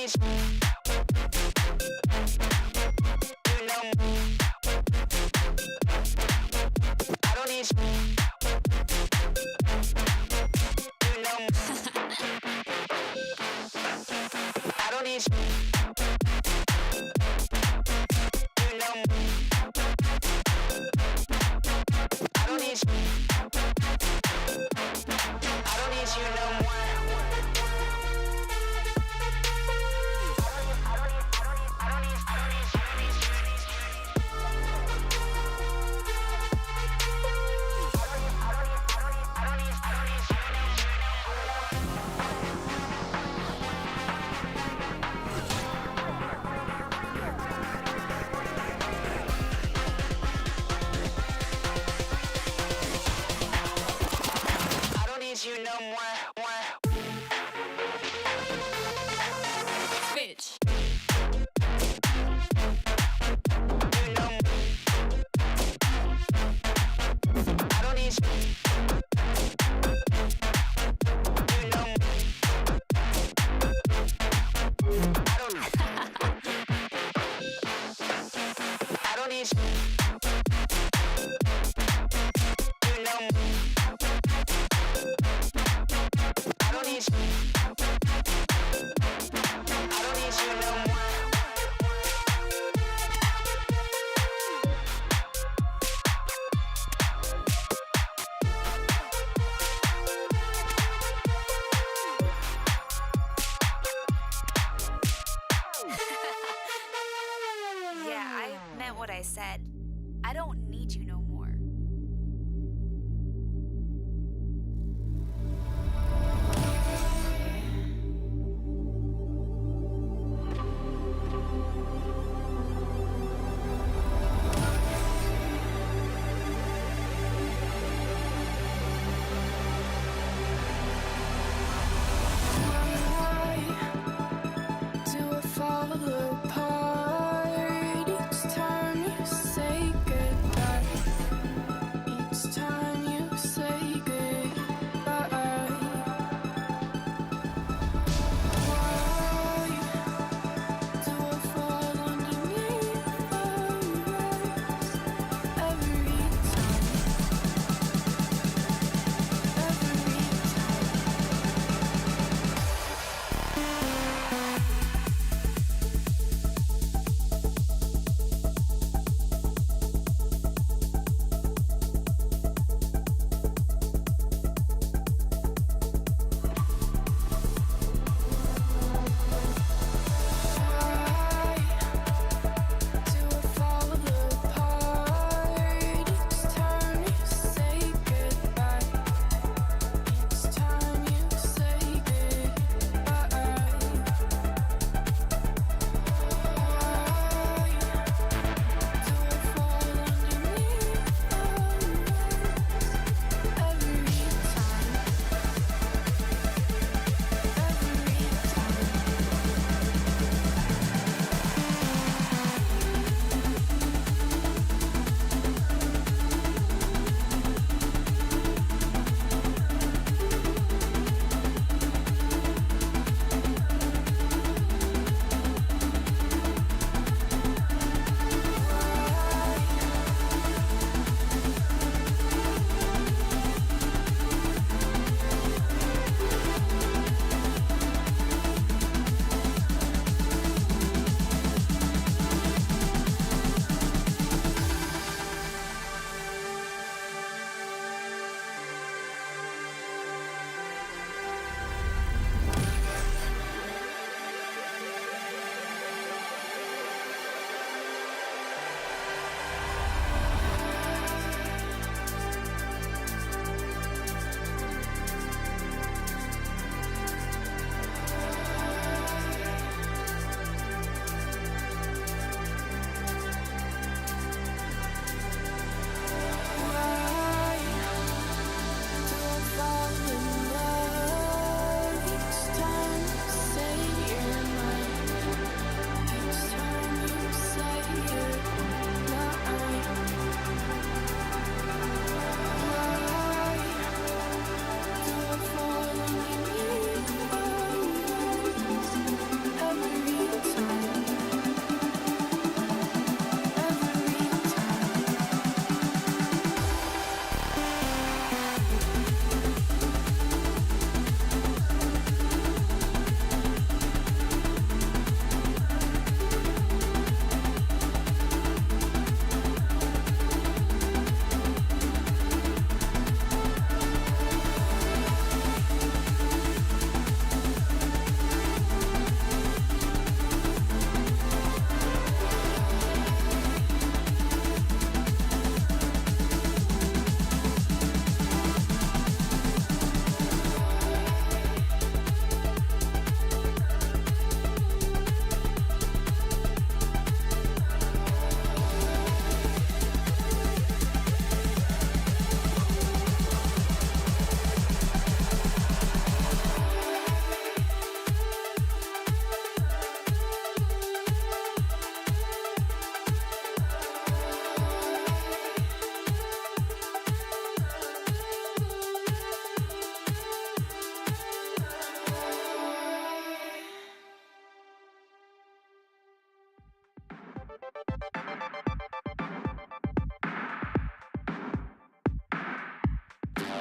need you. You know me. I don't need you. You know me. I don't need you. You know me. I don't need you. I don't need you no more. You no more. Bitch. You know me. I don't need you. You know me. I don't need I don't need you. You know me. I don't need you. I don't need you no more. Yeah, I meant what I said. I don't need you no more. Fall apart each time you say goodbye.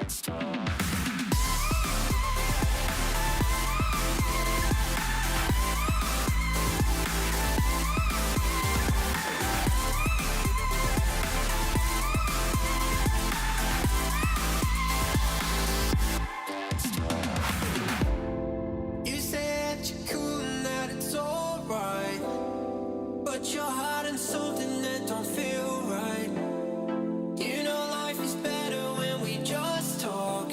You said you're cool and that it's alright, but you're hiding something that don't feel right. You know life is better when we just talk.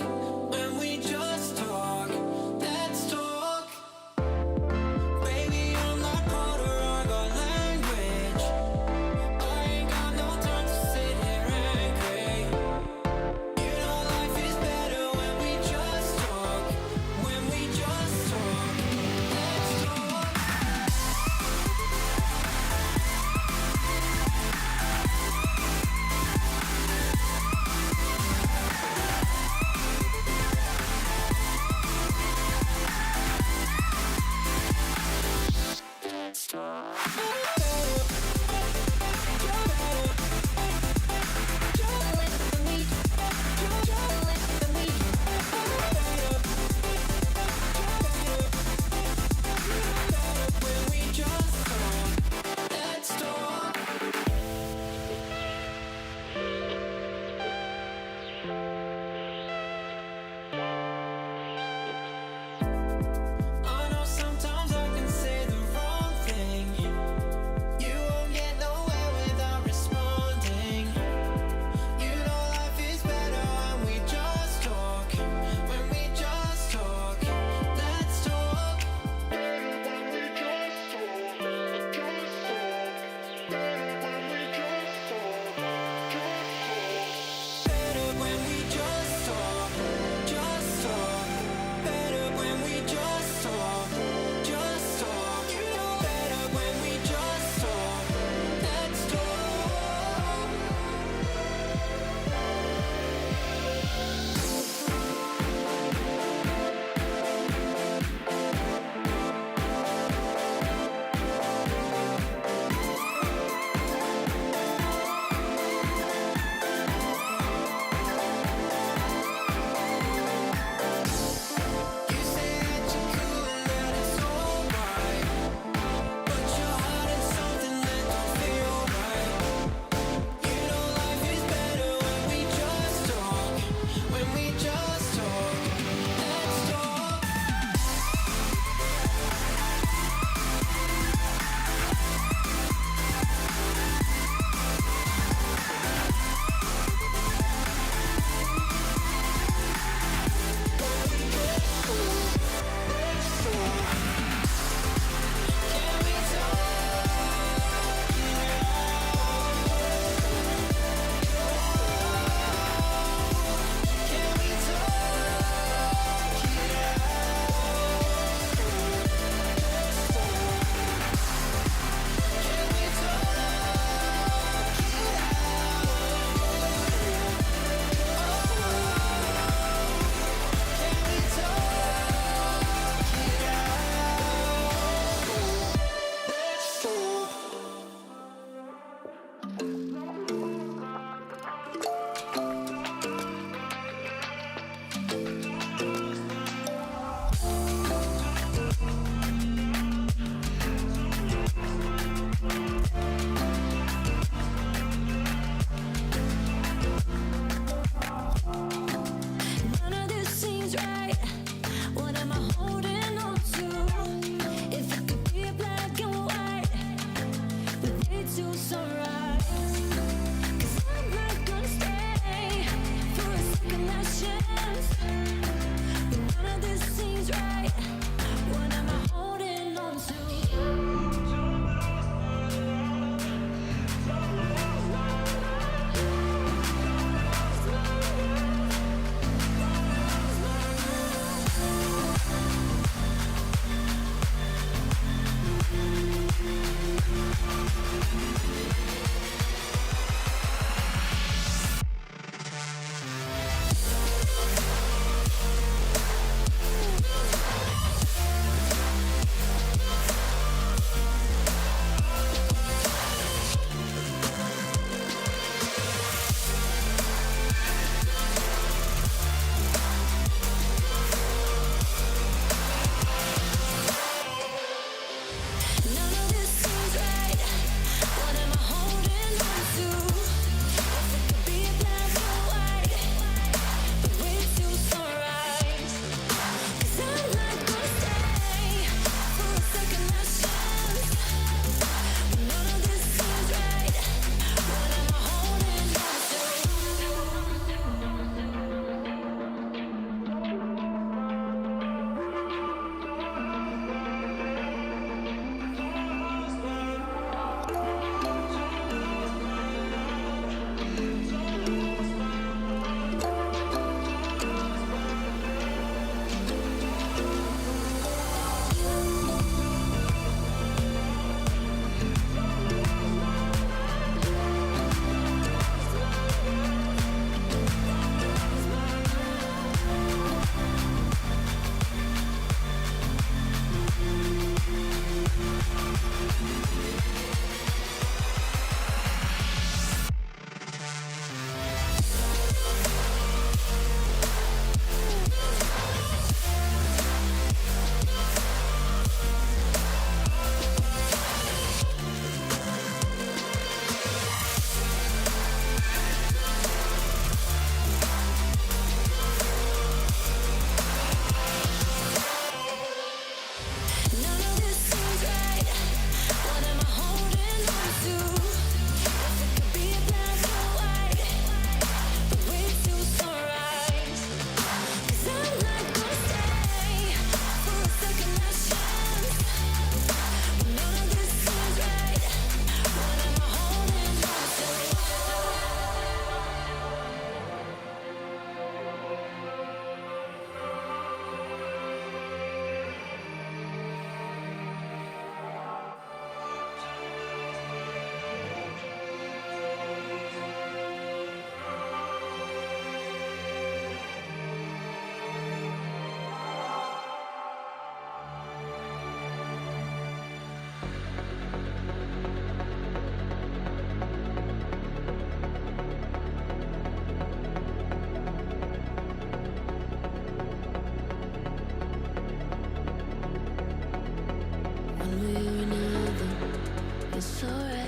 It's alright,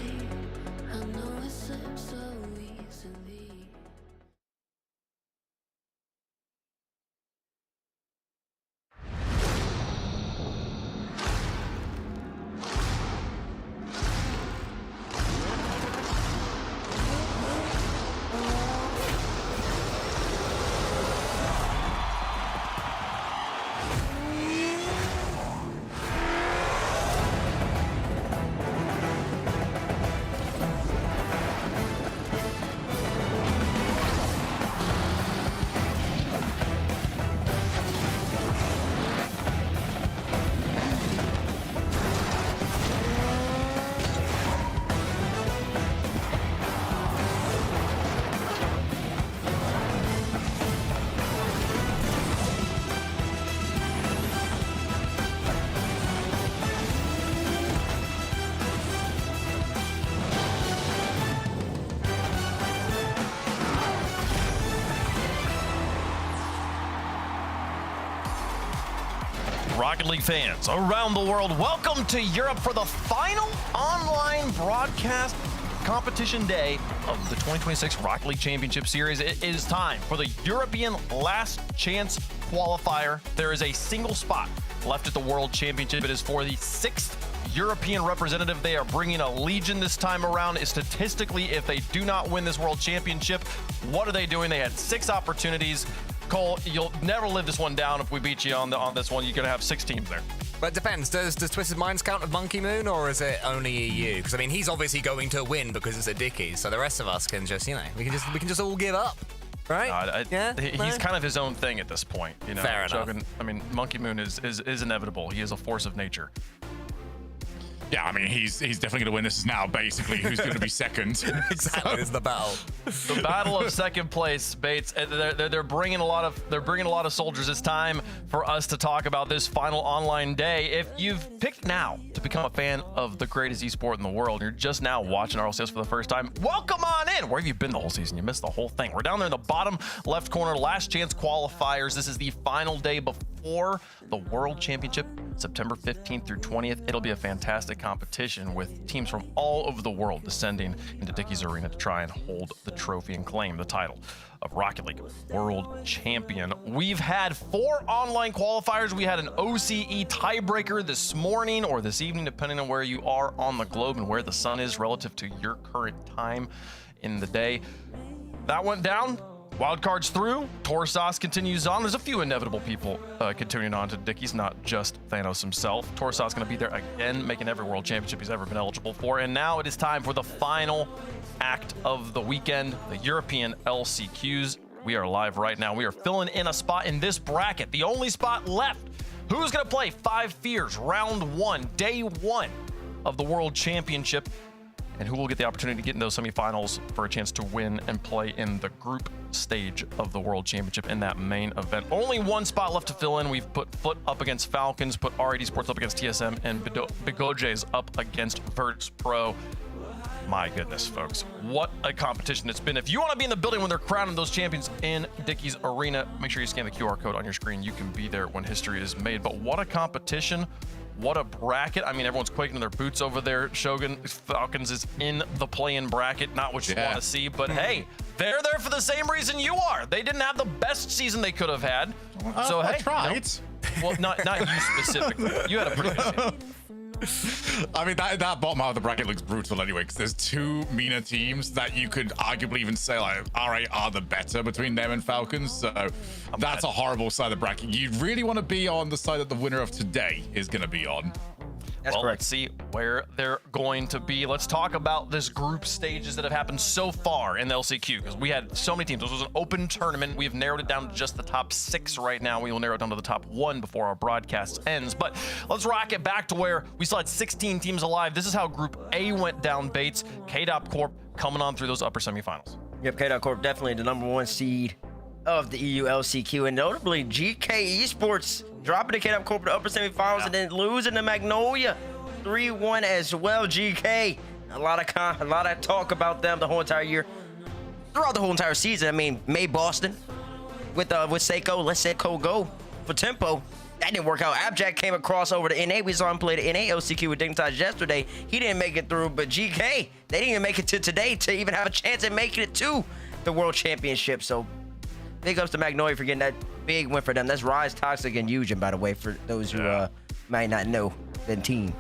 I know it slips so easily. Rocket League fans around the world, welcome to Europe for the final online broadcast competition day of the 2026 Rocket League Championship Series. It is time for the European Last Chance Qualifier. There is a single spot left at the World Championship. It is for the 6th European representative. They are bringing a legion this time around. Statistically, if they do not win this World Championship, what are they doing? They had 6 opportunities. Cole, you'll never live this one down. If we beat you on this one, you're going to have 6 teams there. But it depends. Does Twisted Minds count with Monkey Moon, or is it only EU? Because I mean, he's obviously going to win because it's a Dickie. So the rest of us can just, we can just all give up, right? He's kind of his own thing at this point. Fair enough. I mean, Monkey Moon is inevitable. He is a force of nature. Yeah, I mean, he's definitely going to win. This is now basically who's going to be second. Exactly, it's the battle. The battle of second place, Bates. They're bringing a lot of soldiers. It's time for us to talk about this final online day. If you've picked now to become a fan of the greatest esport in the world, and you're just now watching Rlcs for the first time, welcome on in. Where have you been the whole season? You missed the whole thing. We're down there in the bottom left corner, last chance qualifiers. This is the final day before the World Championship, September 15th through 20th. It'll be a fantastic competition with teams from all over the world descending into Dickie's Arena to try and hold the trophy and claim the title of Rocket League World Champion. We've had 4 online qualifiers. We had an OCE tiebreaker this morning or this evening, depending on where you are on the globe and where the sun is relative to your current time in the day. That went down. Wildcards through. Torsos continues on. There's a few inevitable people continuing on to Dickie's, not just Thanos himself. Torsos going to be there again, making every World Championship he's ever been eligible for. And now it is time for the final act of the weekend, the European LCQs. We are live right now. We are filling in a spot in this bracket, the only spot left. Who's going to play 5 Fears, round 1, day 1 of the World Championship? And who will get the opportunity to get in those semifinals for a chance to win and play in the group stage of the World Championship in that main event. Only 1 spot left to fill in. We've put Foot up against Falcons, put RAD Sports up against TSM, and Bigoje's up against Virtus Pro. My goodness, folks. What a competition it's been. If you want to be in the building when they're crowning those champions in Dickie's Arena, make sure you scan the QR code on your screen. You can be there when history is made. But what a competition. What a bracket. I mean, everyone's quaking in their boots over there. Shogun Falcons is in the play-in bracket. Not what you want to see, but hey, they're there for the same reason you are. They didn't have the best season they could have had. So hey, I tried. Well, not you specifically. You had a pretty good season. I mean, that bottom half of the bracket looks brutal anyway, because there's 2 meaner teams that you could arguably even say, like, RA are the better between them and Falcons. So that's a horrible side of the bracket. You really want to be on the side that the winner of today is going to be on. Well, let's see where they're going to be. Let's talk about this group stages that have happened so far in the LCQ, because we had so many teams. This was an open tournament. We've narrowed it down to just the top 6 right now. We will narrow it down to the top 1 before our broadcast ends. But let's rock it back to where we still had 16 teams alive. This is how Group A went down, Bates. KDOP Corp coming on through those upper semifinals. Yep, KDOP Corp definitely the #1 seed of the EU LCQ, and notably GK Esports dropping the KDOP Corp to upper semifinals and then losing to Magnolia 3-1 as well. GK, a lot of talk about them the whole entire year, throughout the whole entire season. I mean, May Boston with Seiko, let Seiko go for tempo. That didn't work out. Abjack came across over to NA. We saw him play the NA LCQ with Dignitas yesterday. He didn't make it through, but GK, they didn't even make it to today to even have a chance at making it to the World Championship. So big ups to Magnolia for getting that big win for them. That's Rise, Toxic, and Eugen, by the way, for those who might not know the team.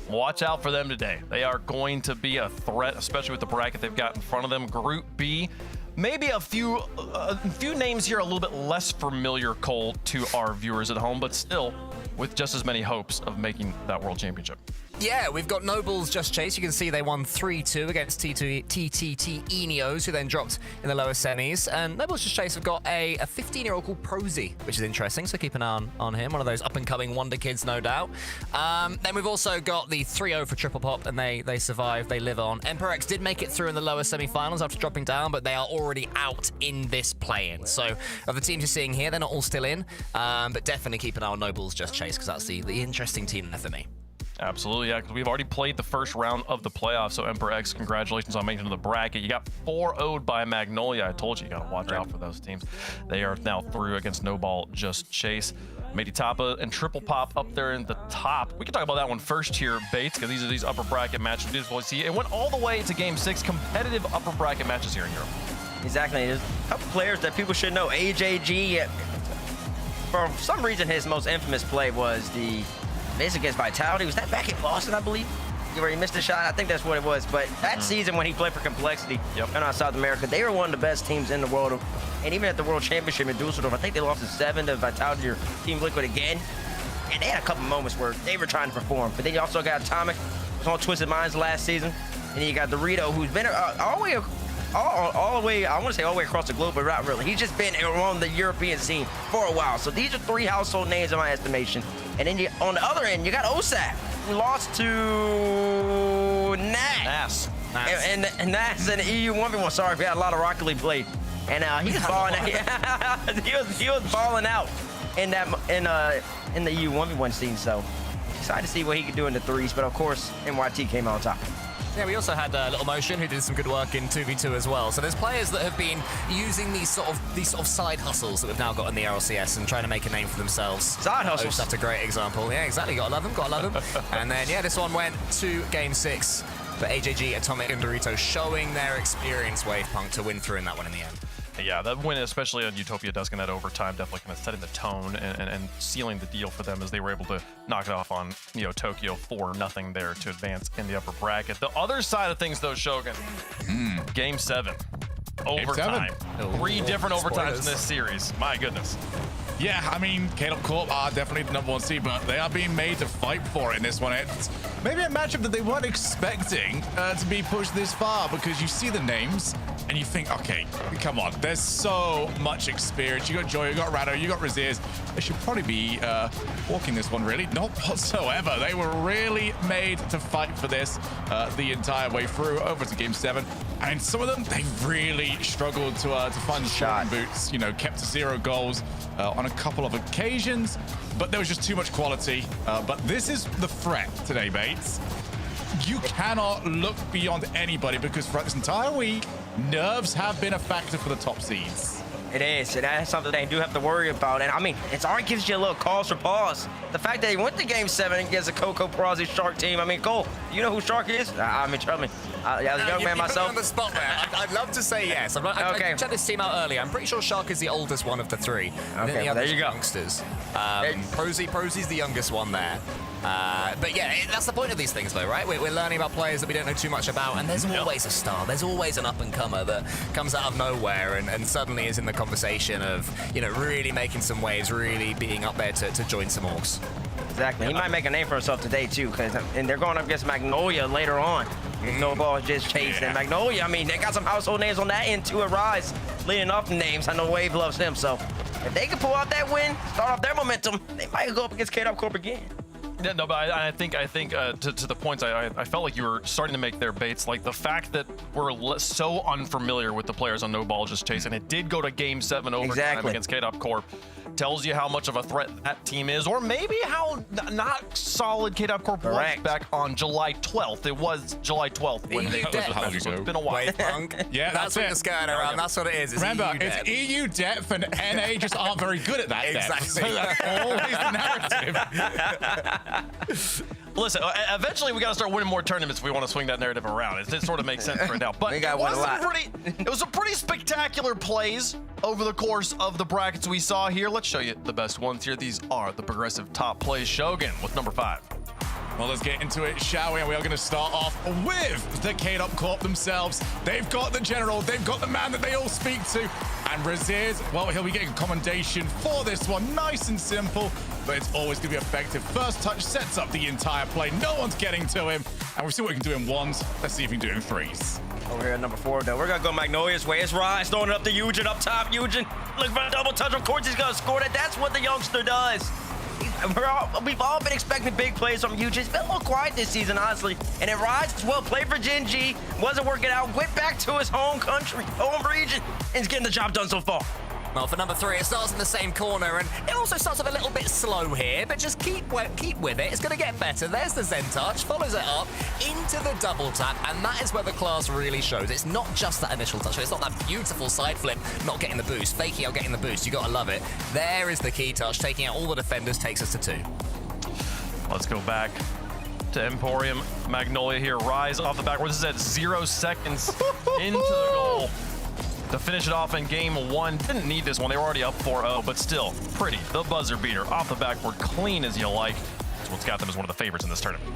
Watch out for them today. They are going to be a threat, especially with the bracket they've got in front of them. Group B. Maybe a few names here a little bit less familiar, Cole, to our viewers at home, but still with just as many hopes of making that World Championship. Yeah, we've got Nobles Just Chase. You can see they won 3-2 against TTT Eneos, who then dropped in the lower semis. And Nobles Just Chase have got a 15-year-old called Prosy, which is interesting, so keep an eye on him. One of those up-and-coming wonder kids, no doubt. Then we've also got the 3-0 for Triple Pop, and they survived, they live on. EmperorX did make it through in the lower semifinals after dropping down, but they are already out in this play-in. So of the teams you're seeing here, they're not all still in, but definitely keep an eye on Nobles Just Chase, because that's the interesting team there for me. Absolutely, yeah, because we've already played the first round of the playoffs, so EmperorX, congratulations on making it to the bracket. You got 4-0'd by Magnolia. I told you, you got to watch out for those teams. They are now through against No Ball Just Chase. Matey Tapa and Triple Pop up there in the top. We can talk about that one first here, Bates, because these are these upper bracket matches. We see it went all the way to Game 6, competitive upper bracket matches here in Europe. Exactly. There's a couple players that people should know. AJG, for some reason, his most infamous play was the miss against Vitality. Was that back in Boston, I believe? Where he missed a shot? I think that's what it was. But that season when he played for Complexity and on South America, they were one of the best teams in the world. And even at the World Championship in Dusseldorf, I think they lost to 7 to Vitality or Team Liquid again. And they had a couple moments where they were trying to perform. But then you also got Atomic, who was on Twisted Minds last season. And then you got Dorito, who's been all the way, I want to say all the way across the globe, but not really. He's just been on the European scene for a while. So these are 3 household names in my estimation. And then on the other end, you got OSAP, who lost to Nas. And Nas in the EU 1v1. Sorry, we had a lot of Rocket League played. And he was balling out. he was balling out in the EU 1v1 scene. So excited to see what he could do in the threes. But of course, NYT came out on top. Yeah, we also had Little Motion, who did some good work in 2v2 as well. So there's players that have been using these sort of side hustles that we've now got in the Rlcs and trying to make a name for themselves. Side hustles. That's a great example. Yeah, exactly. Gotta love them. And then, yeah, this one went to Game 6. But AJG, Atomic, and Dorito showing their experience, Wavepunk, to win through in that one in the end. Yeah, that win, especially on Utopia Dusk in that overtime, definitely kind of setting the tone and sealing the deal for them as they were able to knock it off on Tokyo 4-0 there to advance in the upper bracket. The other side of things, though, Shogun, Game 7, overtime. 3 different overtimes in this series. My goodness. Yeah, I mean, Caleb Corp are definitely the number 1 seed, but they are being made to fight for it in this one. It's maybe a matchup that they weren't expecting to be pushed this far, because you see the names and you think, okay, come on, there's so much experience. You got Joy, you got Rado, you got Raziers. They should probably be walking this one, really. Not whatsoever. They were really made to fight for this the entire way through, over to Game 7. And some of them, they really struggled to find the shot boots, kept to 0 goals on a couple of occasions, but there was just too much quality. But this is the threat today, Bates. You cannot look beyond anybody, because throughout this entire week, nerves have been a factor for the top seeds. It is, and that's something they do have to worry about. And I mean, it's already gives you a little cause for pause. The fact that they went to Game 7 against a Coco Prosy Shark team. I mean, Cole, you know who Shark is? I mean, trust me. As a young man myself. On the spot there. I'd love to say yes. I checked this team out earlier. I'm pretty sure Shark is the oldest one of the 3. Okay, well, there you go. Youngsters. Prosy's the youngest one there. But yeah, that's the point of these things, though, right? We're learning about players that we don't know too much about, and there's always a star. There's always an up-and-comer that comes out of nowhere and suddenly is in the conversation of, really making some waves, really being up there to join some orgs. Exactly. He might make a name for himself today, too, and they're going up against Magnolia later on. No Ball Just Chase. And Magnolia, I mean, they got some household names on that end, too, at Rise. Leading off the names. I know Wave loves them, so if they can pull out that win, start off their momentum, they might go up against K-Dub Corp again. Yeah, no, but I think to the points I felt like you were starting to make there, Bates. Like the fact that we're so unfamiliar with the players on No Ball Just Chase, and it did go to Game 7 overtime Exactly. against K-Dop Corp, tells you how much of a threat that team is, or maybe how not solid K-Dop Corp was Correct. back on July 12th. It was July 12th when they That was a while so it's ago. been a while. Wave punk. Yeah, that's what it. you're skirting around. That's what it is. It's Remember, EU it's depth. EU depth, and NA just aren't very good at that depth. Exactly. So that's always the narrative. Listen, eventually we got to start winning more tournaments if we want to swing that narrative around. It sort of makes sense right now. But We got it one was a some lot. it was some pretty spectacular plays over the course of the brackets we saw here. Let's show you the best ones here. These are the progressive top plays. Shogun with number 5. Well, let's get into it, shall we? And we are going to start off with the K-Dop Corp themselves. They've got the general, they've got the man that they all speak to. And Raziz, well, he'll be getting a commendation for this one. Nice and simple, but it's always going to be effective. First touch sets up the entire play. No one's getting to him. And we've seen what we can do in ones. Let's see if we can do it in threes. Over here at number 4, though, we're gonna go Magnolia's way. It's Rise throwing it up to Eugen up top. Eugen looking for a double touch. Of course, he's gonna score that. That's what the youngster does. We've all been expecting big plays from Eugen. It's been a little quiet this season, honestly. And then Rise as well played for Gen G, wasn't working out, went back to his home country, home region, and he's getting the job done so far. Well, for number 3, it starts in the same corner, and it also starts off a little bit slow here, but just keep with it. It's going to get better. There's the Zen touch, follows it up into the double tap, and that is where the class really shows. It's not just that initial touch. It's not that beautiful side flip, not getting the boost. Faking out getting the boost. You got to love it. There is the key touch, taking out all the defenders, takes us to 2. Let's go back to Emporium. Magnolia here. Rise off the back. This is at 0 seconds into the goal to finish it off in game 1. Didn't need this one. They were already up 4-0, but still pretty. The buzzer beater off the backboard, clean as you like. That's what's got them as one of the favorites in this tournament.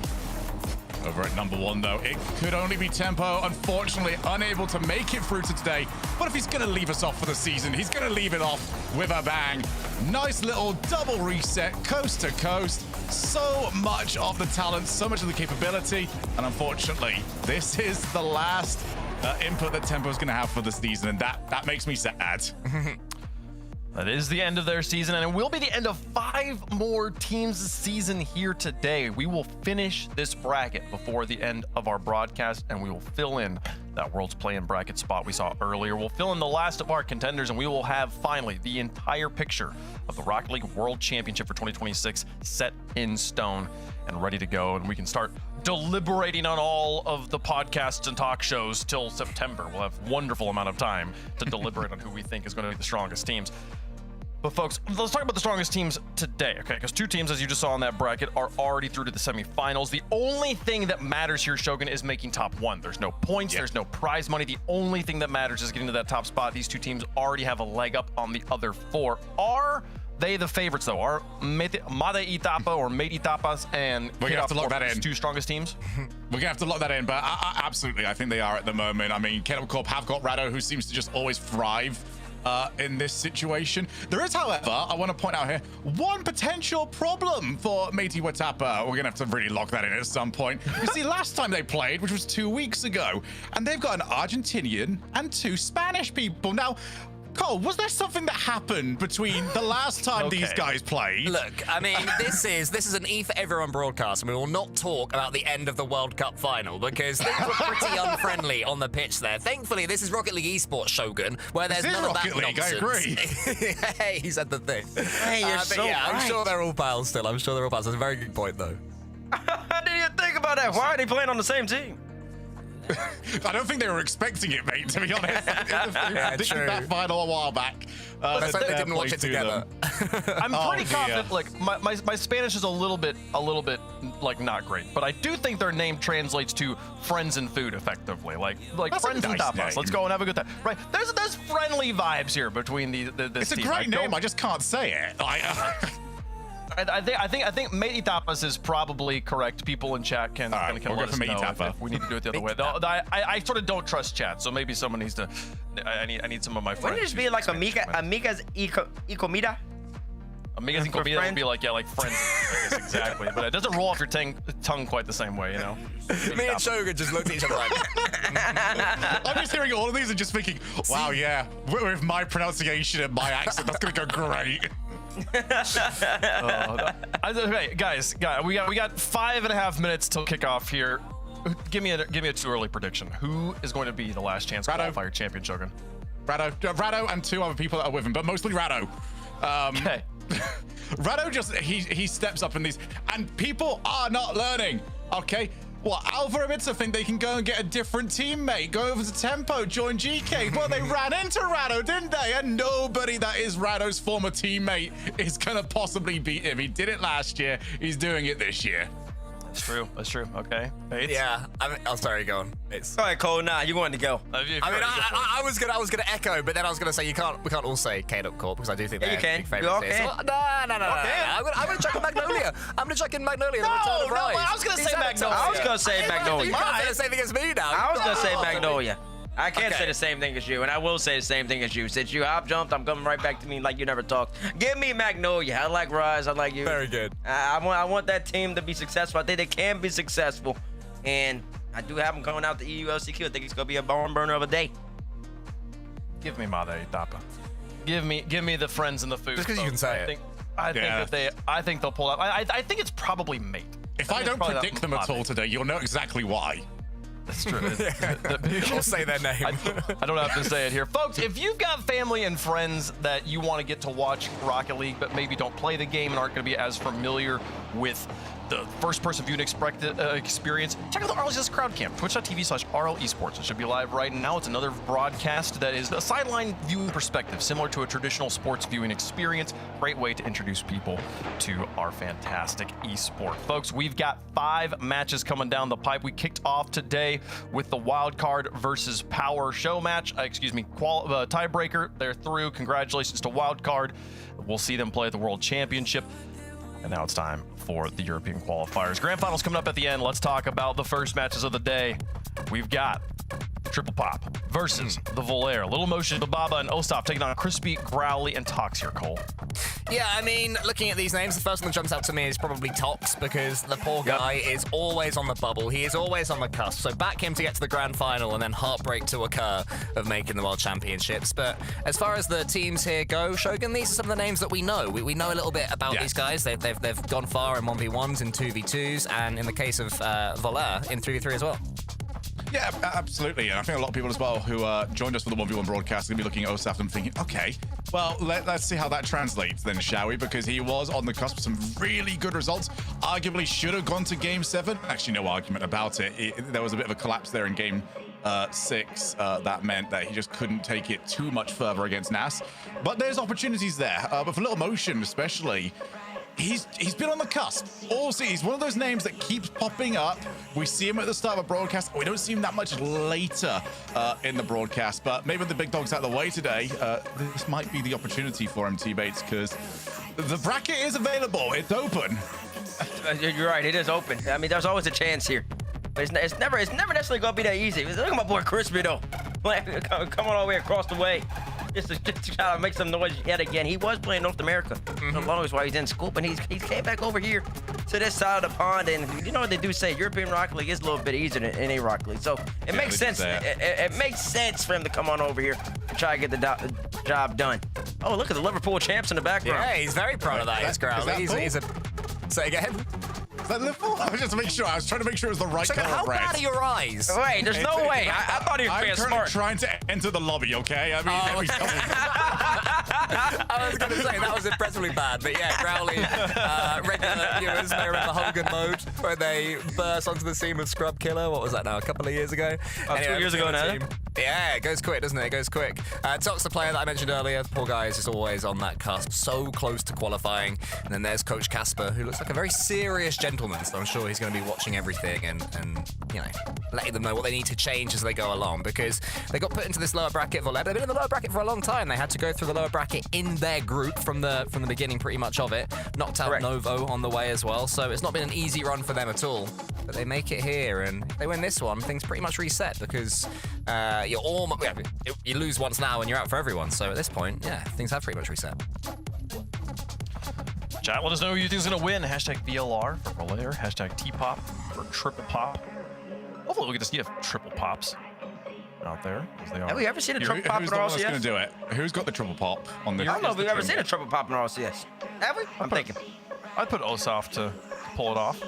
Over at number 1, though, it could only be Tempo. Unfortunately, unable to make it through to today. But if he's going to leave us off for the season, he's going to leave it off with a bang. Nice little double reset, coast to coast. So much of the talent, so much of the capability. And unfortunately, this is the last input that Tempo's going to have for the season. And that makes me sad. That is the end of their season, and it will be the end of 5 more teams this season here today. We will finish this bracket before the end of our broadcast, and we will fill in that World's Play-In bracket spot we saw earlier. We'll fill in the last of our contenders, and we will have finally the entire picture of the Rocket League World Championship for 2026 set in stone and ready to go, and we can start deliberating on all of the podcasts and talk shows till September. We'll have a wonderful amount of time to deliberate on who we think is going to be the strongest teams. But folks, let's talk about the strongest teams today, okay? Because 2 teams, as you just saw in that bracket, are already through to the semifinals. The only thing that matters here, Shogun, is making top 1. There's no points, there's no prize money. The only thing that matters is getting to that top spot. These 2 teams already have a leg up on the other 4. Are they the favorites, though? Are Made Itapa or Made Itapas and We're gonna have to lock that in. 2 strongest teams? We're gonna have to lock that in, but absolutely, I think they are at the moment. I mean, K-Dop Corp have got Rado, who seems to just always thrive in this situation. There is, however, I want to point out here, one potential problem for Meiti Watapa. We're going to have to really lock that in at some point. You see, last time they played, which was 2 weeks ago, and they've got an Argentinian and 2 Spanish people. Now, Cole, was there something that happened between the last time these guys played? Look, I mean, this is an E for everyone broadcast, and we will not talk about the end of the World Cup final because things were pretty unfriendly on the pitch there. Thankfully, this is Rocket League Esports, Shogun, where there's none of that Rocket League, nonsense. I agree. Hey, he said the thing. Hey, you're but so yeah, right. I'm sure they're all pals still. I'm sure they're all pals. That's a very good point, though. I didn't even think about that. Why are they playing on the same team? I don't think they were expecting it, mate, to be honest. Yeah, This true. is that final a while back. Let's hope they fair didn't watch play it to together. them. I'm Oh, pretty dear. confident. Like my Spanish is a little bit like not great, but I do think their name translates to friends and food effectively. Like That's a friends and nice tapas. name. Let's go and have a good time. Right? There's friendly vibes here between this It's a team. great name. I just can't say it. I think Mate Tapas is probably correct. People in chat can All right, can we'll let go us for know Mate if we need to do it the other way. Though, I sort of don't trust chat, so maybe someone needs to. I need some of my friends. Wouldn't it just be like amigas y comida? Amigas and For comida would friends? be like friends. I guess, exactly, but it doesn't roll off your tongue quite the same way, you know. Me and Shogun just looked at each other like, I'm just hearing all of these and just thinking, wow, yeah, with my pronunciation and my accent, that's going to go great. Okay, guys, we got 5.5 minutes till kickoff here. Give me a too early prediction. Who is going to be the last chance qualifier champion, Shogun? Rado and 2 other people that are with him, but mostly Rado. Okay. Rado just he steps up in these, and people are not learning. Okay. Well, Alpha and Mitsa think they can go and get a different teammate, go over to Tempo, join GK. Well, they ran into Rado, didn't they? And nobody that is Rado's former teammate is going to possibly beat him. He did it last year. He's doing it this year. That's true. That's true. Okay. Bates? Yeah, I'm sorry, go on. It's. All right, Cole. Nah, you wanted to go. I mean, I was gonna echo, but then I was gonna say we can't all say K-Duck Corp because I do think Yeah, they're you can. big favorites You all here. can. So, no. I'm gonna chuck in Magnolia. I'm gonna chuck in Magnolia. The return of Rise. I was gonna He's say had a Magnolia. tough I was year. gonna say Magnolia. You can't say the same thing as me now. I was gonna say Oh. Magnolia. I can't Okay. say the same thing as you, and I will say the same thing as you. Since you hop jumped, I'm coming right back to me like you never talked. Give me Magnolia. I like Rise. I like you. Very good. I want that team to be successful. I think they can be successful, and I do have them coming out to EULCQ. I think it's gonna be a barn burner of a day. Give me Mada Itapa. Give me the friends and the food. Just 'cause you folks. can say I it. think I think they'll pull out. I think it's probably Mate. If I don't predict them at all today, you'll know exactly why. That's true. We'll say their name. I don't have to say it here. Folks, if you've got family and friends that you want to get to watch Rocket League, but maybe don't play the game and aren't going to be as familiar with the first-person viewing experience, check out the Rlcs Crowd Camp, twitch.tv/RLEsports. It should be live right now. It's another broadcast that is a sideline viewing perspective, similar to a traditional sports viewing experience. Great way to introduce people to our fantastic esport. Folks, we've got 5 matches coming down the pipe. We kicked off today with the wild card versus power show match. Tiebreaker. They're through. Congratulations to wild card. We'll see them play at the World Championship. And now it's time for the European qualifiers. Grand finals coming up at the end. Let's talk about the first matches of the day. We've got Triple Pop versus the Volair. Little Motion, Bababa, and Ostap taking on Crispy, Growly, and Tox here, Cole. Yeah, I mean, looking at these names, the first one that jumps out to me is probably Tox because the poor guy is always on the bubble. He is always on the cusp. So back him to get to the grand final and then heartbreak to occur of making the World Championships. But as far as the teams here go, Shogun, these are some of the names that we know. We know a little bit about these guys. They've gone far in 1v1s, in 2v2s, and in the case of Volair, in 3v3 as well. Yeah, absolutely. And I think a lot of people as well who joined us for the 1v1 broadcast are going to be looking at Osaf and thinking, okay, well, let's see how that translates then, shall we? Because he was on the cusp of some really good results. Arguably should have gone to Game 7. Actually, no argument about it. There was a bit of a collapse there in Game 6. That meant that he just couldn't take it too much further against Nas. But there's opportunities there. But for Little Motion especially, he's been on the cusp all season. He's one of those names that keeps popping up. We see him at the start of a broadcast. We don't see him that much later in the broadcast. But maybe the big dog's out of the way today. This might be the opportunity for him, T-Bates, because the bracket is available. It's open. You're right. It is open. I mean, there's always a chance here. But it's never necessarily gonna be that easy. Look at my boy Crispy though, coming all the way across the way. Just to try to make some noise yet again. He was playing North America the longest while he's in school, but he came back over here to this side of the pond. And you know what they do say, European Rocket League is a little bit easier than NA Rocket League. So it makes sense. It makes sense for him to come on over here and try to get the job done. Oh, look at the Liverpool champs in the background. Yeah, he's very proud of that. He's Growly. He's a. Say again. Is that Liverpool? I was just to make sure. I was trying to make sure it was the right color How of red. bad are your eyes? Wait, there's no way. I thought he was being I'm currently smart. trying to enter the lobby, okay? I mean, every couple I was going to say that was impressively bad, but yeah, Growly, regular viewers may remember Hogan mode where they burst onto the scene with Scrub Killer. What was that now? A couple of years ago? 2 years ago now. Yeah, it goes quick, doesn't it? It goes quick. Tox, the player that I mentioned earlier, the poor guy is just always on that cusp, so close to qualifying. And then there's Coach Casper, who looks like a very serious gentleman, so I'm sure he's going to be watching everything and you know, letting them know what they need to change as they go along, because they got put into this lower bracket. Volair, they've been in the lower bracket for a long time. They had to go through the lower bracket in their group from the beginning, pretty much of it. Knocked out Novo on the way as well, so it's not been an easy run for them at all. But they make it here, and if they win this one, things pretty much reset, because you lose once now and you're out for everyone. So at this point, yeah, things have pretty much reset. Chat, let us know who you think is going to win. Hashtag VLR for Volair. Hashtag T-Pop for Triple Pop. Hopefully we get to see Triple Pops. out there. As they are. Have we ever seen a triple pop in Who's the one that's going RLCS? to do it? Who's got the triple pop on this? I don't know if we've ever seen a triple pop in RLCS. Have we? I'm thinking. I'd put Osaf to pull it off.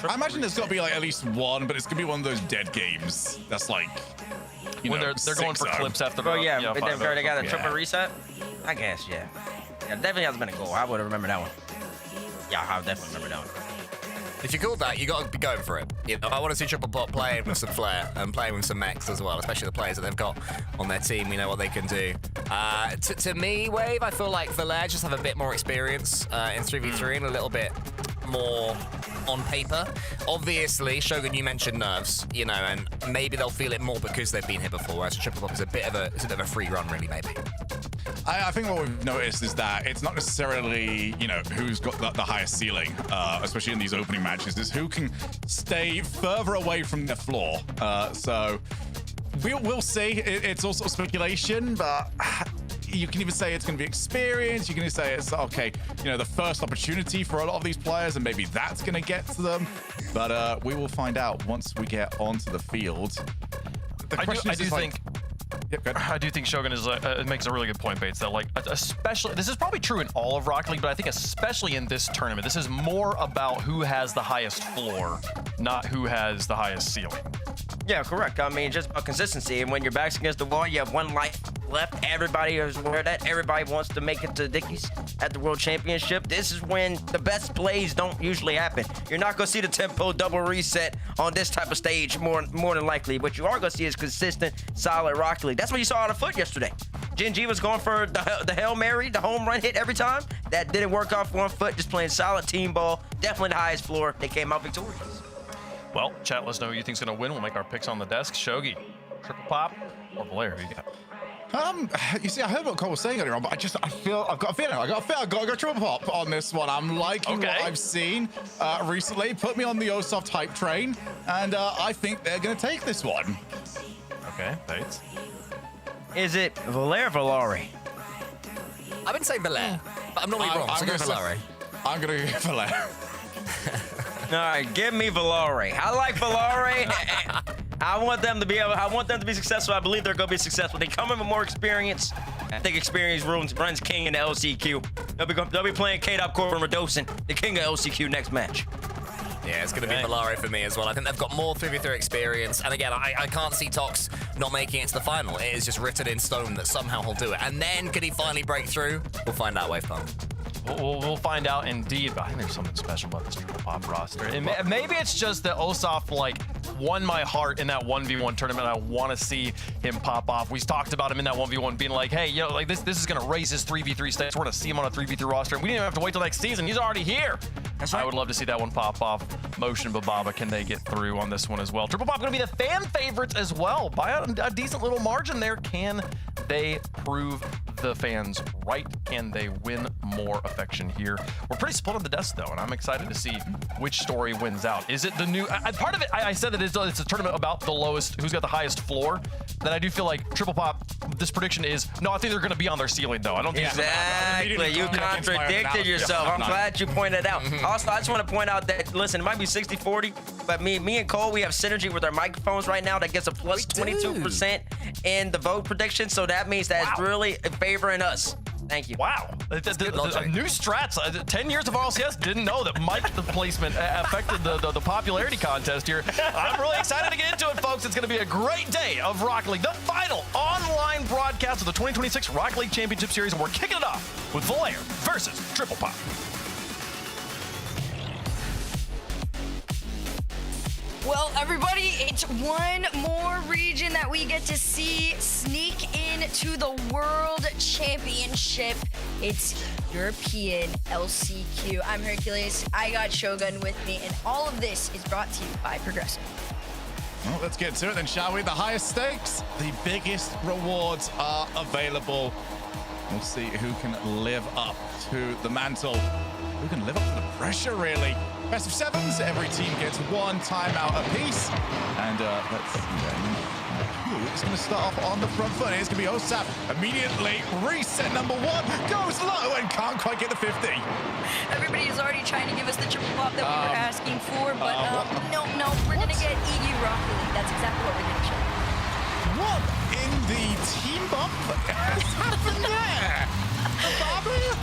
I imagine there's got to be like at least one, but it's going to be one of those dead games. That's like, When they're going for 6-0. clips after the Oh yeah, they 5-0. got a triple Yeah. reset. I guess, yeah. Yeah, definitely hasn't been a goal. I would have remembered that one. Yeah, I definitely remember that one. If you called that, you got to be going for it. You know, I want to see Triple Pop playing with some flair and playing with some mechs as well, especially the players that they've got on their team. We know what they can do. To me, Wave, I feel like Valer just have a bit more experience in 3v3 and a little bit more on paper. Obviously, Shogun, you mentioned nerves, you know, and maybe they'll feel it more because they've been here before, whereas Triple Pop is a bit of a free run, really, maybe. I think what we've noticed is that it's not necessarily, you know, who's got the highest ceiling, especially in these opening matches, is who can stay further away from the floor. So we'll see. It's also speculation, but you can even say it's going to be experience. You can say it's, okay, you know, the first opportunity for a lot of these players, and maybe that's going to get to them. But we will find out once we get onto the field. The question is like, I do think Shogun is makes a really good point, Bates. That like, especially this is probably true in all of Rocket League, but I think especially in this tournament, this is more about who has the highest floor, not who has the highest ceiling. Yeah, correct. I mean, just about consistency. And when your back's against the wall, you have one life left. Everybody is aware of that. Everybody wants to make it to Dickies at the World Championship. This is when the best plays don't usually happen. You're not going to see the tempo double reset on this type of stage more than likely. What you are going to see is consistent, solid Rocket League. That's what you saw on the foot yesterday. Gen G was going for the Hail Mary, the home run hit every time. That didn't work off one foot, just playing solid team ball. Definitely the highest floor. They came out victorious. Well, chat, let us know who you think's going to win. We'll make our picks on the desk. Shogi, Triple Pop, or Valer, who you got? You see, I heard what Cole was saying earlier on, but I've got a feeling. I got a triple pop on this one. I'm liking what I've seen recently. Put me on the Osoft hype train, and I think they're going to take this one. Okay, Bates. Is it Valer or Valari? I've been saying Valer, but I'm not really wrong, so go Valari. I'm going to go Valer. All right, give me Valari. I like Valari. I want them to be successful. I believe they're going to be successful. They come in with more experience. I think experience runs king in the LCQ. They'll be playing K-Dop Corbin Radosin, the king of LCQ next match. Yeah, it's going to be Valari for me as well. I think they've got more 3v3 experience. And again, I can't see Tox not making it to the final. It is just written in stone that somehow he'll do it. And then could he finally break through? We'll find out, Wave Pump. We'll find out indeed, but I think there's something special about this Triple Pop roster. And maybe it's just that Osof like won my heart in that 1v1 tournament. I want to see him pop off. We talked about him in that 1v1 being like, hey, you know, like this is going to raise his 3v3 stakes. We're going to see him on a 3v3 roster. We didn't even have to wait till next season. He's already here. That's right. I would love to see that one pop off. Motion Bababa, can they get through on this one as well? Triple Pop going to be the fan favorites as well by a decent little margin there. Can they prove the fans right? Can they win more affection here? We're pretty split on the desk though, and I'm excited to see which story wins out. Is it the new? Part of it, I said that it's a tournament about the lowest, who's got the highest floor. Then I do feel like Triple Pop. This prediction is no. I think they're going to be on their ceiling though. I don't think. Exactly. You contradicted yourself. I'm glad you pointed out. Also, I just want to point out that listen, it might be 60-40, but me and Cole, we have synergy with our microphones right now. That gets a plus 22% in the vote prediction. So that means that it's really favoring us. Thank you. Wow. New strats. 10 years of RLCS, didn't know that mic placement affected the popularity contest here. I'm really excited to get into it, folks. It's going to be a great day of Rocket League. The final online broadcast of the 2026 Rocket League Championship Series, and we're kicking it off with Valer versus Triple Pop. Well, everybody, it's one more region that we get to see sneak into the World Championship. It's European LCQ. I'm Hercules. I got Shogun with me, and all of this is brought to you by Progressive. Well, let's get to it then, shall we? The highest stakes, the biggest rewards are available. We'll see who can live up to the mantle. Who can live up to the pressure, really? Best of sevens, every team gets one timeout apiece. And let's see then. Who is going to start off on the front foot? It's going to be Osap. Immediately, reset number one, goes low and can't quite get the 50. Everybody is already trying to give us the triple pop that we were asking for, but no, we're going to get EU Rocket League. That's exactly what we're going to show. What in the team bump has happened there? Bababa?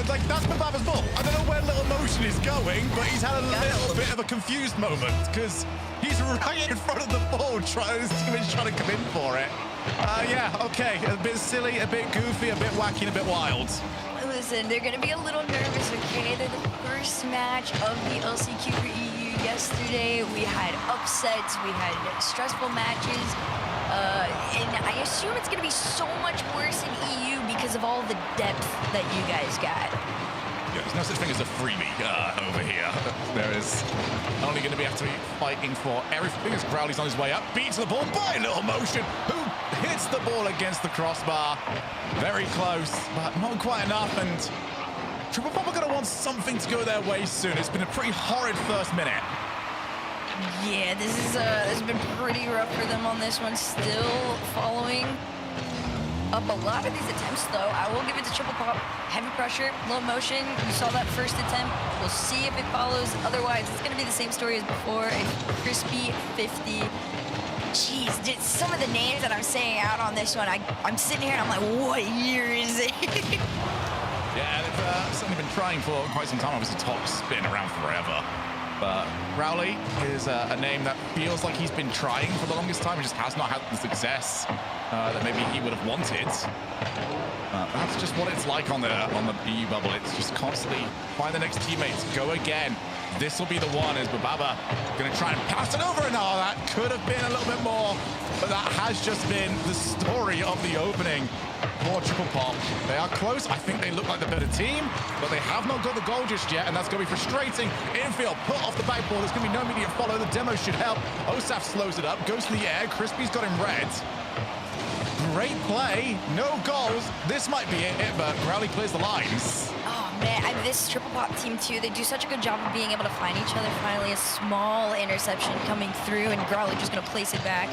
Like, that's Bababa's ball. I don't know where Little Motion is going, but he's had a little bit of a confused moment because he's right in front of the ball, his teammate's trying to come in for it. Yeah, okay, a bit silly, a bit goofy, a bit wacky, and a bit wild. Listen, they're gonna be a little nervous, okay? They're the first match of the LCQ for EU yesterday. We had upsets, we had stressful matches, and I assume it's gonna be so much worse in EU because of all the depth that you guys got. Yeah, there's no such thing as a freebie over here. There is only going to have to be fighting for everything as Growly's on his way up. Beats the ball by Little Motion, who hits the ball against the crossbar. Very close, but not quite enough. And Triple Pop are going to want something to go their way soon. It's been a pretty horrid first minute. Yeah, this has been pretty rough for them on this one. Still following up a lot of these attempts, though. I will give it to Triple Pop. Heavy pressure, low motion. You saw that first attempt. We'll see if it follows. Otherwise, it's going to be the same story as before. A crispy 50. Jeez, some of the names that I'm saying out on this one, I'm sitting here and I'm like, what year is it? Yeah, they've certainly been trying for quite some time. Obviously, Top's been around forever. But Rowley is a name that feels like he's been trying for the longest time. He just has not had the success that maybe he would have wanted. That's just what it's like on the EU bubble. It's just constantly find the next teammates, go again. This will be the one as Bababa going to try and pass it over. And oh, that could have been a little bit more. But that has just been the story of the opening for Triple Pop. They are close. I think they look like the better team, but they have not got the goal just yet, and that's going to be frustrating. Infield, put off the backboard. There's going to be no immediate follow. The demo should help. Osaf slows it up, goes to the air. Crispy's got him red. Great play. No goals. This might be it, but Growly clears the lines. Oh, man, this Triple Pop team, too, they do such a good job of being able to find each other. Finally, a small interception coming through, and Growly just going to place it back.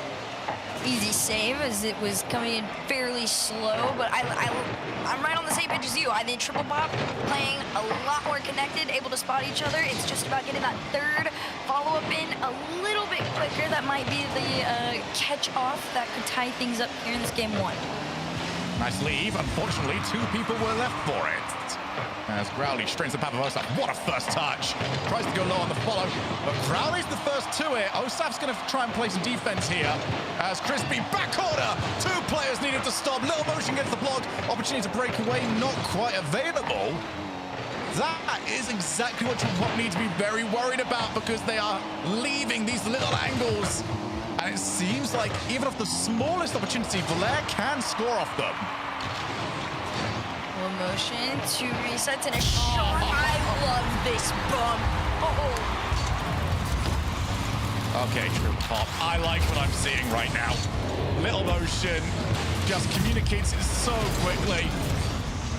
Easy save as it was coming in fairly slow, but I'm right on the same page as you. I think Triple Pop playing a lot more connected, able to spot each other. It's just about getting that third follow-up in a little bit quicker. That might be the catch-off that could tie things up here in this game one. Nice leave. Unfortunately, 2 people were left for it. As Growly strains the Papa Osaf. What a first touch. Tries to go low on the follow, but Growly's the first to it. Osaf's going to try and play some defense here. As Crispy back corner. 2 players needed to stop. Little Motion gets the block. Opportunity to break away, not quite available. That is exactly what Triple Pop need to be very worried about because they are leaving these little angles. And it seems like even off the smallest opportunity, Valer can score off them. Motion, 2 resets and a shot. I love this bump. Okay, Triple Pop. I like what I'm seeing right now. Little Motion just communicates it so quickly.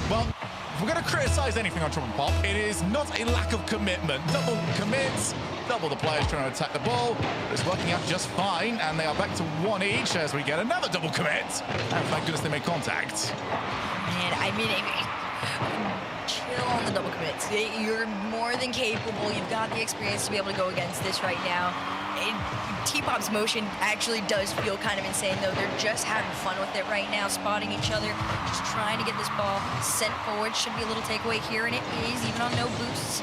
Well, if we're going to criticize anything on Triple Pop, it is not a lack of commitment. Double commits, double the players trying to attack the ball. It's working out just fine, and they are back to 1 each as we get another double commit. And thank goodness they made contact. Man, I mean, chill on the double commits. You're more than capable. You've got the experience to be able to go against this right now. T-Pop's motion actually does feel kind of insane, though. They're just having fun with it right now, spotting each other, just trying to get this ball sent forward. Should be a little takeaway here, and it is, even on no boosts.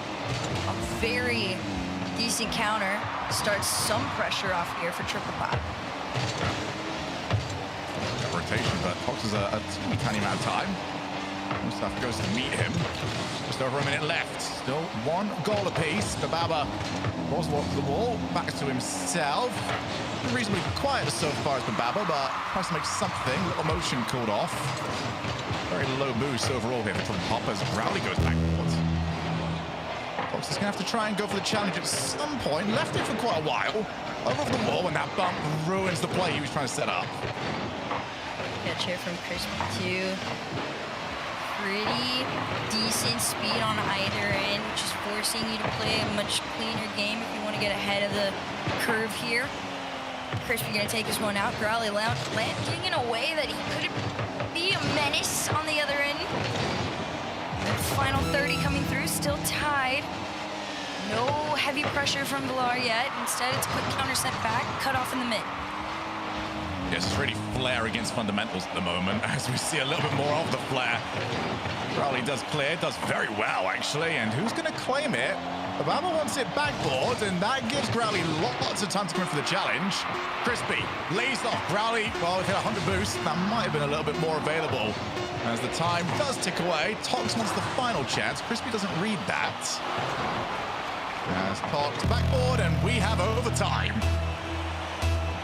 A very decent counter starts some pressure off here for Triple Pop. Rotation, but Fox is a teeny tiny amount of time. Mustafa goes to meet him. Just over a minute left. Still 1 goal apiece. Bababa rolls the ball back to himself. Reasonably quiet so far as Bababa, but tries to make something. Little Motion called off. Very low boost overall here from Pop as Rowley goes backwards. Fox is going to have to try and go for the challenge at some point. Left it for quite a while. Over the wall, and that bump ruins the play he was trying to set up. Catch here from Crispy too. Pretty decent speed on either end, which is forcing you to play a much cleaner game if you want to get ahead of the curve here. Crispy gonna take this one out. Growly landing in a way that he could be a menace on the other end. The final 30 coming through, still tied. No heavy pressure from Valer yet. Instead, it's a quick counter set back, cut off in the mid. Yes, it's really Flair against fundamentals at the moment, as we see a little bit more of the Flair. Rowley does clear, does very well, actually. And who's going to claim it? Obama wants it backboard, and that gives Growley lots of time to come in for the challenge. Crispy lays off Growley. Well, if he had 100 boost, that might have been a little bit more available. As the time does tick away, Tox wants the final chance. Crispy doesn't read that. As Tox backboard, and we have overtime.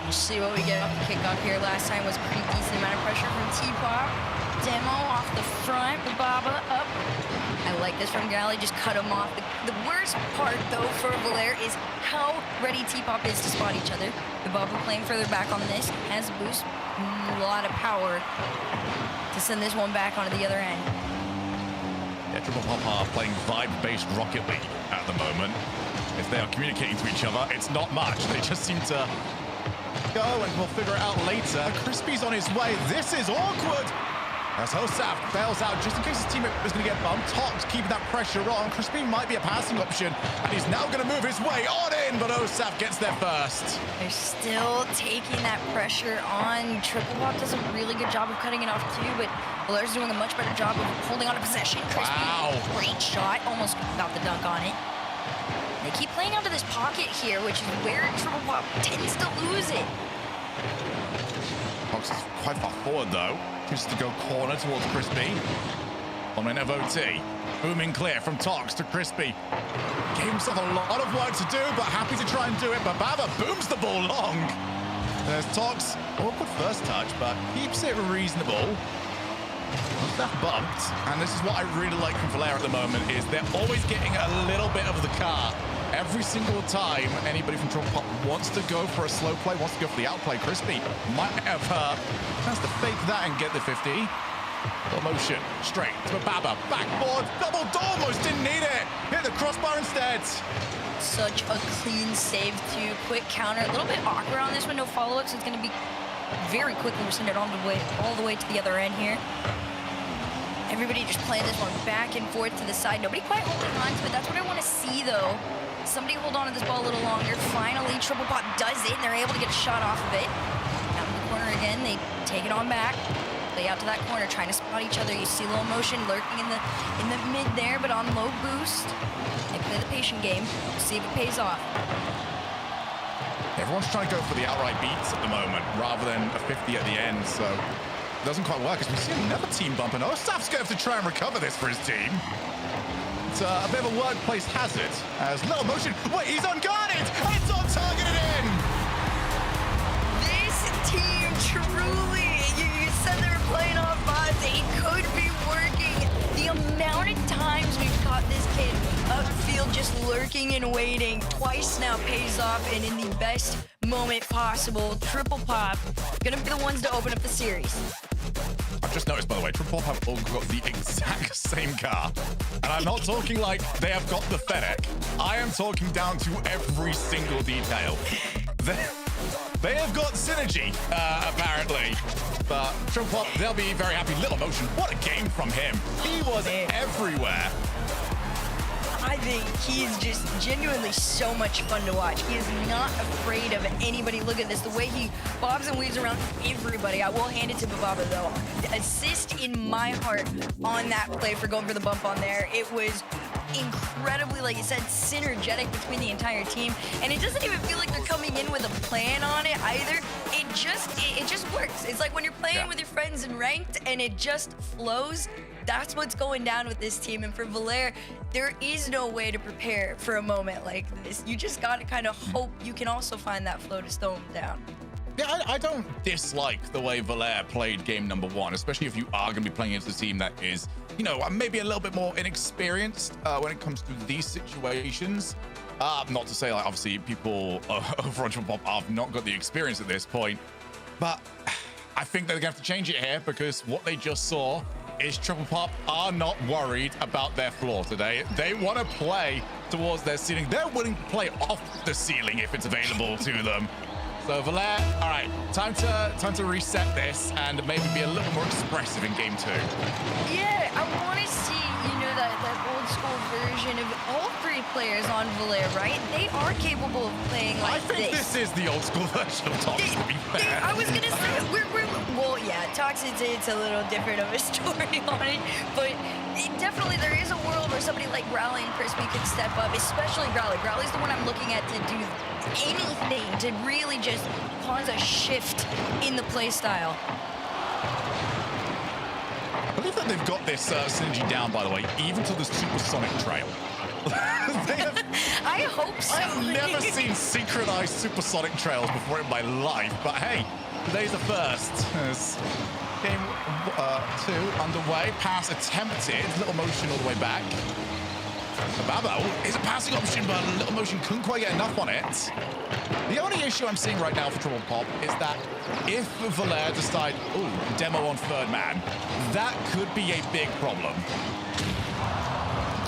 We'll see what we get off the kickoff here. Last time was a pretty decent amount of pressure from T-Pop. Demo off the front, the Baba up. I like this from Galley, just cut him off. The worst part, though, for Valer is how ready T-Pop is to spot each other. The Baba playing further back on this, has a boost, a lot of power to send this one back onto the other end. Yeah, Triple Pop are playing vibe-based Rocket League at the moment. If they are communicating to each other, it's not much. They just seem to go, and we'll figure it out later. Crispy's on his way. This is awkward. As Hosaf bails out just in case his teammate is going to get bumped. Tox keeping that pressure on. Crispy might be a passing option, and he's now going to move his way on in, but Hosaf gets there first. They're still taking that pressure on. Triple Pop does a really good job of cutting it off too, but Valer's doing a much better job of holding on to possession. Crispy, Wow. great shot, almost got the dunk on it. They keep playing onto this pocket here, which is where Triple Pop tends to lose it. Tox is quite far forward, though. Chooses to go corner towards Crispy. On an FOT. Booming clear from Tox to Crispy. Gave himself a lot of work to do, but happy to try and do it. But Baba booms the ball long. There's Tox. Awkward first touch, but keeps it reasonable. That bumped, and this is what I really like from Valer at the moment, is they're always getting a little bit of the car. Every single time anybody from Triple Pop wants to go for a slow play, wants to go for the outplay, Crispy might have chance to fake that and get the 50. Full motion, straight to Baba, backboard, double door, almost didn't need it. Hit the crossbar instead. Such a clean save too. Quick counter, a little bit awkward on this one, no follow-up, so it's going to be very quickly rescinded all the way to the other end here. Everybody just playing this one back and forth to the side. Nobody quite holding on to it. That's what I want to see, though. Somebody hold on to this ball a little longer. Finally, Triple Pop does it, and they're able to get a shot off of it. Out in the corner again. They take it on back. Play out to that corner, trying to spot each other. You see low motion lurking in the mid there, but on low boost. They play the patient game. We'll see if it pays off. Everyone's trying to go for the outright beats at the moment, rather than a 50 at the end, so it doesn't quite work, as we see another team bump, and Ostaf's going to have to try and recover this for his team. It's a bit of a workplace hazard, as low motion, wait, he's unguarded! It's on target and in! This team truly, you said they were playing off bots, it could be working. The amount of times we've caught this kid upfield just lurking and waiting twice now pays off, and in the best moment possible, Triple Pop gonna be the ones to open up the series. I've just noticed, by the way, Triple Pop have all got the exact same car. And I'm not talking like they have got the Fennec. I am talking down to every single detail. They have got synergy, apparently. But Triple Pop, they'll be very happy. Little motion, what a game from him. He was everywhere. I think he's just genuinely so much fun to watch. He is not afraid of anybody. Look at this, the way he bobs and weaves around everybody. I will hand it to Bababa, though. The assist in my heart on that play for going for the bump on there. It was incredibly, like you said, synergetic between the entire team. And it doesn't even feel like they're coming in with a plan on it either. It just works. It's like when you're playing with your friends in ranked and it just flows. That's what's going down with this team. And for Valer, there is no way to prepare for a moment like this. You just got to kind of hope you can also find that flow to slow them down. Yeah, I don't dislike the way Valer played game number one, especially if you are going to be playing against a team that is, you know, maybe a little bit more inexperienced when it comes to these situations. Not to say, like, obviously, people over on Triple Pop have not got the experience at this point, but I think they're going to have to change it here, because what they just saw is Triple Pop are not worried about their floor today. They want to play towards their ceiling. They're willing to play off the ceiling if it's available to them. So Valer, all right, time to reset this and maybe be a little more expressive in game two. Yeah, I want to see, you know, that old school version of all three players on Valer, right? They are capable of playing like I think this is the old school version of Tox, to be fair. I was gonna say well, yeah, Tox it's a little different of a story on it, but definitely there is a world where somebody like Growly and Crispy could step up, especially Growly. Growly's the one I'm looking at to do anything to really just cause a shift in the play style. I believe that they've got this synergy down, by the way, even to the supersonic trail. I hope so. I've never seen synchronized supersonic trails before in my life, but hey, today's the first. As game 2 underway. Pass attempted. Little motion all the way back. Babo is a passing option, but Little Motion couldn't quite get enough on it. The only issue I'm seeing right now for Triple Pop is that if Valer decide, ooh, demo on third man, that could be a big problem.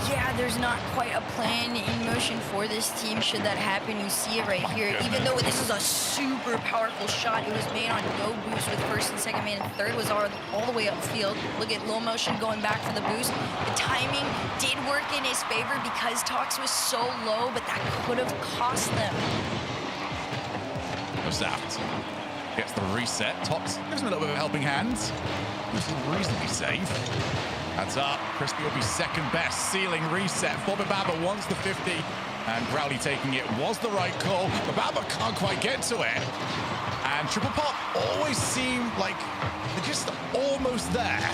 Yeah, there's not quite a plan in motion for this team should that happen. You see it right here. Even though this is a super powerful shot, it was made on no boost with first and second man, and third was all the way upfield. Look at Low Motion going back for the boost. The timing did work in his favor because Tox was so low, but that could have cost them. Zapped. Gets the reset. Tox gives him a little bit of a helping hand. Which is reasonably safe. That's up. Crispy will be second best. Ceiling reset. For Bababa wants the 50. And Growly taking it was the right call. Bababa can't quite get to it. And Triple Pop always seem like they're just almost there.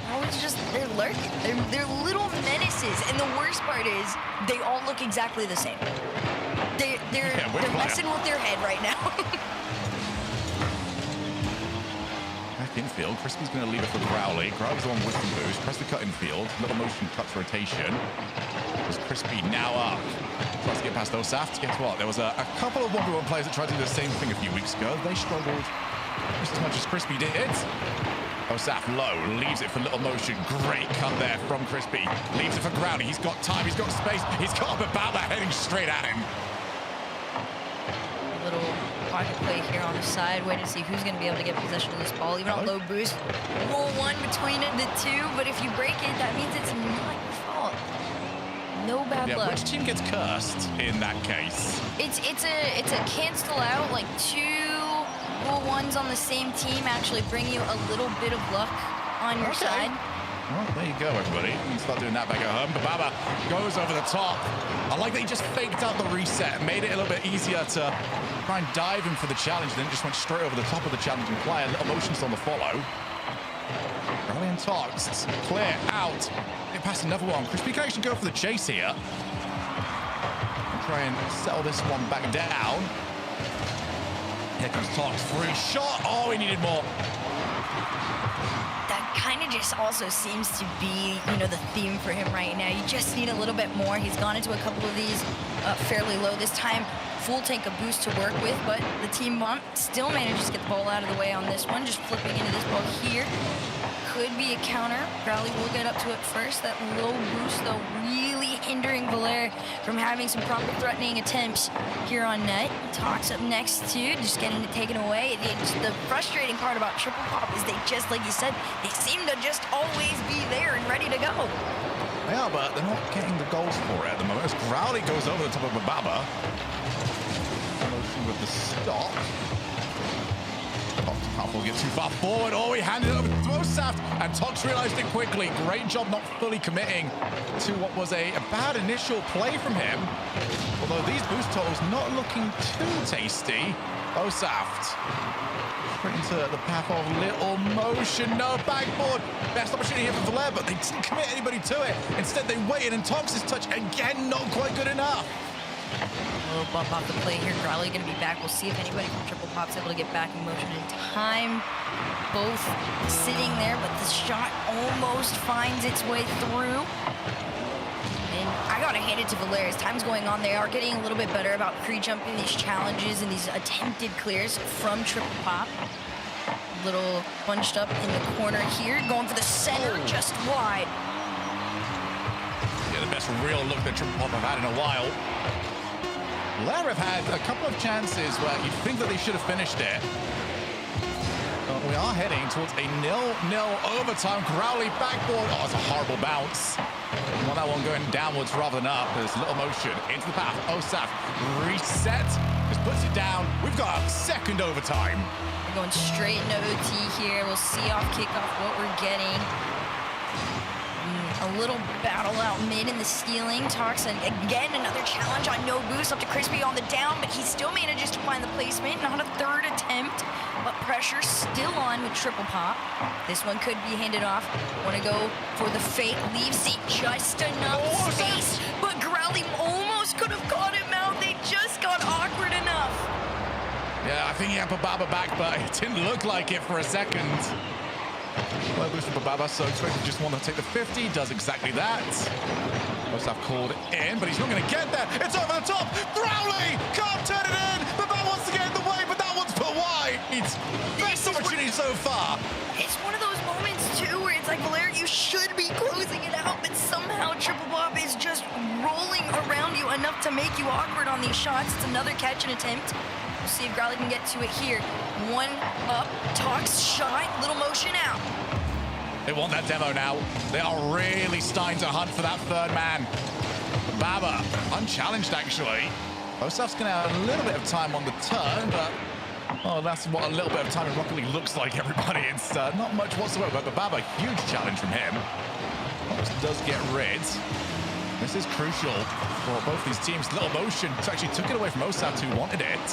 Oh, it's just, they're lurking. They're little menaces. And the worst part is, they all look exactly the same. They're messing with their head right now. Back infield, Crispy's going to leave it for Growly. Growly's the one with the boost. Press the cut infield. Little motion cuts rotation. Was Crispy now up. Tries to get past Osaf. Guess what? There was a couple of 1v1 players that tried to do the same thing a few weeks ago. They struggled just as much as Crispy did. Osaf low, leaves it for Little Motion. Great cut there from Crispy. Leaves it for Growly. He's got time, he's got space. He's got Bababa heading straight at him. Little pocket play here on the side, waiting to see who's going to be able to get possession of this ball. Even on low boost, roll one between the two, but if you break it, that means it's not your fault. No bad luck. Which team gets cursed in that case? It's a cancel out, like two roll ones on the same team actually bring you a little bit of luck on your side. Well, there you go, everybody. You can start doing that back at home. Bababa goes over the top. I like that he just faked out the reset, made it a little bit easier to try and dive him for the challenge, then just went straight over the top of the challenging player. Little Motion's on the follow. Growly and Tox clear out. Get past another one. Crispy can actually go for the chase here. And try and settle this one back down. Here comes Tox. Free shot. Oh, he needed more. Kind of just also seems to be, the theme for him right now. You just need a little bit more. He's gone into a couple of these fairly low. This time, full tank of boost to work with, but the team bump still manages to get the ball out of the way on this one. Just flipping into this ball here. Could be a counter. Growly will get up to it first. That low boost, though, really hindering Valer from having some proper threatening attempts here on net. Tox up next too, just getting it taken away. The frustrating part about Triple Pop is they just, like you said, they seem to just always be there and ready to go. They are, but they're not getting the goals for it at the moment. As Growly goes over the top of Bababa. Motion with the stop. Can't get too far forward. Oh, he handed it over to Osaf, and Tox realized it quickly. Great job not fully committing to what was a bad initial play from him. Although these boost totals not looking too tasty. Osaf straight into the path of Little Motion. No backboard. Best opportunity here for Valer, but they didn't commit anybody to it. Instead, they waited, and Tox's touch again not quite good enough. A little bump off the play here. Growly going to be back. We'll see if anybody from Triple Pop's able to get back in motion in time. Both sitting there, but the shot almost finds its way through. And I got to hand it to Valer. As time's going on, they are getting a little bit better about pre-jumping these challenges and these attempted clears from Triple Pop. A little bunched up in the corner here. Going for the center, just wide. Yeah, the best real look that Triple Pop have had in a while. Valer have had a couple of chances where you'd think that they should have finished it. But we are heading towards a 0-0 overtime. Crowley backboard. Oh, it's a horrible bounce. Want that one going downwards rather than up. There's little motion into the path. Osaf reset. Just puts it down. We've got a second overtime. We're going straight into OT here. We'll see off kickoff what we're getting. A little battle out mid in the stealing. Talks and again another challenge on no boost up to Crispy on the down, but he still manages to find the placement. Not a third attempt, but pressure still on with Triple Pop. This one could be handed off. Want to go for the fake, leaves it just enough space, but Growly almost could have caught him out. They just got awkward enough. Yeah, I think he had Bababa back, but it didn't look like it for a second. Well, boost from Bababa, so expected just want to take the 50, does exactly that. Must have called it in, but he's not going to get there. It's over the top. Growly can't turn it in. Bababa wants to get in the way, but that one's put wide. Best opportunity so far. It's one of those moments too where it's like, Valera, you should be closing it out, but somehow Triple Pop is just rolling around you enough to make you awkward on these shots. It's another catch and attempt. We'll see if Growly can get to it here. One up, Talks shot, little motion out. They want that demo now. They are really starting to hunt for that third man. Baba, unchallenged actually. Osaf's going to have a little bit of time on the turn, but oh, that's what a little bit of time in Rocket League looks like, everybody. It's not much whatsoever, but Baba, huge challenge from him. Ops does get rid. This is crucial for both these teams. Little motion actually took it away from Osaf, who wanted it.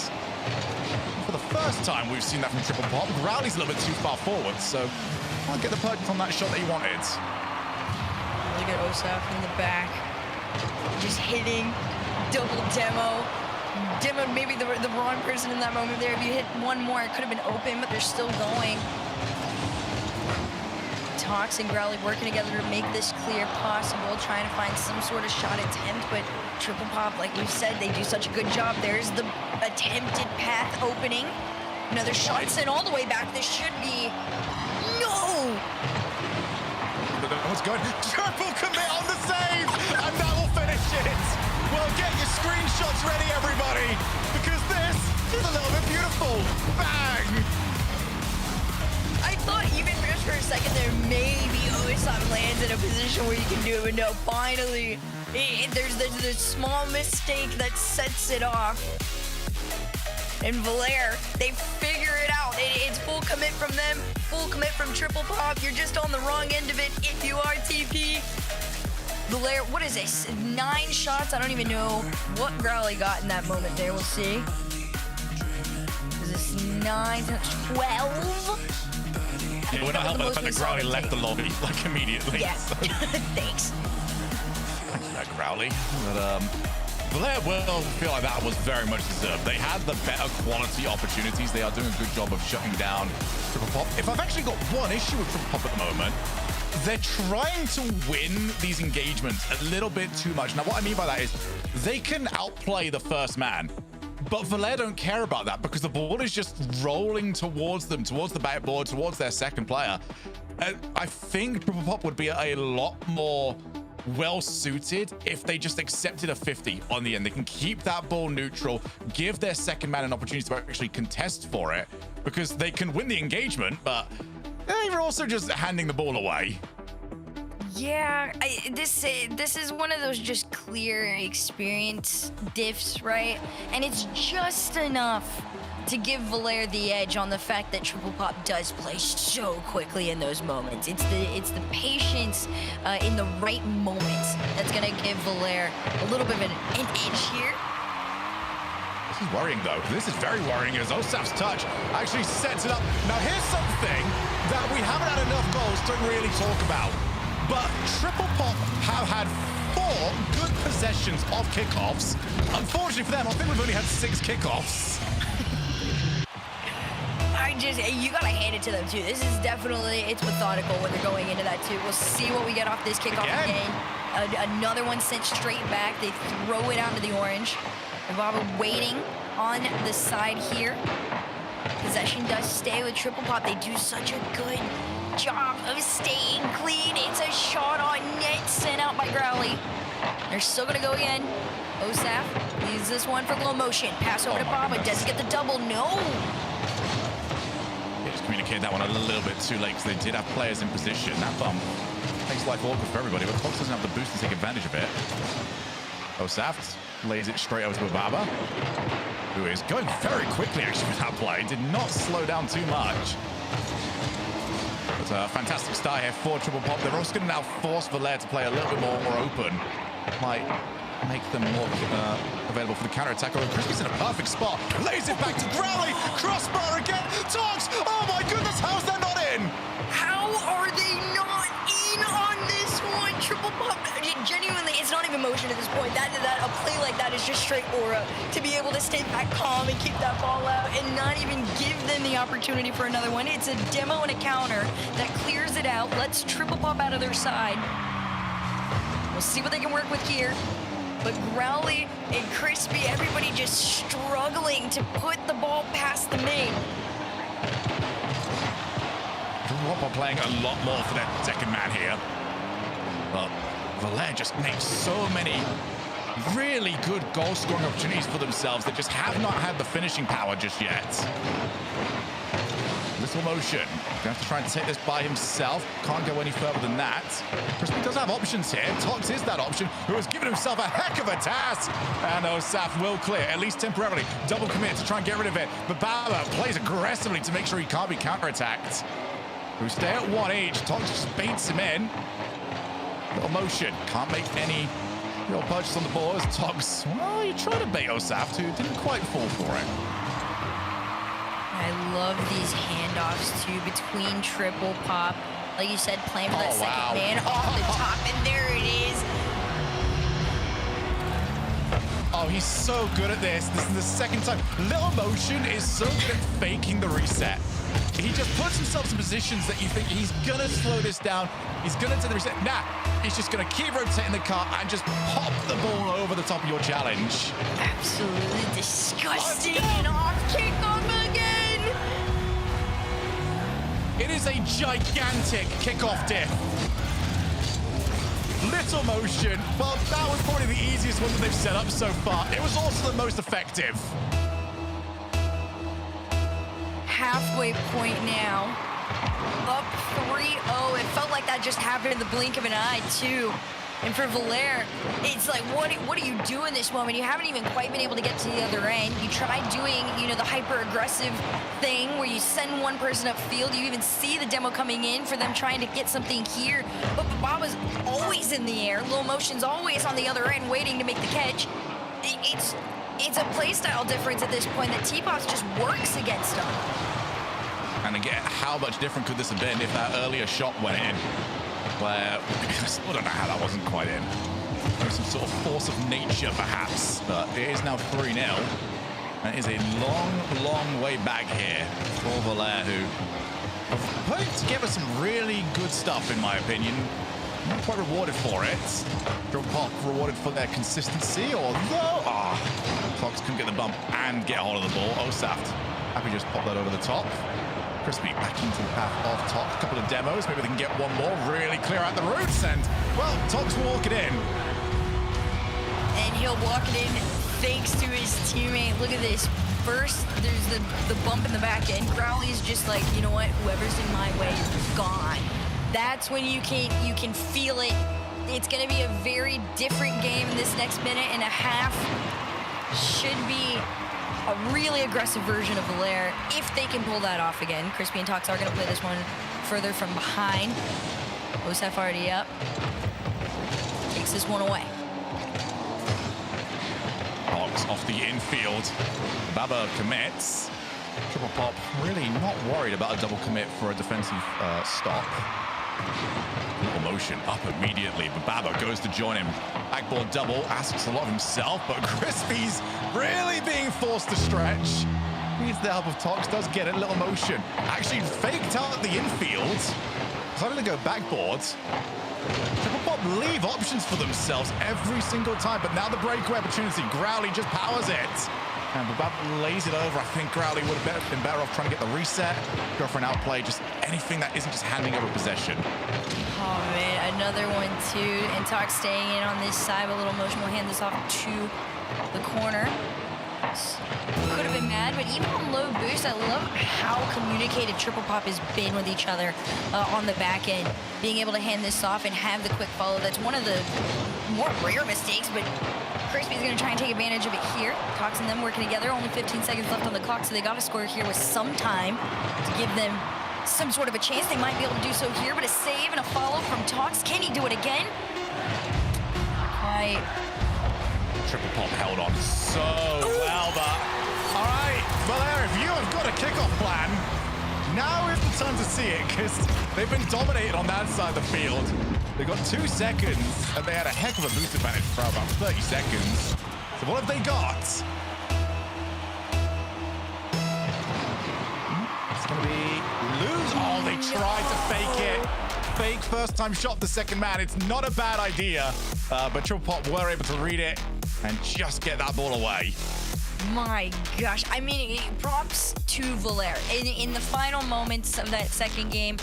For the first time, we've seen that from Triple Pop. Growly's a little bit too far forward, so can't get the perk on that shot that he wanted. Look at Osaf in the back. Just hitting, double demo. Demoed maybe the wrong person in that moment there. If you hit one more, it could have been open, but they're still going. Talks and Growly working together to make this clear possible, trying to find some sort of shot attempt, but Triple Pop, like we've said, they do such a good job. There's the attempted path opening. Another shot sent all the way back. This should be... No! That was good. Triple commit on the save, and that will finish it. Well, get your screenshots ready, everybody, because this is a little bit beautiful. Bang! I thought even just for a second there, maybe Osaf lands in a position where you can do it, but no, finally, there's this small mistake that sets it off. And Valera, they figure it out. It's full commit from them, full commit from Triple Pop. You're just on the wrong end of it if you are TP. Valera, what is this? 9 shots? I don't even know what Growly got in that moment there. We'll see. Is this 9, 12? Yeah, we're not helping the fact that Growly left the lobby like immediately. Yeah, So. thanks. Thanks for that, Growly. But Valera will feel like that was very much deserved. They had the better quality opportunities. They are doing a good job of shutting down Triple Pop. If I've actually got one issue with Triple Pop at the moment, they're trying to win these engagements a little bit too much. Now, what I mean by that is they can outplay the first man, but Valera don't care about that because the ball is just rolling towards them, towards the backboard, towards their second player. I think Triple Pop would be a lot more well-suited if they just accepted a 50 on the end. They can keep that ball neutral, give their second man an opportunity to actually contest for it, because they can win the engagement, but they're also just handing the ball away. Yeah, this is one of those just clear experience diffs, right? And it's just enough to give Valera the edge on the fact that Triple Pop does play so quickly in those moments. It's the patience in the right moments that's gonna give Valera a little bit of an edge here. This is worrying, though. This is very worrying as Osaf's touch actually sets it up. Now, here's something that we haven't had enough goals to really talk about. But Triple Pop have had 4 good possessions of kickoffs. Unfortunately for them, I think we've only had 6 kickoffs. You gotta hand it to them too. This is definitely, it's methodical when they're going into that too. We'll see what we get off this kickoff again. Another one sent straight back. They throw it out to the orange. Baba waiting on the side here. Possession does stay with Triple Pop. They do such a good job of staying clean. It's a shot on net sent out by Growly. They're still gonna go again. Osaf leaves this one for low motion. Pass over to Baba. Doesn't get the double. No. They just communicated that one a little bit too late because they did have players in position. That bump makes life awkward for everybody, but Fox doesn't have the boost to take advantage of it. Osaft lays it straight over to Ababa, who is going very quickly actually with that play. Did not slow down too much. But a fantastic start here for Triple Pop. They're also going to now force Valer to play a little bit more open. Might make them more available for the counter-attack. Oh, Crispy's in a perfect spot. Lays it back to Growly. Crossbar again. Tox. Oh my goodness, how's that not in? How are they not in on this one? Triple Pop, genuinely, it's not even motion at this point. A play like that is just straight aura. To be able to stay back calm and keep that ball out and not even give them the opportunity for another one. It's a demo and a counter that clears it out, lets Triple Pop out of their side. We'll see what they can work with here. But Growly and Crispy, everybody just struggling to put the ball past the main. Triple playing a lot more for that second man here. But Valer just makes so many really good goal-scoring opportunities for themselves that just have not had the finishing power just yet. Little motion. Gonna have to try and take this by himself. Can't go any further than that. Crispy does have options here. Tox is that option, who has given himself a heck of a task. And Osaf will clear, at least temporarily. Double commit to try and get rid of it. But Baba plays aggressively to make sure he can't be counterattacked. We stay at one each. Tox just baits him in. Little motion. Can't make any real purchase on the ball as Tox, well, you try to bait Osaf, who didn't quite fall for it. I love these handoffs too between Triple Pop. Like you said, playing for that second man off the top, and there it is. Oh, he's so good at this. This is the second time. Little Motion is so good at faking the reset. He just puts himself in positions that you think he's gonna slow this down. He's gonna take the reset. Nah, he's just gonna keep rotating the car and just pop the ball over the top of your challenge. Absolutely disgusting. And off kickoff again. It is a gigantic kickoff diff. Little motion, but that was probably the easiest one that they've set up so far. It was also the most effective. Halfway point now. Up 3-0. It felt like that just happened in the blink of an eye, too. And for Valer, it's like, what do you do in this moment? You haven't even quite been able to get to the other end. You tried doing, the hyper-aggressive thing where you send one person upfield. You even see the demo coming in for them trying to get something here. But Baba's always in the air. Little Motion's always on the other end waiting to make the catch. It's a playstyle difference at this point that T-Pops just works against them. And again, how much different could this have been if that earlier shot went in? Where, I still don't know how that wasn't quite in. There's some sort of force of nature, perhaps. But it is now 3-0. That is a long, long way back here for Valer, who have put together some really good stuff, in my opinion. Not quite rewarded for it. Drop Pop rewarded for their consistency, although... Fox couldn't get the bump and get a hold of the ball. Osaft, happy just pop that over the top. Crispy back into the path of Tox. A couple of demos. Maybe they can get one more. Really clear out the routes. And, well, Tox will walk it in. And he'll walk it in thanks to his teammate. Look at this. First, there's the bump in the back end. Growly's just like, you know what? Whoever's in my way is gone. That's when you can feel it. It's going to be a very different game in this next minute and a half. Should be a really aggressive version of Valer if they can pull that off again. Crispy and Tox are going to play this one further from behind. Osaf already up. Takes this one away. Tox off the infield. Baba commits. Triple Pop really not worried about a double commit for a defensive stop. Little motion up immediately, but Baba goes to join him. Backboard double, asks a lot of himself, but Crispy's really being forced to stretch. Needs the help of Tox, does get it. Little motion. Actually faked out at the infield. Decided to go backboard. Triple Pop leave options for themselves every single time, but now the breakaway opportunity. Growly just powers it. And Baba lays it over. I think Growly would have been better off trying to get the reset, go for an outplay, just anything that isn't just handing over possession. Oh man, another one too. And Tox staying in on this side, but Little Motion will hand this off to the corner. Could have been mad bad, but even on low boost, I love how communicated Triple Pop has been with each other on the back end. Being able to hand this off and have the quick follow, that's one of the more rare mistakes, but Crispy's going to try and take advantage of it here. Cox and them working together, only 15 seconds left on the clock, so they got to score here with some time to give them some sort of a chance. They might be able to do so here, but a save and a follow from Tox. Can he do it again? Quite. Triple Pop held on so well, but all right, Valera, if you have got a kickoff plan, now is the time to see it, because they've been dominated on that side of the field. They got 2 seconds, and they had a heck of a boost advantage for about 30 seconds. So what have they got? It's going to be lose. Oh, they tried to fake it. Fake first time shot the second man. It's not a bad idea, but Triple Pop were able to read it and just get that ball away. My gosh, I mean, props to Valera. In the final moments of that second game,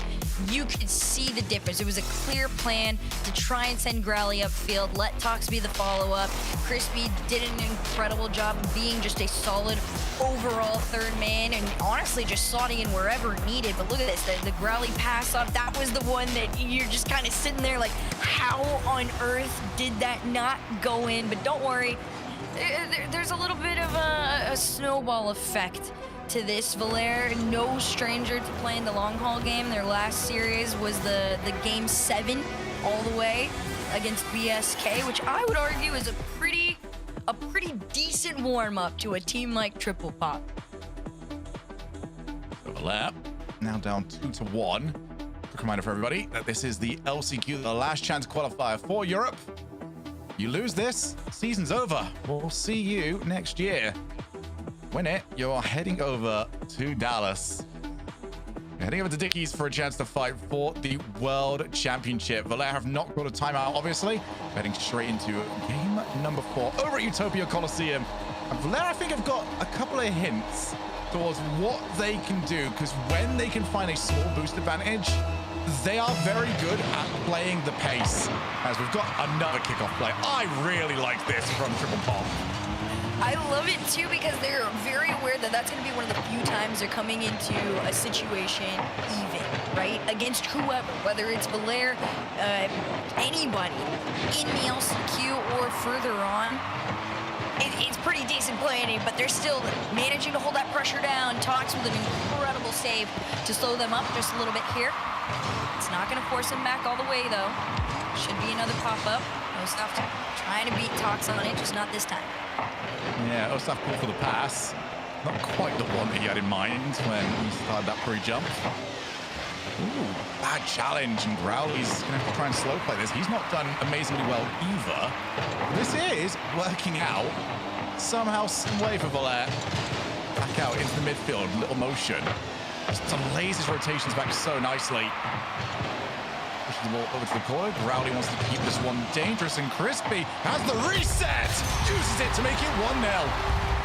you could see the difference. It was a clear plan to try and send Growly upfield, let Tox be the follow-up. Crispy did an incredible job of being just a solid overall third man and honestly just slotting in wherever needed. But look at this, the Growly pass off, that was the one that you're just kind of sitting there like, how on earth did that not go in? But don't worry, there's a little bit of a snowball effect to this. Valera, no stranger to playing the long haul game. Their last series was the game 7 all the way against BSK, which I would argue is a pretty decent warm-up to a team like Triple Pop. Valera now down 2-1. Quick reminder for everybody that this is the LCQ, the last chance qualifier for Europe. You lose this, season's over. We'll see you next year. Win it, you're heading over to Dallas. You're heading over to Dickies for a chance to fight for the World Championship. Valera have not got a timeout, obviously. Heading straight into game number 4 over at Utopia Coliseum. And Valera, I think, have got a couple of hints towards what they can do, because when they can find a small boost advantage, they are very good at playing the pace. As we've got another kickoff play. I really like this from Triple Pop. I love it too because they're very aware that that's going to be one of the few times they're coming into a situation even, right? Against whoever, whether it's Valera, anybody in the LCQ or further on. It's pretty decent planning, but they're still managing to hold that pressure down. Tox with an incredible save to slow them up just a little bit here. It's not going to force them back all the way, though. Should be another pop-up. Ostaf trying to beat Tox on it, just not this time. Yeah, Ostaf called for the pass. Not quite the one that he had in mind when he started that pre-jump. Ooh, bad challenge, and Growly's going to have to try and slow play this. He's not done amazingly well either. This is working out somehow, some way for Valera. Back out into the midfield, little motion. Some lasers rotations back so nicely. Pushes the ball over to the corner. Growly wants to keep this one dangerous, and Crispy has the reset. Uses it to make it 1-0.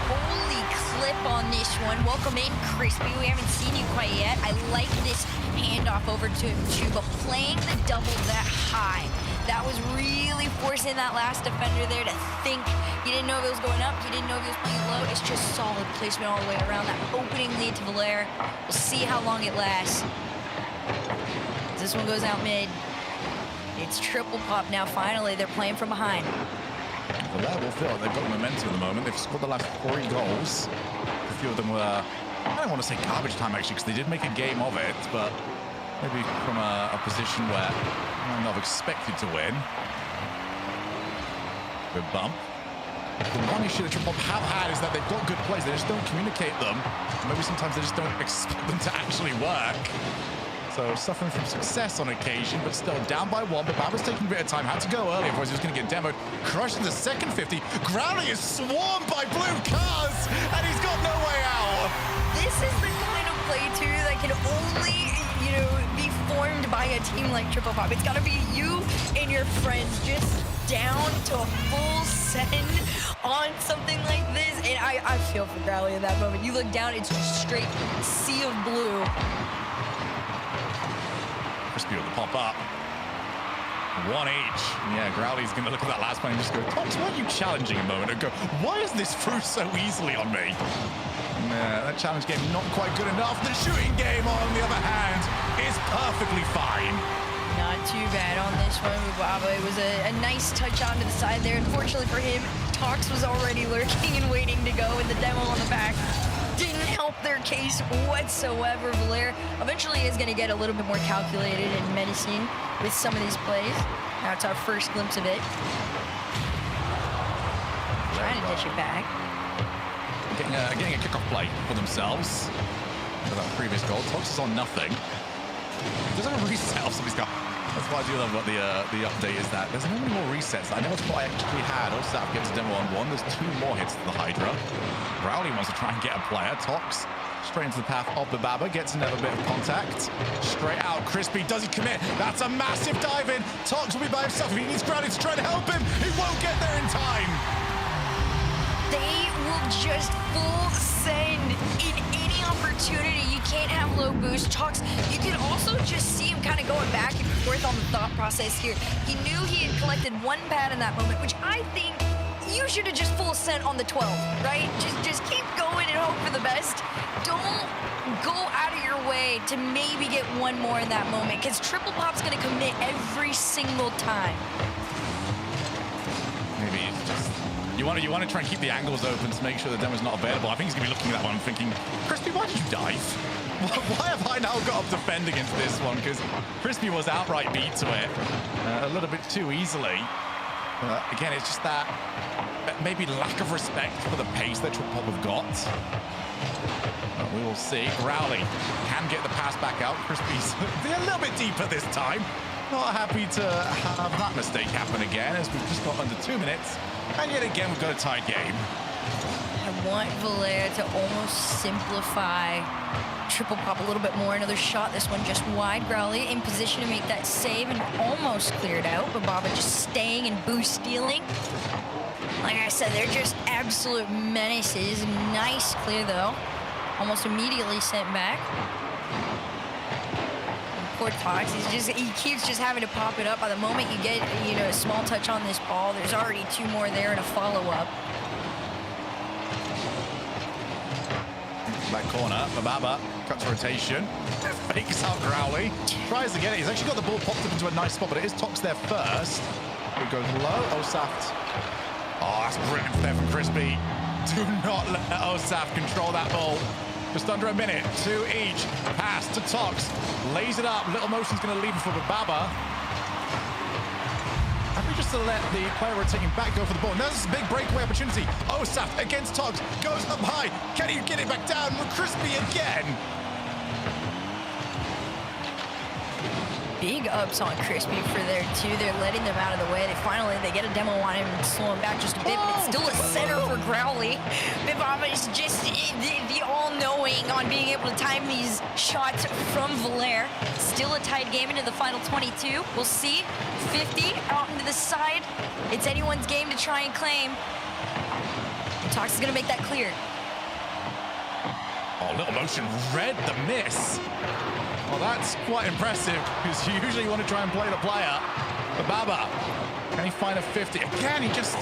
Holy clip on this one. Welcome in, Crispy. We haven't seen you quite yet. I like this handoff over to Chuba, playing the double that high. That was really forcing that last defender there to think. He didn't know if it was going up. He didn't know if he was playing low. It's just solid placement all the way around. That opening lead to Valera. We'll see how long it lasts. This one goes out mid. It's Triple Pop now. Finally, they're playing from behind. Valera will feel like they've got momentum at the moment. They've scored the last 3 goals. A few of them were, I don't want to say garbage time actually, because they did make a game of it, but maybe from a position where I might not have expected to win. Good bump. The one issue that Triple Pop have had is that they've got good plays. They just don't communicate them. Maybe sometimes they just don't expect them to actually work. So suffering from success on occasion, but still down by 1. But Bamba's taking a bit of time. Had to go early, otherwise he was going to get demoed. Crushing the second 50. Growly is swarmed by blue cars, and he's got no way out. This is the kind of play, too, that can only, be formed by a team like Triple Pop. It's got to be you and your friends just down to a full send on something like this. And I feel for Growly in that moment. You look down, it's just straight sea of blue. Crispy with the pop up. 1 each. Yeah, Growly's going to look at that last one and just go, Tox, weren't you challenging a moment ago? Why is this through so easily on me? Yeah, that challenge game not quite good enough. The shooting game, on the other hand, is perfectly fine. Not too bad on this one with Baba. It was a nice touch onto the side there. Unfortunately for him, Tox was already lurking and waiting to go, and the demo on the back didn't help their case whatsoever. Valer eventually is going to get a little bit more calculated and menacing with some of these plays. Now it's our first glimpse of it. Trying to dish it back. Getting a kickoff play for themselves. For that previous goal, Tox is on nothing. There's no reset of somebody's got. That's why I do love about the update is that there's no many more resets. I know it's what I actually had. Also, gets a demo on one. There's 2 more hits to the Hydra. Rowley wants to try and get a player. Tox straight into the path of the Baba. Gets another bit of contact. Straight out. Crispy. Does he commit? That's a massive dive in. Tox will be by himself. If he needs Rowley to try and help him, he won't get there in time. They will just full send in any opportunity. You can't have low boost. Tox, you can also just see him kind of going back and forth on the thought process here. He knew he had collected 1 pad in that moment, which I think you should have just full sent on the 12, right? Just keep going and hope for the best. Don't go out of your way to maybe get 1 more in that moment, because Triple Pop's going to commit every single time. Maybe it's just you want to try and keep the angles open to make sure the demo's not available. I think he's going to be looking at that one and thinking, Crispy, why did you dive? Why have I now got to defend against this one? Because Crispy was outright beat to it a little bit too easily. Again, it's just that maybe lack of respect for the pace that Triple Pop have got. We will see. Rowley can get the pass back out. Crispy's a little bit deeper this time. Not happy to have that mistake happen again, as we've just got under 2 minutes. And yet again, we've got a tied game. I want Valer to almost simplify Triple Pop a little bit more. Another shot, this one just wide. Growly in position to make that save and almost cleared out, but Baba just staying and boost stealing. Like I said, they're just absolute menaces. Nice clear though. Almost immediately sent back. Poor Tox, he keeps just having to pop it up. By the moment you get, a small touch on this ball, there's already 2 more there and a follow-up. Back corner, Baba cuts rotation, fakes out Growly, tries to get it. He's actually got the ball popped up into a nice spot, but it is Tox there first. It goes low. Osaft. Oh, that's brilliant there from Crispy. Do not let Osaft control that ball. Just under a minute, 2 each. Pass to Tox. Lays it up. Little motion's going to leave it for Baba. Happy just to let the player rotating back go for the ball. Now this is a big breakaway opportunity. Osaft against Tox. Goes up high. Can he get it back down? Crispy again. Big ups on Crispy for there too. They're letting them out of the way. They get a demo on him and slow him back just a bit, but it's still a center for Growly. Baba is just the all-knowing on being able to time these shots from Valer. Still a tied game into the final 22. We'll see. 50 out into the side. It's anyone's game to try and claim. Tox is gonna make that clear. Oh, little motion read the miss. Well, that's quite impressive, because you usually want to try and play the player. But Baba, can he find a 50? Again, he just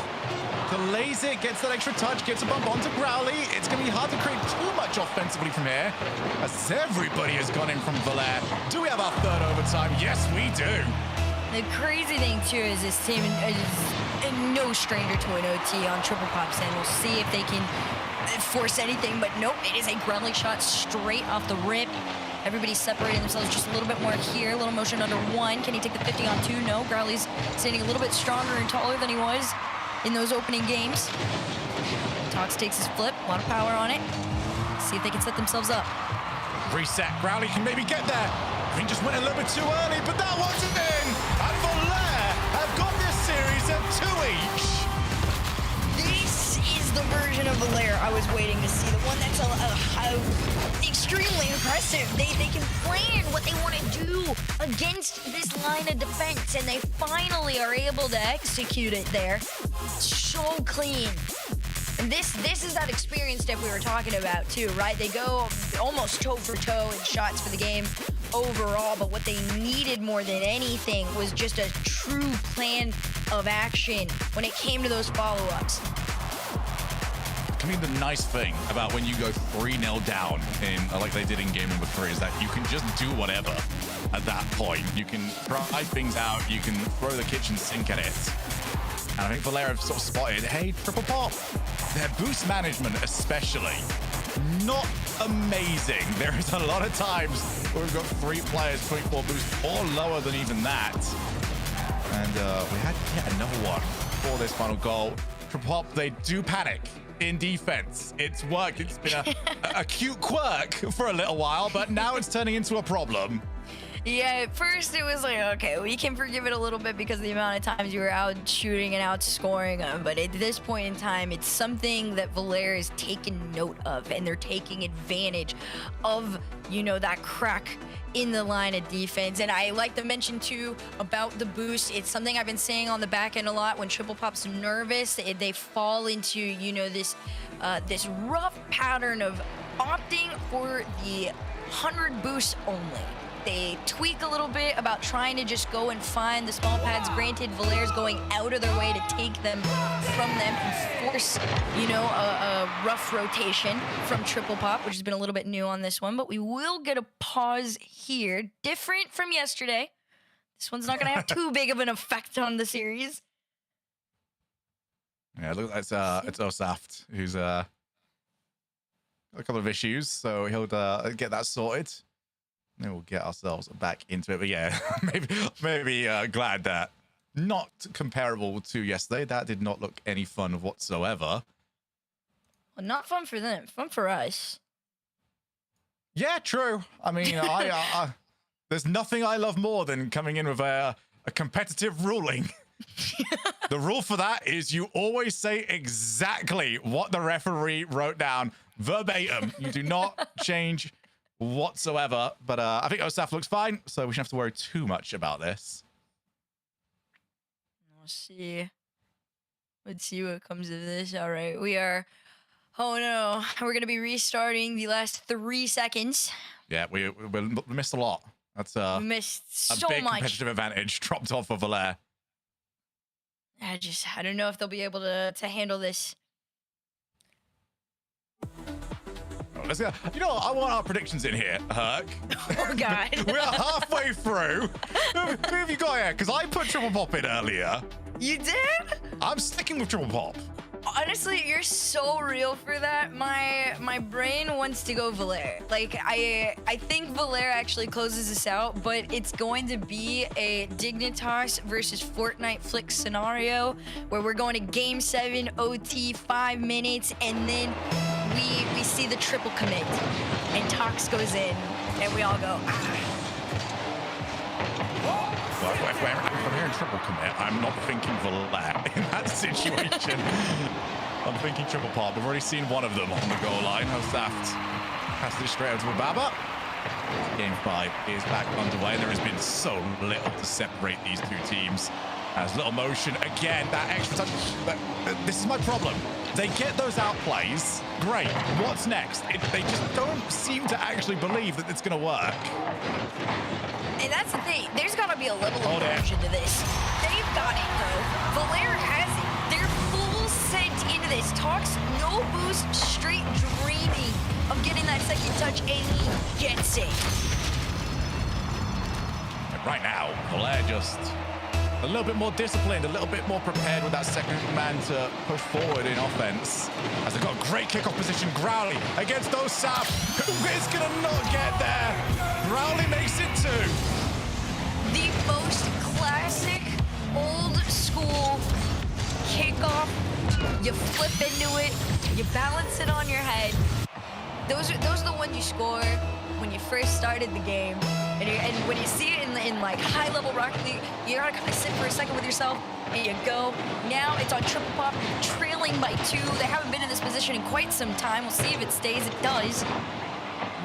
delays it, gets that extra touch, gets a bump onto Growly. It's going to be hard to create too much offensively from here, as everybody has gone in from Valer. Do we have our 3rd overtime? Yes, we do. The crazy thing, too, is this team is no stranger to an OT on Triple Pop's end. We'll see if they can force anything, but nope, it is a Growly shot straight off the rip. Everybody's separating themselves just a little bit more here. A little motion under 1. Can he take the 50 on 2? No. Growly's standing a little bit stronger and taller than he was in those opening games. Tox takes his flip. A lot of power on it. See if they can set themselves up. Reset. Growly can maybe get there. I think just went a little bit too early, but that wasn't in. And Valer have got this series at 2 each. This is the version of Valer I was waiting to see. The one that's extremely impressive. They can plan what they want to do against this line of defense, and they finally are able to execute it there. So clean. And this is that experience that we were talking about too, right? They go almost toe for toe in shots for the game overall, but what they needed more than anything was just a true plan of action when it came to those follow-ups. I mean, the nice thing about when you go 3-0 down in like they did in game number 3 is that you can just do whatever at that point. You can try things out. You can throw the kitchen sink at it. And I think Valera have sort of spotted, hey, triple pop. Their boost management especially, not amazing. There is a lot of times where we've got 3 players putting 4 boosts or lower than even that. And we had yet another one for this final goal. Triple pop, they do panic in defense. It's worked. It's been a cute quirk for a little while, but now it's turning into a problem. Yeah, at first it was like, okay, we can forgive it a little bit because of the amount of times you were out shooting and outscoring them. But at this point in time, it's something that Valera is taking note of, and they're taking advantage of, you know, that crack in the line of defense. And I like to mention too about the boost. It's something I've been saying on the back end a lot. When triple pop's nervous, they fall into, you know, this rough pattern of opting for the 100 boosts only. They tweak a little bit about trying to just go and find the small pads. Granted, Valera's going out of their way to take them from them and force, you know, a rough rotation from triple pop, which has been a little bit new on this one. But we will get a pause here. Different from yesterday. This one's not going to have too big of an effect on the series. Yeah, look, it's Osaft, who's a couple of issues, so he'll get that sorted. Then we'll get ourselves back into it. But yeah, maybe glad that not comparable to yesterday. That did not look any fun whatsoever. Well, not fun for them. Fun for us. Yeah, true. I mean, there's nothing I love more than coming in with a competitive ruling. The rule for that is you always say exactly what the referee wrote down verbatim. You do not change whatsoever, but I think Osaf looks fine, so we shouldn't have to worry too much about this. Let's see what comes of this. All right, we are. Oh no, we're gonna be restarting the last 3 seconds. Yeah, we missed a lot. That's we missed so big much. Competitive advantage dropped off of Valera. I don't know if they'll be able to handle this. Let's go. You know what? I want our predictions in here, Herc. Oh, God. We're halfway through. Who have you got here? Because I put triple pop in earlier. You did? I'm sticking with triple pop. Honestly, you're so real for that. My brain wants to go Valera. Like, I think Valera actually closes this out, but it's going to be a Dignitas versus Fortnite Flick scenario where we're going to Game 7, OT, 5 minutes, and then we see the triple commit, and Tox goes in, and we all go, Well, if I'm hearing triple commit, I'm not thinking Valera in that situation. I'm thinking triple pop. I've already seen one of them on the goal line. Hosaft passes it straight over to Baba. Game 5 is back underway. There has been so little to separate these two teams. As little motion again, that extra touch. This is my problem. They get those outplays. Great. What's next? They just don't seem to actually believe that it's going to work. and that's the thing. There's got to be a level of emotion to this. They've got it, though. Valera has it. They're full sent into this. Talks no boost, straight dreaming of getting that second touch, and he gets it. And right now, Valera just a little bit more disciplined, a little bit more prepared with that second man to push forward in offense. As they've got a great kickoff position, Growly against Osaf, who is going to not get there. Growly makes it 2. The most classic, old school kickoff. You flip into it, you balance it on your head. Those are the ones you score when you first started the game. And when you see it in like high-level Rocket League, you gotta kind of sit for a second with yourself, and you go. Now it's on triple pop, trailing by 2. They haven't been in this position in quite some time. We'll see if it stays. It does.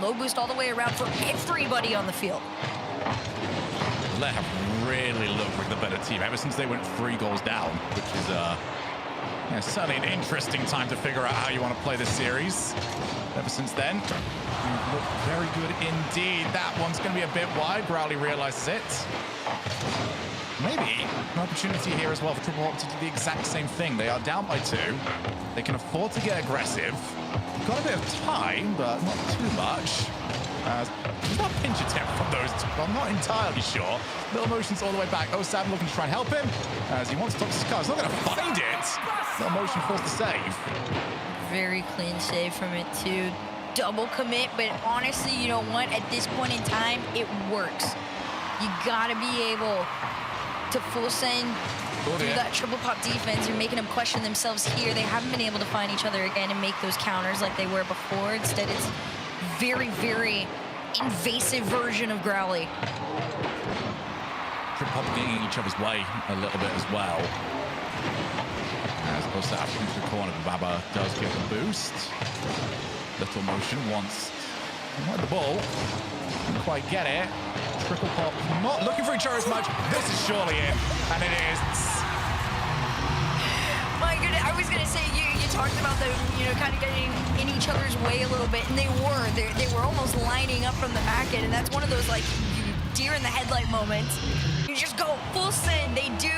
Low boost all the way around for everybody on the field. They have really looked like the better team ever since they went 3 goals down, which is certainly an interesting time to figure out how you want to play this series. Ever since then, you've looked very good indeed. That one's going to be a bit wide. Growly realizes it. Maybe an opportunity here as well for Triple Hop to do the exact same thing. They are down by 2. They can afford to get aggressive. Got a bit of time, but not too much. There's not a pinch attempt from those two. I'm not entirely sure. Little motions all the way back. Osam looking to try and help him as he wants to talk to Scar. He's not going to find it. Little motion forced to save. Very clean save from it too. Double commit, but honestly, you know what? At this point in time, it works. You gotta be able to full send through that triple pop defense. You're making them question themselves here. They haven't been able to find each other again and make those counters like they were before. Instead, it's very, very invasive version of Growly. Triple Hop getting each other's way a little bit as well. As Osaf into the corner, Baba does get the boost. Little motion wants the ball. Didn't quite get it. Triple Pop not looking for each other as much. This is surely it, and it is. My goodness, I was gonna say you talked about them, kind of getting in each other's way a little bit, and they were almost lining up from the back end, and that's one of those like deer in the headlight moments. You just go full send. They do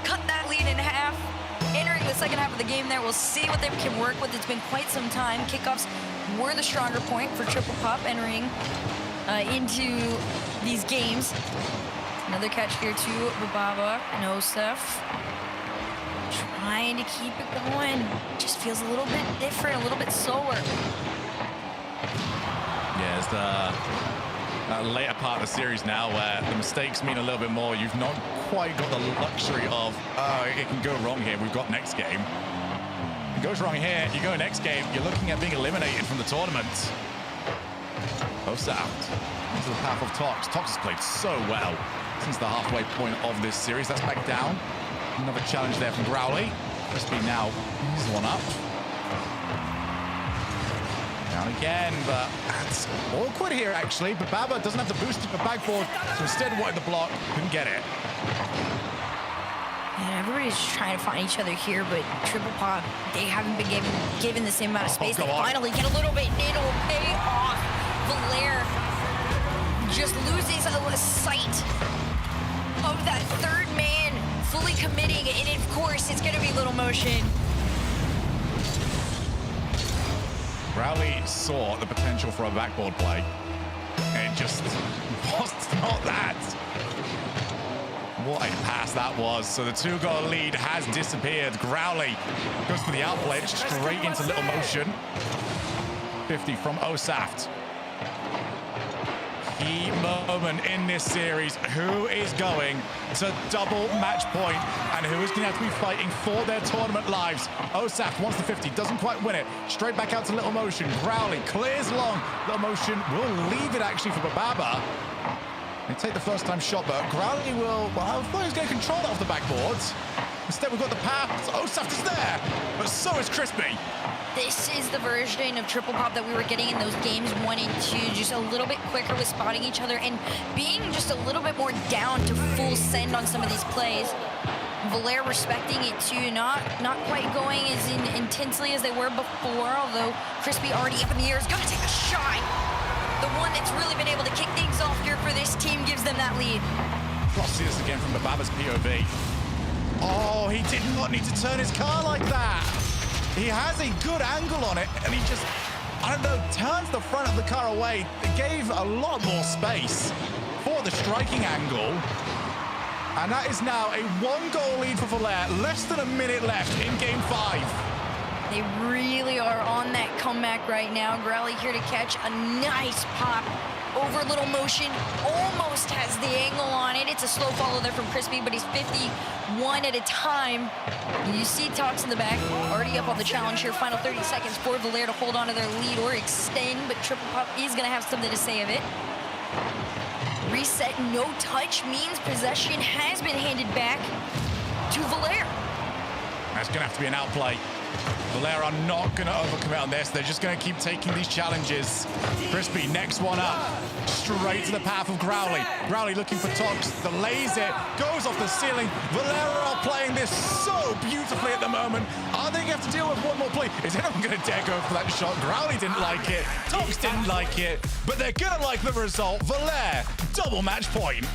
cut that lead in half. Entering the second half of the game there, we'll see what they can work with. It's been quite some time. Kickoffs were the stronger point for Triple Pop entering into these games. Another catch here to Bababa and Osef. Trying to keep it going. Just feels a little bit different, a little bit slower. Yeah, it's the later part of the series now where the mistakes mean a little bit more. You've not quite got the luxury of, it can go wrong here. We've got next game. It goes wrong here, you go next game, you're looking at being eliminated from the tournament. Post out into the path of Tox. Tox has played so well since the halfway point of this series. That's back down. Another challenge there from Growly. Crispy now ease one up. Down again, but that's awkward here actually. But Baba doesn't have the boost to the backboard, so instead wanted the block, couldn't get it. And everybody's trying to find each other here, but Triple Pop, they haven't been given the same amount of space. They finally get a little bit, and it'll pay off. Valair just loses a sight of that third man fully committing, and of course, it's gonna be Little Motion. Rowley saw the potential for a backboard play, and it just was not that. What a pass that was. So the 2-goal lead has disappeared. Growly goes for the outplay straight into Little Motion. 50 from Osaft. Key moment in this series. Who is going to double match point and who is going to have to be fighting for their tournament lives? Osaft wants the 50, doesn't quite win it. Straight back out to Little Motion. Growly clears long. Little Motion will leave it actually for Bababa. They take the first time shot, but Growly will, well, I thought he was going to control that off the backboard. Instead, we've got the pass. Osaft is there, but so is Crispy. This is the version of Triple Pop that we were getting in those games 1 and 2, just a little bit quicker with spotting each other and being just a little bit more down to full send on some of these plays. Valair respecting it too, not quite going as intensely as they were before, although Crispy already up in the air is gonna take a shot. The one that's really been able to kick things off here for this team gives them that lead. Let's see this again from Bababa's POV. Oh, he did not need to turn his car like that. He has a good angle on it, and he just, I don't know, turns the front of the car away. It gave a lot more space for the striking angle. And that is now a 1-goal lead for Valair. Less than a minute left in Game 5. They really are on that comeback right now. Growly here to catch a nice pop over Little Motion. Almost has the angle on it. It's a slow follow there from Crispy, but he's 51 at a time. You see Tox in the back, already up on the challenge here. Final 30 seconds for Valair to hold on to their lead or extend, but Triple Pop is going to have something to say of it. Reset, no touch means possession has been handed back to Valair. That's going to have to be an outplay. Valair are not going to overcommit on this. They're just going to keep taking these challenges. Crispy, next one up. Straight to the path of Growly. Growly looking for Tox. Delays it. Goes off the ceiling. Valair are playing this so beautifully at the moment. Are they going to have to deal with one more play? Is anyone going to dare go for that shot? Growly didn't like it. Tox didn't like it. But they're going to like the result. Valair, double match point.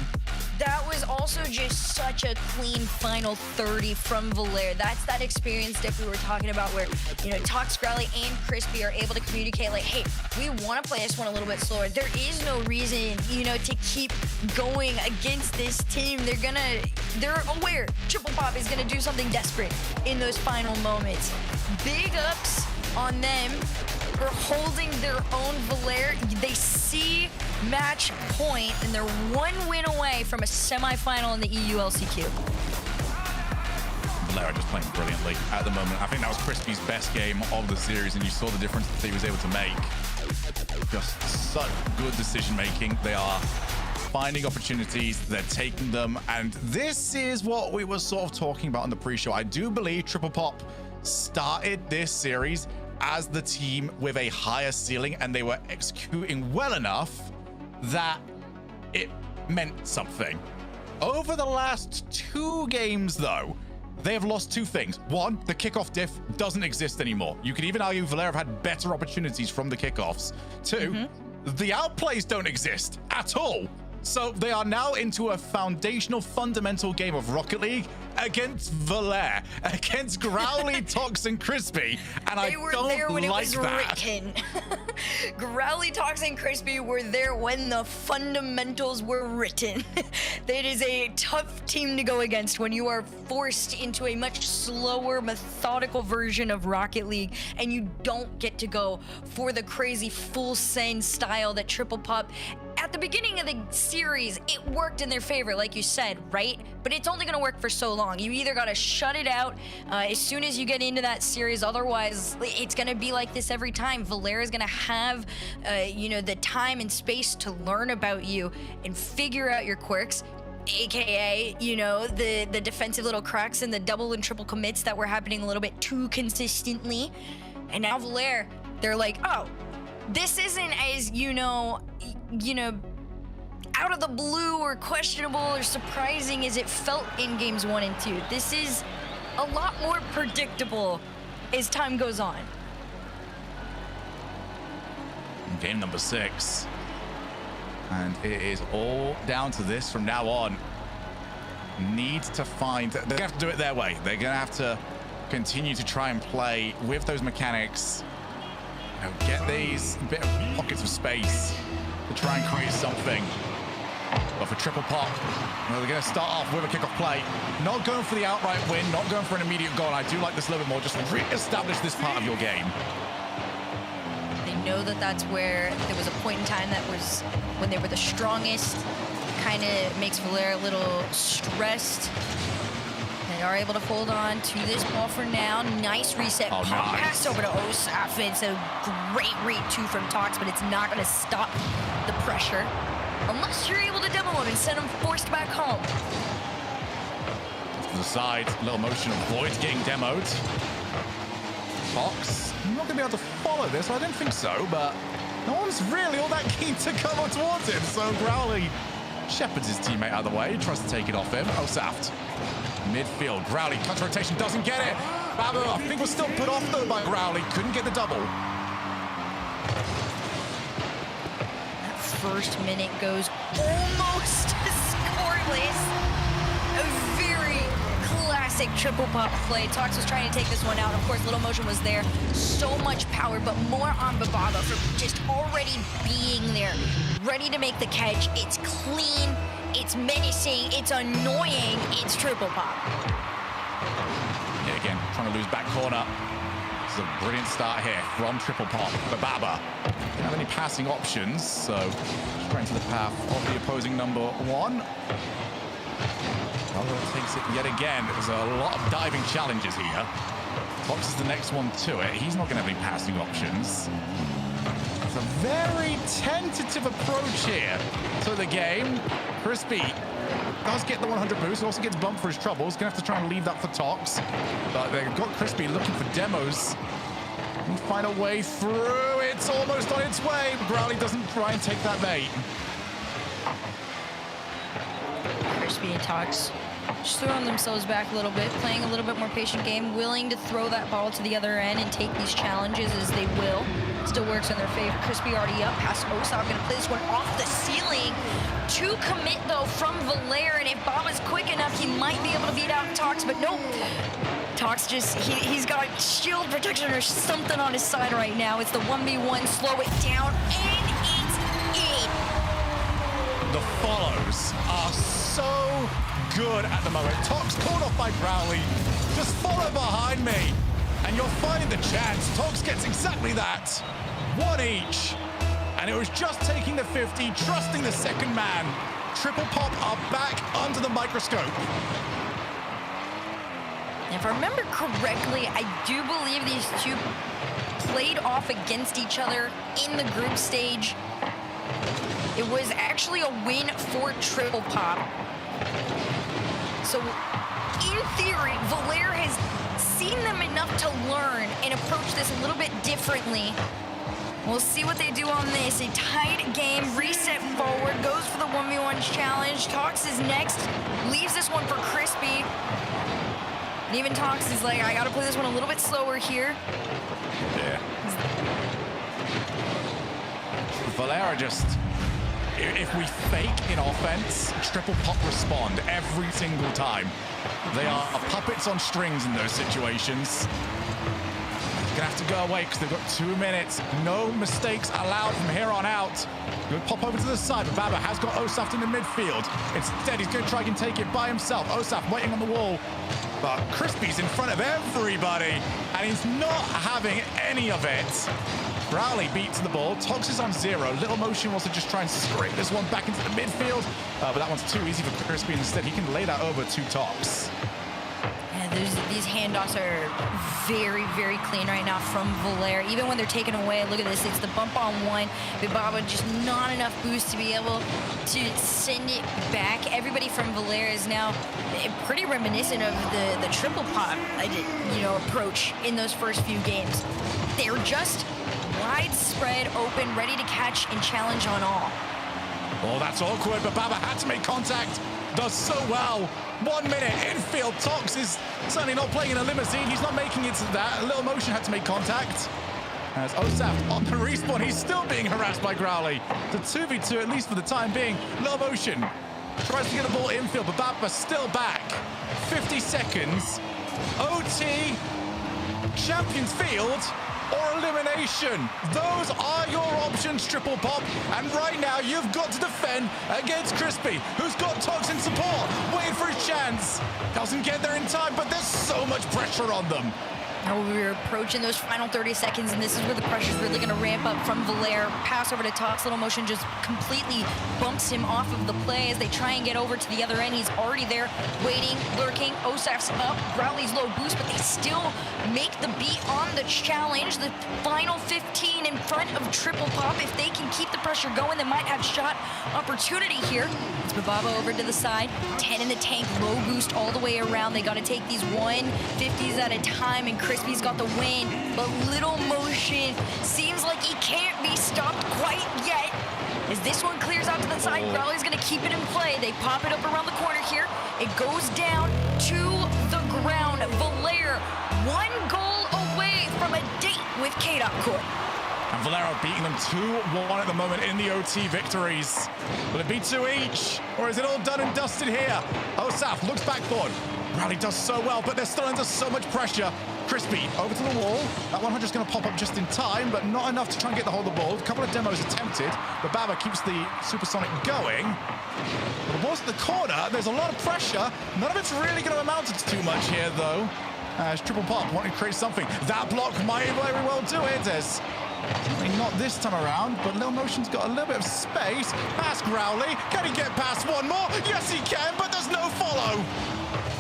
That was also just such a clean final 30 from Valer. That's that experience dip we were talking about where, you know, Tox, Growly, and Crispy are able to communicate like, hey, we want to play this one a little bit slower. There is no reason, you know, to keep going against this team. They're aware Triple Pop is going to do something desperate in those final moments. Big ups on them for holding their own Valer. They see match point, and they're one win away from a semifinal in the EU LCQ. Valera just playing brilliantly at the moment. I think that was Crispy's best game of the series, and you saw the difference that he was able to make. Just such good decision making. They are finding opportunities, they're taking them, and this is what we were sort of talking about in the pre-show. I do believe Triple Pop started this series as the team with a higher ceiling, and they were executing well enough that it meant something. Over the last 2 games, though, they have lost 2 things. One, the kickoff diff doesn't exist anymore. You could even argue Valera have had better opportunities from the kickoffs. 2, the outplays don't exist at all. So they are now into a foundational, fundamental game of Rocket League against Valer, against Growly, Tox, and Crispy, and I don't like that. Written. Growly, Tox, and Crispy were there when the fundamentals were written. It is a tough team to go against when you are forced into a much slower, methodical version of Rocket League, and you don't get to go for the crazy full send style that Triple Pop. At the beginning of the series, it worked in their favor, like you said, right? But it's only going to work for so long. You either got to shut it out as soon as you get into that series. Otherwise, it's going to be like this every time. Valera is going to have, you know, the time and space to learn about you and figure out your quirks. AKA, you know, the defensive little cracks and the double and triple commits that were happening a little bit too consistently. And now Valera, they're like, oh, this isn't as, you know, out of the blue or questionable or surprising as it felt in games 1 and 2. This is a lot more predictable as time goes on. Game number 6. And it is all down to this from now on. Need to find, they're gonna have to do it their way. They're gonna have to continue to try and play with those mechanics. You know, get these bit of pockets of space to try and create something. But for Triple Pop, you know, they're going to start off with a kickoff play. Not going for the outright win, not going for an immediate goal. I do like this a little bit more. Just re-establish this part of your game. They know that that's where there was a point in time that was when they were the strongest. Kind of makes Valera a little stressed. They are able to hold on to this ball for now. Nice reset. Oh, Pop nice. pass over to Osaf. It's a great read too from Tox, but it's not going to stop the pressure. Unless you're able to demo him and send him forced back home. To the side, little motion of Void getting demoed. Fox, not going to be able to follow this. I don't think so, but no one's really all that keen to come on towards him. So Growly shepherds his teammate out of the way, tries to take it off him. Osaf, midfield. Growly, touch rotation, doesn't get it. Baba, I think was still put off though by Growly. Couldn't get the double. First minute goes almost scoreless. A very classic Triple Pop play. Tox was trying to take this one out. Of course, Little Motion was there. So much power, but more on Bababa for just already being there. Ready to make the catch. It's clean. It's menacing. It's annoying. It's Triple Pop. Yeah, again, trying to lose back corner. This is a brilliant start here from Triple Pop. Bababa don't have any passing options, so straight into the path of the opposing number 1. Bababa takes it yet again. There's a lot of diving challenges here. Tox is the next one to it. He's not going to have any passing options. It's a very tentative approach here to the game. Crispy does get the 100 boost, also gets bumped for his troubles. Gonna have to try and leave that for Tox. But they've got Crispy looking for demos. And find a way through. It's almost on its way. Growly doesn't try and take that bait. Crispy and Tox just throwing themselves back a little bit, playing a little bit more patient game, willing to throw that ball to the other end and take these challenges as they will. still works in their favor. Crispy already up past Osop, gonna play this one off the ceiling. To commit though from Valère, and if Baba's quick enough, he might be able to beat out Tox, but nope. Tox just, he's got shield protection or something on his side right now. It's the 1v1, slow it down, and it's in. The follows are so good at the moment. Tox caught off by Crowley. Just follow behind me, and you're finding the chance. Tox gets exactly that. One each. And it was just taking the 50, trusting the second man. Triple Pop are back under the microscope. If I remember correctly, I do believe these two played off against each other in the group stage. It was actually a win for Triple Pop. So, in theory, Valère has seen them enough to learn and approach this a little bit differently. We'll see what they do on this. A tight game, reset forward, goes for the 1v1 challenge. Tox is next, leaves this one for Crispy. And even Tox is like, I gotta play this one a little bit slower here. Yeah. Valère just, if we fake in offense, Triple Pop respond every single time. They are puppets on strings in those situations. Gonna have to go away because they've got 2 minutes. No mistakes allowed from here on out. Gonna pop over to the side, but Baba has got Osaf in the midfield. Instead, he's gonna try and take it by himself. Osaf waiting on the wall, but Crispy's in front of everybody, and he's not having any of it. Rowley beats the ball. Tox is on 0. Little Motion wants to just try and scrape this one back into the midfield, but that one's too easy for Crispy. Instead, he can lay that over to Tox. These handoffs are very, very clean right now from Valère. Even when they're taken away, look at this. It's the bump on one. But Baba just not enough boost to be able to send it back. Everybody from Valère is now pretty reminiscent of the Triple Pop, approach in those first few games. They're just widespread, open, ready to catch and challenge on all. Oh, that's awkward, but Baba had to make contact. Does so well. 1 minute infield. Tox is certainly not playing in a limousine. He's not making it to that. Little Motion had to make contact. As Osaf on the respawn, he's still being harassed by Growly. The 2v2, at least for the time being. Little Motion tries to get the ball infield, but Baba's still back. 50 seconds. OT, Champions Field, or elimination. Those are your options, Triple Pop. And right now, you've got to defend against Crispy, who's got Tox in support, waiting for his chance. Doesn't get there in time, but there's so much pressure on them. Now we're approaching those final 30 seconds, and this is where the pressure's really going to ramp up from Valère. Pass over to Tox. Little Motion just completely bumps him off of the play as they try and get over to the other end. He's already there, waiting, lurking. Osaf's up. Growly's low boost, but they still make the beat on the challenge. The final 15 in front of Triple Pop. If they can keep the pressure going, they might have shot opportunity here. It's Bababa over to the side. 10 in the tank, low boost all the way around. They got to take these 150s at a time, and Crispy's got the win, but Little Motion seems like he can't be stopped quite yet. As this one clears out to the side, Growly's gonna keep it in play. They pop it up around the corner here. It goes down to the ground. Valère, 1 goal away from a date with K-Dot Court. And Valero beating them 2-1 at the moment in the OT victories. Will it be 2 each? Or is it all done and dusted here? Osaf looks backboard. Rally does so well, but they're still under so much pressure. Crispy over to the wall. That 100's going to pop up just in time, but not enough to try and get the hold of the ball. A couple of demos attempted, but Baba keeps the supersonic going. But the ball's at the corner. There's a lot of pressure. None of it's really going to amount to too much here, though. As Triple Pop wanting to create something. That block might very well do it, as certainly not this time around, but Lil Motion's got a little bit of space. Past Growly. Can he get past one more? Yes, he can, but there's no follow.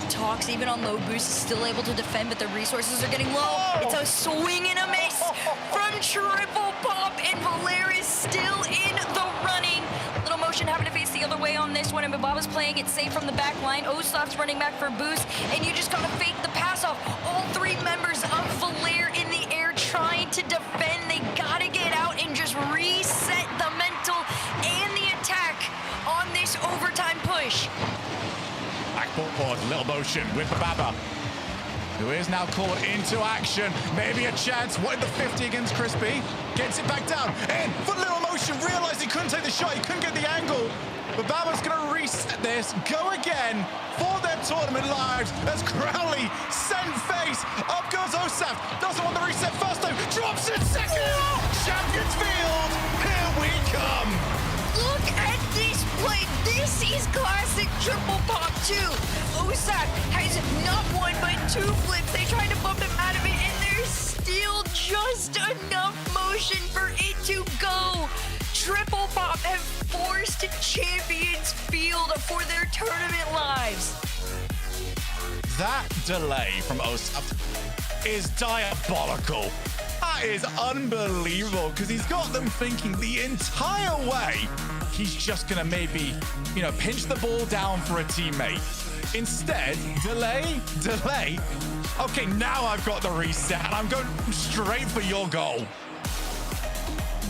Tox, even on low boost, is still able to defend, but the resources are getting low. It's a swing and a miss from Triple Pop, and Valère is still in the running. Little Motion having to face the other way on this one, and Bababa's playing it safe from the back line. Osaf's running back for boost, and you just gotta fake the pass off. All 3 members of Valère in the air trying to defend. They gotta get out and just reset the mental and the attack on this overtime push. Backboard, Little Motion with Baba. who is now called into action. Maybe a chance. Wanted the 50 against Crispy. Gets it back down. In for little motion. Realized he couldn't take the shot. He couldn't get the angle. But Bama's going to reset this. Go again for their tournament lives as Crowley sent face. Up goes Osaf. Doesn't want the reset first time. Drops it second. Champions Field. Here we come. Look at this play. This is classic triple pop too. Osaf has not one but two flips. They tried to bump him out of it, and there's still just enough motion for it to go. Triple pop have forced Champions Field for their tournament lives. That delay from Osaf is diabolical. That is unbelievable because he's got them thinking the entire way he's just going to maybe, pinch the ball down for a teammate. Instead, delay. Okay, now I've got the reset and I'm going straight for your goal.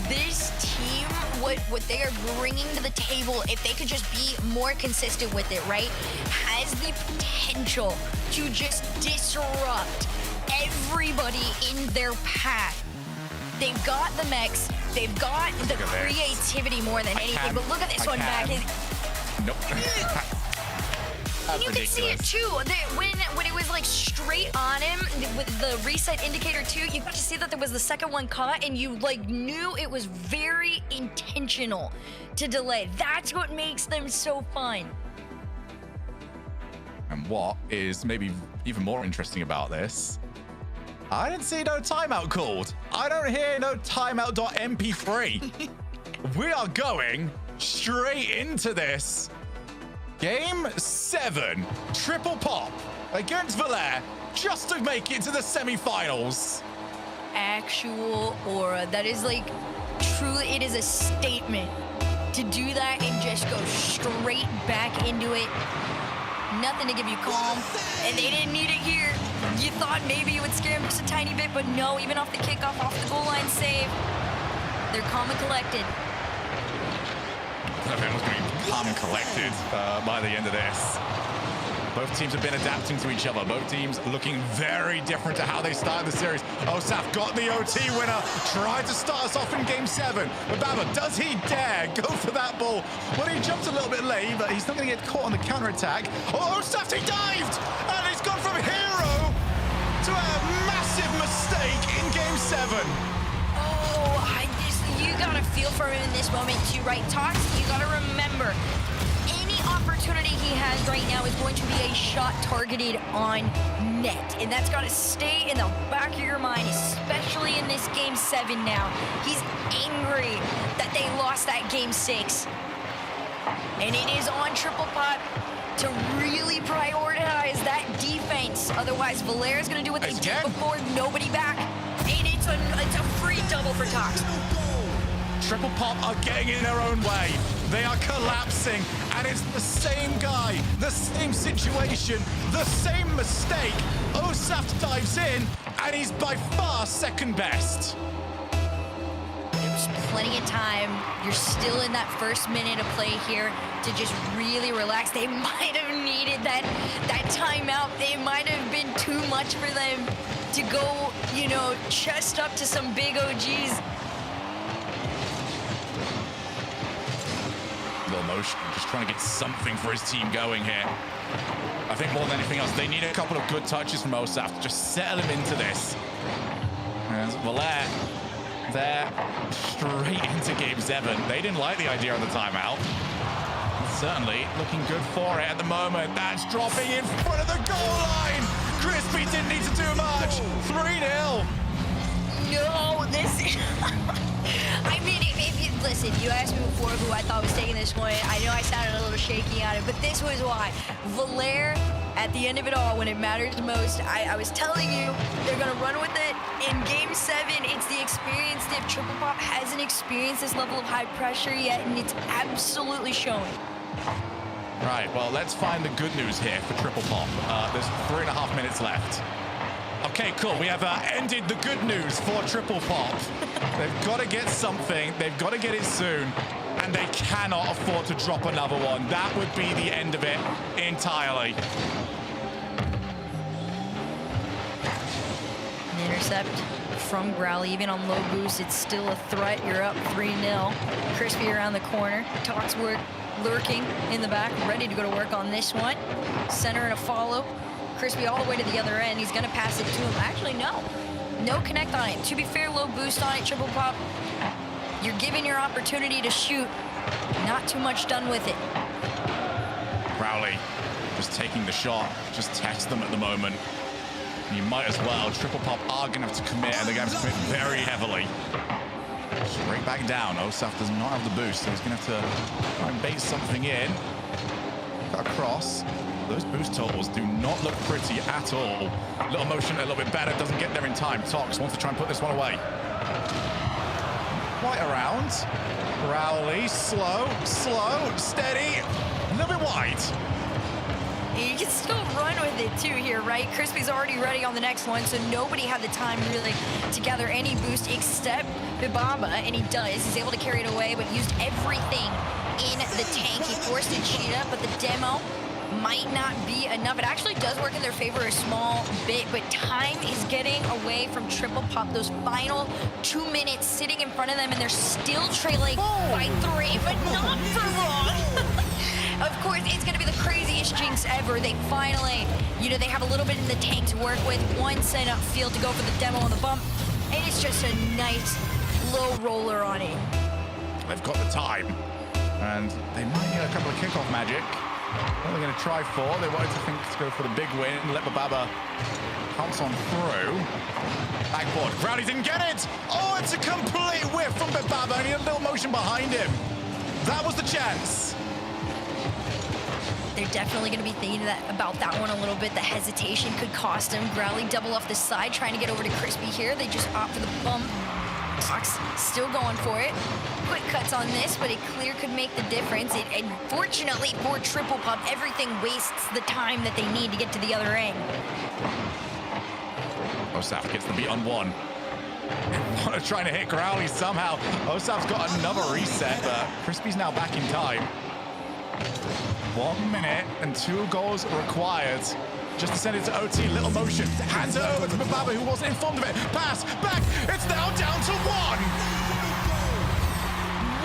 This team, what they are bringing to the table, if they could just be more consistent with it, right, has the potential to just disrupt everybody in their path. They've got the mechs, they've got the creativity more than anything, but look at this one back. Nope. And you can see it too. When it was like straight on him with the reset indicator too, you got to see that there was the second one caught, and you knew it was very intentional to delay. That's what makes them so fun. And what is maybe even more interesting about this, I didn't see no timeout called. I don't hear no timeout.mp3. We are going straight into this. Game 7, triple pop against Valair, just to make it to the semifinals. Actual aura. That is truly, it is a statement to do that and just go straight back into it. Nothing to give you calm, and they didn't need it here. You thought maybe it would scare them just a tiny bit, but no, even off the kickoff, off the goal line save, they're calm and collected. Everyone's going to be calm and collected by the end of this. Both teams have been adapting to each other. Both teams looking very different to how they started the series. Osaf got the OT winner, tried to start us off in Game 7. But Baba, does he dare go for that ball? Well, he jumped a little bit late, but he's not going to get caught on the counter-attack. Oh, Osaf, he dived! And he's gone from hero to a massive mistake in Game 7. You gotta feel for him in this moment too, right? Tox, you gotta remember, any opportunity he has right now is going to be a shot targeted on net. And that's gotta stay in the back of your mind, especially in this Game 7 now. He's angry that they lost that Game 6. And it is on Triple Pop to really prioritize that defense. Otherwise, Valair is gonna do what they did before, nobody back. And it's a free double for Tox. Triple Pop are getting in their own way. They are collapsing, and it's the same guy, the same situation, the same mistake. Osaf dives in, and he's by far second best. There's plenty of time. You're still in that first minute of play here to just really relax. They might have needed that timeout. It might have been too much for them to go, chest up to some big OGs. Motion, just trying to get something for his team going here. I think more than anything else, they need a couple of good touches from Osaf to just settle him into this. And Valair, they're straight into Game 7. They didn't like the idea of the timeout. Certainly looking good for it at the moment. That's dropping in front of the goal line. Crispy didn't need to do much. 3-0. No, this is... I mean, listen, you asked me before who I thought was taking this one. I know I sounded a little shaky on it, but this was why. Valair, at the end of it all, when it matters the most, I was telling you, they're going to run with it. In Game 7, it's the experience that Triple Pop hasn't experienced this level of high pressure yet, and it's absolutely showing. Right, well, let's find the good news here for Triple Pop. There's 3.5 minutes left. Okay, cool. We have ended the good news for Triple Pop. They've got to get something. They've got to get it soon. And they cannot afford to drop another one. That would be the end of it entirely. intercept from Growly. Even on low boost, it's still a threat. You're up 3-0. Crispy around the corner. Talks work lurking in the back, ready to go to work on this one. Center and a follow. Crispy all the way to the other end. He's gonna pass it to him. Actually, no. No connect on it. To be fair, low boost on it, triple pop. You're given your opportunity to shoot. Not too much done with it. Rowley just taking the shot, just test them at the moment. You might as well. Triple pop are going to have to commit, and they're going to have to commit very heavily. Straight back down. Osaf does not have the boost, so he's going to have to try and bait something in. Cut across. Those boost totals do not look pretty at all. Little motion a little bit better, doesn't get there in time. Tox wants to try and put this one away. Right around. Rowley, slow, steady. A little bit wide. You can still run with it too here, right? Crispy's already ready on the next one, so nobody had the time really to gather any boost except Bibaba, and he does. He's able to carry it away, but used everything in the tank. He forced a cheetah, but the demo might not be enough. It actually does work in their favor a small bit, but time is getting away from triple pop. Those final 2 minutes sitting in front of them, and they're still trailing by 3, but not for long. Of course, it's going to be the craziest jinx ever. They finally, they have a little bit in the tank to work with. One sent upfield to go for the demo on the bump, and it's just a nice low roller on it. They've got the time, and they might need a couple of kickoff magic. What are they going to try for? They wanted to go for the big win and let Bababa pounce on through. Backboard. Rowley didn't get it. Oh, it's a complete whiff from Bababa, and he had a little motion behind him. That was the chance. They're definitely going to be thinking about that one a little bit. The hesitation could cost him. Growly double off the side, trying to get over to Crispy here. They just opt for the bump. Tox still going for it. Quick cuts on this, but a clear could make the difference. Unfortunately for triple pop, everything wastes the time that they need to get to the other end. Osaf gets the beat on one. Trying to hit Growly somehow. Osaf's got another reset, but Crispy's now back in time. 1 minute and 2 goals required. Just to send it to OT, little motion. Hands it over to Bababa, who wasn't informed of it. Pass, back, it's now down to 1.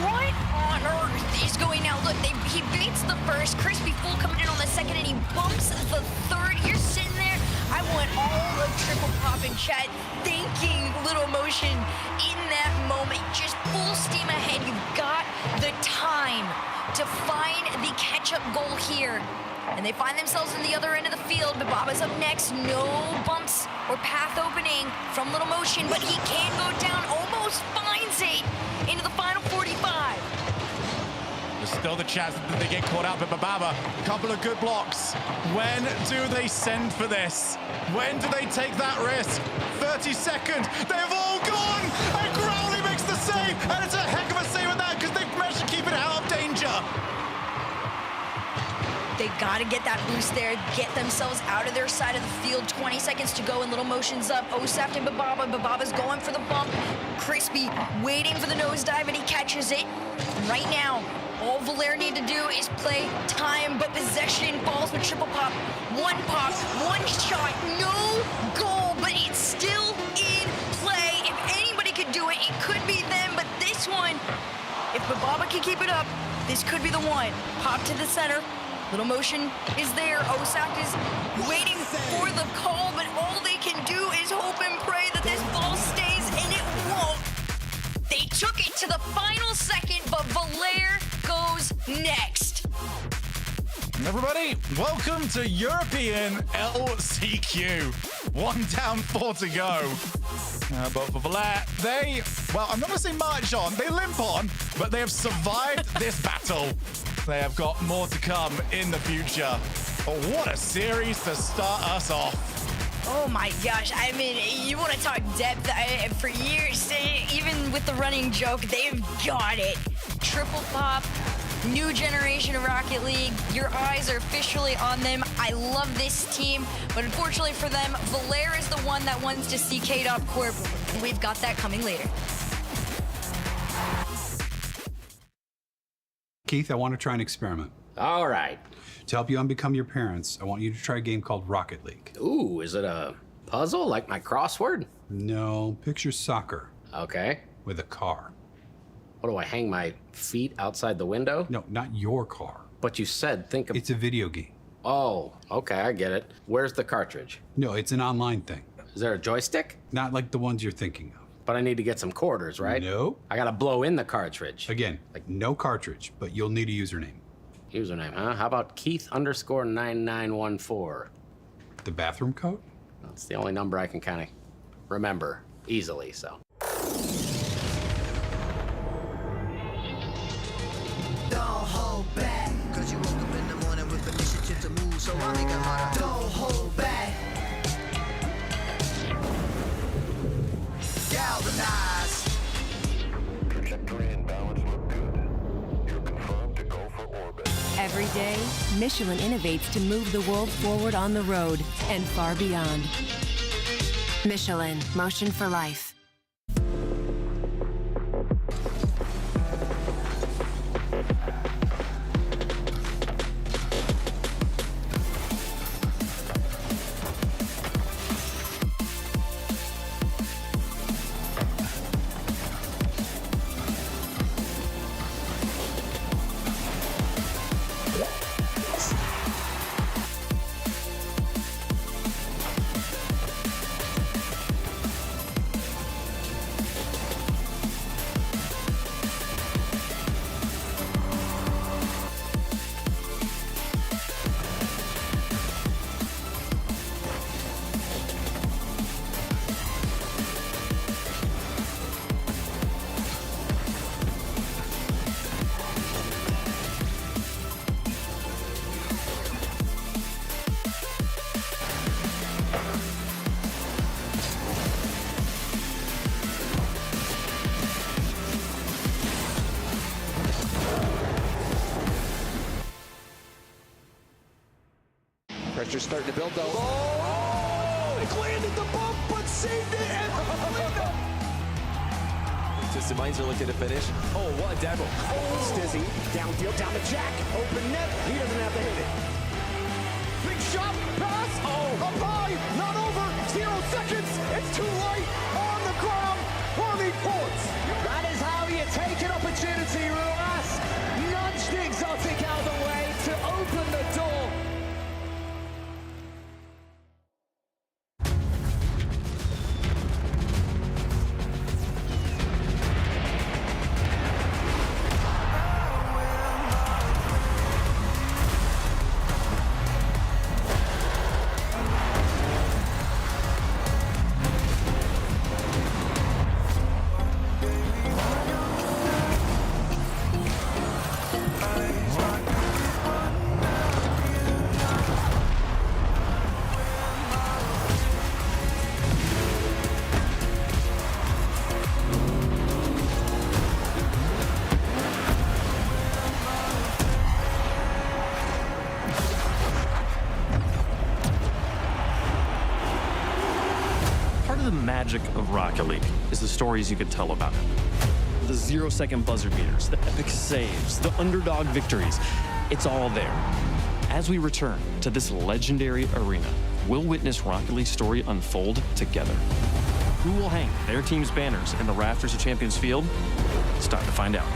What on earth is going now? Look, he beats the first. Crispy full coming in on the second, and he bumps the third. You're sitting there. I want all of triple pop in chat thinking little motion in that moment. Just full steam ahead. You've got the time to find the catch-up goal here. And they find themselves in the other end of the field. Bababa's up next. No bumps or path opening from Little Motion, but he can go down. Almost finds it into the final 45. There's still the chance that they get caught out, but Bababa, a couple of good blocks. When do they send for this? When do they take that risk? 30 seconds. They've all gone! And Growly makes the save! And it's a heck of a save at that, because they've managed to keep it out of danger. They gotta get that boost there, get themselves out of their side of the field. 20 seconds to go and Little Motion's up. Osaf and Bababa. Bababa's going for the bump. Crispy waiting for the nosedive, and he catches it. Right now, all Valere need to do is play time, but possession falls with triple pop. One pop, one shot, no goal, but it's still in play. If anybody could do it, it could be them, but this one, if Bababa can keep it up, this could be the one. Pop to the center. Little Motion is there. Osaf is waiting for the call, but all they can do is hope and pray that this ball stays, and it won't. They took it to the final second, but Valere goes next. Everybody, welcome to European LCQ. 1 down, 4 to go. But for Valere, I'm not going to say march on, they limp on, but they have survived this battle. They have got more to come in the future. Oh, what a series to start us off. Oh my gosh, I mean, you want to talk depth. For years, even with the running joke, they've got it. Triple pop, new generation of Rocket League. Your eyes are officially on them. I love this team, but unfortunately for them, Valere is the one that wants to see K-Dop Corp. We've got that coming later. Keith, I want to try an experiment. All right. To help you unbecome your parents, I want you to try a game called Rocket League. Ooh, is it a puzzle, like my crossword? No, picture soccer Okay. with a car. What do I hang my feet outside the window? No, not your car. But you said think of. It's a video game. Oh, okay, I get it. Where's the cartridge? No, it's an online thing. Is there a joystick? Not like the ones you're thinking of. But I need to get some quarters, right? No. I gotta blow in the cartridge. Again, like no cartridge, but you'll need a username. Username, huh? How about Keith_9914? The bathroom code? That's the only number I can kind of remember easily, so. Don't hold back, cause you woke up in the morning with initiative to move, so I make it harder. Don't hold back. Galvanize. Trajectory and balance look good. You're confirmed to go for orbit. Every day, Michelin innovates to move the world forward on the road and far beyond. Michelin, motion for life. Pressure's starting to build though. Oh, it landed the bump, but saved it and Just Mines are looking to finish. Oh, what a demo. oh. Stizzy, down field, down to Jack. Open net. He doesn't have to hit it. Big shot, pass, a bye, not over, 0 seconds, it's too late, on the ground, Harvey Ports. That is how you take an opportunity, Ruas. Nudge the exotic out of the way to open the door. Part of the magic of Rocket League is the stories you could tell about it. The 0-second buzzer beaters, the epic saves, the underdog victories. It's all there. As we return to this legendary arena, we'll witness Rocket League's story unfold together. Who will hang their team's banners in the rafters of Champions Field? It's time to find out.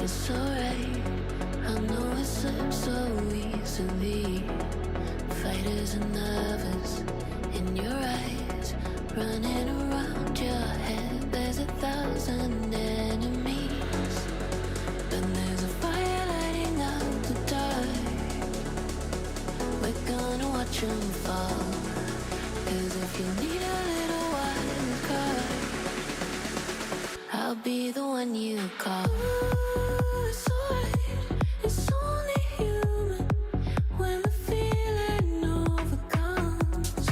It's alright, I know it slips so easily. Fighters and lovers in your eyes, running around your head. There's 1,000 enemies, but there's a fire lighting up the dark. We're gonna watch them fall, 'cause if you need a little wild card, I'll be the one you call. It's only human when the feeling overcomes,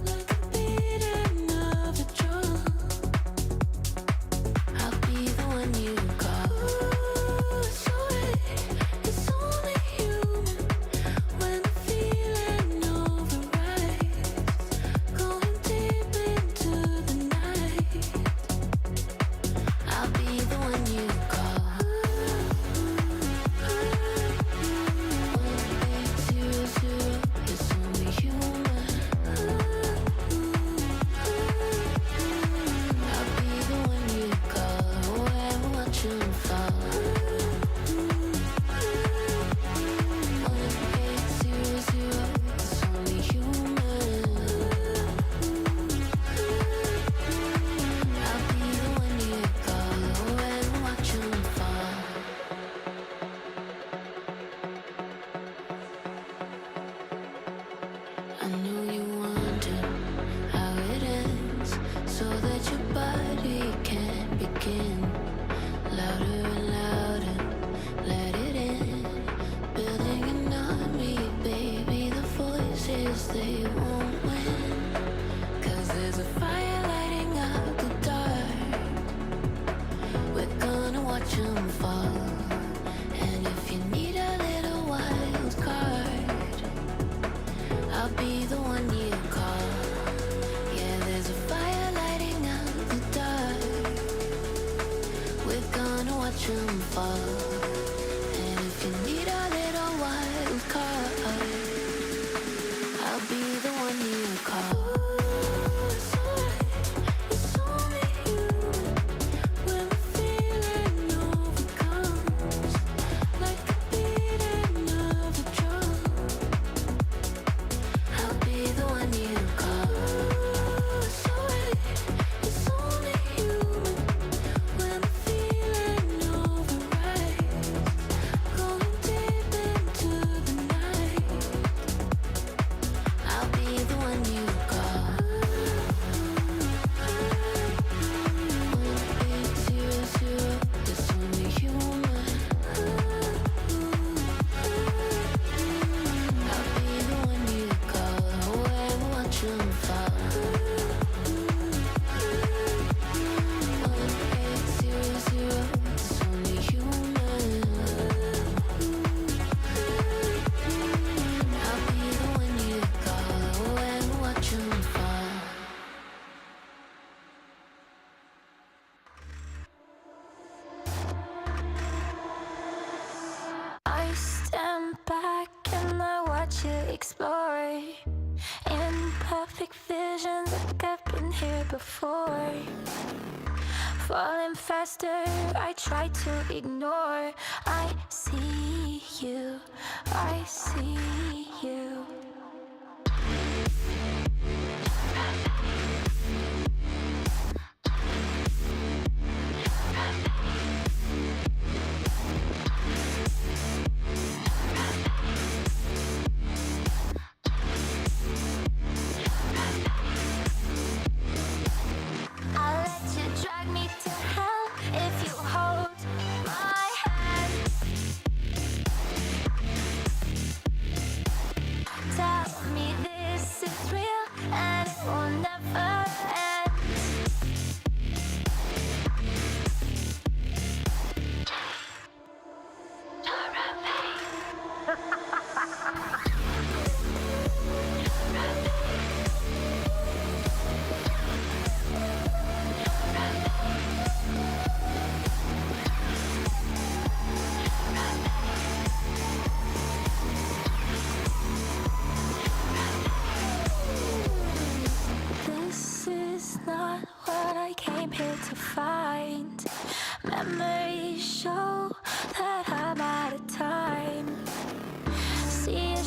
like a beating of a drum. I'll be the one you call. It's only human. body can't begin. Louder and louder, let it in. Building an army, baby, the voices, they won't win. 'Cause there's a fire lighting up the dark. We're gonna watch them fall. And if you need a little wild card, I'll be the one you call. Yeah, there's a fire lighting up the dark. We're gonna watch them fall. And if you need a little wild card, I'll be the one you call. It's alright, it's only human when the feeling overcomes like the beating of a drum. I'll be the one you call. It's alright, it's only human when the feeling overrides, going deep into the night. I'll be the one you call. 1800, it's only human. I'll be the one you call and watch them fall. 1800, it's only human. I'll be the one you call and watch them fall. I stand back and I watch you explore. Imperfect visions, like I've been here before. Falling faster, I try to ignore. I see you, I see you. I'll let you drag me to hell if you hold my hand. Tell me this is real and it will never end. This is not what I came here to find. Memories show that I'm out of time. See a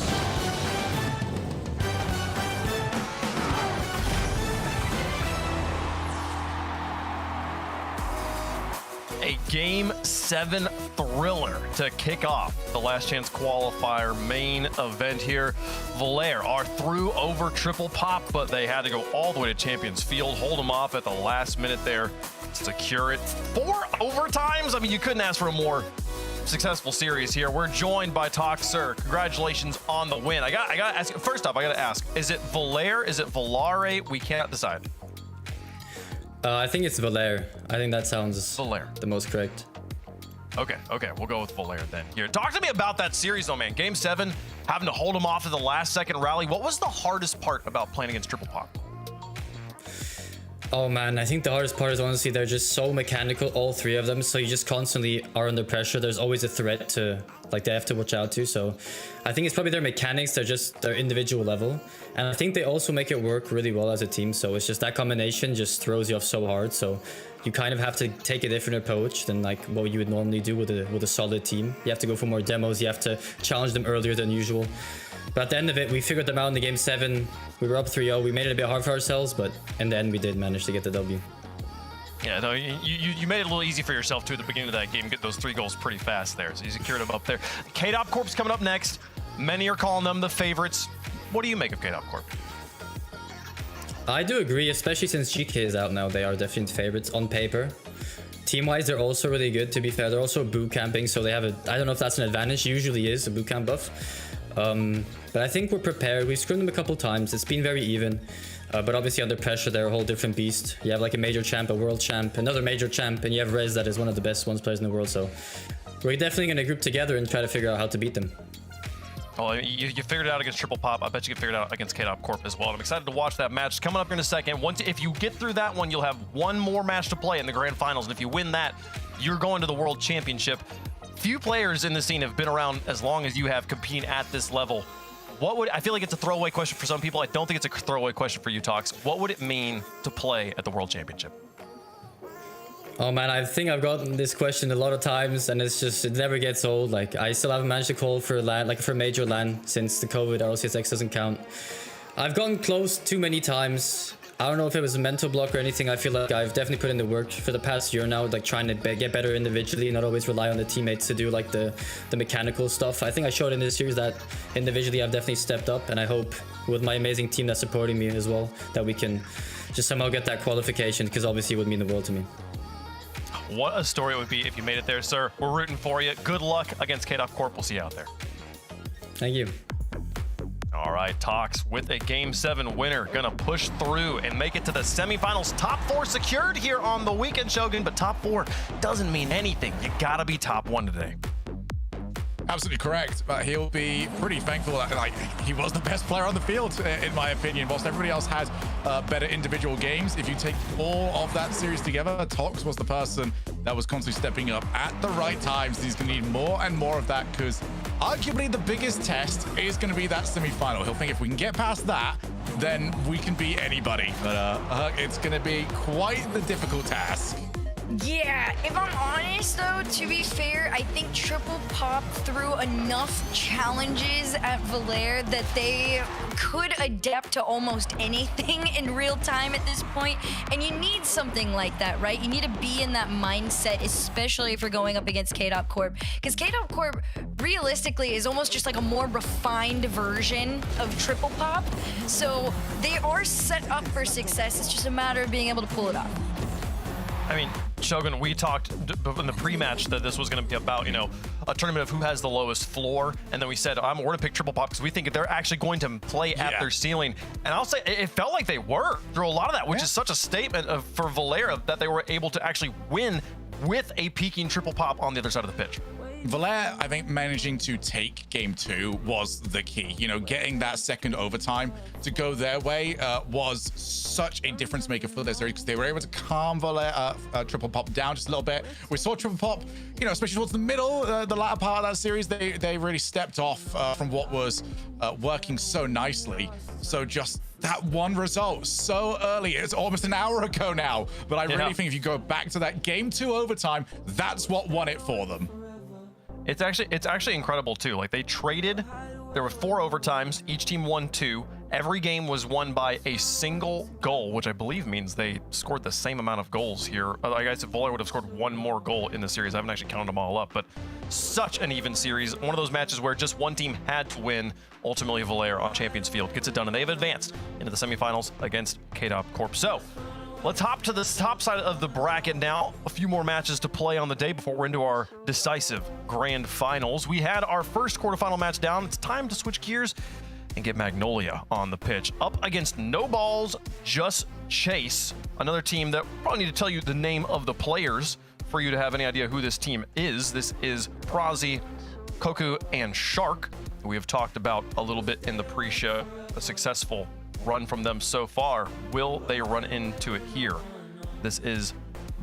A Game 7 thriller to kick off the Last Chance Qualifier main event here. Valair are through over triple pop, but they had to go all the way to Champions Field, hold them off at the last minute there to secure it. 4 overtimes? I mean, you couldn't ask for a more successful series here. We're joined by Talk Sir. Congratulations on the win. I got to ask, first off, I got to ask, is it Valair? Is it Volare? We can't decide. I think it's Valair. I think that sounds Valair. The most correct. Okay, we'll go with Valair then. Here, talk to me about that series though, man. Game 7, having to hold them off at the last second rally. What was the hardest part about playing against triple pop? Oh man, I think the hardest part is honestly they're just so mechanical, all three of them. So you just constantly are under pressure. There's always a threat to, like, they have to watch out to. So I think it's probably their mechanics. They're just their individual level. And I think they also make it work really well as a team. So it's just that combination just throws you off so hard. So you kind of have to take a different approach than like what you would normally do with a solid team. You have to go for more demos. You have to challenge them earlier than usual. But at the end of it, we figured them out in the game 7. We were up 3-0. We made it a bit hard for ourselves, but in the end, we did manage to get the W. Yeah, no, you made it a little easy for yourself too at the beginning of that game. Get those 3 goals pretty fast there, so you secured them up there. KDOP Corp's coming up next. Many are calling them the favorites. What do you make of KDOP Corp? I do agree, especially since GK is out now. They are definitely favorites on paper. Team-wise, they're also really good, to be fair. They're also boot camping, so they have a... I don't know if that's an advantage. Usually is a boot camp buff. But I think we're prepared. We've screwed them a couple times. It's been very even. But obviously under pressure, they're a whole different beast. You have like a major champ, a world champ, another major champ, and you have Rez that is one of the best players in the world. So we're definitely going to group together and try to figure out how to beat them. Well, you figured it out against Triple Pop. I bet you can figure it out against KDOP Corp as well. I'm excited to watch that match. Coming up in a second. If you get through that one, you'll have one more match to play in the grand finals. And if you win that, you're going to the World Championship. Few players in the scene have been around as long as you have competing at this level. I feel like it's a throwaway question for some people. I don't think it's a throwaway question for you, Tox. What would it mean to play at the World Championship? Oh man, I think I've gotten this question a lot of times, and it never gets old. Like, I still haven't managed to call for LAN, like for major LAN, since the COVID RLCS doesn't count. I've gotten close too many times. I don't know if it was a mental block or anything. I feel like I've definitely put in the work for the past year now, like trying to get better individually, not always rely on the teammates to do like the mechanical stuff. I think I showed in this series that individually I've definitely stepped up, and I hope with my amazing team that's supporting me as well, that we can just somehow get that qualification, because obviously it would mean the world to me. What a story it would be if you made it there, sir. We're rooting for you. Good luck against KDOP Corp. We'll see you out there. Thank you. All right, Tox with a Game 7 winner. Gonna push through and make it to the semifinals. Top 4 secured here on the weekend, Shogun, but top 4 doesn't mean anything. You gotta be top 1 today. Absolutely correct, but he'll be pretty thankful that he was the best player on the field, in my opinion. Whilst everybody else had better individual games, if you take all of that series together, Tox was the person that was constantly stepping up at the right times. He's going to need more and more of that, because arguably the biggest test is going to be that semi-final. He'll think if we can get past that, then we can beat anybody. But it's going to be quite the difficult task. Yeah, if I'm honest though, to be fair, I think Triple Pop threw enough challenges at Valère that they could adapt to almost anything in real time at this point. And you need something like that, right? You need to be in that mindset, especially if you're going up against KDOP Corp. Because KDOP Corp, realistically, is almost just like a more refined version of Triple Pop. So they are set up for success. It's just a matter of being able to pull it off. I mean, Shogun, we talked in the pre-match that this was going to be about, a tournament of who has the lowest floor. And then we said, we're going to pick Triple Pop because we think they're actually going to play at their ceiling. And I'll say it felt like they were through a lot of that, which is such a statement for Valère that they were able to actually win with a peaking Triple Pop on the other side of the pitch. Valère, I think, managing to take Game 2 was the key. Getting that second overtime to go their way was such a difference maker for their series, because they were able to calm Valère, Triple Pop down just a little bit. We saw Triple Pop, especially towards the middle, the latter part of that series, they really stepped off from what was working so nicely. So just that one result so early, it's almost an hour ago now, but I really think if you go back to that Game 2 overtime, that's what won it for them. It's actually incredible too. Like, they traded, there were 4 overtimes, each team won 2. Every game was won by a single goal, which I believe means they scored the same amount of goals here. Like I said, Valère would have scored 1 more goal in the series. I haven't actually counted them all up, but such an even series. One of those matches where just one team had to win. Ultimately, Valère on Champions Field gets it done, and they've advanced into the semifinals against KDOP Corp. So let's hop to the top side of the bracket now. A few more matches to play on the day before we're into our decisive grand finals. We had our first quarterfinal match down. It's time to switch gears and get Magnolia on the pitch. Up against No Balls, Just Chase. Another team that probably need to tell you the name of the players for you to have any idea who this team is. This is Prazi, Koku, and Shark. We have talked about a little bit in the pre-show, a successful run from them so far. Will they run into it here? This is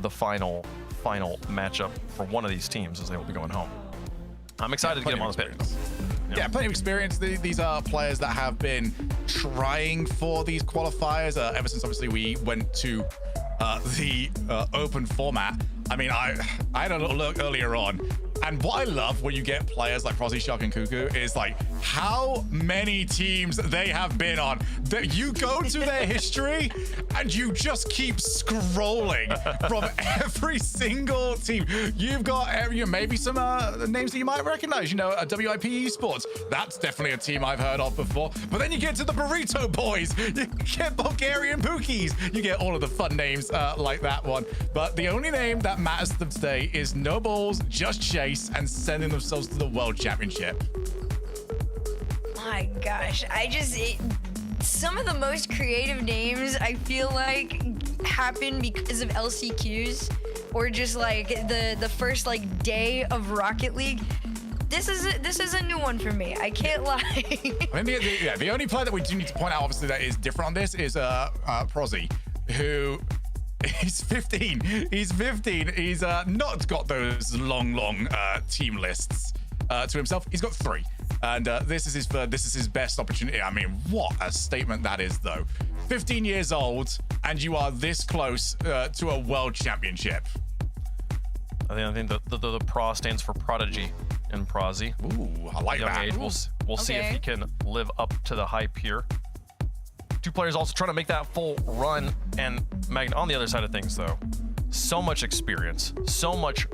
the final matchup for one of these teams, as they will be going home. I'm excited to get them on the pitch. Yeah, plenty of experience. These are players that have been trying for these qualifiers ever since obviously we went to the open format. I mean, I had a little look earlier on. And what I love when you get players like Prozzy, Shark, and Cuckoo is like how many teams they have been on. That you go to their history and you just keep scrolling from every single team. You've got maybe some names that you might recognize. You know, WIP Esports. That's definitely a team I've heard of before. But then you get to the Burrito Boys. You get Bulgarian Bookies. You get all of the fun names like that one. But the only name that matters to them today is no balls, just chase, and sending themselves to the World Championship. My gosh, some of the most creative names I feel like happen because of LCQs or just like the first like day of Rocket League. This is a new one for me. I can't lie. I mean, the only player that we do need to point out, obviously, that is different on this is Prozzy, who is 15. He's 15. He's not got those long team lists to himself. He's got 3. And this is his best opportunity. I mean, what a statement that is, though. 15 years old, and you are this close to a world championship. I think the Pro stands for prodigy in Prozzy. Ooh, I like Young that. Age. We'll see if he can live up to the hype here. 2 players also trying to make that full run, and on the other side of things, though, so much experience, so much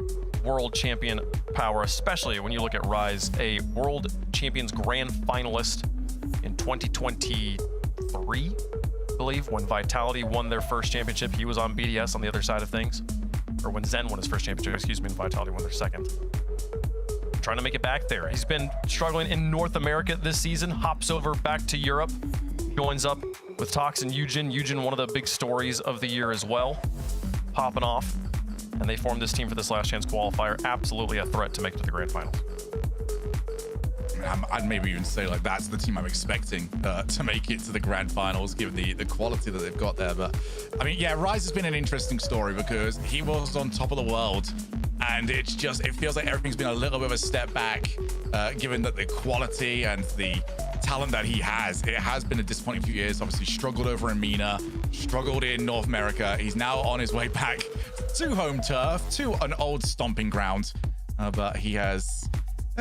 world champion power, especially when you look at Rise, a world champions grand finalist in 2023, I believe, when Vitality won their first championship. He was on BDS on the other side of things, or when Zen won his first championship, excuse me, and Vitality won their second. Trying to make it back there. He's been struggling in North America this season, hops over back to Europe, joins up with Tox and Eugen. Eugen, one of the big stories of the year as well, popping off. And they formed this team for this last chance qualifier. Absolutely a threat to make it to the grand finals. I'd maybe even say like that's the team I'm expecting to make it to the grand finals, given the quality that they've got there. But I mean, yeah, Rise has been an interesting story because he was on top of the world, and it feels like everything's been a little bit of a step back, given that the quality and the talent that he has. It has been a disappointing few years. Obviously struggled over in MENA, struggled in North America. He's now on his way back to home turf, to an old stomping ground, but he has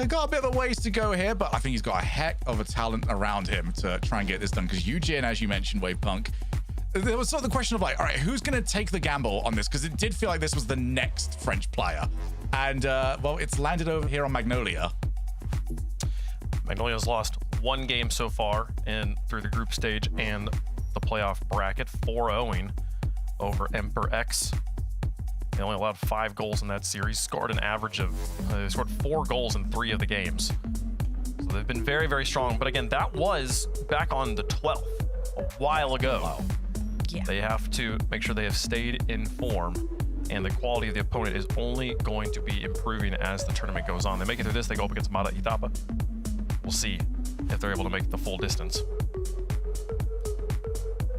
got a bit of a ways to go here, but I think he's got a heck of a talent around him to try and get this done. Because Eugen, as you mentioned, Wavepunk, there was sort of the question of like, all right, who's going to take the gamble on this? Because it did feel like this was the next French player. And, well, it's landed over here on Magnolia. Magnolia's lost 1 game so far through the group stage and the playoff bracket, 4-0 over Emperor X. They only allowed 5 goals in that series, scored an average of, they scored 4 goals in 3 of the games. So they've been very, very strong. But again, that was back on the 12th, a while ago. Yeah. They have to make sure they have stayed in form, and the quality of the opponent is only going to be improving as the tournament goes on. They make it through this, they go up against Mata Itapa. We'll see if they're able to make the full distance.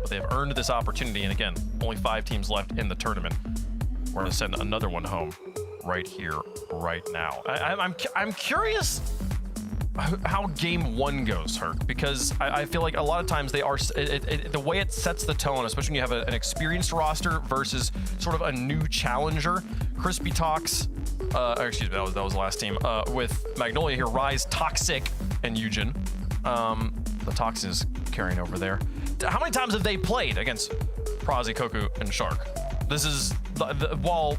But they have earned this opportunity, and again, only 5 teams left in the tournament. We're going to send another one home right here, right now. I'm curious how game 1 goes, Herc, because I feel like a lot of times they are the way it sets the tone, especially when you have an experienced roster versus sort of a new challenger. Crispy Talks, excuse me, that was the last team with Magnolia here. Rise, Toxic, and Eugen. The Tox is carrying over there. How many times have they played against Prozzy, Koku, and Shark? This is while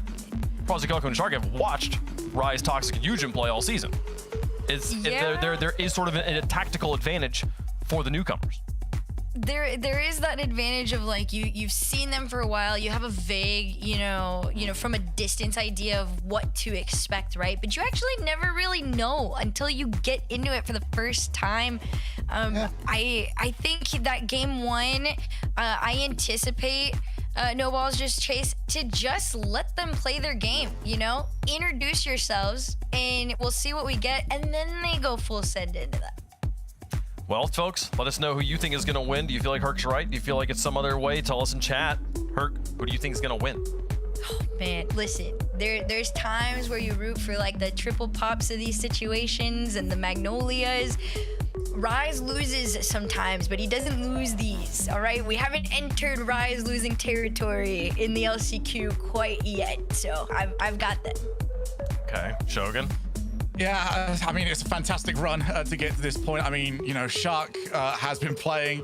Prozzy, Koku, and Shark have watched Rise, Toxic, and Eugen play all season. There is sort of a tactical advantage for the newcomers. There is that advantage of like you've seen them for a while, you have a vague, you know, from a distance idea of what to expect, right? But you actually never really know until you get into it for the first time. I think that game 1, I anticipate No Balls Just Chase to just let them play their game, introduce yourselves and we'll see what we get, and then they go full send into that. Well, folks, let us know who you think is going to win. Do you feel like Herc's right? Do you feel like it's some other way? Tell us in chat. Herc, who do you think is going to win? Oh, man, listen, there's times where you root for like the triple pops of these situations and the Magnolias. Rise loses sometimes, but he doesn't lose these, all right? We haven't entered Rise losing territory in the LCQ quite yet, so I've got them. Okay, Shogun. Yeah, I mean, it's a fantastic run to get to this point. I mean, you know, Shark has been playing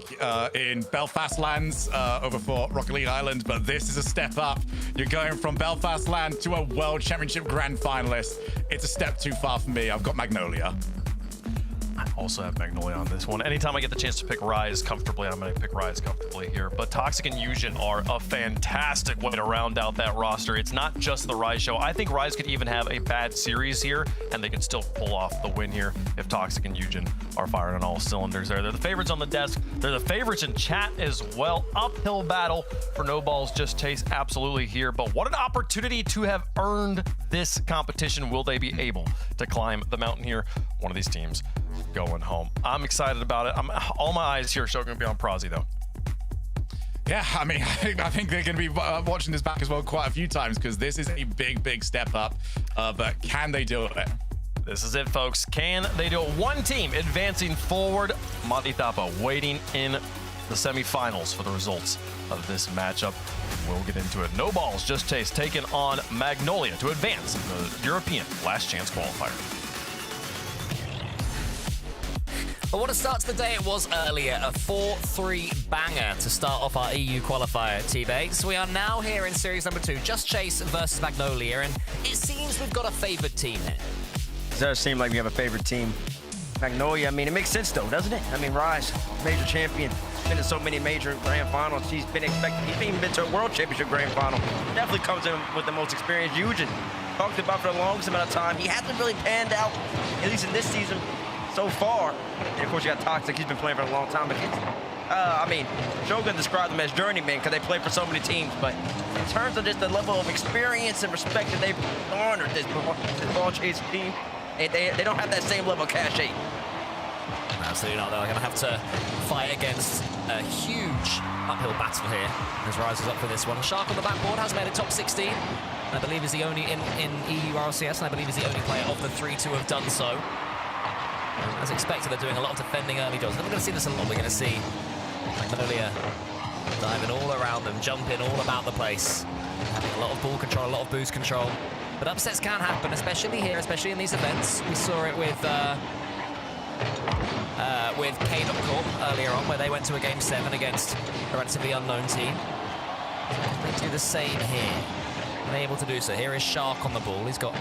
in Belfast lands over for Rocket League Island, but this is a step up. You're going from Belfast land to a World Championship Grand Finalist. It's a step too far for me. I've got Magnolia. I also have Magnolia on this one. Anytime I get the chance to pick Rise comfortably, I'm going to pick Rise comfortably here. But Toxic and Yujin are a fantastic way to round out that roster. It's not just the Rise show. I think Rise could even have a bad series here, and they could still pull off the win here if Toxic and Yujin are firing on all cylinders there. They're the favorites on the desk. They're the favorites in chat as well. Uphill battle for No Balls Just Chase absolutely here. But what an opportunity to have earned this competition. Will they be able to climb the mountain here? One of these teams going home. I'm excited about it. All my eyes here are still going to be on Prazi, though. Yeah, I mean, I think they're going to be watching this back as well quite a few times because this is a big step up. But can they do it? This is it, folks. Can they do it? One team advancing forward. Matitapa waiting in the semifinals for the results of this matchup. We'll get into it. No Balls Just Chase taking on Magnolia to advance in the European Last Chance qualifier. But what a start to the day it was earlier. A 4-3 banger to start off our EU qualifier, T-Bates. We are now here in series number 2, Just Chase versus Magnolia, and it seems we've got a favored team here. It does seem like we have a favorite team. Magnolia, I mean, it makes sense though, doesn't it? I mean, Rise, major champion, been in so many major grand finals. He's been expected, he's even been to a world championship grand final. Definitely comes in with the most experience. Yujin, talked about for the longest amount of time. He hasn't really panned out, at least in this season so far. And of course, you got Toxic. He's been playing for a long time. But I mean, Shogun described them as journeymen because they play for so many teams. But in terms of just the level of experience and respect that they've garnered this ball chase team, they don't have that same level of cachet. Absolutely not. They're going to have to fight against a huge uphill battle here as Rise is up for this one. Shark on the backboard has made a top 16. I believe is the only in EU Rlcs, and I believe is the only player of the 3 to have done so. As expected, they're doing a lot of defending early doors. We're going to see this a lot. We're going to see Magnolia diving all around them, jumping all about the place, having a lot of ball control, a lot of boost control. But upsets can happen, especially here, especially in these events. We saw it with K.Dot Corp earlier on, where they went to a Game 7 against a relatively unknown team. They do the same here. They're able to do so. Here is Shark on the ball. He's got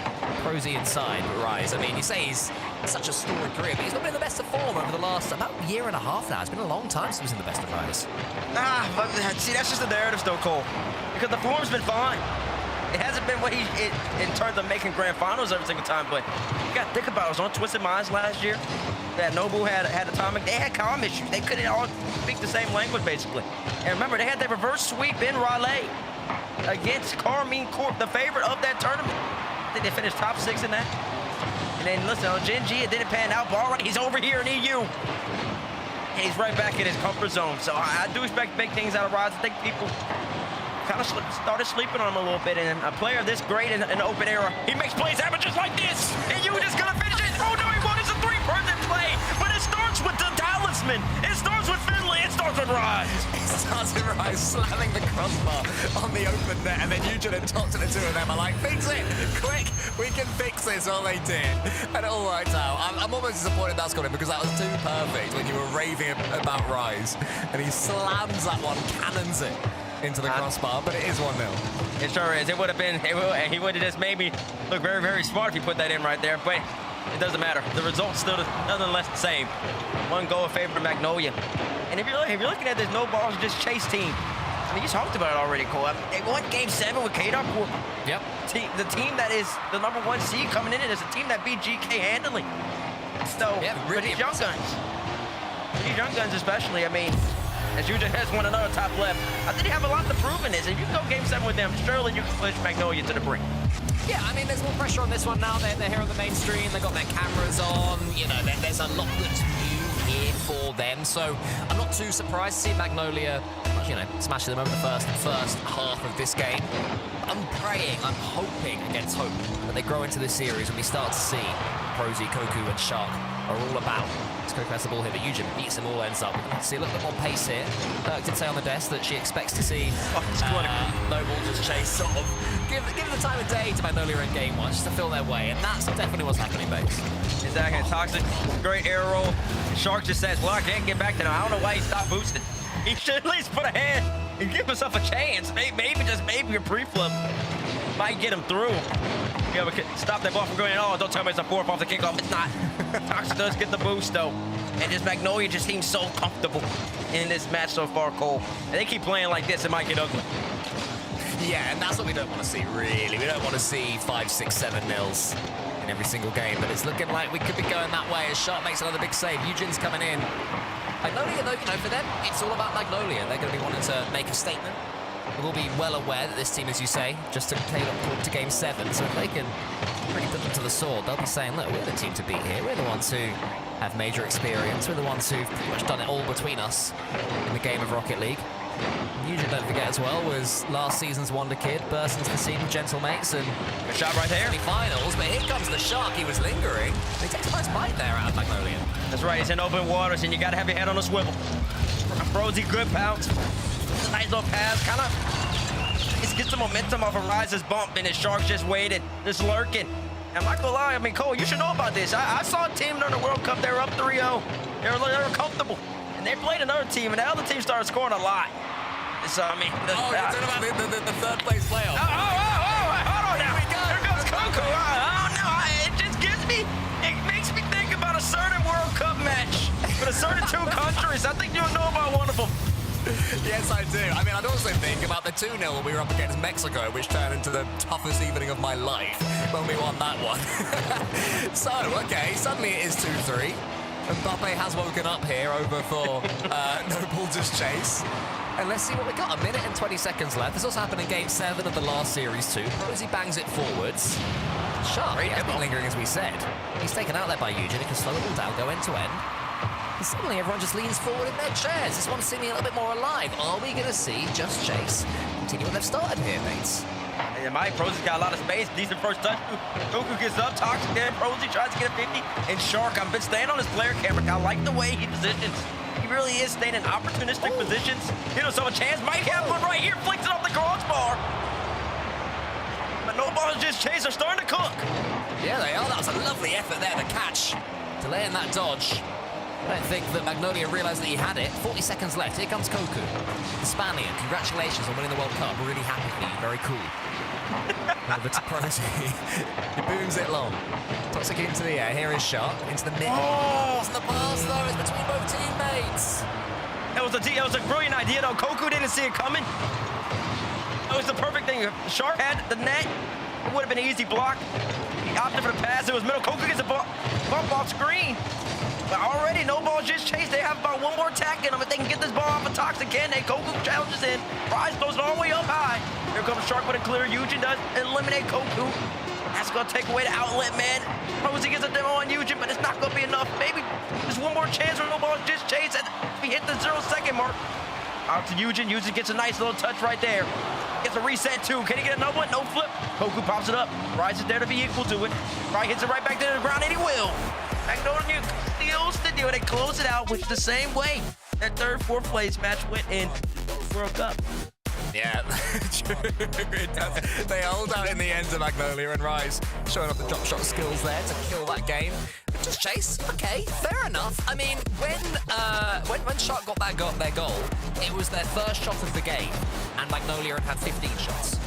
Prosy inside, but Rise. I mean, you say he's such a storied career, but he's not been the best of form over the last about year and a half now. It's been a long time since he was in the best of Rise. See, that's just the narrative still, Cole. Because the form's been fine. It hasn't been what in terms of making grand finals every single time, but you got to think about it. It was on Twisted Minds last year. That Nobu had Atomic. They had comm issues. They couldn't all speak the same language, basically. And remember, they had that reverse sweep in Raleigh against Carmine Corp, the favorite of that tournament. I think they finished top 6 in that. And then listen, on Gen G, it didn't pan out, but all right, he's over here in EU. And he's right back in his comfort zone. So I do expect big things out of Rise. I think people kind of started sleeping on him a little bit. And a player this great in the open era, he makes plays happen just like this. And you just gonna finish it. Oh no, he won. It's a 3-person play. But it starts with the talisman. It starts with Finley. It starts with Rise. It starts with Rise slamming the crossbar on the open net, and then Yujin and Tox and the 2 of them are like, fix it, quick, we can fix this. Well, they did, and it all worked out. I'm almost disappointed that's got him because that was too perfect when you were raving about Rise, and he slams that one, cannons it into the crossbar, but it is 1-0. It sure is. It would have been, he would have just made me look very, very smart if he put that in right there, but it doesn't matter. The result's still nonetheless the same. 1 goal in favor of Magnolia. And if you're looking at this No Balls Just Chase team, I mean, you talked about it already, Cole. I mean, they won Game 7 with K.Dot Corp. Yep. The team that is the #1 seed coming in it is a team that beat GK handily. So, yeah, really for these young guns especially, I mean, as Yujin has won another top left, I think they have a lot to prove in this. If you can go Game 7 with them, surely you can push Magnolia to the brink. Yeah, I mean, there's more pressure on this one now. They're here on the main stream. They've got their cameras on. You know, there's a lot that's new here for them. So I'm not too surprised to see Magnolia, you know, smashing them over the first half of this game. I'm praying, I'm hoping against hope that they grow into this series and we start to see Prosy, Koku, and Shark are all about Coco has the ball here, but Eugen beats him all ends up. We can see a little bit more pace here. Herc did say on the desk that she expects to see Noble just chase sort of give the time of day to Magnolia in game one just to fill their way, and that's definitely what's happening, Bates. Exactly. Toxic, great air roll. Shark just says, well, I can't get back to them. I don't know why he stopped boosting. He should at least put a hand and give himself a chance. Maybe just maybe a pre-flip might get him through. Yeah, we could stop that ball from going, oh, don't tell me it's a 4 off the kickoff. It's not. Toxic does get the boost, though. And just Magnolia just seems so comfortable in this match so far, Cole. And they keep playing like this, it might get ugly. Yeah, and that's what we don't want to see, really. We don't want to see 5, 6, 7 nils in every single game, but it's looking like we could be going that way as Shark makes another big save. Eugen's coming in. Magnolia, though, you know, for them, it's all about Magnolia. They're going to be wanting to make a statement. We'll be well aware that this team, as you say, just took to game 7, so if they can really put them to the sword, they'll be saying, look, we're the team to beat here. We're the ones who have major experience. We're the ones who've pretty much done it all between us in the game of Rocket League. Eugen, don't forget as well, was last season's wonder kid, burst into the scene with Gentlemates and good shot right there. Finals, but here comes the Shark. He was lingering. He takes a nice bite there out of Magnolia. That's right, he's in open waters, and you got to have your head on a swivel. Frozy, good pounce. Nice little pass, kind of. It gets the momentum off of Rise's bump, and his Shark's just waiting, just lurking. And I'm not gonna lie, I mean, Cole, you should know about this. I saw a team during the World Cup, they were up 3-0. They were comfortable. And they played another team, and the other team started scoring a lot. So, I mean... you're talking about the third place playoff. Hold on now. Here comes Coco. I don't know. It just gives me... It makes me think about a certain World Cup match with a certain 2 countries. I think you'll know about one of them. Yes, I do. I mean, I'd also think about the 2-0 when we were up against Mexico, which turned into the toughest evening of my life when we won that one. So, okay, suddenly it is 2-3. Mbappe has woken up here over for Noble just chase. And let's see what we got. 1 minute and 20 seconds left. This also happened in game 7 of the last series too. Rosie bangs it forwards. Sharp, he has been lingering as we said. He's taken out there by Eugen. He can slow it all down, go end to end. And suddenly everyone just leans forward in their chairs. This one's seeming a little bit more alive. Are we going to see Just Chase continue what they've started here, mates? Yeah, Mike, Prozy's got a lot of space. Decent first touch. Goku gets up, Toxic there. Prosy tries to get a 50. And Shark, I've been staying on his player camera. I like the way he positions. He really is staying in opportunistic positions. You know, so a chance might have one right here. Flicks it off the crossbar. But no balls just chase. They're starting to cook. Yeah, they are. That was a lovely effort there to catch. Delaying that dodge. I don't think that Magnolia realised that he had it. 40 seconds left. Here comes Koku. The Spaniard, congratulations on winning the World Cup. We're really happy for you. Very cool. Over to Prosy. He booms it long. Toxic into the air. Here is Shark. Into the mid. Oh! Wasn't the pass, though. It's between both teammates. That was a brilliant idea, though. Koku didn't see it coming. It was the perfect thing. Shark had the net. It would have been an easy block. He opted for the pass. It was middle. Koku gets a bump off screen. But already, no ball just chased. They have about one more attack in them. If they can get this ball off of Toxic, can they? Koku challenges in. Rise throws it all the way up high. Here comes Shark with a clear. Eugen does eliminate Koku. That's going to take away the outlet, man. Prosy gets a demo on Eugen, but it's not going to be enough. Maybe there's one more chance where no ball just chased. We hit the 0-second mark. Out to Eugen. Eugen gets a nice little touch right there. Gets a reset, too. Can he get another one? No flip. Koku pops it up. Rise is there to be equal to it. Probably hits it right back to the ground, and he will. Magnolia steals the deal. They close it out with the same way that 3rd, 4th place match went in World Cup. Yeah, true. It does. They hold out in the end to Magnolia and Rise, showing off the drop shot skills there to kill that game. But just chase, okay, fair enough. I mean, when Shark got their goal, it was their first shot of the game, and Magnolia had 15 shots.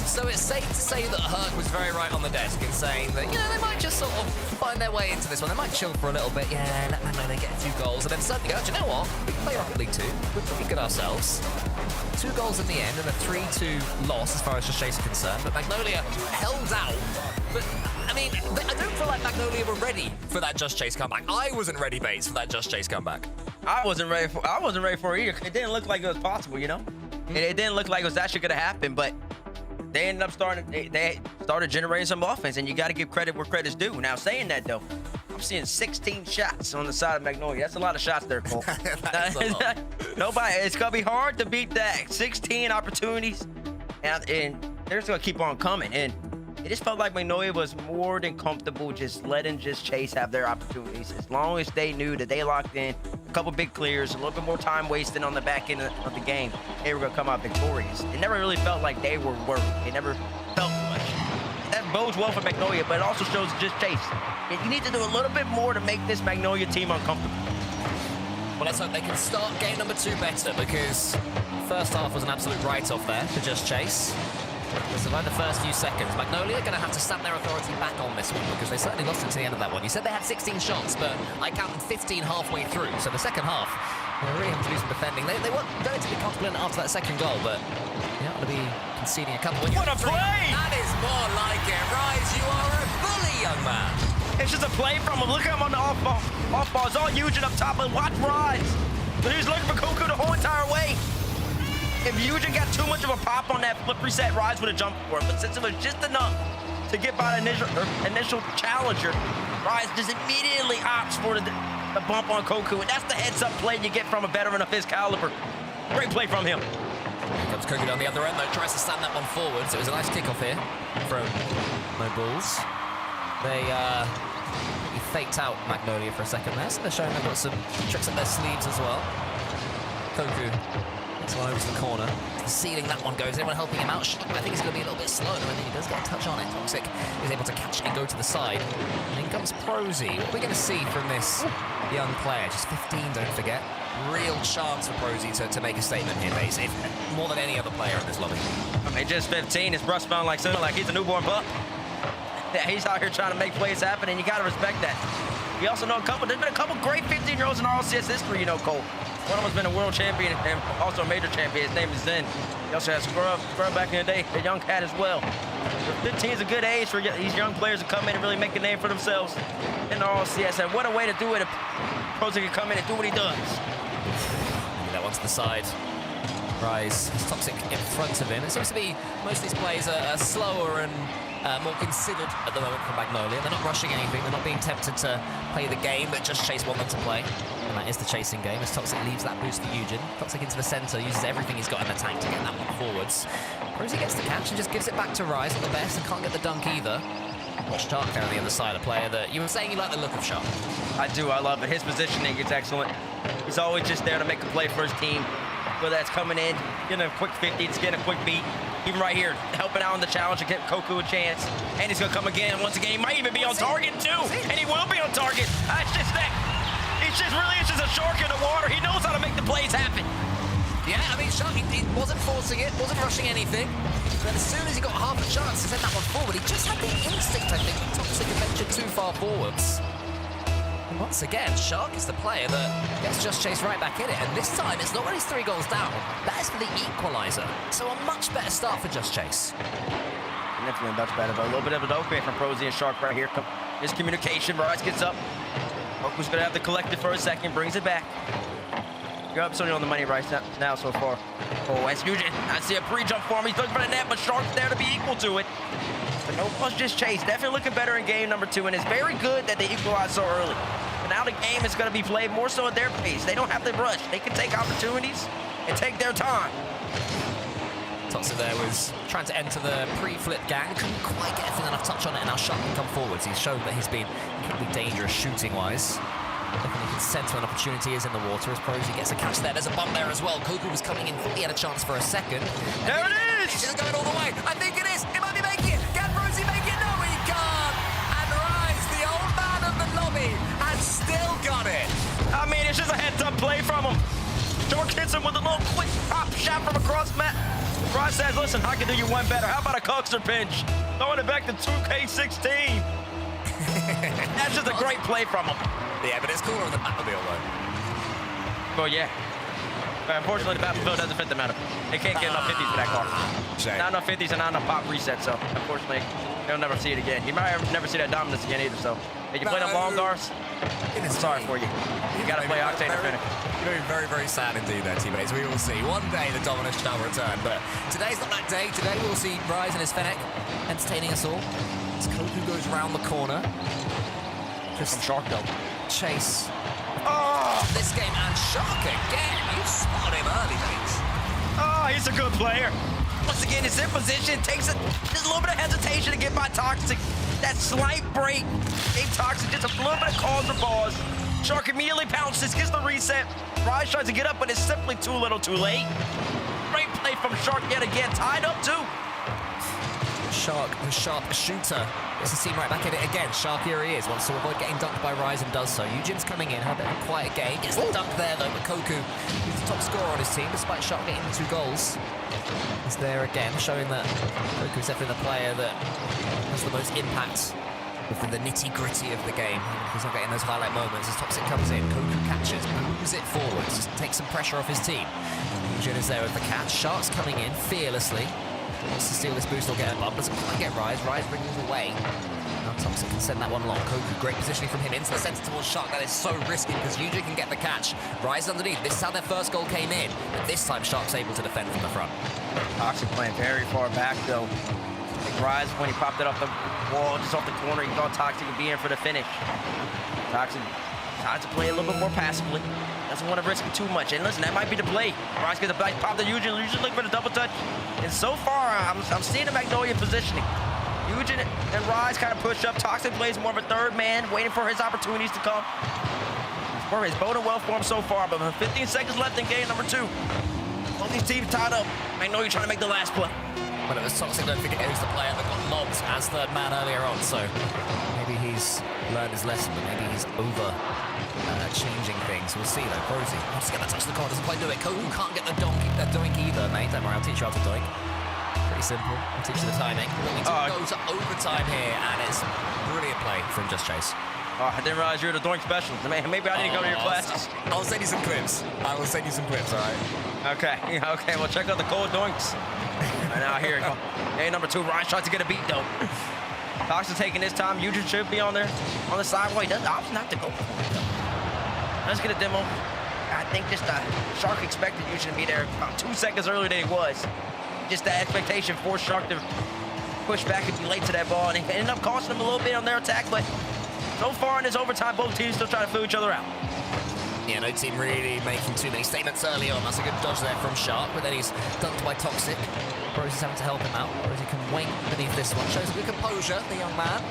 So it's safe to say that Herc was very right on the desk in saying that, you know, they might just sort of find their way into this one. They might chill for a little bit. Yeah, let Magnolia get a few goals. And then suddenly go, do you know what? We can play Rocket League 2. We're pretty good ourselves. 2 goals in the end and a 3-2 loss as far as Just Chase is concerned. But Magnolia held out. But, I mean, I don't feel like Magnolia were ready for that Just Chase comeback. I wasn't ready, Bates, for that Just Chase comeback. I wasn't ready for it either. It didn't look like it was possible, you know? It didn't look like it was actually going to happen, but they ended up they started generating some offense, and you got to give credit where credit's due. Now, saying that, though, I'm seeing 16 shots on the side of Magnolia. That's a lot of shots there, Cole. Nobody, it's going to be hard to beat that. 16 opportunities, and they're just going to keep on coming. And it just felt like Magnolia was more than comfortable just letting Chase have their opportunities. As long as they knew that they locked in a couple big clears, a little bit more time wasted on the back end of the game, they were going to come out victorious. It never really felt like they were worried. It never felt much. That bodes well for Magnolia, but it also shows just Chase. You need to do a little bit more to make this Magnolia team uncomfortable. Well, let's hope they can start game number 2 better, because first half was an absolute write-off there for Just Chase. They survived the first few seconds. Magnolia are going to have to stamp their authority back on this one, because they certainly lost it to the end of that one. You said they had 16 shots, but I counted 15 halfway through. So the second half, they really having to do some defending. They weren't going to be confident after that second goal, but they're going to be conceding a couple. What a play! That is more like it. Rise, you are a bully, young man. It's just a play from him. Look at him on the off ball. Off ball. It's all Eugen up top, and watch Rise. But he's looking for Cuckoo the whole entire way. If Eugen got too much of a pop on that flip reset, Rise would have jumped for it. But since it was just enough to get by the initial challenger, Rise just immediately opts for the bump on Cuckoo. And that's the heads-up play you get from a veteran of his caliber. Great play from him. Here comes Cuckoo down the other end, though. Tries to slam that one forward. So it was a nice kickoff here from No Bulls. They faked out Magnolia for a second there, so they're showing they've got some tricks up their sleeves as well. Cuckoo gets one over to the corner. Ceiling that one goes. Anyone helping him out? I think he's going to be a little bit slower, and then he does get a touch on it. Toxic is able to catch it and go to the side. And in comes Prosy. What are we going to see from this young player? Just 15, don't forget. Real chance for Prosy to make a statement here, basically. More than any other player in this lobby. I mean, just 15. His brush bound like he's a newborn pup. Yeah, he's out here trying to make plays happen, and you got to respect that. We also know there's been a couple great 15-year-olds in Rlcs history, you know, Cole. One of them's been a world champion and also a major champion. His name is Zen. He also has Scrub back in the day, a young cat as well. 15 is a good age for these young players to come in and really make a name for themselves in the Rlcs. And what a way to do it if Prosy can come in and do what he does. Maybe that one to the side. Rise is Toxic in front of him. It seems to be most of these plays are slower and more considered at the moment from Magnolia. They're not rushing anything. They're not being tempted to play the game that Just Chase want them to play. And that is the chasing game as Toxic leaves that boost for Eugen. Toxic into the center, uses everything he's got in the tank to get that one forwards. Prosy gets the catch and just gives it back to Rise at the best and can't get the dunk either. Watch Shark down on the other side, a player that you were saying you like the look of Shark. I do, I love it. His positioning is excellent. He's always just there to make a play for his team. Whether that's coming in, getting a quick 50, it's getting a quick beat. Even right here, helping out on the challenge to get Cuckoo a chance. And he's gonna come again. Once again, he might even be on target too. And he will be on target. That's just that. It's just a shark in the water. He knows how to make the plays happen. Yeah, I mean, Shark, he wasn't forcing it, wasn't rushing anything. But as soon as he got half a chance to send that one forward, he just had the instinct, I think, when Toxic had ventured too far forwards. And once again, Shark is the player that gets Just Chase right back in it. And this time, it's not when he's 3 goals down. That is for the equalizer. So a much better start for Just Chase. Definitely much better, but a little bit of a dope from Prosy and Shark right here. Miscommunication, Rise gets up. Oku's gonna have to collect it for a second, brings it back. You're up something on the money right now so far. Oh, that's Eugen. I see a pre-jump for him. He's looking for the net, but Shark's there to be equal to it. But no plus Just Chase. Definitely looking better in game number 2, and it's very good that they equalized so early. But now the game is going to be played more so at their pace. They don't have to rush. They can take opportunities and take their time. Toxic there was trying to enter the pre-flip gang. Couldn't quite get enough touch on it, and now Shark can come forwards. He's shown that he's been incredibly dangerous shooting-wise. Definitely can sense when an opportunity is in the water as Prosy gets a catch there. There's a bump there as well. Cuckoo was coming in, thought he had a chance for a second. There it is! He's going all the way. I think it is. It might be making it. Can Prosy make it? No, he can't. And Rise, the old man of the lobby, has still got it. I mean, it's just a heads-up play from him. Shark hits him with a little quick pop shot from across mat. Rise says, listen, I can do you one better. How about a Coxer pinch? Throwing it back to 2K16. That's just a great play from him. Yeah, but it's cooler on the Batmobile, though. Well, yeah. But unfortunately, the Batmobile doesn't fit the meta. They can't get enough 50s for that car. Shame. Not enough 50s and not enough pop reset, so unfortunately, they'll never see it again. You might never see that Dominus again either, so if you play them long guards, I'm sorry for you. You gotta play Octane and Fennec. You're doing very, very sad indeed there, teammates. We will see. One day the Dominus shall return, but today's not that day. Today we'll see Rise and his Fennec entertaining us all. As Cuckoo goes around the corner. Just Shark though. Chase. Oh! This game and Shark again. You spotted him early, mates. Oh, he's a good player. once again is in position. Takes just a little bit of hesitation to get by Toxic. That slight break gave Toxic just a little bit of cause for pause. Shark immediately pounces, gets the reset. Rise tries to get up, but it's simply too little too late. Great play from Shark yet again. Tied up too. Shark, the sharp shooter. Gets the team right back in it again. Shark, here he is. Wants to avoid getting dunked by Rise and does so. Eugen's coming in. Had a bit of a quiet game. Gets the dunk there though, but Koku is the top scorer on his team, despite Shark getting 2 goals. He's there again, showing that Koku's definitely the player that has the most impact within the nitty-gritty of the game. He's not getting those highlight moments as Toxic comes in. Koku catches, moves it forward, just takes some pressure off his team. Eugen is there with the catch. Shark's coming in fearlessly. Wants to steal this boost or get a bump. Doesn't quite get Rise. Rise brings it away. Now Thompson can send that one along. Koku, great positioning from him into the centre towards Shark. That is so risky because Eugen can get the catch. Rise underneath. This is how their first goal came in. But this time Shark's able to defend from the front. Toxic playing very far back though. I think Rise, when he popped it off the wall, just off the corner, he thought Toxic would be in for the finish. Toxic tries to play a little bit more passively. Doesn't want to risk it too much. And listen, that might be the play. Rise gets a back pop to Eugen. Eugen looking for the double touch. And so far, I'm seeing the Magnolia positioning. Eugen and Rise kind of push up. Toxic plays more of a third man, waiting for his opportunities to come. It's boding well for him so far, but with 15 seconds left in game number 2. All these teams tied up. Magnolia trying to make the last play. But it was Toxic, don't forget who's the player that got lobbed as third man earlier on, so maybe he's learned his lesson, but maybe he's over changing things. We'll see though. Rosie wants to get that touch to the corner, doesn't quite do it. Koku can't get the doink either, mate. Don't worry, I'll teach you how to doink. Pretty simple. I'll teach you the timing. We need to go to overtime here, and it's brilliant play from Just Chase. Oh, I didn't realize you were the doink specialist. Maybe I need to go to your classes. I'll send you some clips. I will send you some clips, all right? Okay, okay. Well, check out the cold doinks. And now here we go. Game number 2. Rise tries to get a beat though. Toxic taking his time. Eugen should be on there on the side. Well, he doesn't option not to go. Let's get a demo. I think just Shark expected Eugen to be there about 2 seconds earlier than he was. Just that expectation forced Shark to push back and be late to that ball, and it ended up costing him a little bit on their attack. But so far in this overtime, both teams still trying to fill each other out. Yeah, no team really making too many statements early on. That's a good dodge there from Shark, but then he's dunked by Toxic. Rosie's having to help him out. Rosie can wait beneath this one. Shows a good composure, the young man.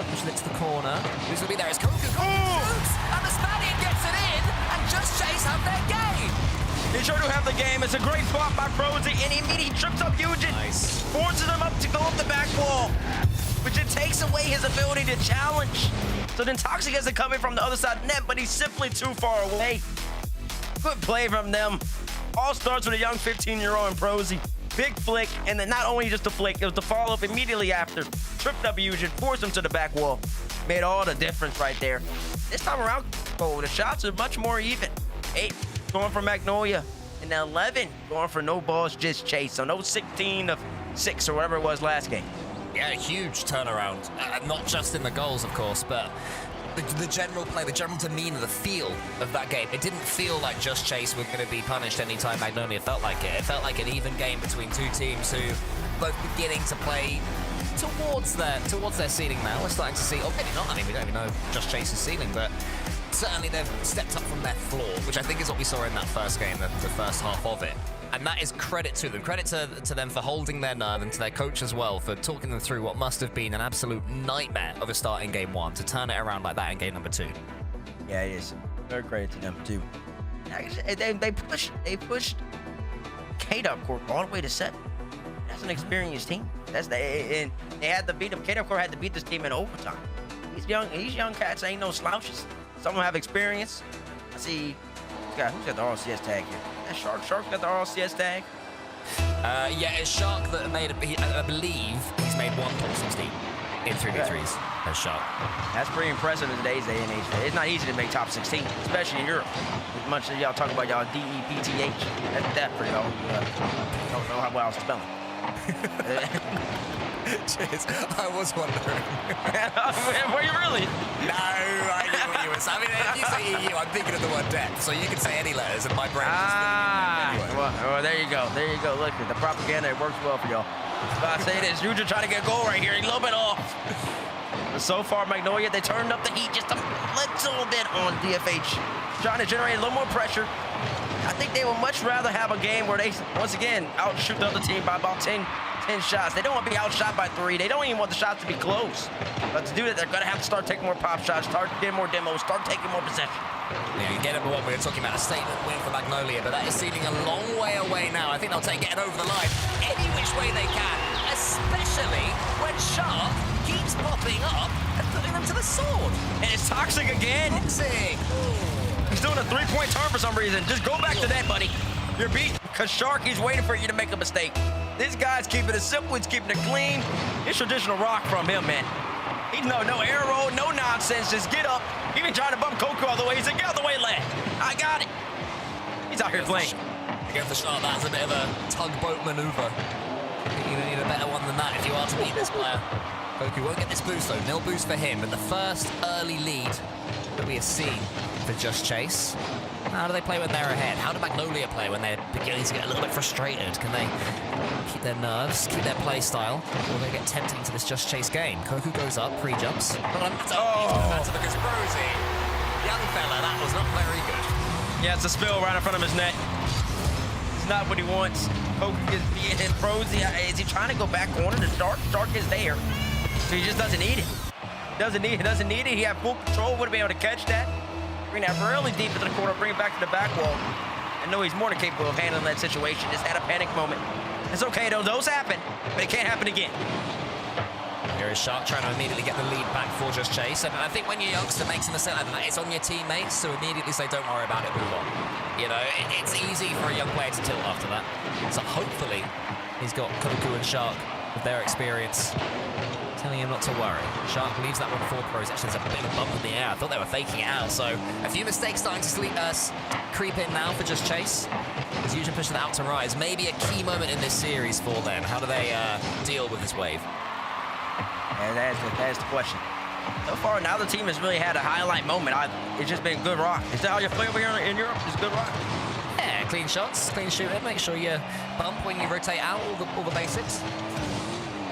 Pushes it to the corner. Who's going to be there? It's Koku. Shoots, and the Spaniard gets it in, and Just Chase have their game. They sure do have the game. It's a great spot by Rosie, and he trips up Eugen. Nice. Forces him up to go up the back wall, which it takes away his ability to challenge. So then Toxic has to come in from the other side of the net, but he's simply too far away. Good play from them. All starts with a young 15-year-old in Prosy. Big flick, and then not only just a flick, it was the follow-up immediately after. Tripped up Eugen, forced him to the back wall. Made all the difference right there. This time around, the shots are much more even. 8 going for Magnolia, and 11 going for no balls, just Chase. So no 16 of 6 or whatever it was last game. Yeah, a huge turnaround. Not just in the goals, of course, but the general play, the general demeanor, the feel of that game. It didn't feel like Just Chase were going to be punished anytime Magnolia felt like it. It felt like an even game between two teams who both beginning to play towards their ceiling now. We're starting to see, or maybe not, I mean, we don't even know Just Chase's ceiling, but certainly they've stepped up from their floor, which I think is what we saw in that first game, the first half of it. And that is credit to them. Credit to them for holding their nerve, and to their coach as well for talking them through what must have been an absolute nightmare of a start in game 1 to turn it around like that in game number 2. Yeah, it is. Very credit to them too. They pushed K-Dub Corp all the way to 7. That's an experienced team. And they had to beat them. K-Dub Corp had to beat this team in overtime. These young cats ain't no slouches. Some of them have experience. I see. Who's got the RLCS tag here? That Shark's got the RLCS tag. Yeah, it's Shark that made. I believe he's made 1 top 16 in 3v3s. That's Shark. That's pretty impressive in today's day and age. It's not easy to make top 16, especially in Europe. As much as y'all talk about y'all DEPTH, that's that for y'all. Don't know how well I was spelling. Cheers. I was wondering. Were you really? No, I knew what you were saying. I mean, if you say EU, I'm thinking of the word depth, so you can say any letters, and my brain is just thinking anyway. Well, there you go. There you go. Look, the propaganda, it works well for y'all. But I say this, Eugen trying to get a goal right here. He's a little bit off. But so far, Magnolia, they turned up the heat just a little bit on DFH. Trying to generate a little more pressure. I think they would much rather have a game where they, once again, outshoot the other team by about 10 shots. They don't want to be outshot by 3. They don't even want the shots to be close. But to do that, they're going to have to start taking more pop shots, start getting more demos, start taking more possession. Yeah, you get number 1, we were talking about a statement win for Magnolia, but that is seeming a long way away now. I think they'll take it over the line any which way they can, especially when Shark keeps popping up and putting them to the sword. And it's Toxic again. Toxic. He's doing a 3-point turn for some reason. Just go back to that, buddy. You're beat because Shark, he's waiting for you to make a mistake. This guy's keeping it simple. He's keeping it clean. It's traditional rock from him, man. He's no arrow, no nonsense. Just get up. Even trying to bump Koku all the way. He said, get out the way, lad. I got it. He's out here playing. Against the Shark, that's a bit of a tugboat maneuver. I think you need a better one than that if you are to beat this player. Koku won't get this boost though. Nil boost for him, but the first early lead that we have seen for Just Chase. How do they play when they're ahead? How do Magnolia play when they're beginning to get a little bit frustrated? Can they keep their nerves, keep their play style, or they get tempted into this Just Chase game? Koku goes up, pre-jumps. But because Rosie, young fella, that was not very good. Yeah, it's a spill right in front of his net. It's not what he wants. Koku gets beat and Rosie. Is he trying to go back corner to Shark? Shark is there. So he just doesn't need it. Doesn't need it. He had full control, would have been able to catch that. Bring that really deep into the corner, bring it back to the back wall. I know he's more than capable of handling that situation. Just had a panic moment. It's okay, though. Those happen, but it can't happen again. Here is Shark trying to immediately get the lead back for Just Chase. And I think when your youngster makes a mistake like that, it's on your teammates, so immediately say, don't worry about it, move on. You know, it's easy for a young player to tilt after that. So hopefully he's got Koku and Shark with their experience telling him not to worry. Shark leaves that one for Pros. Actually, there's a bit of a bump in the air. I thought they were faking it out. So a few mistakes starting to creep in now for Just Chase. As Eugene pushes it out to Rise. Maybe a key moment in this series for them. How do they deal with this wave? And that's the question. So far, now the team has really had a highlight moment. It's just been good rock. Is that how you play over here in Europe? It's good rock. Yeah, clean shots, clean shooting. Make sure you bump when you rotate out, all the basics.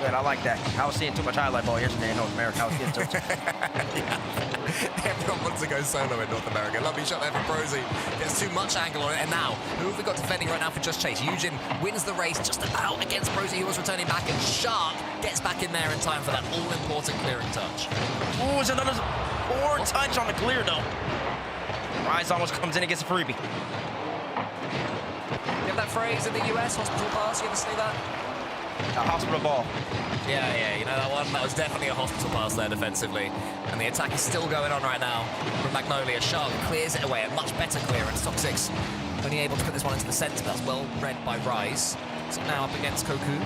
Good, I like that. I was seeing too much highlight ball yesterday in North America. I was getting tilted. Everyone wants to go solo in North America. Lovely shot there from Brosy. There's too much angle on it. And now, who have we got defending right now for Just Chase? Eugene wins the race just about against Brosy, who was returning back. And Shark gets back in there in time for that all-important clearing touch. Ooh, it's another poor touch on the clear, though. Rise almost comes in and gets a freebie. You have that phrase in the US, hospital pass? You ever say that? A hospital ball. Yeah, you know that one? That was definitely a hospital pass there defensively. And the attack is still going on right now from Magnolia. Shark clears it away, a much better clearance. Toxic's only able to put this one into the center. That's well read by Rise. So now up against Koku.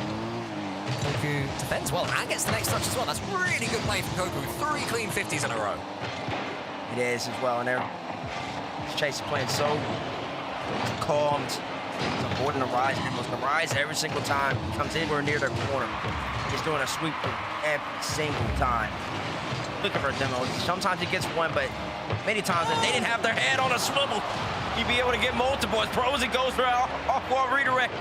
Koku defends well and gets the next touch as well. That's really good play from Koku. 3 clean 50s in a row. It is as well, and there. Chase is playing so calmed. He's avoiding the Rise demos. The Rise every single time he comes anywhere near their corner. He's doing a sweep every single time. Looking for a demo. Sometimes he gets one, but many times if they didn't have their head on a swivel, he'd be able to get multiple. As Prosy goes for an off-wall redirect.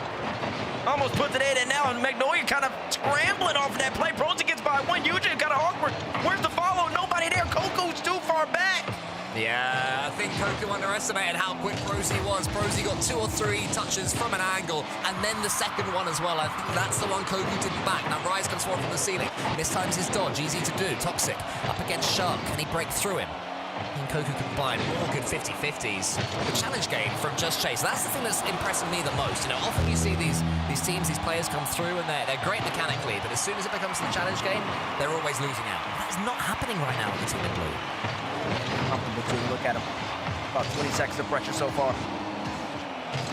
Almost puts it in, and now Magnolia kind of scrambling off of that play. Prosy gets by one. Eugene kind of awkward. Where's the follow? Nobody there. Koku's too far back. Yeah, I think Koku underestimated how quick Prosy was. Prosy got 2 or 3 touches from an angle, and then the second one as well. I think that's the one Koku didn't back. Now Rise comes forward from the ceiling. This time's his dodge, easy to do. Toxic up against Shark. Can he break through him? And Koku combined more good 50-50s. The challenge game from Just Chase. That's the thing that's impressing me the most. You know, often you see these teams, these players come through and they're great mechanically, but as soon as it becomes the challenge game, they're always losing out. That is not happening right now with the team in blue. Look at him. About 20 seconds of pressure so far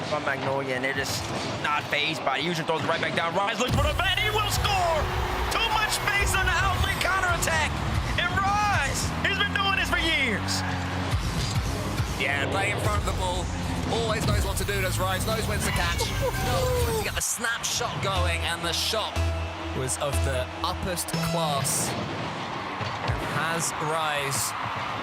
from Magnolia, and they're just not phased by it. Eugene throws it right back down. Rise looks for the bat. He will score. Too much space on the outlet counterattack. And Rise, he's been doing this for years. Yeah, play in front of the ball. Always knows what to do, does Rise. Knows when to catch. Knows to get the snapshot going, and the shot was of the uppest class. Has Rise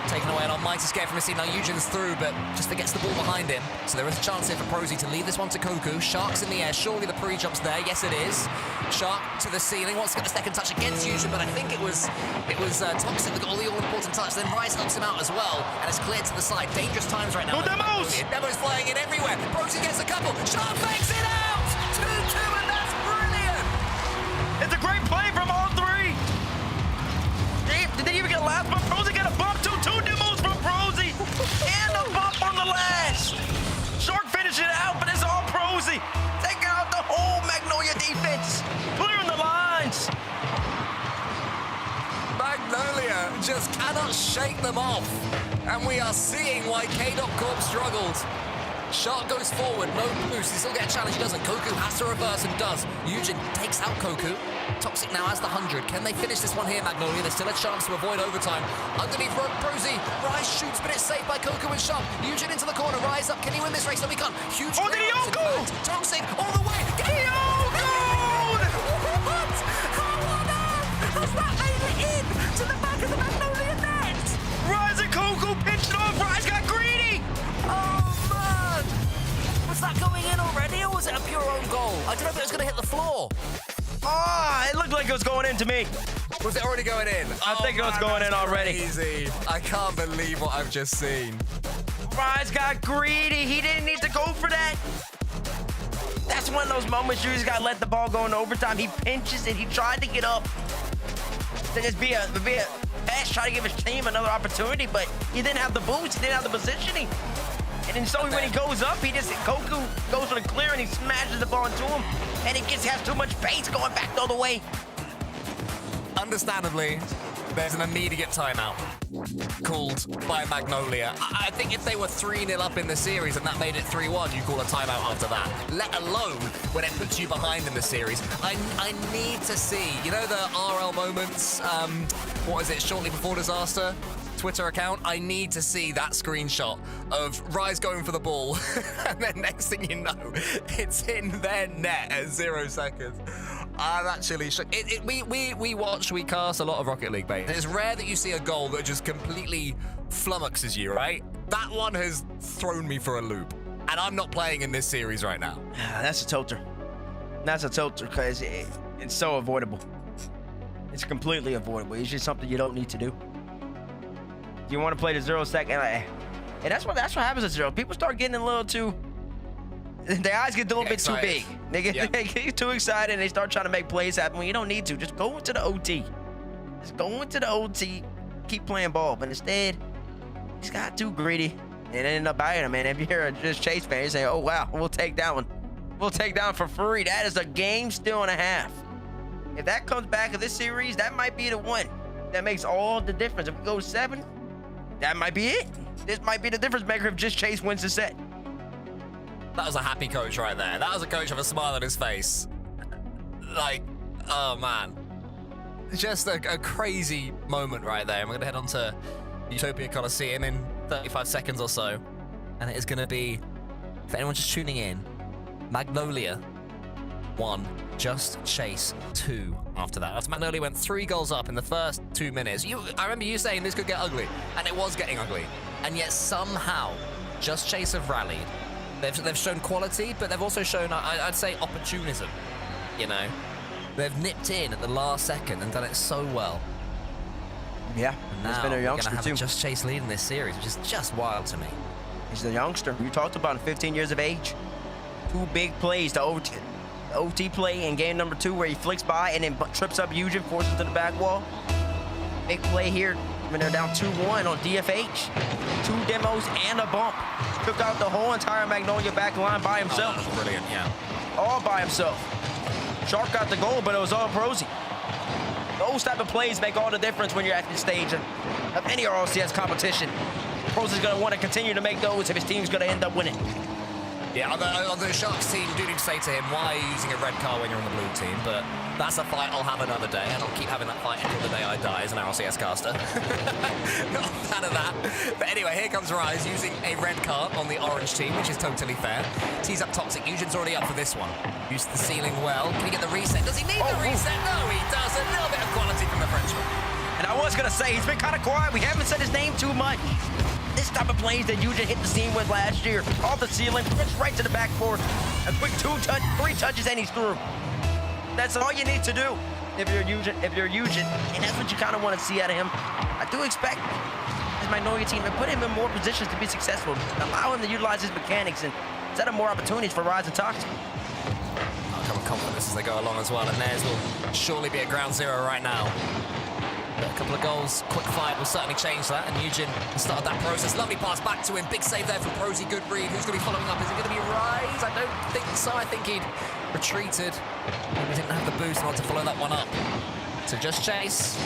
Taken away, and Almighty's scared from his team. Now Eugen's through, but just forgets the ball behind him. So there is a chance here for Prosy to leave this one to Koku. Shark's in the air. Surely the pre-jump's there. Yes, it is. Shark to the ceiling. Wants to get the second touch against Eugen, but I think it was Toxic that got all the all-important touch. Then Rise helps him out as well, and it's cleared to the side. Dangerous times right now. Demo's flying in everywhere. Prosy gets a couple. Shark fakes it out! 2-2, and that's brilliant! It's a great play from all three. Did they even get a last bump? Prosy got a bump too. 2 demos from Prosy. And a bump on the last. Shark finished it out, but it's all Prosy. Taking out the whole Magnolia defense. Clearing the lines. Magnolia just cannot shake them off. And we are seeing why K-Dot Corp struggled. Shark goes forward, no boost. He still get a challenge, he doesn't. Koku has to reverse and does. Eugen takes out Koku. Toxic now has the 100. Can they finish this one here, Magnolia? There's still a chance to avoid overtime. Underneath Prosy. Rise shoots, but it's saved by Koku and Shark. Eugen into the corner. Rise up. Can he win this race? No, he can't. Huge. Oh, did he go? Toxic all the way. He What? How on earth has that made it in to the back of the Magnolia net? Rise and Koku pinched off. Rise got greedy. Oh, man. Was that going in already, or was it a pure own goal? I don't know if it was going to hit the floor. Oh, it looked like it was going in to me. Was it already going in? I think it was going in already. Crazy. I can't believe what I've just seen. Rise got greedy. He didn't need to go for that. That's one of those moments you just gotta let the ball go in overtime. He pinches it. He tried to get up to just be a pass, try to give his team another opportunity, but he didn't have the boost. He didn't have the positioning. And then so when he goes up, Koku goes for the clear and he smashes the ball into him. And it has too much pace going back the other way. Understandably, there's an immediate timeout called by Magnolia. I think if they were 3-0 up in the series and that made it 3-1, you call a timeout after that. Let alone when it puts you behind in the series. I need to see, you know, the RL moments, what is it, shortly before disaster? Twitter account, I need to see that screenshot of Rise going for the ball and then next thing you know, it's in their net at 0 seconds. I'm actually shook. We watch, we cast a lot of Rocket League, mate. It's rare that you see a goal that just completely flummoxes you, right? That one has thrown me for a loop, and I'm not playing in this series right now. That's a tilter. That's a tilter because it's so avoidable. It's completely avoidable. It's just something you don't need to do. You want to play the 0 second, and that's what happens at 0. People start getting a little too. Their eyes get a little bit too big. They get too excited and they start trying to make plays happen when you don't need to. Just go into the OT. Just go into the OT. Keep playing ball. But instead, he's got too greedy and it ended up biting him. Man, if you're just Chase fan, you say, "Oh wow, we'll take that one. We'll take that one for free." That is a game still and a half. If that comes back in this series, that might be the one that makes all the difference. If we go 7, that might be it. This might be the difference maker if just Chase wins the set. That was a happy coach right there. That was a coach with a smile on his face. Like, oh man. Just a crazy moment right there. And we're gonna head on to Utopia Coliseum in 35 seconds or so. And it is gonna be, for anyone just tuning in, Magnolia 1, Just Chase 2 after that. After Magnolia went 3 goals up in the first 2 minutes. I remember you saying this could get ugly, and it was getting ugly. And yet somehow, Just Chase have rallied. They've shown quality, but they've also shown, I'd say, opportunism, you know? They've nipped in at the last second and done it so well. Yeah, Now, he's been a youngster we're gonna have too. a Just Chase lead in this series, which is just wild to me. He's a youngster. You talked about him, 15 years of age. 2 big plays, the OT play in game number 2 where he flicks by and then trips up Eugen, forces to the back wall. Big play here when they're down 2-1 on DFH. 2 demos and a bump. Took out the whole entire Magnolia back line by himself. Oh, that was brilliant, yeah. All by himself. Shark got the goal, but it was all Prosy. Those type of plays make all the difference when you're at the stage of any RLCS competition. Prosy's going to want to continue to make those if his team's going to end up winning. Yeah, on the Sharks team, do need to say to him, why are you using a red car when you're on the blue team? But that's a fight I'll have another day, and I'll keep having that fight until the day I die as an RLCS caster. Not a fan of that. But anyway, here comes Rise using a red car on the orange team, which is totally fair. Tees up Toxic. Eugen's already up for this one. Used the ceiling well. Can he get the reset? Does he need the reset? No, he does. A little bit of quality from the Frenchman. And I was going to say. He's been kind of quiet. We haven't said his name too much. This type of plays that Eugen hit the scene with last year. Off the ceiling, pitch right to the backboard. A quick 3 touches, and he's through. That's all you need to do if you're Eugen, and that's what you kind of want to see out of him. I do expect his Magnolia team to put him in more positions to be successful, allow him to utilize his mechanics, and set up more opportunities for Rise and Toxic. I'll come with confidence as they go along as well, and theirs will surely be at ground zero right now. But a couple of goals, quick fired will certainly change that, and Eugen has started that process. Lovely pass back to him, big save there from Prosy, good read. Who's going to be following up? Is it going to be Rise? I don't think so. I think he'd retreated. He didn't have the boost in order to follow that one up. So Just Chase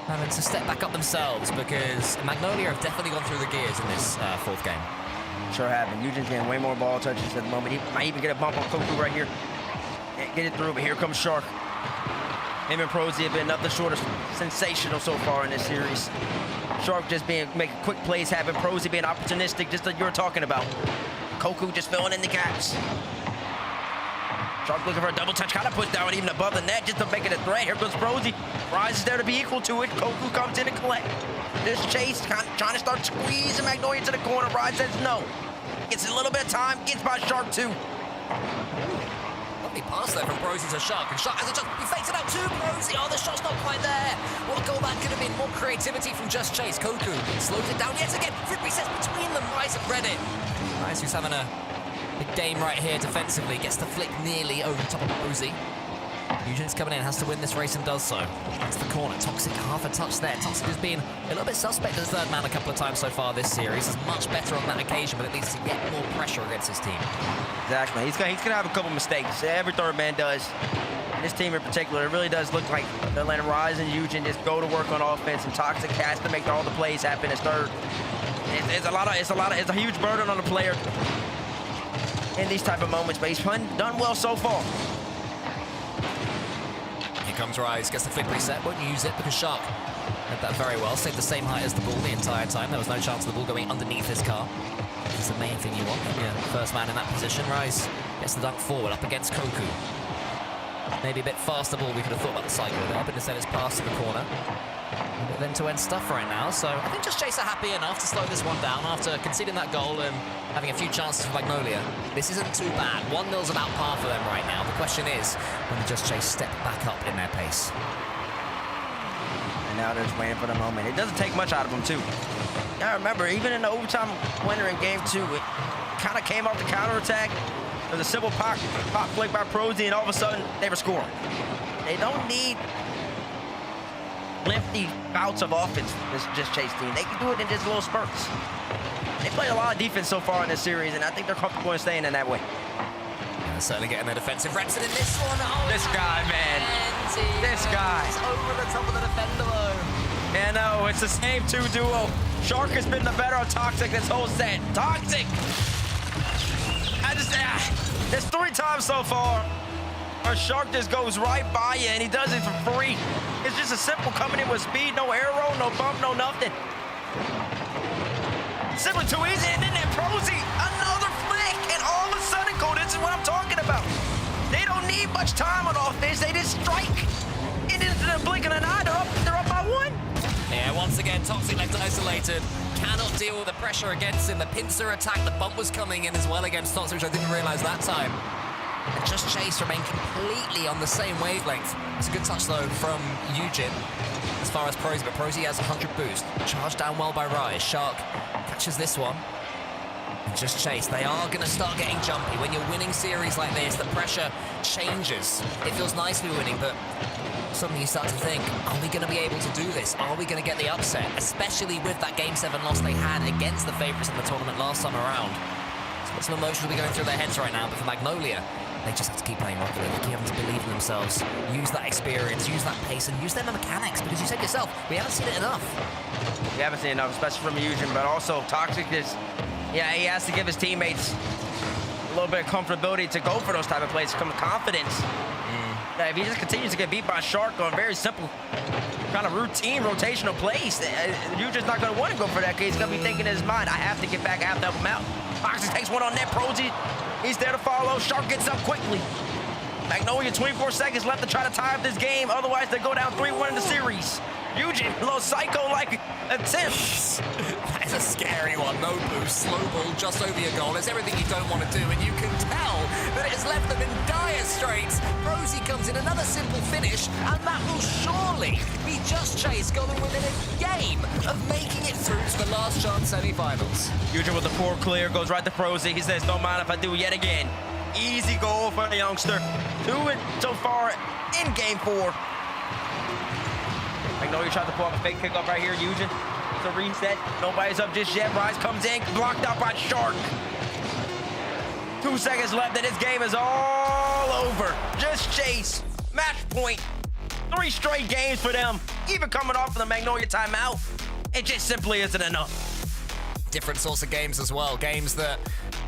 having to step back up themselves, because Magnolia have definitely gone through the gears in this fourth game. Sure have. And Eugen's getting way more ball touches at the moment. He might even get a bump on Koku right here. Can't get it through, but here comes Shark. Him and Prosy have been nothing short of sensational so far in this series. Shark just making quick plays happen. Prosy being opportunistic, just like you were talking about. Koku just filling in the gaps. Shark looking for a double touch, kind of pushed down even above the net just to make it a threat. Here goes Prosy. Rise is there to be equal to it. Koku comes in and collect. This Chase trying to start squeezing Magnolia to the corner. Rise says no. Gets a little bit of time, gets by Shark too. Lovely pass there from Prosy to Shark, and Shark has a chance. He fakes it out to Prosy. Oh, the shot's not quite there. What goal that could have been? More creativity from Just Chase. Koku slows it down yet again. Quick resets between them. Rise have read it. Rise, who's having a big game right here defensively, gets the flick nearly over the top of Prosy. Eugen's coming in, has to win this race and does so. That's the corner. Toxic, half a touch there. Toxic has been a little bit suspect as third man a couple of times so far this series. Is much better on that occasion, but it leads to yet more pressure against his team. Exactly. He's gonna have a couple mistakes. Every third man does. This team in particular, it really does look like they're letting Rise and Eugen just go to work on offense, and Toxic has to make all the plays happen as third. It's a huge burden on the player in these type of moments, but he's done well so far. Here comes Rise, gets the flick reset, won't use it because Shark did that very well. Stayed the same height as the ball the entire time. There was no chance of the ball going underneath his car. It's the main thing you want. Yeah, first man in that position. Rise gets the dunk forward up against Koku. Maybe a bit faster ball, we could have thought about the cycle there, but instead it's passed to the corner. A bit of end-to-end stuff right now, so I think Just Chase are happy enough to slow this one down after conceding that goal and having a few chances for Magnolia. This isn't too bad. 1-0's about par for them right now. The question is, when the Just Chase step back up in their pace? And now they're just waiting for the moment. It doesn't take much out of them, too. Now remember, even in the overtime winner in game 2, it kind of came off the counterattack. There was a simple pop flick by Prosy, and all of a sudden, they were scoring. They don't need lengthy bouts of offense, this Just Chase team. They can do it in just little spurts. They played a lot of defense so far in this series, and I think they're comfortable in staying in that way. Yeah, certainly getting their defensive reps in this one. Oh, this guy, man. This guy. He's over the top of the defender, though. Yeah, no, it's the same two duo. Shark has been the better of Toxic this whole set. Toxic! There's 3 times so far where Shark just goes right by you, and he does it for free. It's just a simple coming in with speed, no arrow, no bump, no nothing. Simply too easy, and then that Prosy, another flick, and all of a sudden, Cole, this is what I'm talking about. They don't need much time on offense, they just strike. And in the blink of an eye, they're up by 1. Yeah, once again, Toxic left isolated. Cannot deal with the pressure against him. The pincer attack, the bump was coming in as well against Toxic, which I didn't realize that time. And Just Chase remained completely on the same wavelength. It's a good touch, though, from Eugen as far as Prosy, but Prosy has 100 boost. Charged down well by Rise. Shark catches this one. And Just Chase, they are going to start getting jumpy. When you're winning series like this, the pressure changes. It feels nice to be winning, but suddenly you start to think, are we going to be able to do this? Are we going to get the upset? Especially with that Game 7 loss they had against the favourites in the tournament last time around. So some emotions will be going through their heads right now, but for Magnolia, they just have to keep playing Rocket League, keep having to believe in themselves, use that experience, use that pace, and use their mechanics, because you said yourself, we haven't seen it enough. We haven't seen it enough, especially from Eugen, but also Toxic is, yeah, he has to give his teammates a little bit of comfortability to go for those type of plays, some confidence. If he just continues to get beat by Shark on very simple, kind of routine, rotational plays, Eugen's not going to want to go for that, because he's going to be thinking in his mind, I have to get back, I have to help him out. Toxic takes one on net, Prosy, he's there to follow, Shark gets up quickly. Magnolia, 24 seconds left to try to tie up this game. Otherwise, they go down 3-1 in the series. Eugen, a little psycho-like attempt. That is a scary one. No boost, slow ball just over your goal. It's everything you don't want to do, and you can tell that it has left them in dire straits. Rosie comes in another simple finish, and that will surely be Just Chase going within a game of making it through to the last chance semi-finals. Eugen with the poor clear, goes right to Frozy. He says, don't mind if I do yet again. Easy goal for the youngster. 2 so far in game 4. Magnolia tried to pull off a fake kickoff right here. Eugen, it's a reset. Nobody's up just yet. Rise comes in, blocked out by Shark. 2 seconds left, and this game is all over. Just Chase, match point. 3 straight games for them, even coming off of the Magnolia timeout. It just simply isn't enough. Different sorts of games as well. Games that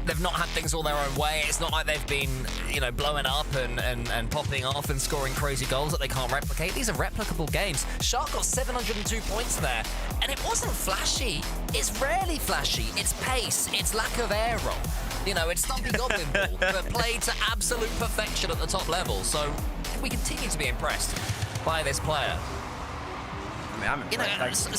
they've not had things all their own way. It's not like they've been, you know, blowing up and popping off and scoring crazy goals that they can't replicate. These are replicable games. Shark got 702 points there, and it wasn't flashy. It's rarely flashy. It's pace. It's lack of air roll. You know, it's Stumpy Goblin ball, but played to absolute perfection at the top level. So we continue to be impressed by this player. I mean, I'm impressed.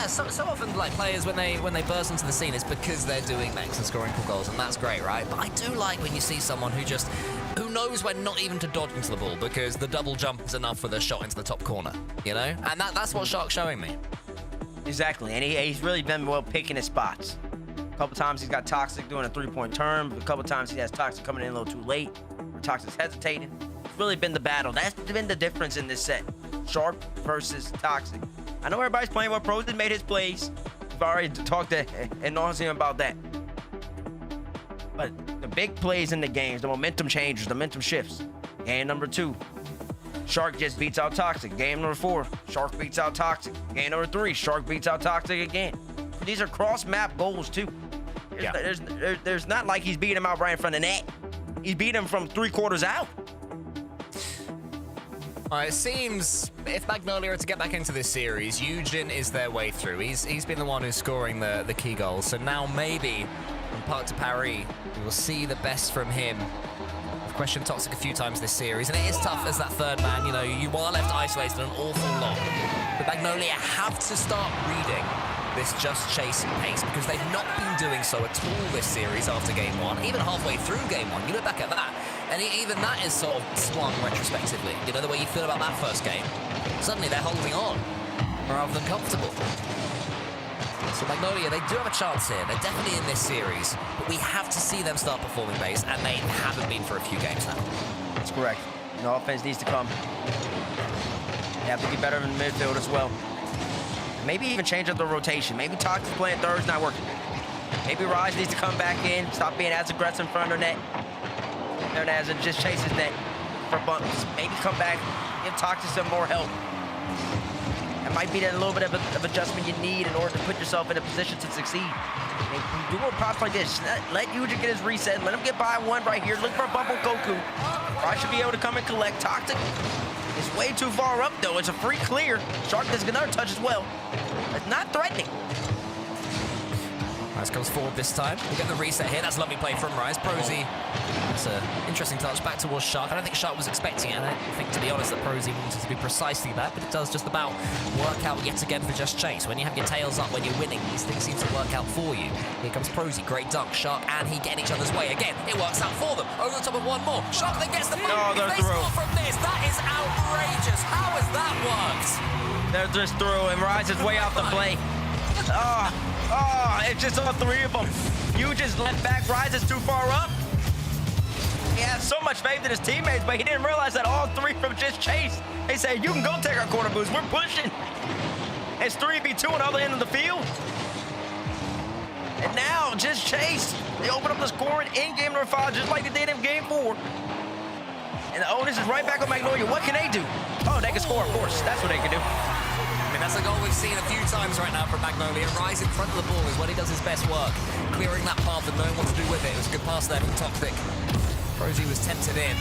So often, like, players, when they burst into the scene, it's because they're doing max and scoring cool goals, and that's great, right? But I do like when you see someone who knows when not even to dodge into the ball, because the double jump is enough for the shot into the top corner, you know? And that's what Shark's showing me. Exactly, and he's really been well picking his spots. A couple times he's got Toxic doing a 3-point turn. A couple times he has Toxic coming in a little too late, or Toxic's hesitating. It's really been the battle. That's been the difference in this set. Shark versus Toxic. I know everybody's playing well. Pros has made his plays. We've already talked ad nauseum about that. But the big plays in the games, the momentum changes, the momentum shifts. Game number 2, Shark just beats out Toxic. Game number 4, Shark beats out Toxic. Game number 3, Shark beats out Toxic again. These are cross-map goals too. There's not like he's beating him out right in front of the net. He's beating him from 3/4 out. It seems if Magnolia are to get back into this series, Eugen is their way through. He's been the one who's scoring the key goals. So now maybe from Parc de Paris, we will see the best from him. I've questioned Toxic a few times this series, and it is tough as that third man. You know, you are left isolated an awful lot. But Magnolia have to start reading this Just Chase pace, because they've not been doing so at all this series after game 1, even halfway through game 1. You look back at that, and even that is sort of swung retrospectively. You know, the way you feel about that first game. Suddenly they're holding on rather than comfortable. So Magnolia, they do have a chance here. They're definitely in this series, but we have to see them start performing base, and they haven't been for a few games now. That's correct. The offense needs to come. They have to be better in the midfield as well. Maybe even change up the rotation. Maybe Toxic playing third's not working. Maybe Rise needs to come back in, stop being as aggressive in front of their net. Their net and just chase his net for bumps. Maybe come back, give Toxic some more help. That might be that little bit of adjustment you need in order to put yourself in a position to succeed. And you do a pops like this. Let Eugen get his reset. Let him get by 1 right here. Look for a bump on Goku. Rise should be able to come and collect. Toxic is way too far up, though. It's a free clear. Shark does another touch as well. It's not threatening. Rise comes forward this time. We get the reset here. That's a lovely play from Rise. Prosy, that's an interesting touch back towards Shark. I don't think Shark was expecting it. I don't think, to be honest, that Prosy wanted to do precisely that, but it does just about work out yet again for Just Chase. When you have your tails up, when you're winning, these things seem to work out for you. Here comes Prosy. Great dunk. Shark and he get in each other's way. Again, it works out for them. Over the top of one more. Shark then gets the ball. If they score from this, that is outrageous. How has that worked? They're just through, and Rise is way out the play. It's just all 3 of them. You just let back. Rise is too far up. He has so much faith in his teammates, but he didn't realize that all 3 from Just Chase. They say, you can go take our corner boost. We're pushing. It's 3v2 on the other end of the field. And now, Just Chase. They open up the scoring in game number 5, just like they did in game 4. And the onus is right back on Magnolia. What can they do? Oh, they can score, of course. That's what they can do. I mean, that's a goal we've seen a few times right now from Magnolia. Rise in front of the ball is when he does his best work. Clearing that path and knowing what to do with it. It was a good pass there from Toxic. Prosy was tempted in.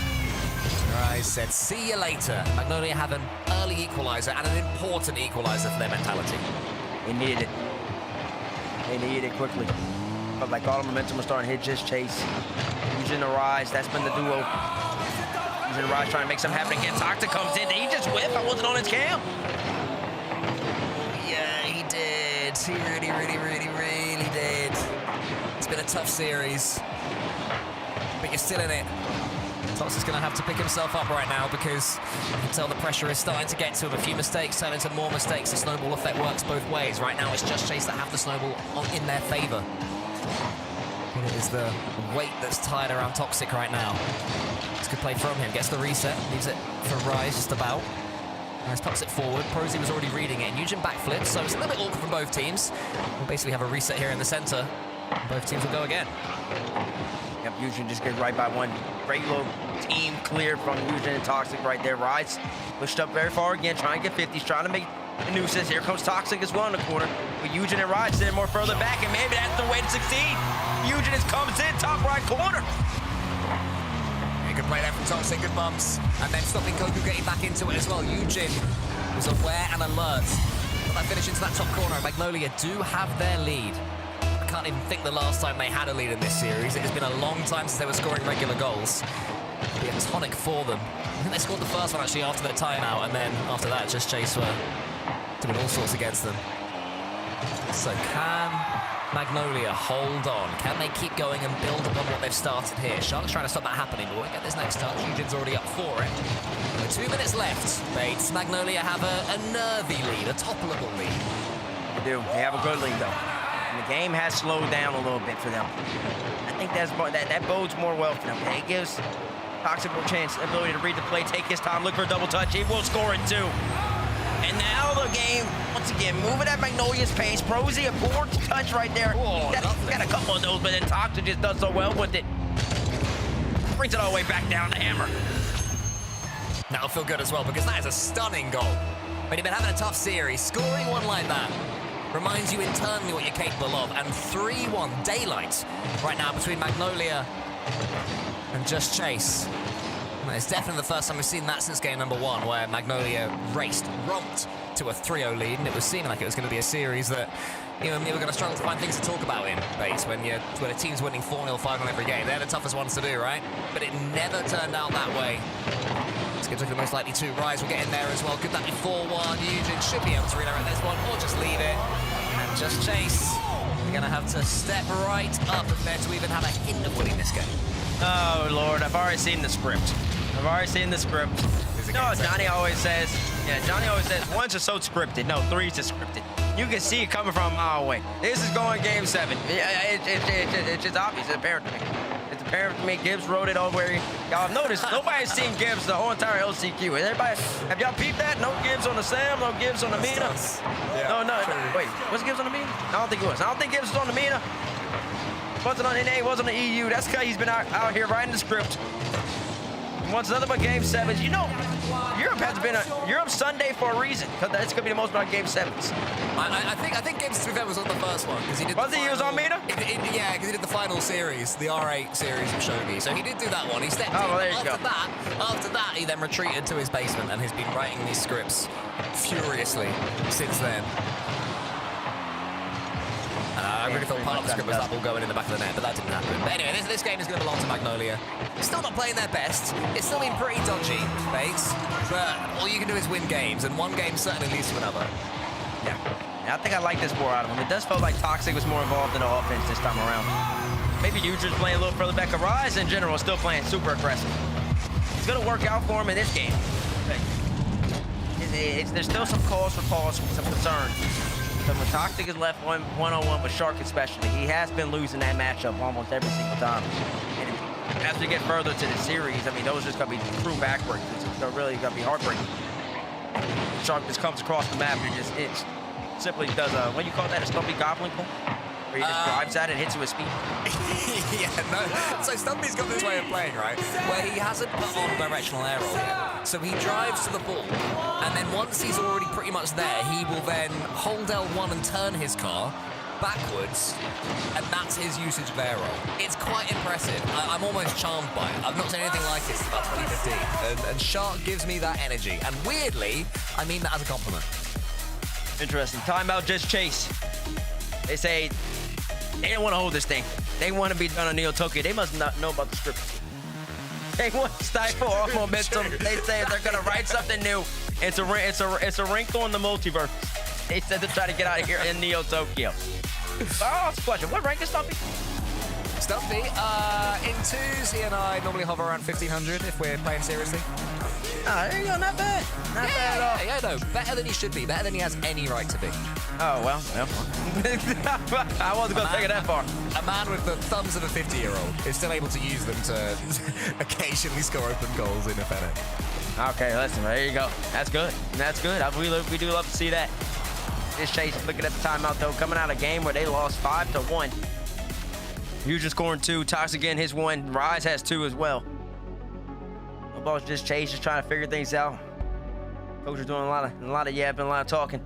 Rise said, see you later. Magnolia have an early equalizer and an important equalizer for their mentality. They needed it. They needed it quickly. But like all the momentum was starting to hit Just Chase. Using the Rise, that's been the duo. Using Rise trying to make something happen again. Toxic comes in. Did he just whip? I wasn't on his cam. Yeah, he did. He really did. It's been a tough series, but you're still in it. Toxic's going to have to pick himself up right now because you can tell the pressure is starting to get to him. A few mistakes turn into more mistakes. The snowball effect works both ways. Right now, it's Just Chase that have the snowball in their favor. And it is the weight that's tied around Toxic right now. It's a good play from him. Gets the reset. Leaves it for Rise just about. Rise puts it forward. Prosy was already reading it. And Eugen backflips, so it's a little bit awkward from both teams. We'll basically have a reset here in the center. And both teams will go again. Yep, Eugen just gets right by one. Great little team clear from Eugen and Toxic right there. Rise pushed up very far again, trying to get 50s, trying to make the nuisance. Here comes Toxic as well in the corner. With Eugen and Rise sitting more further back, and maybe that's the way to succeed. Eugen just comes in, top right corner. Good play there from Toxic, good bumps. And then stopping Goku getting back into it as well. Eugen was aware and alert. But that finish into that top corner. Magnolia do have their lead. I can't even think the last time they had a lead in this series. It has been a long time since they were scoring regular goals. It'll be a tonic for them. I think they scored the first one actually after their timeout, and then after that, Just Chase were doing all sorts against them. So can Magnolia hold on? Can they keep going and build upon what they've started here? Shark's trying to stop that happening, but won't get this next touch. Eugen's already up for it. With 2 minutes left, Bates, Magnolia have a nervy lead, a toppleable lead. They do. They have a good lead, though. And the game has slowed down a little bit for them. I think that bodes more well for them. It gives Toxic more chance, ability to read the play, take his time, look for a double touch. He will score it, too. And now the game, once again, moving at Magnolia's pace. Prosy, a poor touch right there. Got a couple of those, but then Toxic just does so well with it. Brings it all the way back down to Hammer. That'll feel good as well, because that is a stunning goal. When you've been having a tough series, scoring one like that reminds you internally what you're capable of. And 3-1 daylight right now between Magnolia and Just Chase. It's definitely the first time we've seen that since game number 1, where Magnolia romped to a 3-0 lead, and it was seeming like it was going to be a series that, you know, we were going to struggle to find things to talk about in base when a team's winning 4-0, 5-0 every game. They're the toughest ones to do, right? But it never turned out that way. Let's get to the most likely 2. Rise will get in there as well. Could that be 4-1? Eugen should be able to redirect this one, or just leave it. And Just Chase, they're going to have to step right up if they're to even have a hint of winning this game. Oh, Lord, I've already seen the script. No, Johnny always says, ones are so scripted. No, 3's just scripted. You can see it coming from a mile away. This is going game 7. It's just obvious. It's apparent to me. It's apparent to me. Gibbs wrote it all where y'all have noticed. Nobody's seen Gibbs the whole entire LCQ. Everybody, have y'all peeped that? No Gibbs on the Sam, no Gibbs on the Mina. No. Wait, was Gibbs on the Mina? I don't think it was. I don't think Gibbs was on the Mina. Wasn't on NA, wasn't on the EU. That's because he's been out here writing the script. Wants another but game 7s. You know, Europe has been Europe Sunday for a reason, because that's going to be the most about game 7s. I think game 7 was on the first one, because he did. Was he was on Mina? Yeah, because he did the final series, the R8 series of Shogi. So he did do that one. He stepped in. Well, there you go. After that, he then retreated to his basement and has been writing these scripts furiously since then. I really thought part of the script was that ball going in the back of the net, but that didn't happen. But anyway, this game is going to belong to Magnolia. Still not playing their best. It's still been pretty dodgy, Bates. But all you can do is win games, and one game certainly leads to another. Yeah. I think I like this more out of him. It does feel like Toxic was more involved in the offense this time around. Maybe Eugen's playing a little further back. Rise in general is still playing super aggressive. It's going to work out for him in this game. There's still some cause for pause, some concern. But when Toxic is left one-on-one with Shark especially, he has been losing that matchup almost every single time. And as we get further to the series, I mean, those are just going to be true backbreakers. It's really going to be heartbreaking. Shark just comes across the map and just simply does a, what do you call that, a Stumpy Goblin pull? Where he just drives at it and hits you with speed. Yeah, no. So Stumpy's got this way of playing, right? Where he hasn't put on directional air roll yet. So he drives to the ball, and then once he's already pretty much there, he will then hold L1 and turn his car backwards, and that's his usage of air roll. It's quite impressive. I'm almost charmed by it. I've not seen anything like it since about 2015. And Shark gives me that energy. And weirdly, I mean that as a compliment. Interesting. Timeout, Just Chase. They say they don't want to hold this thing. They want to be done on Neo Tokyo. They must not know about the script. They want to stifle all momentum. They say they're gonna write something new. It's a wrinkle in the multiverse. They said they're trying to get out of here in Neo Tokyo. Oh, that's a question. What rank is Stumpy? Stumpy, in twos, he and I normally hover around 1500 if we're playing seriously. Ah, there you go. Not bad. Not bad at all. Yeah, no. Better than he should be. Better than he has any right to be. Oh, well. I wasn't going to take it that far. A man with the thumbs of a 50-year-old is still able to use them to occasionally score open goals in a Fennec. Okay, listen, there you go. That's good. That's good. We do love to see that. This Chase, looking at the timeout, though, coming out of a game where they lost 5-1. Huge scoring 2. Toxic getting his 1. Rise has 2 as well. Football's just Chase, just trying to figure things out. Coach is doing a lot of yapping, a lot of talking.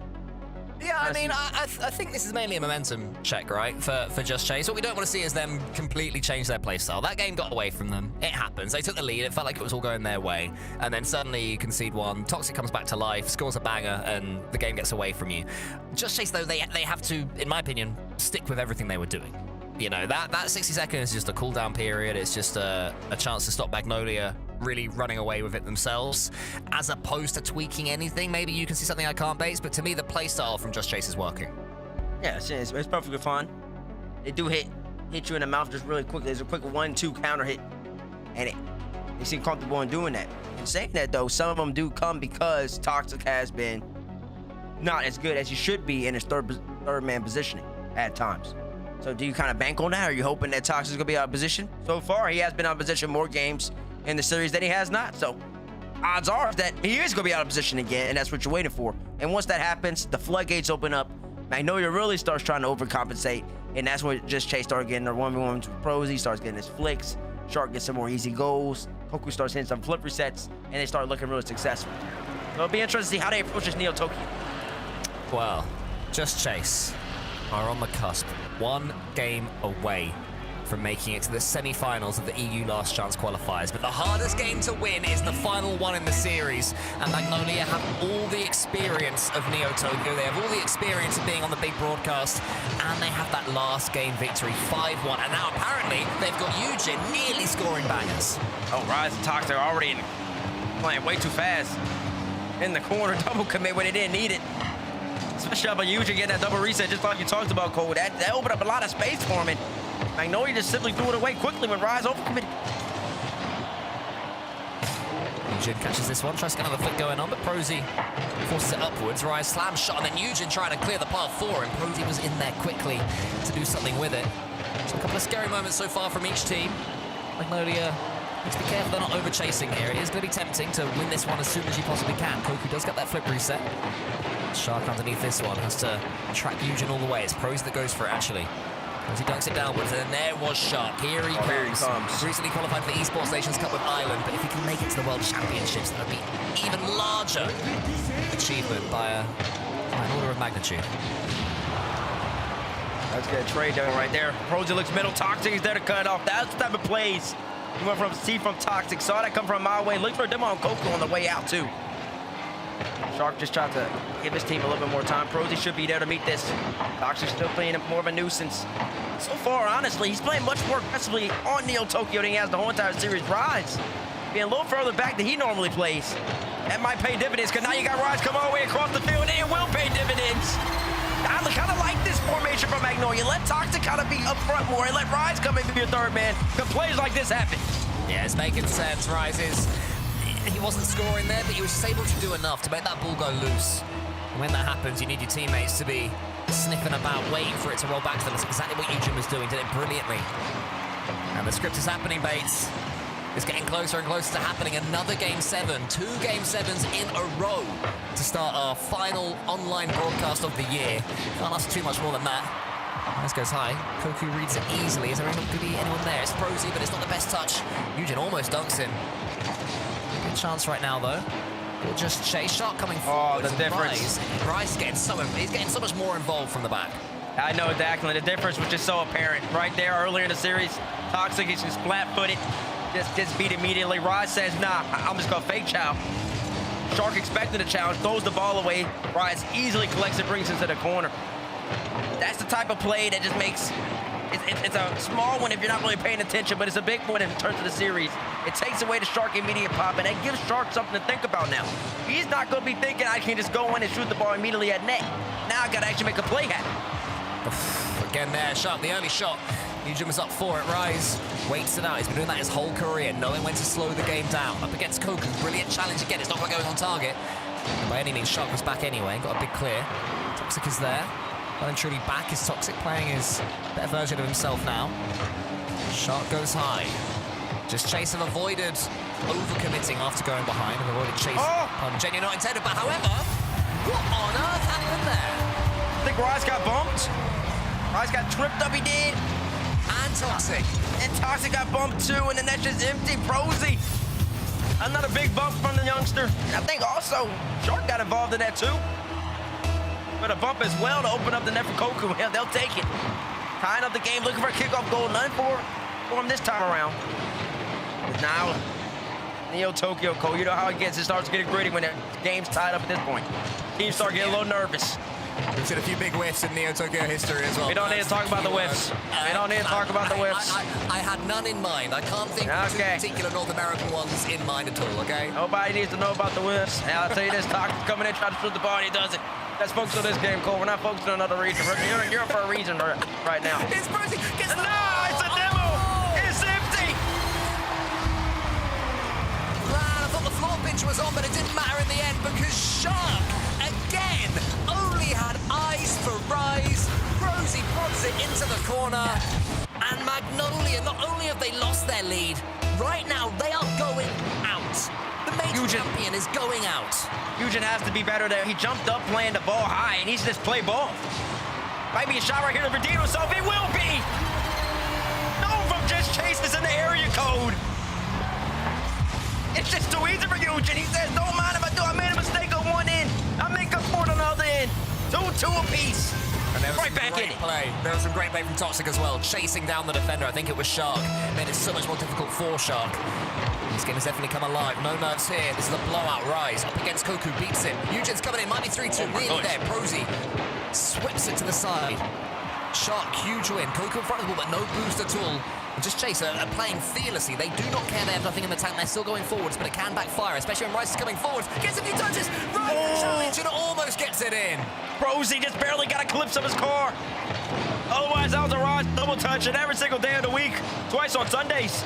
Yeah, I mean, I think this is mainly a momentum check, right, for Just Chase. What we don't want to see is them completely change their playstyle. That game got away from them. It happens. They took the lead. It felt like it was all going their way. And then suddenly you concede 1. Toxic comes back to life, scores a banger, and the game gets away from you. Just Chase, though, they have to, in my opinion, stick with everything they were doing. You know, that 60 seconds is just a cooldown period. It's just a chance to stop Magnolia really running away with it themselves, as opposed to tweaking anything. Maybe you can see something I can't base, but to me, the playstyle from Just Chase is working. Yeah, it's perfectly fine. They do hit you in the mouth just really quick. There's a quick 1-2 counter hit, and they seem comfortable in doing that. In saying that, though, some of them do come because Toxic has been not as good as he should be in his third man positioning at times. So do you kind of bank on that? Or are you hoping that Toxic's gonna be out of position? So far, he has been out of position more games in the series than he has not. So odds are that he is gonna be out of position again, and that's what you're waiting for. And once that happens, the floodgates open up. Magnolia really starts trying to overcompensate, and that's when Just Chase starts getting their 1v1s with pros. He starts getting his flicks. Shark gets some more easy goals. Koku starts hitting some flip resets, and they start looking really successful. So it'll be interesting to see how they approach this Neo Tokyo. Well, Just Chase are on the cusp, 1 game away from making it to the semi-finals of the EU Last Chance qualifiers. But the hardest game to win is the final one in the series, and Magnolia have all the experience of Neo Tokyo. They have all the experience of being on the big broadcast, and they have that last game victory, 5-1. And now apparently they've got Eugen nearly scoring bangers. Oh, Rise and Toxic are already playing way too fast. In the corner, double commit when they didn't need it. Especially up on Eugen getting that double reset, just like you talked about, Cole. That opened up a lot of space for him, and Magnolia just simply threw it away quickly when Rise overcommitted. Eugen catches this one, tries to get another flick going on, but Prosy forces it upwards. Rise slams shot, and then Eugen trying to clear the path for him. Prosy was in there quickly to do something with it. So a couple of scary moments so far from each team. Magnolia needs to be careful they're not over-chasing here. It is going to be tempting to win this one as soon as you possibly can. Koku does get that flip reset. Shark underneath this one has to track Eugen all the way. It's Prosy that goes for it, actually. Prosy dunks it downwards, and then there was Shark. Here he comes. Recently qualified for the Esports Nations Cup with Ireland, but if he can make it to the World Championships, that would be even larger achievement by an order of magnitude. That's good trade down right there. Prosy looks middle. Toxic is there to cut it off. That's the type of plays you went from Toxic. Saw that come from my way. Look for a demo on Koku on the way out, too. Shark just tried to give his team a little bit more time. Prosy should be there to meet this. Toxic's still playing more of a nuisance. So far, honestly, he's playing much more aggressively on Neo Tokyo than he has the whole entire series. Rise being a little further back than he normally plays. That might pay dividends, because now you got Rise come all the way across the field, and it will pay dividends. I kind of like this formation from Magnolia. Let Toxic kind of be up front more, and let Rise come in to be your third man, because plays like this happen. Yeah, it's making sense. Rise he wasn't scoring there, but he was just able to do enough to make that ball go loose. And when that happens, you need your teammates to be sniffing about, waiting for it to roll back to them. That's exactly what Eugen was doing, did it brilliantly. And the script is happening, Bates. It's getting closer and closer to happening. Another Game 7, 2 Game 7s in a row to start our final online broadcast of the year. Can't ask too much more than that. This goes high. Koku reads it easily. Is there going to be anyone there? It's Prosy, but it's not the best touch. Eugen almost dunks him. Good chance right now, though. We'll Just Chase. Shark coming forward. Oh, the difference. Rise is getting he's getting so much more involved from the back. I know, Declan. The difference was just so apparent right there earlier in the series. Toxic is just flat-footed. Just beat immediately. Rise says, nah, I'm just going to fake chow. Shark expected a challenge, throws the ball away. Rise easily collects it, brings it to the corner. That's the type of play that just makes It's a small one if you're not really paying attention, but it's a big one in terms of the series. It takes away the Shark immediate pop, and it gives Shark something to think about now. He's not going to be thinking I can just go in and shoot the ball immediately at net. Now I got to actually make a play happen. Again there, Shark, the early shot. Eugen was up for it. Rise waits it out. He's been doing that his whole career, knowing when to slow the game down. Up against Koku, brilliant challenge again. It's not quite going on target. And by any means, Shark was back anyway. Got a big clear. Toxic is there. Well and truly back is Toxic, playing his better version of himself now. Shark goes high. Just Chase have avoided overcommitting after going behind. Have avoided Chase. Genuine not intended, but however, what on earth happened there? I think Rise got bumped. Rise got tripped up, he did. And Toxic. And Toxic got bumped too, and then that's just empty. Prosy. Another big bump from the youngster. And I think also Shark got involved in that too. But a bump as well to open up the net for Koku. Yeah, they'll take it. Tying up the game, looking for a kickoff goal. None for him this time around. But now, Neo Tokyo Cole, you know how it gets. It starts getting gritty when the game's tied up at this point. Teams start getting a little nervous. We've seen a few big whiffs in Neo Tokyo history as well. We don't need to talk about the whiffs. We don't need to talk about the whiffs. I had none in mind. I can't think of two particular North American ones in mind at all, okay? Nobody needs to know about the whiffs. And I'll tell you this, Toxic's coming in, trying to shoot the ball, and he does it. Let's focus on this game, Cole. We're not focused on another region. You're in Europe for a reason right now. It's Brucey. No, it's a demo. It's empty. Man, I thought the floor pitch was on, but it didn't matter in the end because Shark, again, only had eyes for Rise. Rosie prods it into the corner. And Magnolia, not only have they lost their lead, right now they are going out. The major champion is going out. Eugen has to be better there. He jumped up playing the ball high, and he should just play ball. Might be a shot right here to redeem himself. It will be. No, from just Chase is in the area code. It's just too easy for Eugen. He says, don't mind if I do. I made a mistake on one end. I make up for it on the other end. 2-2 apiece. And there was right back in it. There was some great play from Toxic as well, chasing down the defender. I think it was Shark. Made it so much more difficult for Shark. This game has definitely come alive. No nerves here. This is a blowout. Rise up against Koku, beats him. Eugen's coming in. Might be 3-2. Nearly there. Prosy swips it to the side. Shark, huge win. Koku in front of the ball, but no boost at all. And just Chase are playing fearlessly. They do not care. They have nothing in the tank. They're still going forwards, but it can backfire, especially when Rice is coming forwards. Gets a few touches. Rise the challenge and almost gets it in. Prosy just barely got a glimpse of his car. Otherwise, that was a Rise double touch, and every single day of the week, twice on Sundays.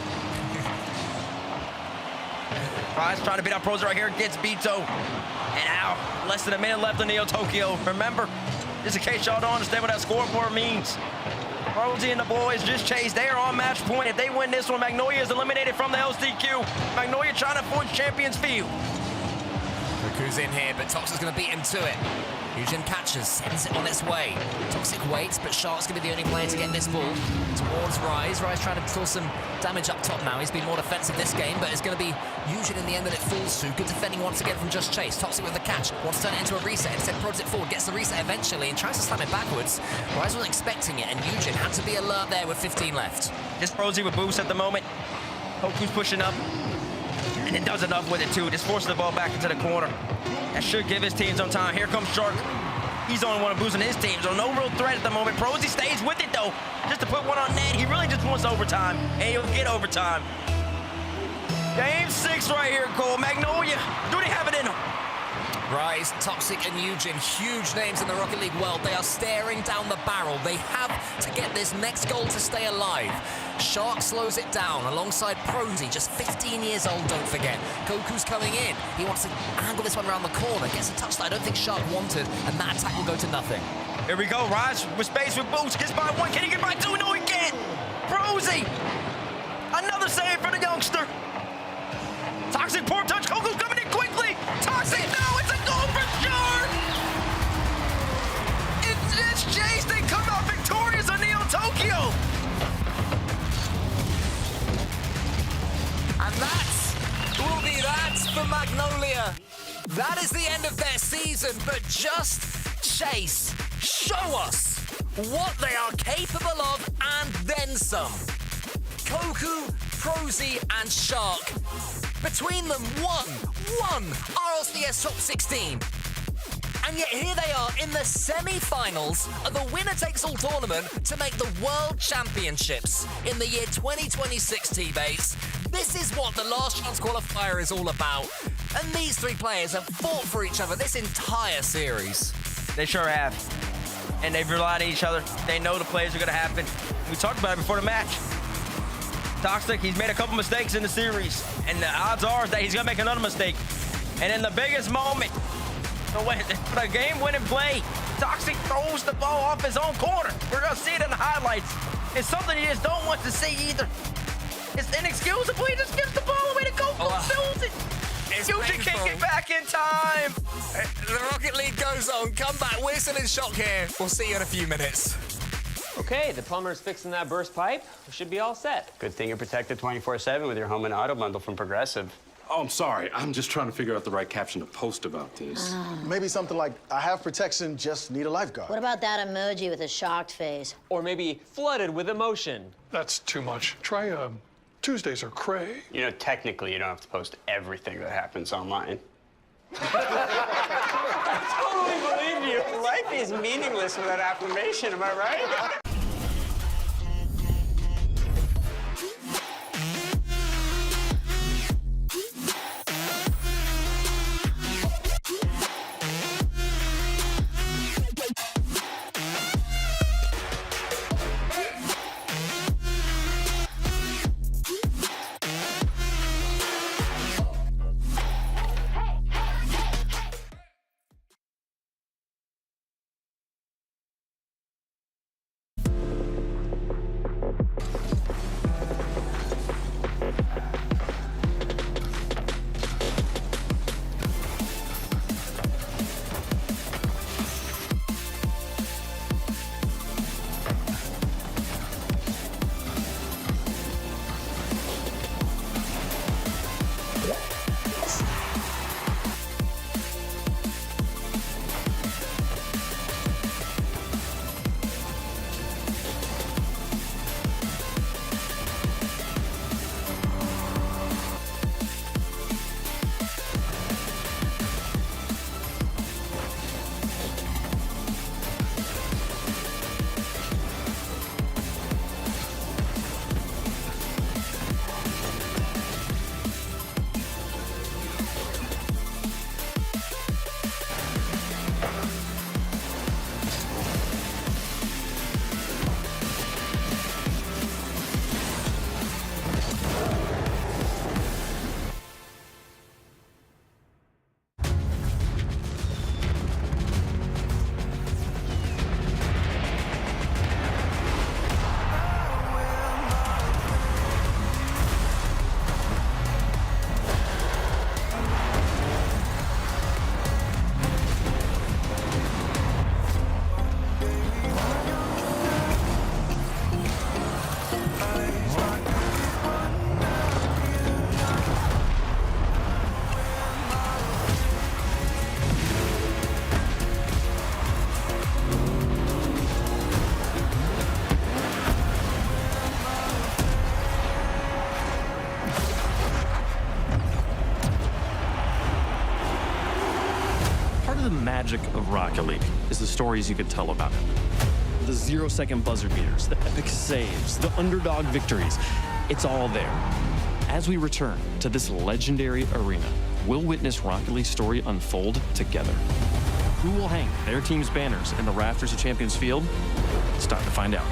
Rise trying to beat out Prosy right here, gets Beto. And now, less than a minute left in Neo Tokyo. Remember, just in case y'all don't understand what that scoreboard means. Prosy and the boys just Chase. They are on match point. If they win this one, Magnolia is eliminated from the LCQ. Magnolia trying to forge Champions Field. Koku's in here, but Toxic's going to beat him to it. Eugen catches, sends it on its way. Toxic waits, but Shark's going to be the only player to get this ball towards Rise. Rise trying to cause some damage up top now. He's been more defensive this game, but it's going to be Eugen in the end that it falls to. Good defending once again from Just Chase. Toxic with the catch. Wants to turn it into a reset. Instead, prods it forward. Gets the reset eventually and tries to slam it backwards. Rise wasn't expecting it, and Eugen had to be alert there with 15 left. Just Prosy with boost at the moment. Koku's pushing up. And it does enough with it, too. Just forces the ball back into the corner. That should give his team some time. Here comes Shark. He's the only one boosting his team, so no real threat at the moment. Prosy stays with it, though, just to put one on net. He really just wants overtime, and he'll get overtime. Game 6 right here, Cole. Magnolia, do they have it in them? Rise, Toxic, and Eugen, huge names in the Rocket League world. They are staring down the barrel. They have to get this next goal to stay alive. Shark slows it down alongside Prosy, just 15 years old, don't forget. Koku's coming in. He wants to angle this one around the corner. Gets a touch that I don't think Shark wanted, and that attack will go to nothing. Here we go. Rise with space with boost. Gets by one. Can he get by two? No, he can't. Prosy. Another save for the youngster. Toxic, poor touch. Koku's coming in quickly. Toxic, no, it's a goal for Shark. It's Chase. They come out victorious on Neo Tokyo. And that will be that for Magnolia. That is the end of their season, but Just Chase show us what they are capable of and then some. Koku, Prosy, and Shark. Between them, one RLCS top 16. And yet here they are in the semi-finals of the winner-takes-all tournament to make the World Championships in the year 2026, T-Bates. This is what the Last Chance Qualifier is all about. And these three players have fought for each other this entire series. They sure have. And they've relied on each other. They know the plays are going to happen. We talked about it before the match. Toxic, he's made a couple mistakes in the series. And the odds are that he's going to make another mistake. And in the biggest moment, for the game-winning play, Toxic throws the ball off his own corner. We're going to see it in the highlights. It's something you just don't want to see either. It's inexcusable. He just gives the ball away to go. Fills it. Future can't get back in time. The Rocket League goes on. Come back. We're still in shock here. We'll see you in a few minutes. Okay, the plumber's fixing that burst pipe. We should be all set. Good thing you're protected 24/7 with your home and auto bundle from Progressive. Oh, I'm sorry. I'm just trying to figure out the right caption to post about this. Maybe something like, I have protection, just need a lifeguard. What about that emoji with a shocked face? Or maybe flooded with emotion. That's too much. Try Tuesdays are cray. You know, technically, you don't have to post everything that happens online. I totally believe you. Life is meaningless without affirmation, am I right? The magic of Rocket League is the stories you could tell about it. The 0-second buzzer beaters, the epic saves, the underdog victories. It's all there. As we return to this legendary arena, we'll witness Rocket League's story unfold together. Who will hang their team's banners in the rafters of Champions Field? It's time to find out.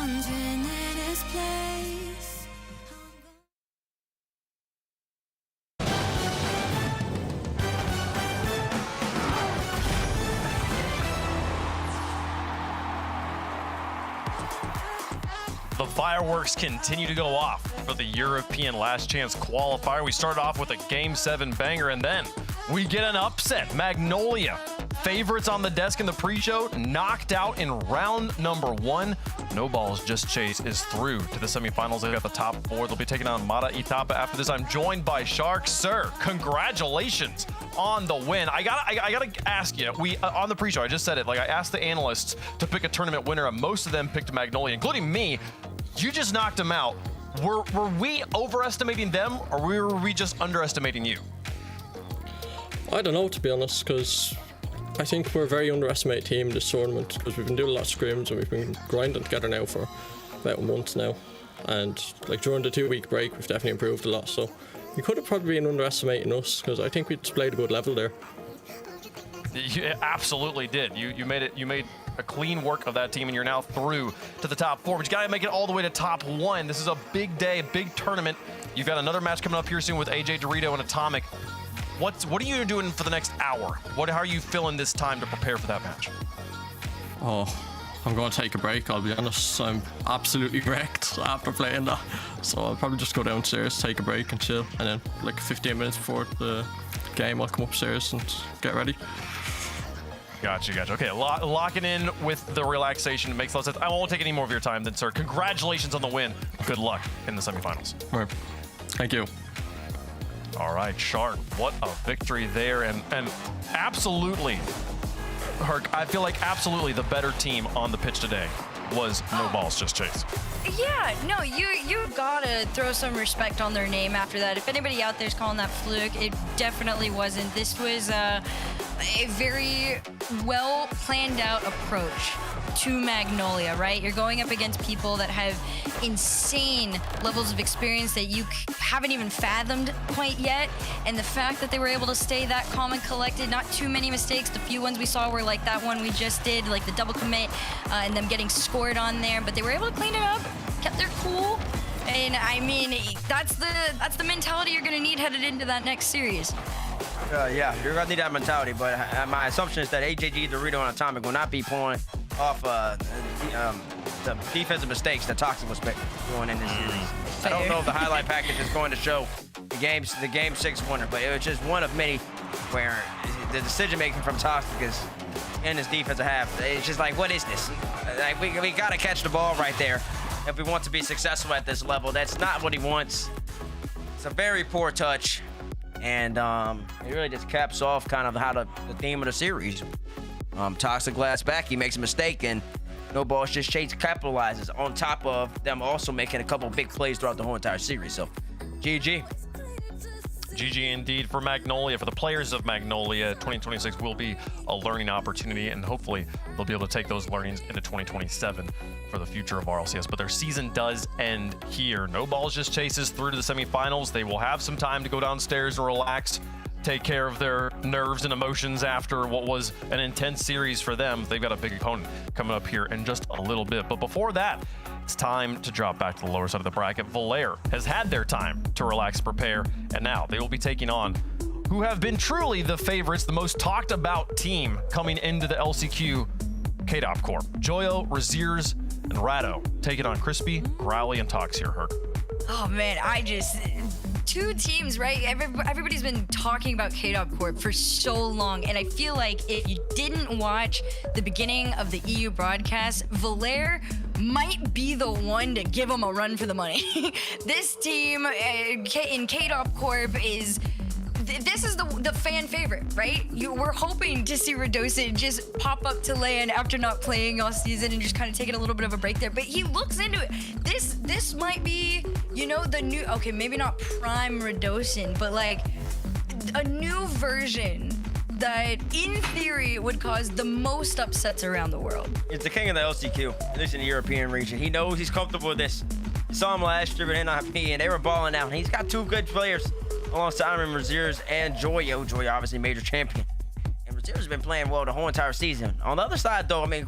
wondering in his place. The fireworks continue to go off for the European Last Chance qualifier. We started off with a Game 7 banger, and then we get an upset. Magnolia, favorites on the desk in the pre-show, knocked out in round number 1. No Balls Just Chase is through to the semifinals. They've got the top 4. They'll be taking on Mara Itapa after this. I'm joined by Shark. Sir, congratulations on the win. I gotta ask you, we on the pre-show, I just said it, like I asked the analysts to pick a tournament winner, and most of them picked Magnolia, including me. You just knocked them out. Were we overestimating them, or were we just underestimating you? I don't know, to be honest, because I think we're a very underestimated team in this tournament, because we've been doing a lot of scrims and we've been grinding together now for about a month now. And like during the 2-week break, we've definitely improved a lot. So you could have probably been underestimating us, because I think we displayed a good level there. You absolutely did. You made a clean work of that team, and you're now through to the top 4. But you gotta make it all the way to top 1. This is a big day, a big tournament. You've got another match coming up here soon with AJ Dorito and Atomic. What are you doing for the next hour? How are you filling this time to prepare for that match? Oh, I'm going to take a break, I'll be honest. I'm absolutely wrecked after playing that. So I'll probably just go downstairs, take a break and chill. And then like 15 minutes before the game, I'll come upstairs and get ready. Gotcha. Okay, locking in with the relaxation. It makes a lot of sense. I won't take any more of your time then, sir. Congratulations on the win. Good luck in the semifinals. All right. Thank you. All right, Shark, what a victory there. And absolutely, Herc, I feel like absolutely the better team on the pitch today was No Balls Just Chase. Yeah, no, you gotta throw some respect on their name after that. If anybody out there's calling that fluke, it definitely wasn't. This was a very well planned out approach to Magnolia, right? You're going up against people that have insane levels of experience that you haven't even fathomed quite yet. And the fact that they were able to stay that calm and collected, not too many mistakes. The few ones we saw were like that one we just did, like the double commit and them getting scored on there. But they were able to clean it up, kept their cool. And I mean, that's the mentality you're gonna need headed into that next series. Yeah, you're gonna need that mentality, but my assumption is that AJG, Dorito, and Atomic will not be pulling off the defensive mistakes that Toxic was doing in this series. I don't know if the highlight package is going to show the game 6 winner, but it was just one of many where the decision making from Toxic is in his defensive half. It's just like, what is this? Like we gotta catch the ball right there if we want to be successful at this level. That's not what he wants. It's a very poor touch. And it really just caps off kind of how the theme of the series. Toxic last back, he makes a mistake, and No Balls Just Chase capitalizes on top of them also making a couple big plays throughout the whole entire series. So, GG. GG indeed for Magnolia. For the players of Magnolia, 2026 will be a learning opportunity, and hopefully they'll be able to take those learnings into 2027 for the future of RLCS. But their season does end here. No Balls Just Chases through to the semifinals. They will have some time to go downstairs and relax, take care of their nerves and emotions after what was an intense series for them. They've got a big opponent coming up here in just a little bit. But before that, it's time to drop back to the lower side of the bracket. Valair has had their time to relax, prepare, and now they will be taking on who have been truly the favorites, the most talked about team coming into the LCQ KDOP Corp. Joyo, Raziers, and Rado taking on Crispy, Growly, and Tox here, Herc. Oh man, two teams, right? Everybody's been talking about KDOP Corp for so long, and I feel like if you didn't watch the beginning of the EU broadcast, Valair might be the one to give them a run for the money. This team in KDOP Corp this is the fan favorite, right? We're hoping to see Radosa just pop up to LAN after not playing all season and just kind of taking a little bit of a break there. But he looks into it. This might be, the new, okay, maybe not prime Radosin, but like a new version that in theory would cause the most upsets around the world. It's the king of the LCQ, at least in the European region. He knows he's comfortable with this. You saw him last year with NIP, and they were balling out. He's got two good players alongside him, Raziers and Joyo. Joyo, obviously, major champion. And Raziers has been playing well the whole entire season. On the other side, though, I mean,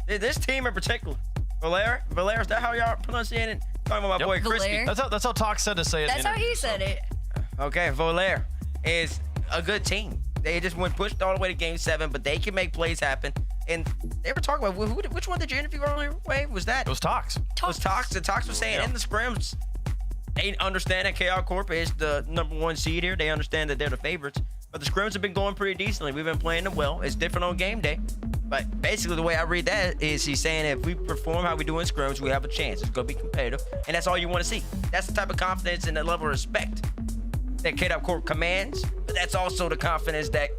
this team in particular, Valera, is that how y'all pronunciate it? Talking about my boy Crispy. Valera? That's how Talk said to say it. That's how he said it. Okay, Valera is a good team. They just went pushed all the way to Game 7, but they can make plays happen. And they were talking about which one did you interview earlier? Wade? Was that? It was Talks. It was Talks. And Talks was saying in the scrims, they understand that KR Corp is the #1 seed here. They understand that they're the favorites. But the scrims have been going pretty decently. We've been playing them well. It's different on game day. But basically, the way I read that is he's saying if we perform how we do in scrims, we have a chance. It's going to be competitive. And that's all you want to see. That's the type of confidence and the level of respect that KDOT Corp commands. But that's also the confidence that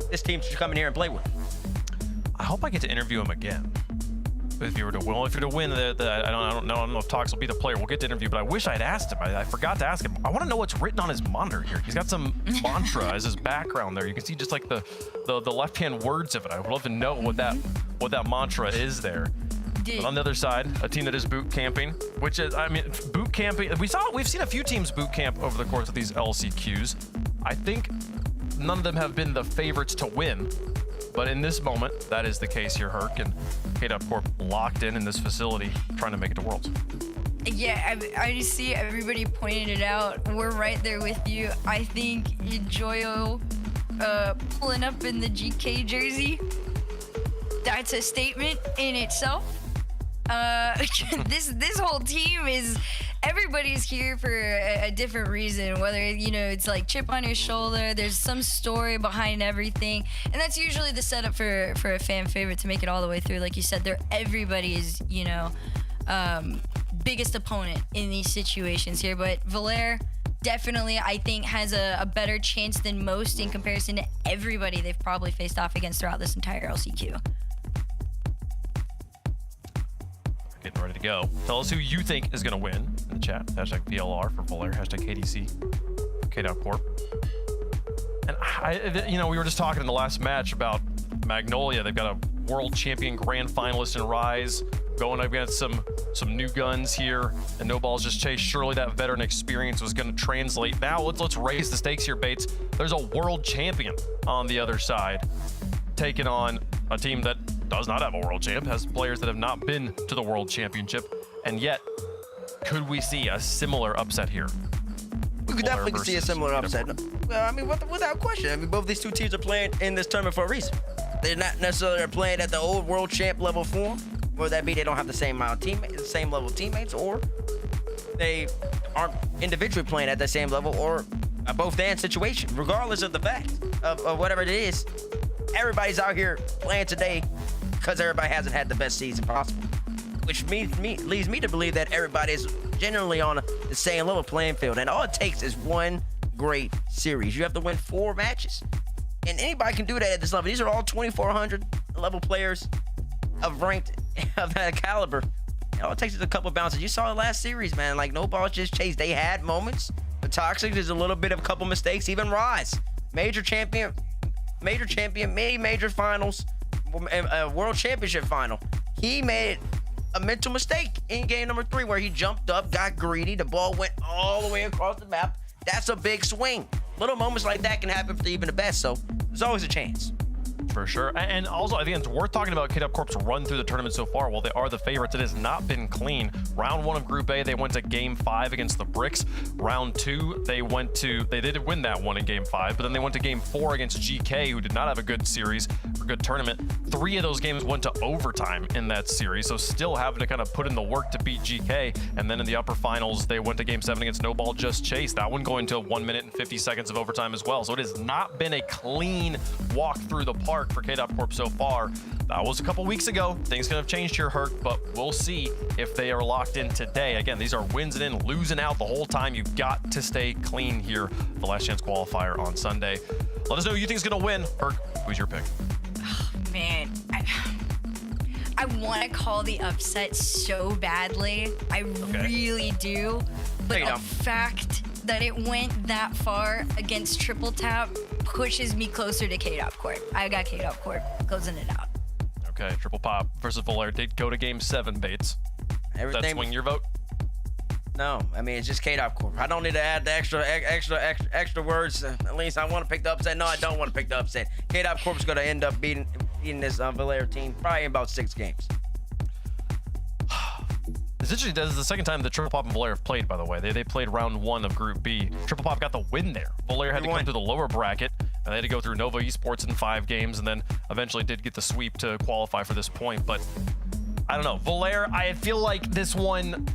this team should come in here and play with. I hope I get to interview him again. If you were to win, I don't know if Talks will be the player we'll get to interview, but I wish I had asked him. I forgot to ask him. I want to know what's written on his monitor here. He's got some mantra as his background there. You can see just like the left-hand words of it. I would love to know what that mantra is there. But on the other side, a team that is boot camping, which is, boot camping. We've seen a few teams boot camp over the course of these LCQs. I think none of them have been the favorites to win. But in this moment, that is the case here, Herc, and KDOT Corp locked in this facility, trying to make it to Worlds. Yeah, I just see everybody pointing it out. We're right there with you. I think Joyo pulling up in the GK jersey, that's a statement in itself. This whole team is... Everybody's here for a different reason, whether, it's like chip on your shoulder, there's some story behind everything. And that's usually the setup for a fan favorite to make it all the way through. Like you said, they're everybody's, biggest opponent in these situations here. But Valera definitely, I think, has a better chance than most in comparison to everybody they've probably faced off against throughout this entire LCQ. Getting ready to go. Tell us who you think is going to win in the chat. Hashtag PLR for Valera. Hashtag KDC. KDOT Corp. And we were just talking in the last match about Magnolia. They've got a world champion grand finalist in Rise going up against some new guns here. And No Balls Just Chase. Surely that veteran experience was going to translate. Now let's raise the stakes here, Bates. There's a world champion on the other side, taking on a team that does not have a world champ, has players that have not been to the world championship, and yet, could we see a similar upset here? We could definitely see a similar upset. Well, without question. Both these two teams are playing in this tournament for a reason. They're not necessarily playing at the old world champ level form, whether that be they don't have the same amount of teammates, the same level of teammates, or they aren't individually playing at the same level, or a both and situation. Regardless of the fact of whatever it is, everybody's out here playing today because everybody hasn't had the best season possible, which leads me to believe that everybody is generally on the same level playing field. And all it takes is one great series. You have to win 4 matches, and anybody can do that at this level. These are all 2,400 level players of ranked of that caliber. And all it takes is a couple bounces. You saw the last series, man. Like, No Balls Just Chase. They had moments. The Toxic is a little bit of a couple mistakes. Even Rise, major champion, major finals, world championship final. He made a mental mistake in game number 3 where he jumped up, got greedy. The ball went all the way across the map. That's a big swing. Little moments like that can happen for even the best. So there's always a chance. For sure. And also, I think it's worth talking about KDOT Corp's run through the tournament so far. While they are the favorites, it has not been clean. Round 1 of Group A, they went to Game 5 against the Bricks. Round 2, they did win that one in Game 5, but then they went to Game 4 against GK, who did not have a good series or good tournament. 3 of those games went to overtime in that series, so still having to kind of put in the work to beat GK. And then in the upper finals, they went to Game 7 against No Ball Just Chase. That one going to 1 minute and 50 seconds of overtime as well. So it has not been a clean walk through the park for KDOT Corp so far. That was a couple weeks ago. Things could have changed here, Herc, but we'll see if they are locked in today. Again, these are wins and in, losing out the whole time. You've got to stay clean here. The last chance qualifier on Sunday. Let us know who you think is going to win. Herc, who's your pick? Oh, man, I want to call the upset so badly. I really do. But the fact that it went that far against Triple Tap pushes me closer to KDOT Corp. I got KDOT Corp closing it out. Okay, Triple Pop versus Valera did go to Game 7, Bates. Does that swing your vote? No, it's just KDOT Corp. I don't need to add the extra words. At least I want to pick the upset. No, I don't want to pick the upset. KDOT Corp is going to end up beating this Valera team probably in about 6 games. It's interesting, this is the second time that Triple Pop and Volair have played, by the way. They played round 1 of Group B. Triple Pop got the win there. Volair had to come through the lower bracket, and they had to go through Nova Esports in 5 games, and then eventually did get the sweep to qualify for this point. But I don't know. Volair, I feel like this one,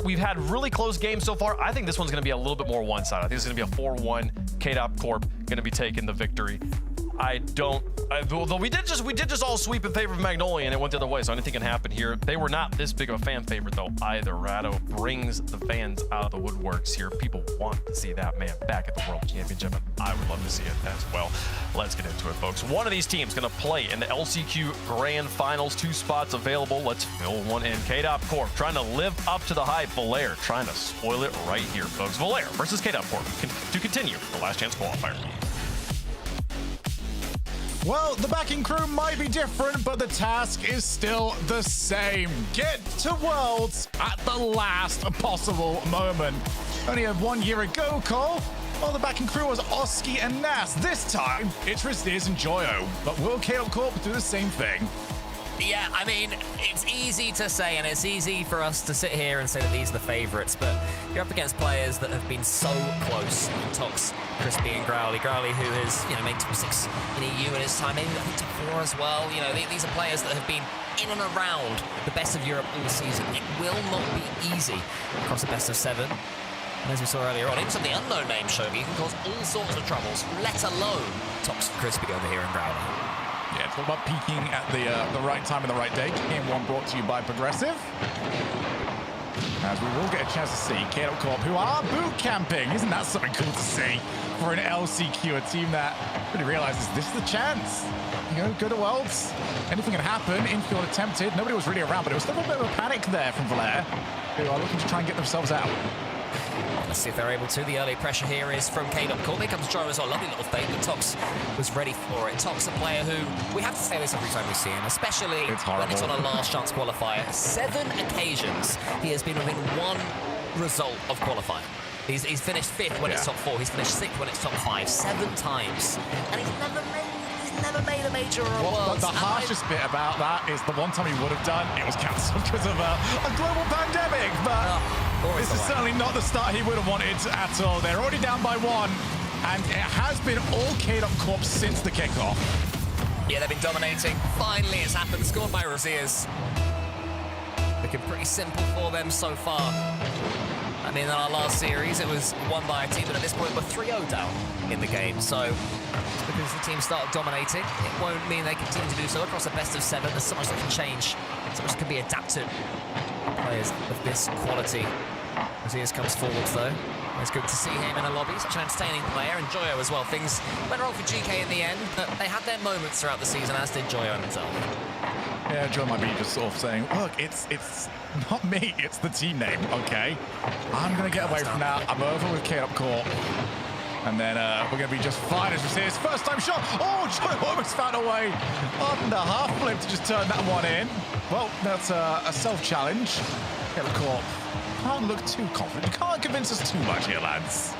we've had really close games so far. I think this one's going to be a little bit more one-sided. I think it's going to be a 4-1. KDOP Corp going to be taking the victory. Although we did just all sweep in favor of Magnolia, and it went the other way, so anything can happen here. They were not this big of a fan favorite, though, either. Rado brings the fans out of the woodworks here. People want to see that man back at the World Championship, and I would love to see it as well. Let's get into it, folks. One of these teams going to play in the LCQ Grand Finals. 2 spots available. Let's fill one in. KDOP Corp trying to live up to the hype. Volair trying to spoil it right here, folks. Volair versus KDOP Corp to continue the last chance qualifier. Well, the backing crew might be different, but the task is still the same. Get to Worlds at the last possible moment. Only 1 year ago, Cole, well, the backing crew was Oski and Nas. This time, it's Rlcs and Joyo. But will KDOP Corp do the same thing? Yeah, I mean, it's easy to say, and it's easy for us to sit here and say that these are the favorites, but you're up against players that have been so close. Tox, Crispy, and Growly. Growly, who has, made top 6 in EU in his time, maybe I think top 4 as well. These are players that have been in and around the best of Europe all season. It will not be easy across the best of 7. And as we saw earlier on, even some of the unknown names show me, you can cause all sorts of troubles, let alone Tox, Crispy over here and Growly. Yeah, it's all about peaking at the right time and the right day. Game 1 brought to you by Progressive. As we will get a chance to see KDOP Corp, who are boot camping. Isn't that something cool to see for an LCQ, a team that really realizes this is the chance. Go to Worlds. Anything can happen. Infield attempted. Nobody was really around, but it was still a bit of a panic there from Volair, who are looking to try and get themselves out. Let's see if they're able to. The early pressure here is from KDOP Corp. Here comes Joe as well. Lovely little fake, but Tox was ready for it. Tox, a player who, we have to say this every time we see him, especially when it's on a last chance qualifier. 7 occasions he has been within 1 result of qualifying. He's finished 5th when it's top 4. He's finished 6th when it's top 5. 7 times. And he's never made a major or a Worlds. The harshest bit about that is the one time he would have done, it was cancelled because of a global pandemic. But this is certainly not the start he would have wanted at all. They're already down by 1, and it has been all KDOP Corp since the kickoff. Yeah, they've been dominating. Finally, it's happened. Scored by Rlcs. Looking pretty simple for them so far. I mean, in our last series, it was won by a team, but at this point, we're 3-0 down in the game. So, because the team started dominating, it won't mean they continue to do so across the best of 7. There's so much that can change, so much can be adapted. Players of this quality. Rlcs comes forwards, though. It's good to see him in a lobby. Such an entertaining player, and Joyo as well. Things went wrong for GK in the end, but they had their moments throughout the season, as did Joyo himself. Yeah, Joe might be just sort of saying, look, it's not me, it's the team name, okay? I'm going to get away from that. I'm over with KDOP Corp. And then we're going to be just fine as we see his first time shot. Oh, Joe almost found a way on the half flip to just turn that one in. Well, that's a self-challenge. KDOP Corp can't look too confident. You can't convince us too much here, lads.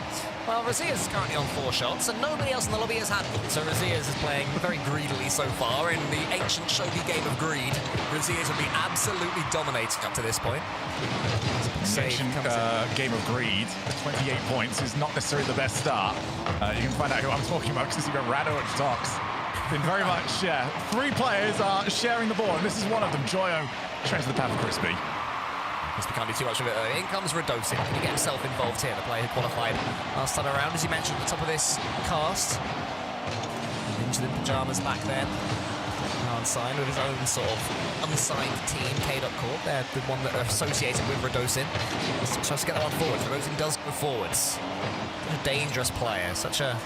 Well, Rlcs is currently on 4 shots, and nobody else in the lobby has had them. So Rlcs is playing very greedily so far in the ancient shogi game of greed. Rlcs will be absolutely dominating up to this point. The ancient game of greed, 28 points is not necessarily the best start. You can find out who I'm talking about because you've got Rado and Tox. Been very much, 3 players are sharing the ball, and this is one of them. Joyo trains the path of Crispy. Crispy can't do too much of it. In comes Radosin. Can he get himself involved here? The player who qualified last time around, as you mentioned at the top of this cast. Into the pyjamas back there. Unsigned with his own sort of unsigned team, KDOP Corp. They're the one that are associated with Radosin. Tries to get that one forwards. Radosin does go forwards. A dangerous player, such a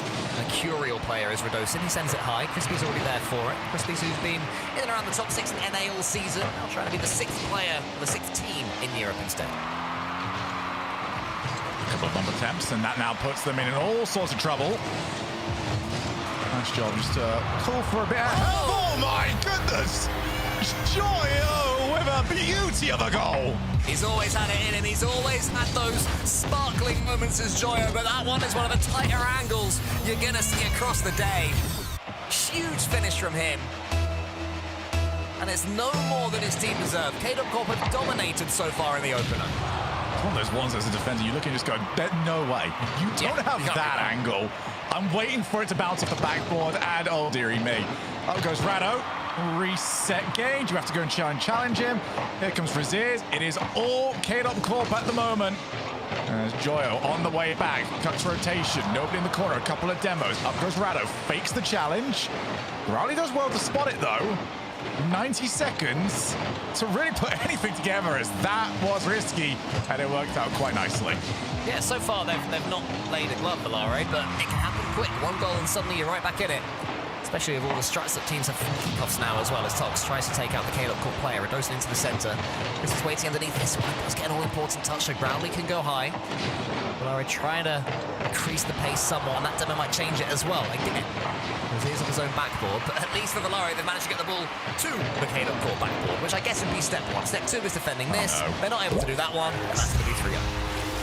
curial player is Radosin. He sends it high. Crispy's already there for it. Crispy's who's been in and around the top 6 in NA all season. Now trying to be the 6th player, the 6th team in Europe instead. A couple of bomb attempts, and that now puts them in all sorts of trouble. Nice job, just to call for a bit of help. Oh my goodness! Joyo with a beauty of a goal. He's always had it in him. He's always had those sparkling moments as Joyo, but that one is one of the tighter angles you're going to see across the day. Huge finish from him. and it's no more than his team deserve. K-Dot Corp have dominated so far in the opener. It's one of those ones as a defender, you look and just go, no way. You don't have that angle. I'm waiting for it to bounce off the backboard, and oh dearie me. Up goes Rado. Reset gauge. You have to go and challenge him. Here comes Raziz. It is all K-Dot Corp at the moment. There's Joyo on the way back. Cuts rotation. Nobody in the corner. A couple of demos. Up goes Rado. Fakes the challenge. Rowley does well to spot it though. 90 seconds to really put anything together, as that was risky, and it worked out quite nicely. Yeah, so far they've not laid a glove, Valare, but it can happen quick. One goal and suddenly you're right back in it. Especially with all the struts that teams have from kickoffs now as well, as Tox tries to take out the K-Dot Corp player. Redosin into the center. This is waiting underneath this one. Does get an all-important touch, so Growley can go high. Valare trying to increase the pace somewhat, and that demo might change it as well. Again, he's on his own backboard, but at least for Valare, they've managed to get the ball to the K-Dot Corp backboard, which I guess would be step one. Step two is defending this. They're not able to do that one, and that's going to be 3-0.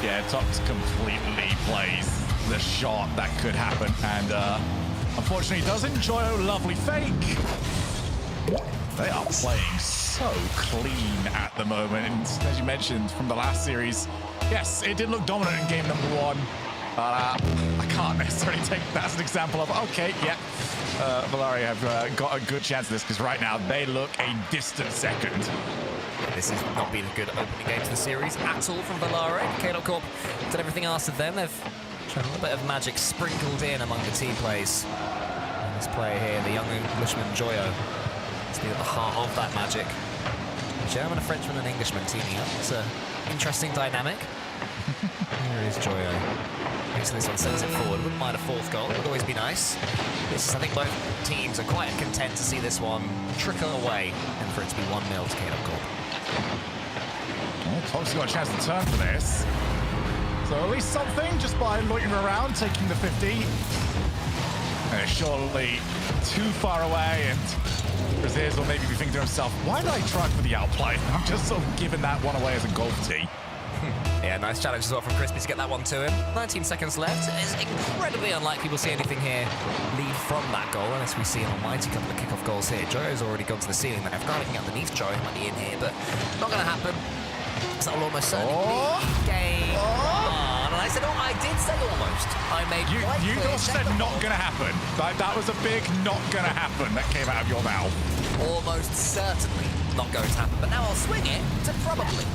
Yeah, Tox completely plays the shot that could happen, and unfortunately doesn't enjoy a lovely fake. They are playing so clean at the moment, and as you mentioned from the last series, yes, it did look dominant in game number 1. I can't necessarily take that as an example of, okay, yeah, Valare have got a good chance of this, because right now they look a distant second. This has not been a good opening game to the series at all from Valare. K-Dot Corp did everything asked of them. They've shown a little bit of magic sprinkled in among the team plays. And this player here, the young Englishman Joyo, has been at the heart of that magic. A German, a Frenchman, and an Englishman teaming up. It's an interesting dynamic. Here is Joyo. So this one sends it forward. Wouldn't mind a fourth goal. Would always be nice. This is, I think both teams are quite content to see this one trickle away and for it to be 1-0 to K-Dot Corp. Well, Tox got a chance to turn for this. So at least something just by loitering around, taking the 50. And it's surely too far away, and Raziz will maybe be thinking to himself, why did I try for the outplay? I'm just sort of giving that one away as a golf tee. Yeah, nice challenge as well from Crispy to get that one to him. 19 seconds left. It's incredibly unlikely we'll see anything here lead from that goal, unless we see an almighty couple of kickoff goals here. Joyo's already gone to the ceiling there. I've got anything underneath Joyo, he might be in here, but not going to happen. So that'll almost certainly be game on. And I said, I did say almost. I made You just said not going to happen. That was a big not going to happen that came out of your mouth. Almost certainly not going to happen. But now I'll swing it to probably.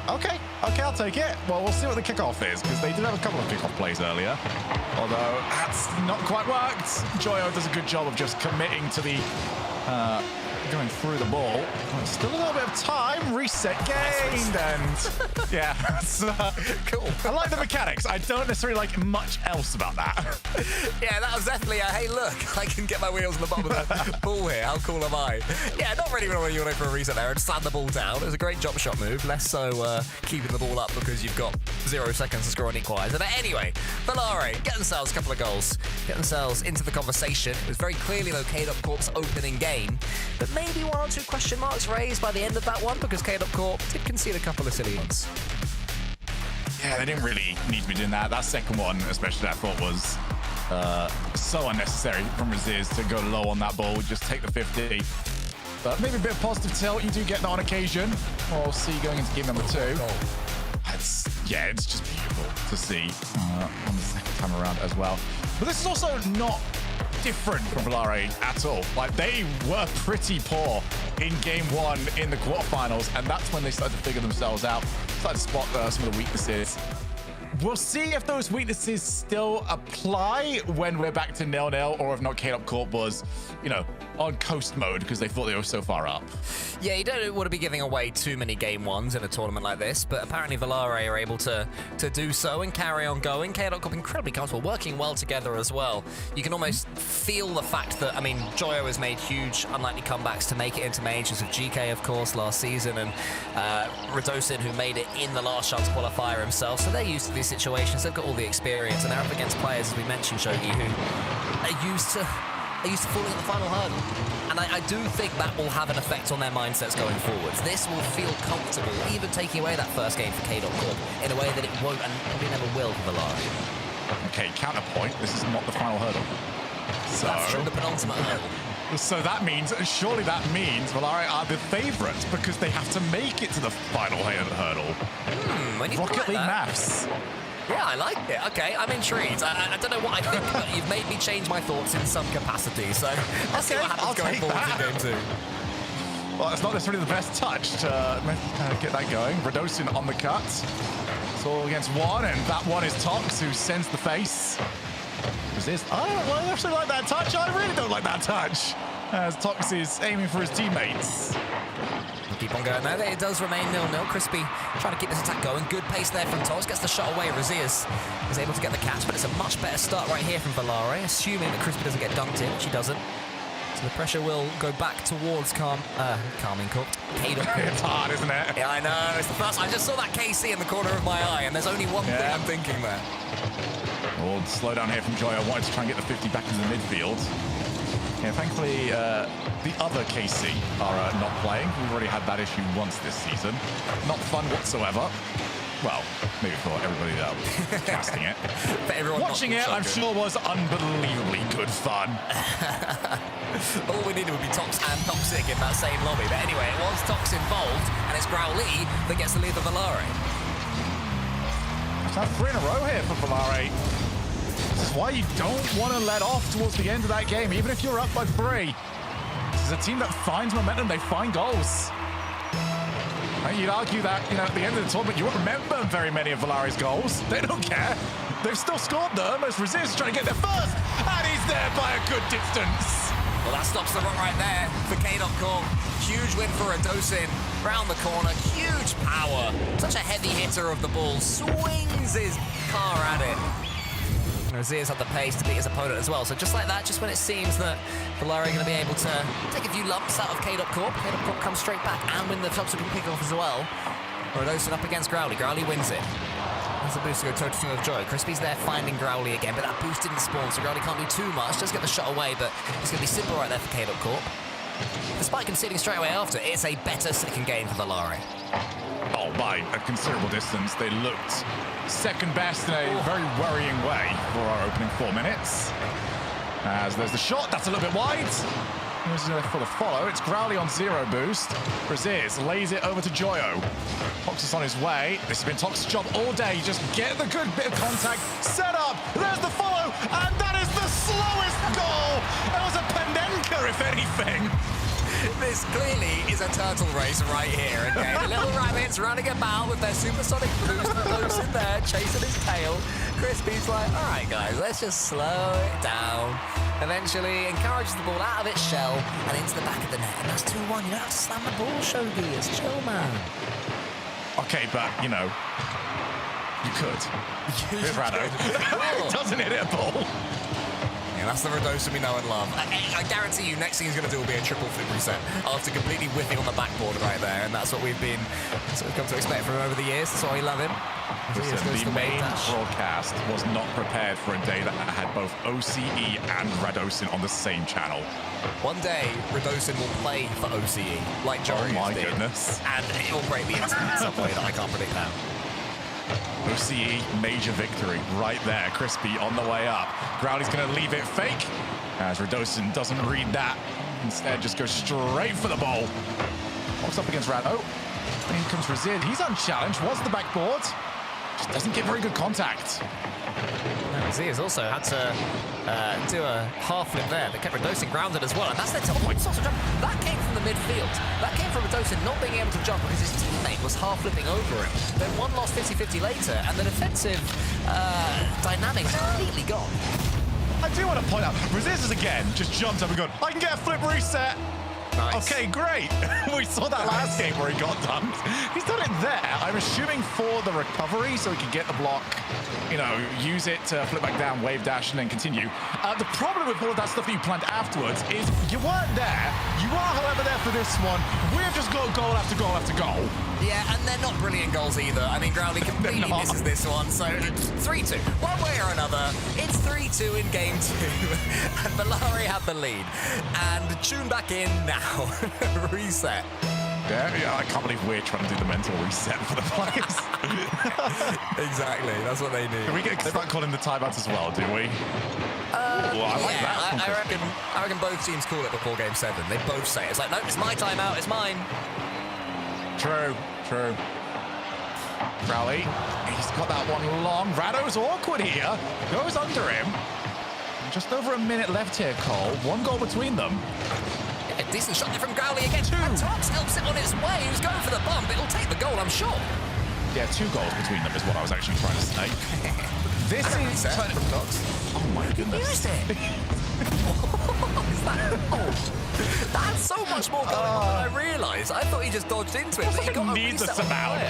Okay, I'll take it. Well, we'll see what the kickoff is, because they did have a couple of kickoff plays earlier. Although that's not quite worked. Joyo does a good job of just committing to the going through the ball. Still a little bit of time. Reset gained, and yeah, cool. I like the mechanics. I don't necessarily like much else about that. Yeah, that was definitely a, hey, look, I can get my wheels on the bottom of the ball here. How cool am I? Yeah, not really what you want for a reset there and slam the ball down. It was a great jump shot move. Less so keeping the ball up because you've got 0 seconds to score an equaliser. But anyway, Valare get themselves a couple of goals, get themselves into the conversation. It was very clearly, though, K-Dot Corp's opening game, but maybe 1 or 2 question marks raised by the end of that one, because K-Dot Corp did concede a couple of silly ones. Yeah, they didn't really need to be doing that. That second one, especially, I thought was so unnecessary from Raziz to go low on that ball. Just take the 50. But maybe a bit of positive tilt. You do get that on occasion. We'll see going into game number 2. It's just beautiful to see on the second time around as well. But this is also not different from Valare at all. Like, they were pretty poor in game 1 in the quarterfinals, and that's when they started to figure themselves out, started to spot some of the weaknesses. We'll see if those weaknesses still apply when we're back to 0-0, or if not, K-Dot Corp was, on coast mode because they thought they were so far up. Yeah, you don't want to be giving away too many game 1s in a tournament like this, but apparently Valare are able to do so and carry on going. K-Dot Corp incredibly comfortable, working well together as well. You can almost feel the fact that, Joyo has made huge, unlikely comebacks to make it into majors with GK, of course, last season, and Redosin, who made it in the last chance qualifier himself, so they're used to these situations. They've got all the experience, and they're up against players, as we mentioned, Shogi, who are used to falling at the final hurdle. And I do think that will have an effect on their mindsets going forwards. This will feel comfortable, even taking away that first game for K-Dot Corp, in a way that it won't and probably never will for Valare. Okay, counterpoint. This is not the final hurdle. So that's true, the penultimate hurdle. So surely that means Valari are the favorites because they have to make it to the final hurdle. When you Rocket put it League like that. maths. Yeah, I like it. Okay, I'm intrigued. I don't know what I think, but you've made me change my thoughts in some capacity. So let's see what happens I'll going take forward that. in game 2. Well, it's not necessarily the best touch to get that going. Radosin on the cut. It's all against one, and that one is Tox, who sends the face. Resist. I don't actually like that touch. I really don't like that touch. As Tox is aiming for his teammates. We'll keep on going there. It does remain 0-0. Crispy trying to keep this attack going. Good pace there from Tox. Gets the shot away. Razias is able to get the catch, but it's a much better start right here from Valare, assuming that Crispy doesn't get dunked in, which he doesn't. So the pressure will go back towards Carmine Cook. It's hard, isn't it? Yeah, I know. It's the first. I just saw that KC in the corner of my eye, and there's only one thing I'm thinking there. Well, slow down here from Joy. I wanted to try and get the 50 back into the midfield. Yeah, thankfully, the other KC are not playing. We've already had that issue once this season. Not fun whatsoever. Well, maybe for everybody that was casting it. Watching it, I'm sure was unbelievably good fun. All we needed would be Tox and Toxic in that same lobby. But anyway, it was Tox involved, and it's Growly that gets the lead of Valare. It's now 3 in a row here for Valare. This is why you don't want to let off towards the end of that game, even if you're up by 3. This is a team that finds momentum, they find goals. And you'd argue that, at the end of the tournament, you won't remember very many of Valare's goals. They don't care. They've still scored them as Resist trying to get there first, and he's there by a good distance. Well, that stops the run right there for K.Corp. Huge win for Radosin. Round the corner, huge power. Such a heavy hitter of the ball. Swings his car at it. Razias had the pace to beat his opponent as well. So just like that, just when it seems that Valare are going to be able to take a few lumps out of K.Corp, K.Corp comes straight back and win the subsequent kickoff as well. Radosin up against Growly. Growly wins it. There's a boost to go toe-to-toe with Joy. Crispy's there finding Growly again, but that boost didn't spawn, so Growly can't do too much. Just get the shot away, but it's going to be simple right there for K.Corp. Despite conceding straight away after, it's a better second game for Valare. Oh, by a considerable distance. They looked second best in a very worrying way for our opening 4 minutes. As there's the shot, that's a little bit wide. For the follow, it's Growly on 0 boost. Razias lays it over to Joyo. Tox is on his way. This has been Tox's job all day. Just get the good bit of contact, set up, there's the follow, and that is the slowest goal. That was a Pendenka, if anything. This clearly is a turtle race right here, okay? The little rabbits running about with their supersonic boost, loose in there, chasing his tail. Crispy's like, all right, guys, let's just slow it down. Eventually encourages the ball out of its shell and into the back of the net. And that's 2-1. You don't have to slam the ball, Shogi. It's chill, man. Okay, but, you could. With Rado. It doesn't hit it a ball. Yeah, that's the Radosin we know and love. I guarantee you, next thing he's going to do will be a triple flip reset after completely whiffing on the backboard right there, and that's what we've come to expect from him over the years. That's why we love him. Listen, the main broadcast was not prepared for a day that had both OCE and Radosin on the same channel. One day, Radosin will play for OCE, like Jory Oh my did, goodness. and it will break the internet in some way that I can't predict now. OCE, major victory right there. Crispy on the way up. Growly's going to leave it fake, as Radosin doesn't read that. Instead, just goes straight for the ball. Walks up against Rado. In comes Razid. He's unchallenged. Was the backboard. Just doesn't get very good contact. Razias also had to do a half flip there that kept Radosin grounded as well, and that's their top point source of jump. That came from the midfield. That came from Radosin not being able to jump because his teammate was half flipping over him. Then one lost 50-50 later, and the defensive dynamics completely gone. I do want to point out, Resistance again just jumped up and gone, I can get a flip reset. Nice. Okay, great. We saw that last game where he got dunked. He's done it there. I'm assuming for the recovery, so he can get the block, use it to flip back down, wave dash, and then continue. The problem with all of that stuff that you planned afterwards is you weren't there. You are, however, there for this one. We've just got goal after goal after goal. Yeah, and they're not brilliant goals either. I mean, Growly completely misses this one, so 3-2. One way or another, it's 3-2 in game 2. And Valare have the lead. And tune back in now. Reset. Yeah, I can't believe we're trying to do the mental reset for the players. Exactly, that's what they need. Can we start calling the timeouts as well, do we? Well, I like that. I reckon both teams call it before game 7. They both say it. It's like, no, it's my timeout, it's mine. True. Rowley, he's got that one long. Rado's awkward here. Goes under him. Just over a minute left here, Cole. 1 goal between them. A decent shot there from Growley again. And Tox helps it on its way. He was going for the bump. It'll take the goal, I'm sure. Yeah, 2 goals between them is what I was actually trying to say. This is from Tox. Oh my goodness. Who is it? What is that? Oh, that's so much more going on than I realised. I thought he just dodged into it. But he got a needless reset amount.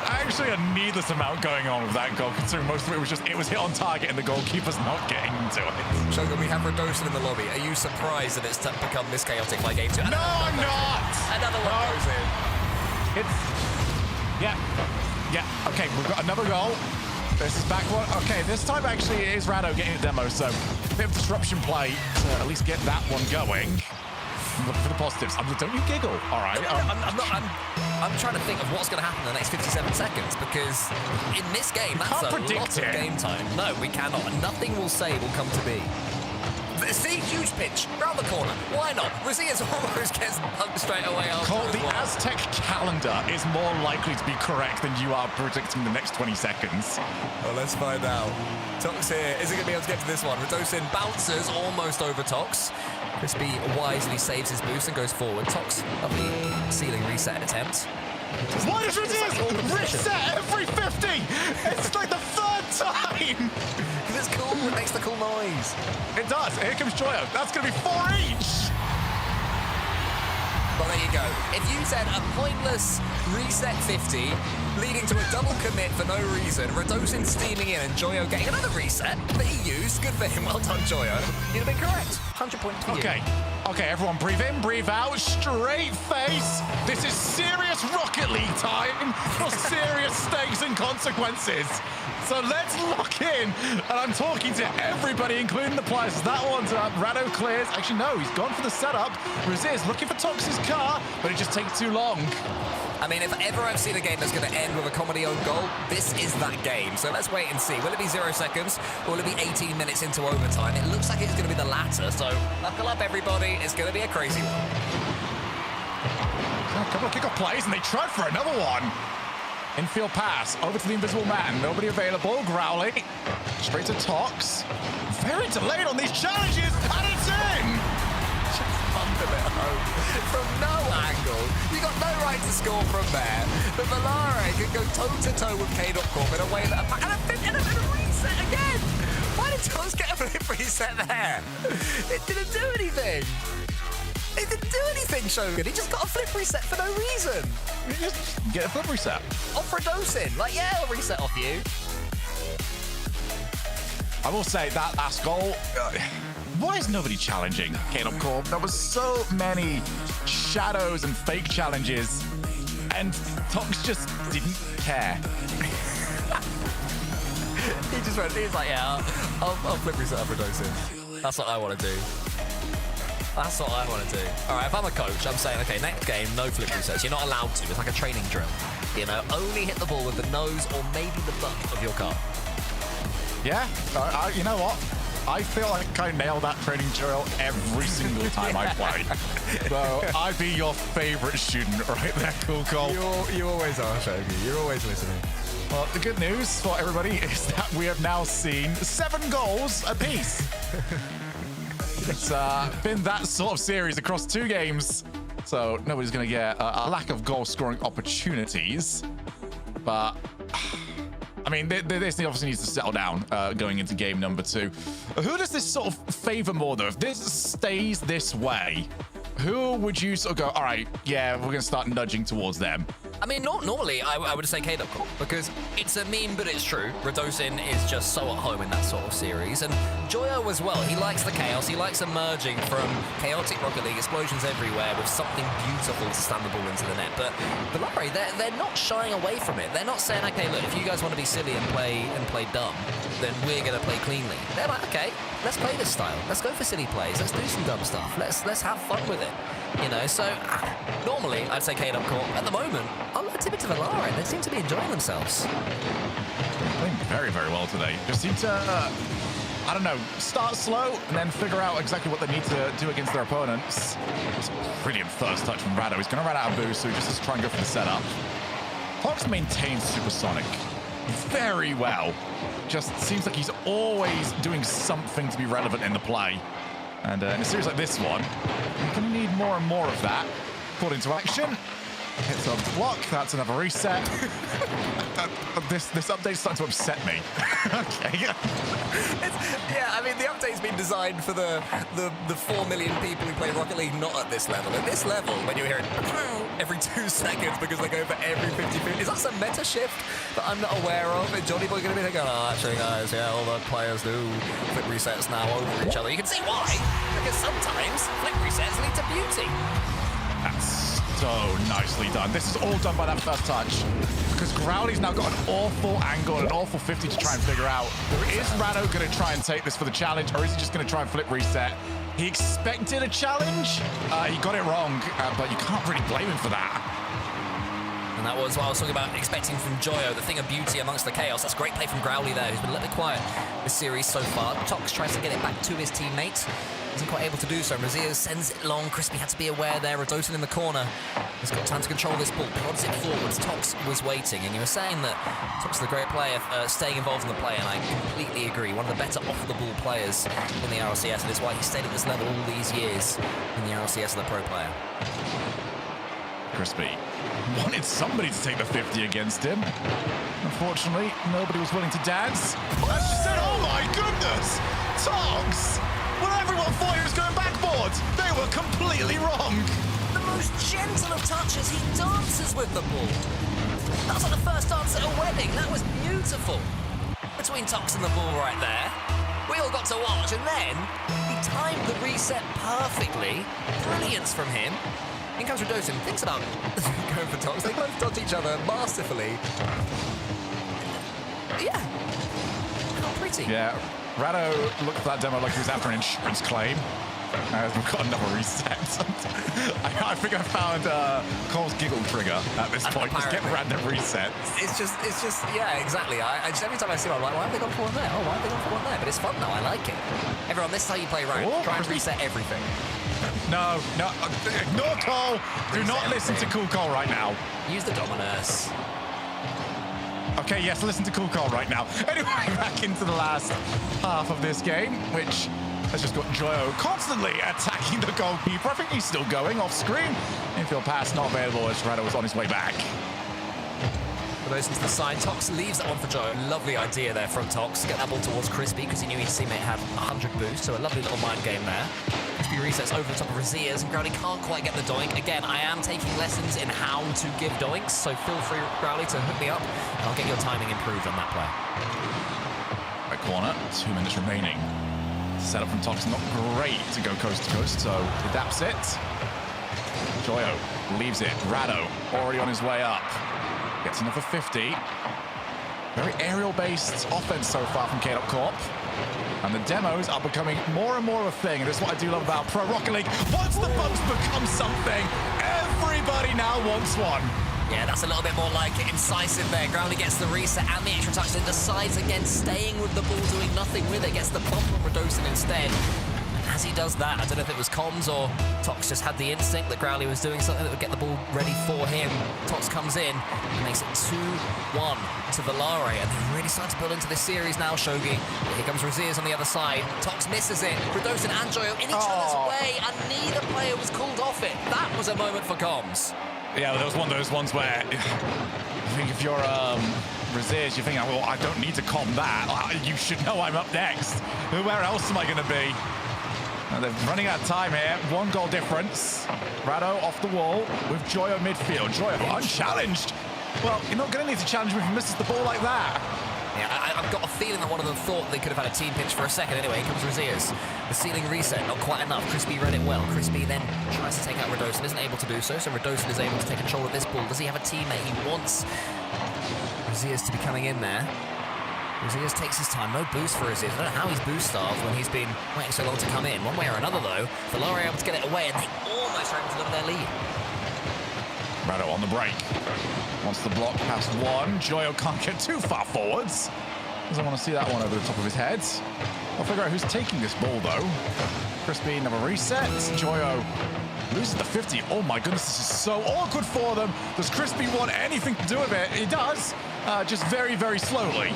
Actually, a needless amount going on with that goal, considering most of it was just it was hit on target and the goalkeeper's not getting into it. Shogun, we have Radosin in the lobby. Are you surprised that it's become this chaotic by game 2? No, I'm not. Another one goes in. It's yeah. Okay, we've got another goal. This is back one. Okay, this time actually it is Rado getting a demo, so a bit of disruption play to at least get that one going. Look for the positives. Don't you giggle, all right? I'm trying to think of what's going to happen in the next 57 seconds because in this game, that's a lot of game time. No, we cannot. Nothing we'll say will come to be. See, huge pitch, round the corner. Why not? Rosias almost gets pumped straight away after. Cole, the Aztec calendar is more likely to be correct than you are predicting the next 20 seconds. Well, let's find out. Tox here. Is he going to be able to get to this one? Radosin bounces almost over Tox. Crispy wisely saves his boost and goes forward. Tox, lovely ceiling reset attempt. Why does Rosias reset every 50? It's like the 3rd time. Because it's cool. It makes the cool noise. It does. Here comes Joyo. That's going to be 4 each. Well, there you go. If you said a pointless reset 50, leading to a double commit for no reason, Radosin steaming in and Joyo getting another reset that he used, good for him. Well done, Joyo. You'd have been correct. 100 points for you. Okay, everyone, breathe in, breathe out, straight face. This is serious Rocket League time for serious stakes and consequences. So let's lock in. And I'm talking to everybody, including the players. That one's up. Rado clears. Actually, no, he's gone for the setup. Rosias looking for Tox's car, but it just takes too long. I mean, if ever I've seen a game that's going to end with a comedy own goal, this is that game. So let's wait and see. Will it be 0 seconds or will it be 18 minutes into overtime? It looks like it's going to be the latter. So buckle up, everybody. It's going to be a crazy one. A couple of kickoff plays, and they tried for another one. Infield pass over to the invisible man. Nobody available. Growley straight to Tox. Very delayed on these challenges, and it's in. From no angle. You got no right to score from there. But Valare can go toe-to-toe with K.Corp in a way that... And a reset again! Why did Tox get a flip reset there? It didn't do anything. It didn't do anything, Shogun. He just got a flip reset for no reason. Just get a flip reset. Off Radosin. Like, yeah, I'll reset off you. I will say that last goal... why is nobody challenging K.Corp? There was so many shadows and fake challenges, and Tox just didn't care. He's like, yeah, I'll flip reset up Radosin. That's what I want to do. That's what I want to do. All right, if I'm a coach, I'm saying, okay, next game, no flip resets. You're not allowed to. It's like a training drill. You know, only hit the ball with the nose or maybe the butt of your car. Yeah, you know what? I feel like I nail that training drill every single time I play. So I'd be your favorite student right there, Cool Cole. You always are, Shogi. You're always listening. Well, the good news for everybody is that we have now seen 7 goals apiece. It's been that sort of series across 2 games. So nobody's going to get a lack of goal-scoring opportunities. But... I mean, this obviously needs to settle down going into game number 2. Who does this sort of favor more, though? If this stays this way, who would you sort of go, all right, yeah, we're going to start nudging towards them? I mean, normally I would say K.Corp because it's a meme, but it's true. Radosin is just so at home in that sort of series. And Joyo as well. He likes the chaos. He likes emerging from chaotic Rocket League explosions everywhere with something beautiful to stand the ball into the net. But Valare, they're not shying away from it. They're not saying, okay, look, if you guys want to be silly and play dumb, then we're going to play cleanly. They're like, okay, let's play this style. Let's go for silly plays. Let's do some dumb stuff. Let's have fun with it. You know, so normally I'd say K-Dub Corp. At the moment, I'll tip it to Valare. They seem to be enjoying themselves. Playing very, very well today. Just seem to, I don't know, start slow and then figure out exactly what they need to do against their opponents. It's a brilliant first touch from Rado. He's going to run out of boost, so he just has to try and go for the setup. Fox maintains Supersonic very well. Just seems like he's always doing something to be relevant in the play. And in a series like this one, you're going to need more and more of that. Caught into action. Hits a block. That's another reset. This update's starting to upset me. Okay. Yeah, I mean, the update's been designed for the 4 million people who play Rocket League not at this level. At this level, when you hear it every 2 seconds because they go for every 50-50, is that some meta shift that I'm not aware of? Is Johnny Boy going to be like, oh, actually, guys, yeah, all the players do flip resets now over each other? You can see why. Because sometimes flip resets lead to beauty. That's so nicely done. This is all done by that first touch. Because Growly's now got an awful angle and an awful 50 to try and figure out. Is Rado going to try and take this for the challenge, or is he just going to try and flip reset? He expected a challenge. He got it wrong, but you can't really blame him for that. And that was what I was talking about, expecting from Joyo, the thing of beauty amongst the chaos. That's great play from Growly there, who's been a little bit quiet this series so far. Tox tries to get it back to his teammate. Isn't quite able to do so. Razier sends it long. Crispy had to be aware there. Radosin in the corner. He's got time to control this ball. Prods it forwards. Tox was waiting. And you were saying that Tox is a great player, staying involved in the play, and I completely agree. One of the better off-the-ball players in the RLCS, and it's why he stayed at this level all these years in the RLCS as a pro player. Crispy wanted somebody to take the 50 against him. Unfortunately, nobody was willing to dance. That's just it. Oh my goodness! Tox! When everyone thought he was going backboard, they were completely wrong. The most gentle of touches, he dances with the ball. That was like the first dance at a wedding. That was beautiful. Between Tox and the ball right there. We all got to watch, and then he timed the reset perfectly. Brilliance from him. In comes Radosin, thinks about going for Tox. They both dodge each other masterfully. Yeah. How pretty. Yeah, Rado looked at that demo like he was after an insurance claim. We've got another reset. I think I found Cole's giggle trigger at this point. Just get random resets. It's just, yeah, exactly. I just, every time I see one, I'm like, why have they gone for one there? Oh, why have they gone for one there? But it's fun though, I like it. Everyone, this is how you play right. Try and reset everything. No, ignore Cole. Do not listen to Cool Cole right now. Use the Dominus. Okay, yes, listen to Cool Cole right now. Anyway, back into the last half of this game, which has just got Joyo constantly attacking the goalkeeper. I think he's still going off screen. Infield pass not available as Rado was on his way back. Into the side. Tox leaves that one for Joe. Lovely idea there from Tox. Get that ball towards Crispy because he knew his teammate had 100 boost, so a lovely little mind game there. Crispy resets over the top of Raziers, and Growly can't quite get the doink. Again, I am taking lessons in how to give doinks, so feel free, Growly, to hook me up, and I'll get your timing improved on that play. Right corner, 2 minutes remaining. Setup from Tox not great to go coast to coast, so adapts it. Joyo leaves it. Rado already on his way up. Gets another 50. Very aerial-based offense so far from K-Dub Corp. And the demos are becoming more and more of a thing. And this is what I do love about Pro Rocket League. Once the bumps become something, everybody now wants one. Yeah, that's a little bit more like it. Incisive there. Growly gets the reset and the extra touch, then decides against staying with the ball, doing nothing with it. Gets the bump on Radosin instead. As he does that, I don't know if it was comms or Tox just had the instinct that Growly was doing something that would get the ball ready for him. Tox comes in and makes it 2-1 to Valare, and they're really starting to build into this series now, Shogi. But here comes Raziers on the other side. Tox misses it. Radosin and Joyo in each other's way, and neither player was called off it. That was a moment for comms. Yeah, there was one of those ones where I think if you're Raziers, you think, well, I don't need to calm that. You should know I'm up next. Where else am I going to be? And they're running out of time here. 1 goal difference. Rado off the wall with Joyo midfield. Joyo unchallenged. Well, you're not going to need to challenge me if he misses the ball like that. Yeah, I've got a feeling that one of them thought they could have had a team pitch for a second. Anyway, here comes Raziers. The ceiling reset, not quite enough. Crispy read it well. Crispy then tries to take out Radosin, isn't able to do so. So Radosin is able to take control of this ball. Does he have a teammate? He wants Raziers to be coming in there. He just takes his time, no boost for Aziz. I don't know how he's boost starved when he's been waiting so long to come in. One way or another, though, Valor are able to get it away, and they almost are able to look at their lead. Rado on the break. Wants the block past one. Joyo can't get too far forwards. Doesn't want to see that one over the top of his head. I'll figure out who's taking this ball, though. Crispy, another reset. Joyo loses the 50. Oh my goodness, this is so awkward for them. Does Crispy want anything to do with it? He does, just very, very slowly.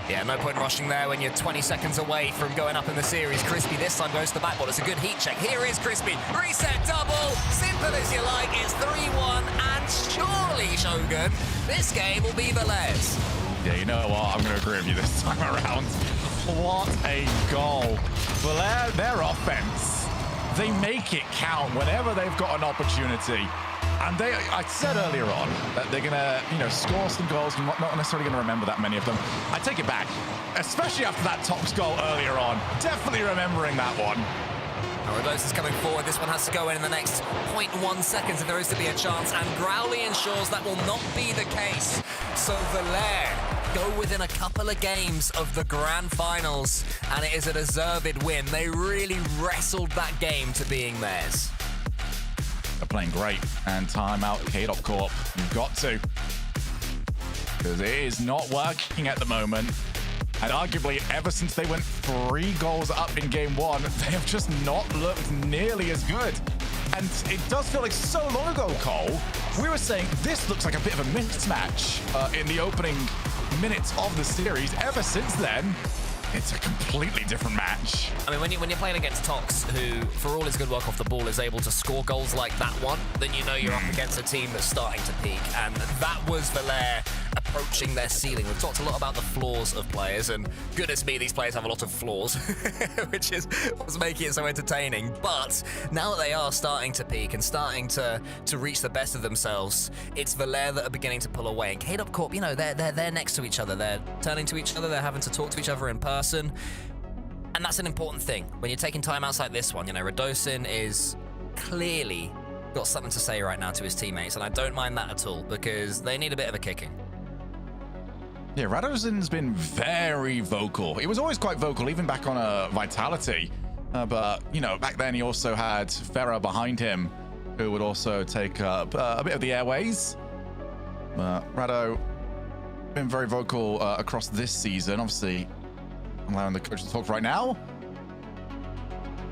Yeah, no point rushing there when you're 20 seconds away from going up in the series. Crispy this time goes to the backboard. It's a good heat check. Here is Crispy. Reset double. Simple as you like. It's 3-1. And surely, Shogun, this game will be Valor's. Yeah, you know what? I'm going to agree with you this time around. What a goal. Valor, their offense, they make it count whenever they've got an opportunity. And I said earlier on that they're going to, score some goals. I'm not necessarily going to remember that many of them. I take it back, especially after that Tops goal earlier on. Definitely remembering that one. Rlcs is coming forward. This one has to go in the next 0.1 seconds if there is to be a chance. And Growly ensures that will not be the case. So Valor go within a couple of games of the grand finals. And it is a deserved win. They really wrestled that game to being theirs. They're playing great. And timeout, K-Dot Corp. You've got to. Because it is not working at the moment. And arguably, ever since they went 3 goals up in game 1, they have just not looked nearly as good. And it does feel like so long ago, Cole, we were saying this looks like a bit of a mismatch in the opening minutes of the series. Ever since then, it's a completely different match. I mean, when you're playing against Tox, who, for all his good work off the ball, is able to score goals like that one, then you know you're up against a team that's starting to peak. And that was Valor approaching their ceiling. We've talked a lot about the flaws of players, and goodness me, these players have a lot of flaws, which is what's making it so entertaining. But now that they are starting to peak and starting to reach the best of themselves, it's Valor that are beginning to pull away. And K-Dot Corp, they're next to each other. They're turning to each other. They're having to talk to each other in person. And that's an important thing. When you're taking timeouts like this one, Radosin is clearly got something to say right now to his teammates, and I don't mind that at all, because they need a bit of a kicking. Yeah, Radosin's been very vocal. He was always quite vocal, even back on Vitality. But, back then he also had Farah behind him, who would also take up a bit of the airways. Rado, been very vocal across this season. Obviously, I'm allowing the coach to talk right now.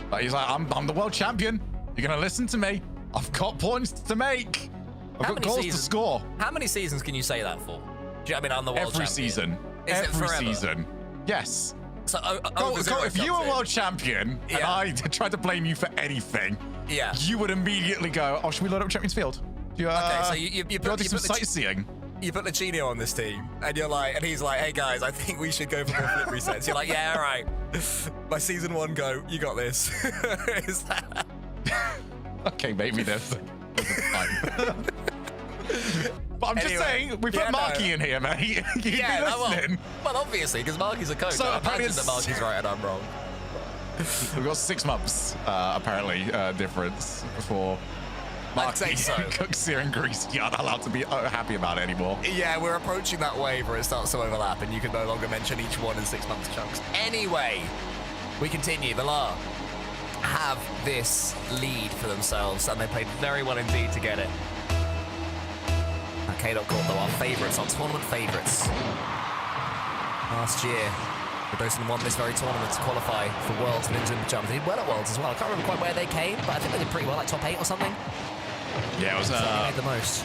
But he's like, I'm the world champion. You're going to listen to me. I've got points to make. I've got goals to score. How many seasons can you say that for? I mean, I'm the world champion. Every season. Is it Every forever? season. Yes. So, if you were world champion and I tried to blame you for anything, you would immediately go, should we load up Champions Field? Okay, so you do some sightseeing. You put Lachinio on this team, and he's like, hey guys, I think we should go for more flip resets. You're like, yeah, all right. My season 1 go, you got this. Is that... Okay, maybe there's time. But I'm just saying, we put Marky in here, mate. Well, obviously, because Marky's a coach. So apparently that Marky's right and I'm wrong. We've got 6 months, apparently, difference before Marky, Cooksir, and Greasy aren't allowed to be happy about it anymore. Yeah, we're approaching that wave where it starts to overlap, and you can no longer mention each one in 6 months chunks. Anyway, we continue. Valor have this lead for themselves, and they played very well indeed to get it. K-Dot Corp, though, our favourites, our tournament favourites. Last year, Radosin won this very tournament to qualify for Worlds and into the jump. They did well at Worlds as well. I can't remember quite where they came, but I think they did pretty well, like top 8 or something. Yeah, it was. So they made the most.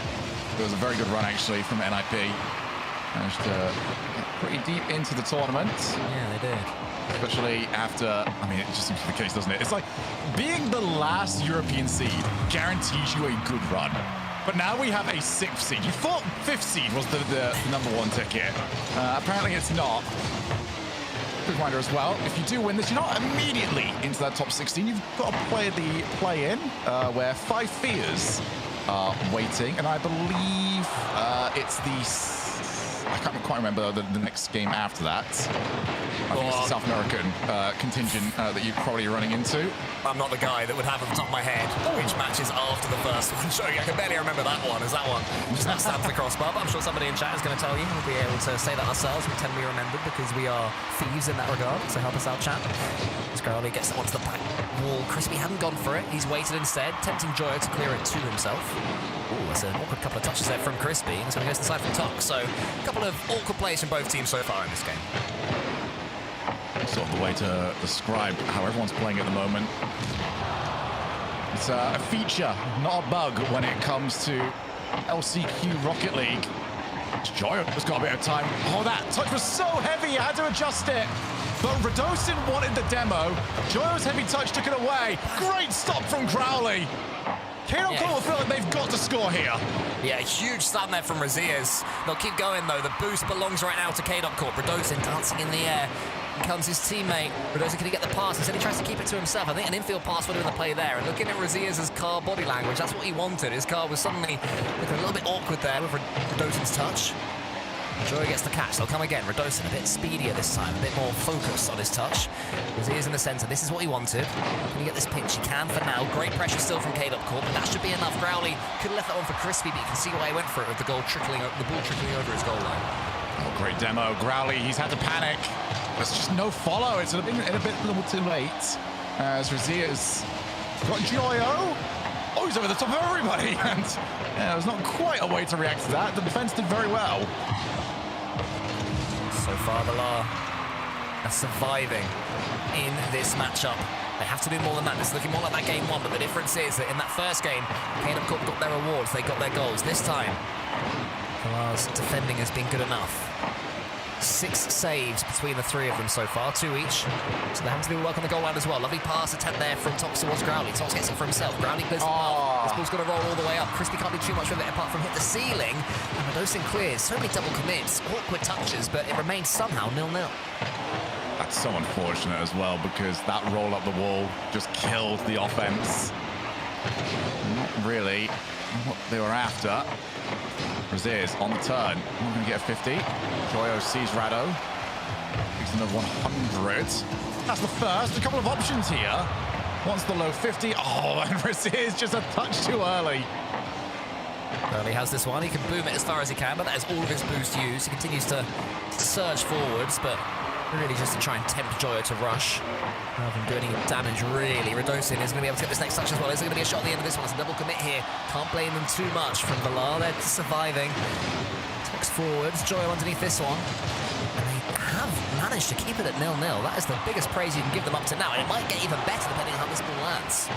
It was a very good run actually from NIP. Managed to get pretty deep into the tournament. Yeah, they did. Especially after, it just seems to be the case, doesn't it? It's like being the last European seed guarantees you a good run. But now we have a 6th seed. You thought 5th seed was the number 1 ticket. Apparently it's not. Good reminder as well, if you do win this, you're not immediately into that top 16. You've got to play the play-in, where 5 Fears are waiting. And I believe it's I can't quite remember the next game after that. I think it's the South American contingent that you're probably running into. I'm not the guy that would have at the top of my head which matches after the first one. Showing I can barely remember that one. Is that one just that stands the crossbar? But I'm sure somebody in chat is going to tell you. We'll be able to say that ourselves. We tend to be remembered because we are thieves in that regard. So help us out, chat. Growly gets that one to the back wall. Crispy hadn't gone for it. He's waited instead, tempting Joyo to clear it to himself. Ooh, that's an awkward couple of touches there from Crispy. And so he goes to the side from Tox. So a couple of awkward plays from both teams so far in this game. Sort of the way to describe how everyone's playing at the moment. It's a feature, not a bug, when it comes to LCQ Rocket League. Joyo has got a bit of time. Oh, that touch was so heavy, I had to adjust it. But Radosin wanted the demo. Joyo's heavy touch took it away. Great stop from Growly. Kato will feel like they've got to score here. Yeah, huge stun there from Rlcs. They'll keep going, though. The boost belongs right now to K-Dot Corp. Radosin dancing in the air. In comes his teammate. Radosin, can he get the pass? Instead, he tries to keep it to himself. I think an infield pass would have been the play there. And looking at Rlcs' car body language, that's what he wanted. His car was suddenly looking a little bit awkward there with Radosin's touch. Joyo gets the catch. They'll come again. Radosin a bit speedier this time, a bit more focused on his touch. Rlcs in the centre. This is what he wanted. Can he get this pinch? He can for now. Great pressure still from K-Dot Corp, but that should be enough. Growly could have left that one for Crispy, but you can see why he went for it with the ball trickling over his goal line. Oh, great demo. Growly, he's had to panic. There's just no follow. It's a bit little too late. As Rlcs got Joyo. Oh, he's over the top of everybody. And yeah, there's not quite a way to react to that. The defense did very well. So far, the LAR are surviving in this matchup. They have to do more than that. It's looking more like that game one, but the difference is that in that first game, K-Dot Corp got their rewards. They got their goals. This time, the LAR's defending has been good enough. 6 saves between the 3 of them so far, 2 each. So they're having to do work on the goal line as well. Lovely pass attempt there from Tox towards Growly. Tox gets it for himself. Growly clears the path. This ball's going to roll all the way up. Crispy can't do too much with it apart from hit the ceiling. And Radosin clears. So many double commits, awkward touches, but it remains somehow 0-0. That's so unfortunate as well because that roll up the wall just killed the offense. Not really what they were after. Rlcs on the turn. Not going to get a 50. Joyo sees Rado. Takes another 100. That's the first. A couple of options here. Wants the low 50. Oh, and Rlcs just a touch too early. Early has this one. He can boom it as far as he can, but that is all of his boost used. He continues to surge forwards, but really just to try and tempt Joyo to rush rather than do any damage, really. Radosin is going to be able to get this next touch as well. Is there going to be a shot at the end of this one? It's a double commit here. Can't blame them too much from the LAR. They're surviving. Tex forwards. Joyo underneath this one. And they have managed to keep it at 0-0. That is the biggest praise you can give them up to now. And it might get even better depending on how this ball lands.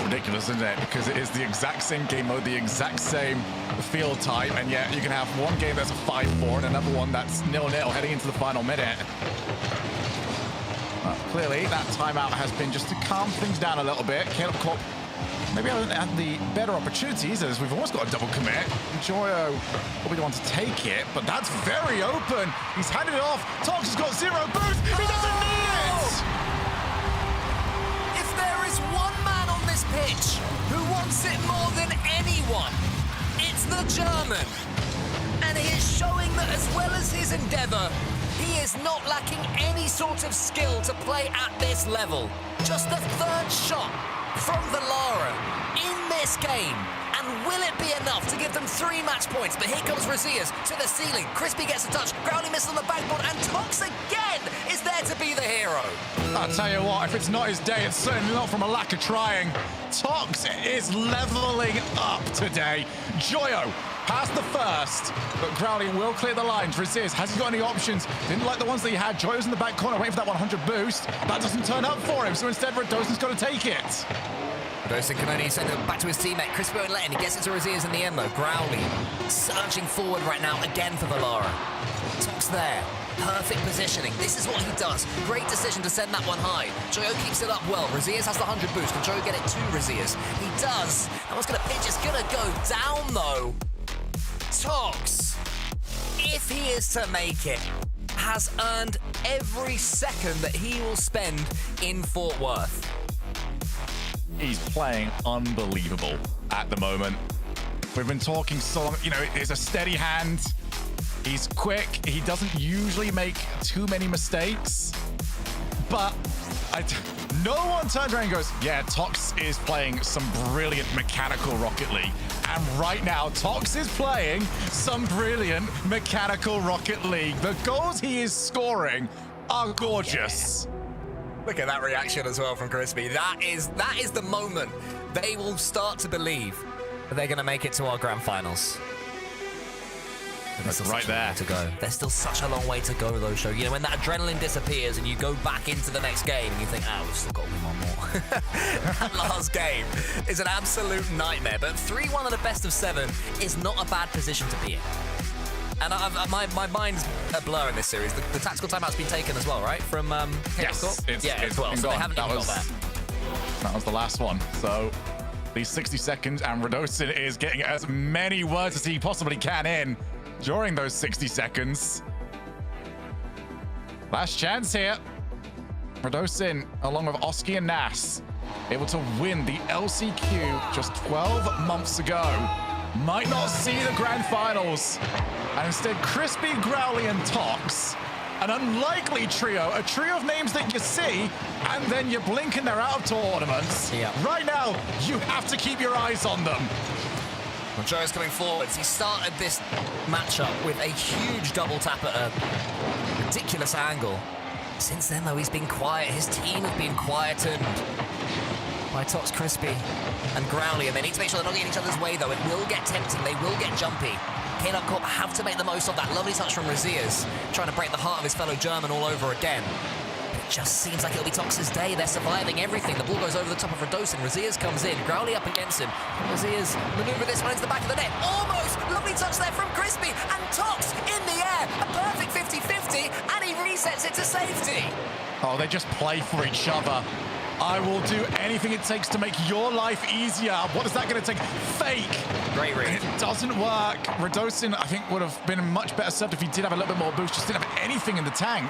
Ridiculous, isn't it? Because it is the exact same game mode, the exact same field type, and yet you can have one game that's a 5-4 and another one that's 0-0 heading into the final minute. Well, clearly, that timeout has been just to calm things down a little bit. K-Dot Corp maybe haven't had the better opportunities as we've almost got a double commit. Joyo will be the one to take it, but that's very open. He's handed it off. Tox has got 0 boost. He doesn't need it! If there is one man on this pitch who wants it more than anyone, it's the German. And he is showing that as well as his endeavour, he is not lacking any sort of skill to play at this level. Just the 3rd shot from the LAR in this game. And will it be enough to give them 3 match points? But here comes Rlcs to the ceiling. Crispy gets a touch. Growly misses on the backboard. And Tox again is there to be the hero. I'll tell you what, if it's not his day, it's certainly not from a lack of trying. Tox is leveling up today. Joyo past the first, but Growly will clear the lines. Rlcs, has he got any options? Didn't like the ones that he had. Joyo's in the back corner waiting for that 100 boost. That doesn't turn up for him, so instead Radosin's got to take it. Radosin can only send it back to his teammate. Crispy won't let him. He gets it to Rlcs in the end, though. Growly surging forward right now again for the LAR. Tox there. Perfect positioning. This is what he does. Great decision to send that one high. Joyo keeps it up well. Rlcs has the 100 boost. Can Joyo get it to Rlcs? He does. That one's going to pitch. It's going to go down, though. Tox, if he is to make it, has earned every second that he will spend in Fort Worth. He's playing unbelievable at the moment. We've been talking so long, you know, it's a steady hand. He's quick. He doesn't usually make too many mistakes. But no one turns around and goes, yeah, Tox is playing some brilliant mechanical Rocket League. And right now, Tox is playing some brilliant mechanical Rocket League. The goals he is scoring are gorgeous. Look at that reaction as well from Crispy. That is the moment they will start to believe that they're going to make it to our grand finals. There's still right there to go. There's still such a long way to go, though, Show. You know, when that adrenaline disappears and you go back into the next game and you think, we've still got to win one more. That last game is an absolute nightmare. But 3-1 at a best of 7 is not a bad position to be in. And my mind's a blur in this series. The tactical timeout's been taken as well, right? From yes, it's 12. So they haven't even got that. That was the last one. So these 60 seconds, and Radosin is getting as many words as he possibly can in during those 60 seconds. Last chance here. Radosin, along with Oski and Nas, able to win the LCQ just 12 months ago. Might not see the grand finals. And instead, Crispy, Growly, and Tox, an unlikely trio, a trio of names that you see, and then you blink and they're out of tournaments. Yeah. Right now, you have to keep your eyes on them. Well, Joe's coming forwards. He started this matchup with a huge double tap at a ridiculous angle. Since then, though, he's been quiet. His team have been quietened by Tox, Crispy, and Growly, and they need to make sure they're not getting each other's way, though. It will get tempting. They will get jumpy. K-Dub Corp have to make the most of that. Lovely touch from Rlcs, trying to break the heart of his fellow German all over again. It just seems like it'll be Tox's day. They're surviving everything. The ball goes over the top of Radosin. Rlcs comes in. Growly up against him. Rlcs maneuver this one into the back of the net. Almost! Lovely touch there from Crispy. And Tox in the air. A perfect 50-50. And he resets it to safety. Oh, they just play for each other. I will do anything it takes to make your life easier. What is that going to take? Fake. Great read. It doesn't work. Radosin, I think, would have been much better served if he did have a little bit more boost. Just didn't have anything in the tank.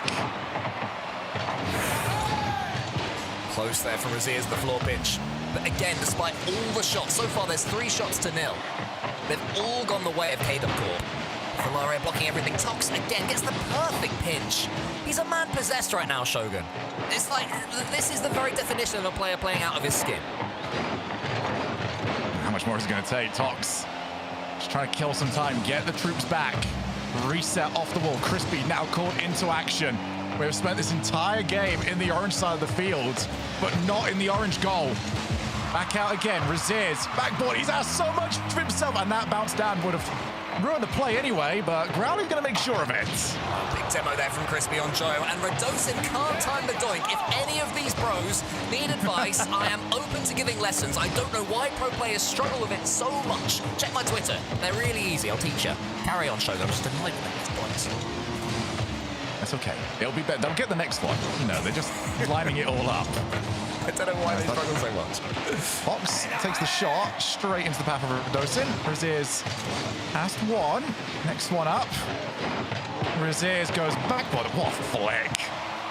Close there from Rlcs, the floor pitch. But again, despite all the shots, so far there's 3 shots to 0. They've all gone the way of K-Dub Corp. Valaria blocking everything. Tox again gets the perfect pinch. He's a man possessed right now, Shogun. It's like, this is the very definition of a player playing out of his skin. How much more is it going to take? Tox just trying to kill some time, get the troops back, reset off the wall. Crispy now called into action. We have spent this entire game in the orange side of the field, but not in the orange goal. Back out again, Rlcs, backboard. He's asked so much for himself, and that bounce down would have ruined the play anyway, but Growly's going to make sure of it. Big demo there from Crispy on Joe, and Radosin can't time the doink. If any of these pros need advice, I am open to giving lessons. I don't know why pro players struggle with it so much. Check my Twitter. They're really easy. I'll teach you. Carry on, Shogun. I'm just annoyed with these points. That's okay. It'll be better. They'll get the next one. You know, they're just lining it all up. I don't know why they struggle so much. Fox takes the shot straight into the path of Radosin. Rlcs passed one. Next one up. Rlcs goes backboard. What a flick.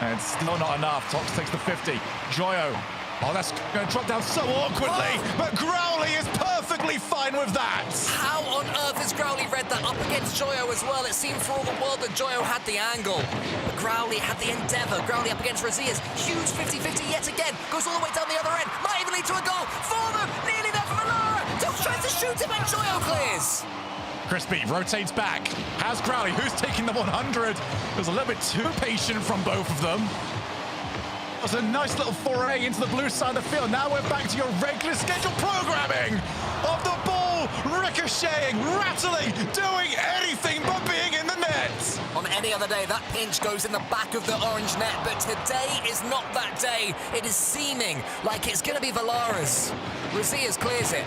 And it's still not enough. Tox takes the 50. Joyo. Oh, that's going to drop down so awkwardly. But Growly is perfectly fine with that. How on earth has Growly read that up against Joyo as well? It seemed for all the world that Joyo had the angle. But Growly had the endeavor. Growly up against Rlcs. Huge 50-50 yet again. Goes all the way down the other end. Might even lead to a goal for them. Nearly there for Valara. Tox tries to shoot him and Joyo clears. Crispy rotates back. Has Growly, who's taking the 100. Was a little bit too patient from both of them. It was a nice little foray into the blue side of the field. Now we're back to your regular scheduled programming of the ball ricocheting, rattling, doing anything but being in the net. On any other day, that pinch goes in the back of the orange net, but today is not that day. It is seeming like it's going to be Valara's. Rlcs clears it.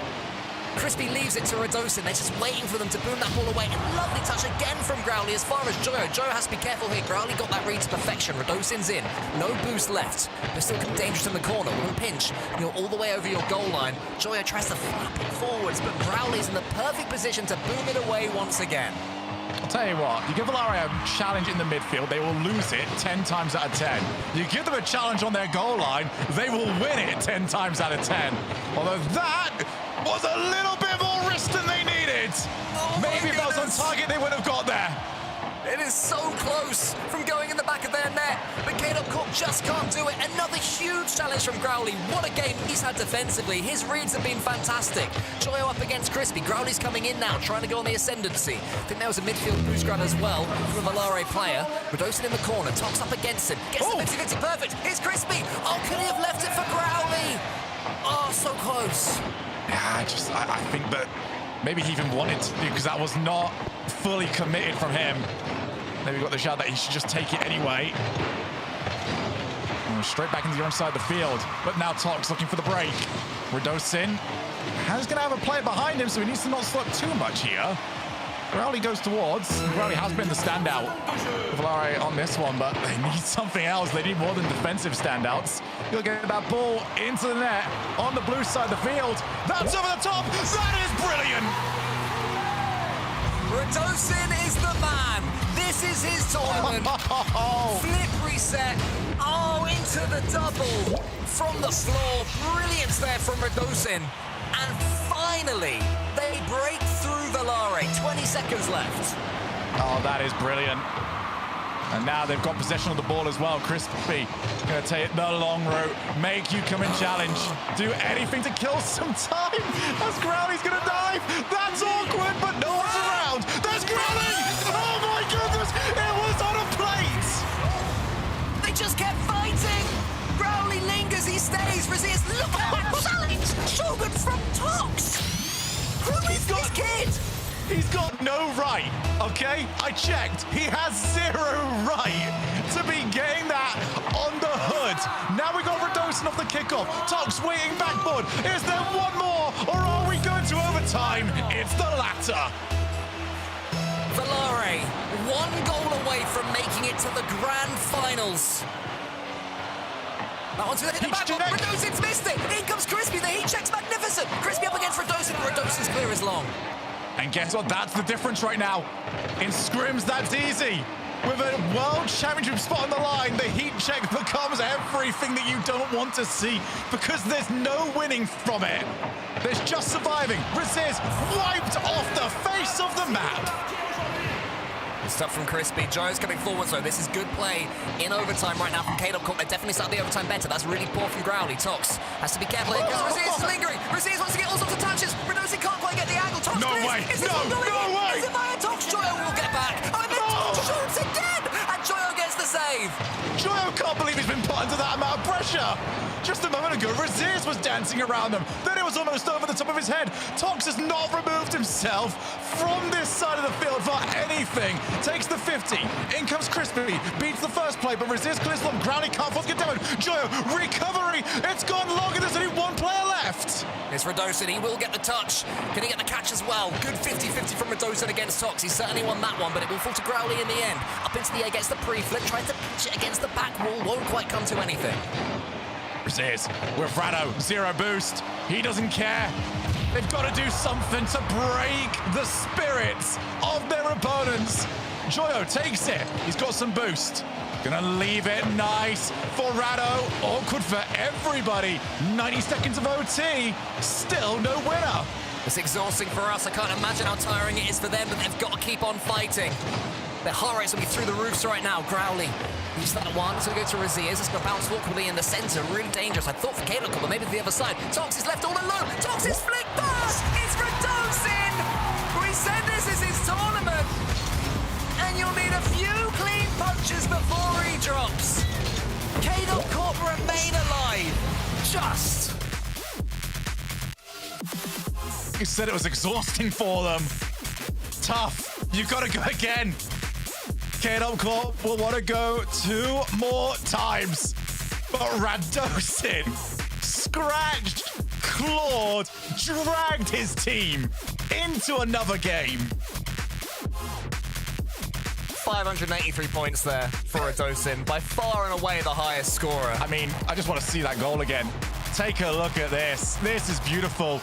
Crispy leaves it to Radosin. They're just waiting for them to boom that ball away. And lovely touch again from Growly as far as Joyo. Joyo has to be careful here. Growly got that read to perfection. Radosin's in. No boost left. But still dangerous in the corner. One pinch. You're all the way over your goal line. Joyo tries to flap it forwards, but Growly's in the perfect position to boom it away once again. I'll tell you what, you give Valaria a challenge in the midfield, they will lose it 10 times out of 10. You give them a challenge on their goal line, they will win it 10 times out of 10. Although that was a little bit more risk than they needed. Maybe if that was on target, they would have got there. It is so close from going in the back of their net, but Caleb Corp just can't do it. Another huge challenge from Growly. What a game he's had defensively. His reads have been fantastic. Joyo up against Crispy. Growly's coming in now, trying to go on the ascendancy. I think there was a midfield boost grab as well from a Valare player. Redosin in the corner, Tox up against him. Gets the 50-50 perfect. Here's Crispy. Oh, could he have left it for Growly? Oh, so close. Yeah, I think that maybe he even wanted to, because that was not fully committed from him. Maybe got the shout that he should just take it anyway. Straight back into the inside the field. But now Tox looking for the break. Redosin is going to have a player behind him, so he needs to not slip too much here. Growly goes towards. Growly has been the standout for Valare on this one, but they need something else. They need more than defensive standouts. He'll get that ball into the net on the blue side of the field. That's over the top. That is brilliant. Redosin is the man. This is his tournament. Flip reset. Oh, into the double from the floor. Brilliance there from Redosin. And finally, they break through Valare. 20 seconds left. Oh, that is brilliant. And now they've got possession of the ball as well. Crispy going to take the long route, make you come and challenge, do anything to kill some time. As Growly's going to dive. That's awkward, but no one's around. There's Growly! Oh my goodness! It was on a plate! They just kept fighting. Growly lingers, he stays, resists. Look at that challenge! So good from Tox! Who is this kid? He's got no right, okay? I checked. He has zero right to be getting that on the hood. Now we got Redosin off the kickoff. Tox waiting backboard. Is there one more, or are we going to overtime? It's the latter. Valare, one goal away from making it to the grand finals. That one's going to hit the backboard. Redosin's missed it. In comes Crispy. The heat check's magnificent. Crispy up against Redosin. Redosin's clear as long. And guess what? That's the difference right now. In scrims, that's easy. With a world championship spot on the line, the heat check becomes everything that you don't want to see because there's no winning from it. There's just surviving. Resist wiped off the face of the map. Good stuff from Crispy. Joe's coming forward, so this is good play in overtime right now from Caleb Corp. They definitely start the overtime better. That's really poor from Growly. Tox has to be careful here because Resist is lingering. Resist wants to get all sorts of touches. Redosin can't quite get the angle. Tox No way. Is this one going in? Is it via Tox? Joyo will get back. Oh, and then Tox shoots again. And Joyo gets the save. Joyo can't believe he's been put under that amount of pressure. Just a moment ago, Resist was dancing around them. Then it was almost over the top of his head. Tox has not removed himself from this side of the field for anything. Takes the 50. In comes Crispy. Beats the first play, but Resist clears long. Growly can't force get down. Joyo, recovery. It's gone long, and there's only one player left. It's Redosin. He will get the touch. Can he get the catch as well? Good 50-50 from Redosin against Tox. He certainly won that one, but it will fall to Growly in the end. Up into the air, gets the pre-flip. Tries to pitch it against the back wall. Won't quite come to anything. Resist with Rado. Zero boost. He doesn't care. They've got to do something to break the spirits of their opponents. Joyo takes it. He's got some boost. Gonna leave it nice for Rado. Awkward for everybody. 90 seconds of OT. Still no winner. It's exhausting for us. I can't imagine how tiring it is for them, but they've got to keep on fighting. Their heart rate's going to be through the roofs right now. Growly. Use that one. It's going to go to Raziers. It's going to bounce awkwardly in the center. Really dangerous. I thought for Caleb, but maybe to the other side. Tox is left all alone. Tox is flicked past. It's Redosin. We said this is his tournament. And you'll need a few clean punches before he drops. Caleb Corp remain alive. Just. You said it was exhausting for them. Tough. You've got to go again. Caleb Corp will want to go 2 more times. But Redosin scratched, clawed, dragged his team into another game. 583 points there for Redosin. By far and away the highest scorer. I mean, I just want to see that goal again. Take a look at this. This is beautiful.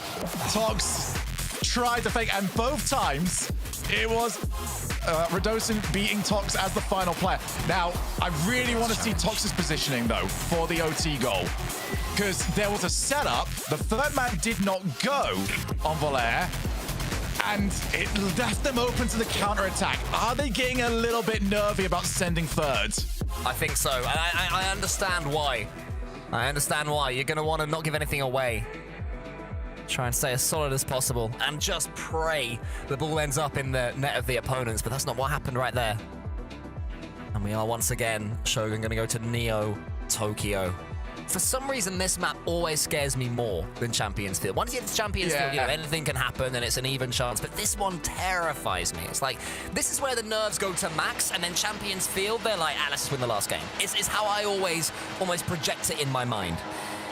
Tox tried to fake, and both times it was Redosin beating Tox as the final player. Now, I really want to see Tox's positioning, though, for the OT goal. Because there was a setup. The third man did not go on Valare. and it left them open to the counterattack. Are they getting a little bit nervy about sending thirds? I think so. I understand why. I understand why. You're going to want to not give anything away. Try and stay as solid as possible and just pray the ball ends up in the net of the opponents, but that's not what happened right there. And we are once again, Shogun going to go to Neo Tokyo. For some reason, this map always scares me more than Champions Field. Once you get to Champions Field, you know, anything can happen and it's an even chance. But this one terrifies me. It's like, this is where the nerves go to max, and then Champions Field, they're like, let's win the last game. It's how I always almost project it in my mind.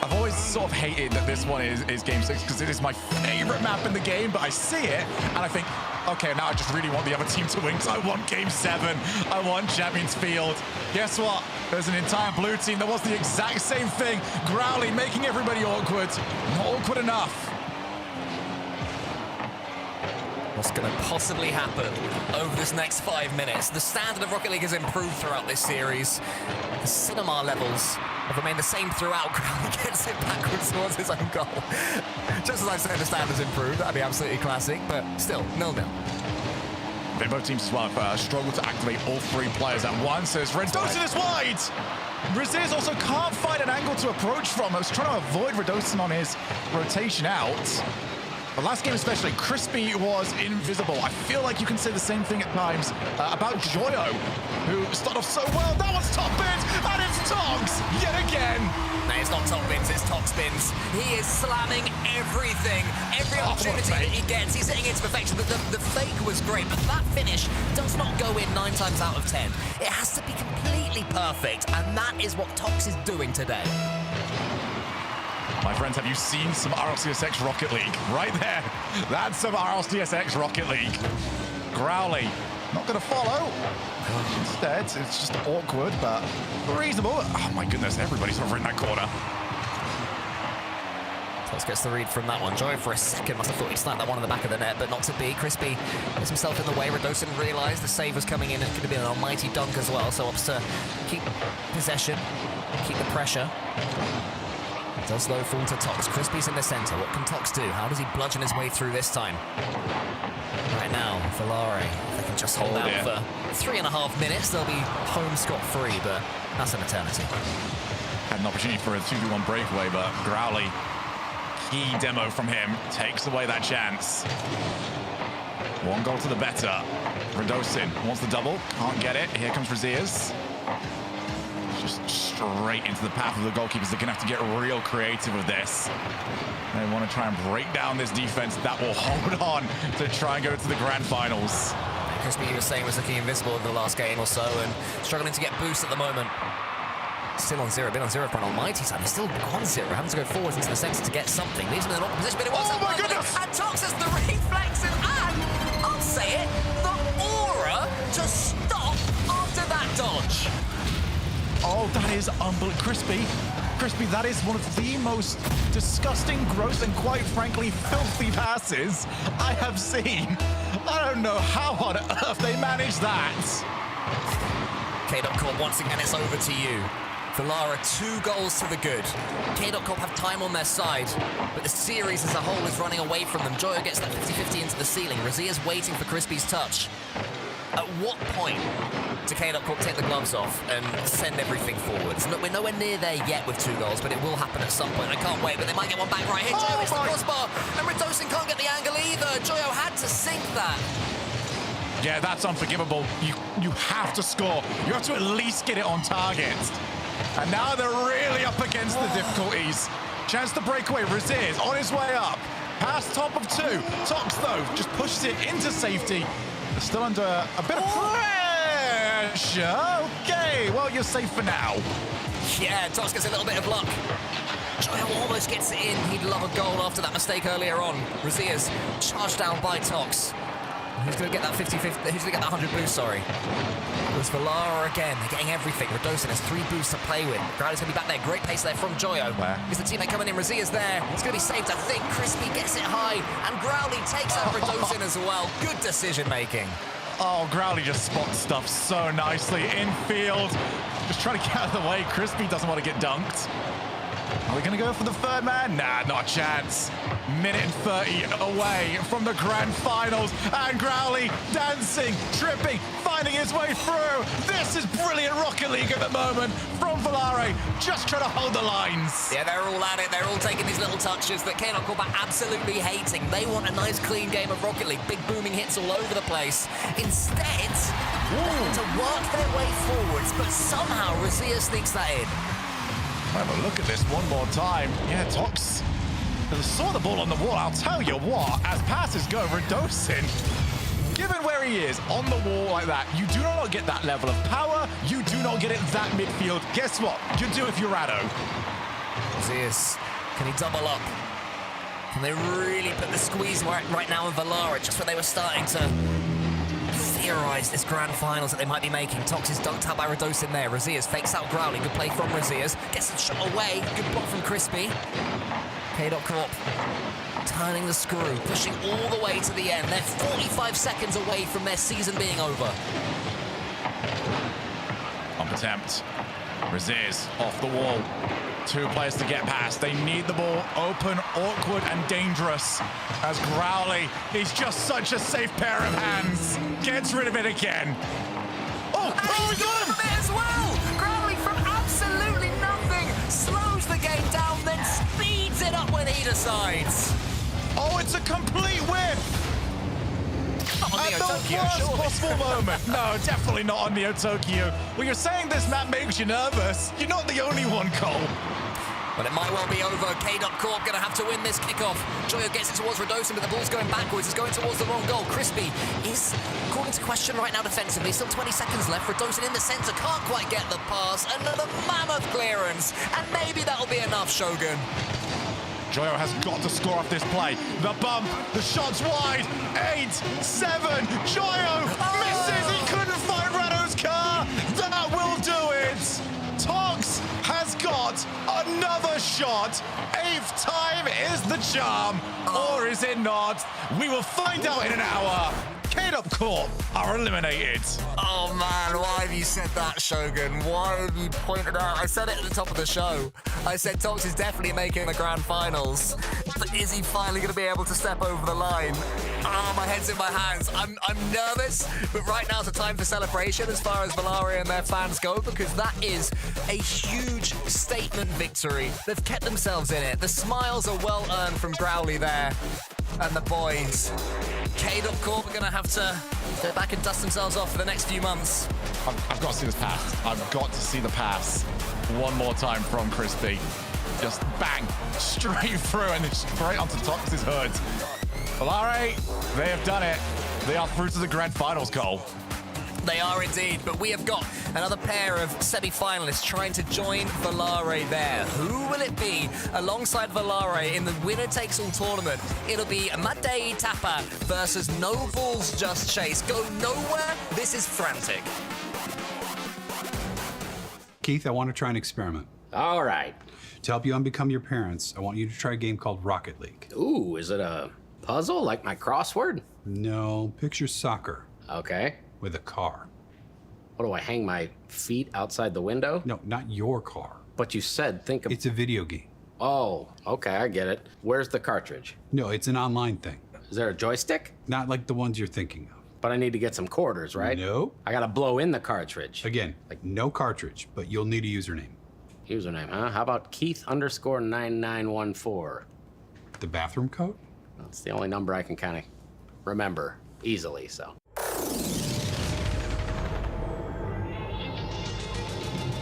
I've always sort of hated that this one is Game 6 because it is my favorite map in the game, but I see it and I think, okay, now I just really want the other team to win because I want Game 7. I want Champions Field. Guess what? There's an entire blue team that wants the exact same thing. Growly making everybody awkward. Not awkward enough. What's going to possibly happen over this next 5 minutes? The standard of Rocket League has improved throughout this series. The cinema levels have remained the same throughout. Growly gets it backwards towards his own goal. Just as I said, the standards improved. That'd be absolutely classic, but still, 0-0. Both teams as well have struggled to activate all three players at once as Redosin is wide! Raziz also can't find an angle to approach from. I was trying to avoid Redosin on his rotation out. The last game especially, Crispy was invisible. I feel like you can say the same thing at times about Joyo, who started off so well. That was top bins, and it's Togs yet again. No, it's not top bins, it's top spins. He is slamming everything. Every opportunity that he gets, he's hitting it to perfection. The fake was great, but that finish does not go in 9 times out of 10. It has to be completely perfect, and that is what Tox is doing today. My friends, have you seen some RLCSX Rocket League? Right there. That's some RLCSX Rocket League. Growly, not going to follow. Instead, it's just awkward, but reasonable. Oh my goodness, everybody's over in that corner. Tox gets the read from that one. Joy for a second must have thought he'd slammed that one in the back of the net, but not to be. Crispy gets himself in the way. Redosin realised the save was coming in. It could have been an almighty dunk as well, so opts to keep possession, keep the pressure. Does low fall to Tox. Crispy's in the center. What can Tox do? How does he bludgeon his way through this time? Right now, Valare, if they can just hold out for 3.5 minutes, they'll be home scot-free, but that's an eternity. Had an opportunity for a 2v1 breakaway, but Growly, key demo from him, takes away that chance. 1 goal to the better. Redosin wants the double, can't get it. Here comes Raziers. Just straight into the path of the goalkeepers. They're going to have to get real creative with this. They want to try and break down this defense that will hold on to try and go to the grand finals. Crispy, he was saying, was looking invisible in the last game or so and struggling to get boosts at the moment. Still on 0, been on 0 for an almighty time. He's still on 0, having to go forwards into the centre to get something. Leaves him in an awkward position, but it was oh my goodness! And Tox has the reflexes and, I'll say it, the aura to stop after that dodge. Oh, that is unbelievable. Crispy, that is one of the most disgusting, gross, and quite frankly, filthy passes I have seen. I don't know how on earth they managed that. K.Corp, once again, it's over to you. Valara, 2 goals to the good. K.Corp have time on their side, but the series as a whole is running away from them. Joyo gets that 50-50 into the ceiling. Razia's waiting for Crispy's touch. At what point do K.Corp take the gloves off and send everything forwards? Look, we're nowhere near there yet with 2 goals, but it will happen at some point. I can't wait, but they might get one back right here. Joyo hits the crossbar, and Redosin can't get the angle either. Joyo had to sink that. Yeah, that's unforgivable. You have to score. You have to at least get it on target. And now they're really up against the difficulties. Chance to break away. Raziz on his way up. Past top of 2. Tox, though, just pushes it into safety. They're still under a bit of pressure. Okay, well, you're safe for now. Yeah, Tox gets a little bit of luck. Joyo almost gets it in. He'd love a goal after that mistake earlier on. Razia's charged down by Tox. Who's going to get that 50-50? Who's going to get that 100 boost, sorry? It was Valara again. They're getting everything. Redosin has 3 boosts to play with. Growly's going to be back there. Great pace there from Joyo. Is the teammate coming in? Razia's there. It's going to be saved, I think. Crispy gets it high. And Growly takes out Redosin as well. Good decision making. Oh, Growly just spots stuff so nicely. Infield. Just trying to get out of the way. Crispy doesn't want to get dunked. Are we going to go for the third man? Nah, not a chance. Minute and 30 away from the grand finals. And Growly dancing, tripping, finding his way through. This is brilliant Rocket League at the moment from Volare, just trying to hold the lines. Yeah, they're all at it. They're all taking these little touches that K-Dot Corp are absolutely hating. They want a nice, clean game of Rocket League. Big booming hits all over the place. Instead, they want to work their way forwards, but somehow Razia sneaks that in. Have a look at this one more time. Yeah, Tox saw the ball on the wall. I'll tell you what, as passes go, Radosin, given where he is on the wall like that, you do not get that level of power. You do not get it that midfield. Guess what? You do if you're Rado. Zeus, can he double up? Can they really put the squeeze right now in Volare, just when they were starting to theorize this grand finals that they might be making? Tox is dunked out by Radosin there. Razias fakes out Growly. Good play from Razias. Gets the shot away. Good block from Crispy. K-Dot Corp turning the screw, pushing all the way to the end. They're 45 seconds away from their season being over. Up attempt. Razias off the wall. 2 players to get past. They need the ball open, awkward, and dangerous. As Growly is just such a safe pair of hands. Gets rid of it again. Oh, we got him! As well! Growly from absolutely nothing slows the game down, then speeds it up when he decides. Oh, it's a complete whip! At the worst possible moment. No, definitely not on Neo Tokyo. Well, you're saying this map makes you nervous. You're not the only one, Cole. But it might well be over. K-Dot Corp going to have to win this kickoff. Joyo gets it towards Radosin, but the ball's going backwards. It's going towards the wrong goal. Crispy is calling into question right now defensively. Still 20 seconds left. Radosin in the center. Can't quite get the pass. Another mammoth clearance. And maybe that'll be enough, Shogun. Joyo has got to score off this play. The bump, the shot's wide. 8, 7. Joyo misses. He couldn't find Rado's car. That will do it. Tox has got another shot. 8th time is the charm. Or is it not? We will find out in an hour. K-Dot Corp are eliminated. Oh man, why have you said that, Shogun? Why have you pointed out? I said it at the top of the show. I said Tox is definitely making the grand finals. But is he finally going to be able to step over the line? Oh, my head's in my hands. I'm nervous, but right now's the time for celebration as far as Volare and their fans go, because that is a huge statement victory. They've kept themselves in it. The smiles are well earned from Growly there. And the boys. K-Dot Corp are going to have to go back and dust themselves off for the next few months. I've got to see this pass. I've got to see the pass one more time from Crispy. Just bang, straight through and straight onto Tox's hood. Volare, they have done it. They are through to the grand finals, Cole. They are indeed, but we have got another pair of semi-finalists trying to join Volare there. Who will it be alongside Volare in the winner-takes-all tournament? It'll be Madei Tapa versus Nobles Just Chase. Go nowhere. This is frantic. Keith, I want to try an experiment. All right. To help you unbecome your parents, I want you to try a game called Rocket League. Ooh, is it a puzzle like my crossword? No, picture soccer. Okay. With a car. What do I hang my feet outside the window? No, not your car. But you said think of... It's a video game. Oh, okay, I get it. Where's the cartridge? No, it's an online thing. Is there a joystick? Not like the ones you're thinking of. But I need to get some quarters, right? No. I gotta blow in the cartridge. Again, like no cartridge, but you'll need a username. Username, huh? How about Keith_9914? The bathroom code? That's the only number I can kind of remember easily, so.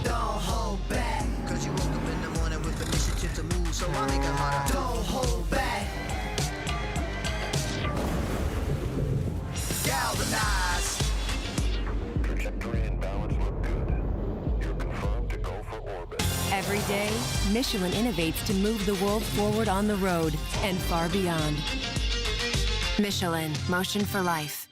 Don't hold back, cause you woke up in the morning with the initiative to move, so I make a motto. Don't hold back. Galvanize. Trajectory and balance look good. You're confirmed to go for orbit. Every day, Michelin innovates to move the world forward on the road and far beyond. Michelin, motion for life.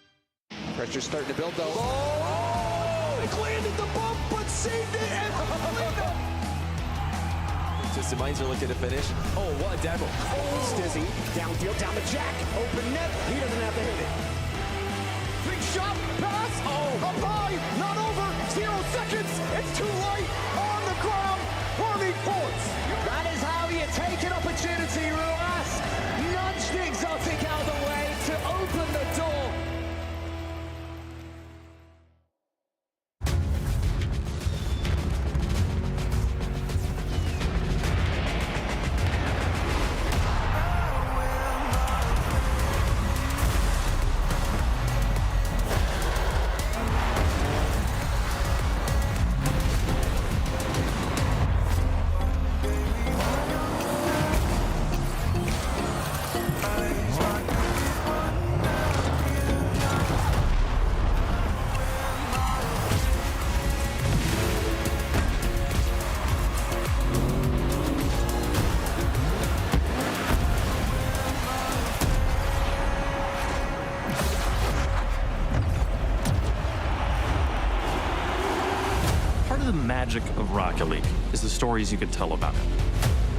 Pressure's starting to build though. Oh! It landed the bump, but saved it and Just reminds you look at the finish. Oh, what a demo. Oh, Stizzy, downfield, down the jack, open net, he doesn't have to hit it. Big shot, pass, up high, not over, 0 seconds, it's too light, on the ground, Army Ports. That is how you take an opportunity, Ruas. Nudge the exotic out of the way to open the door. Part of the magic of Rocket League is the stories you could tell about it.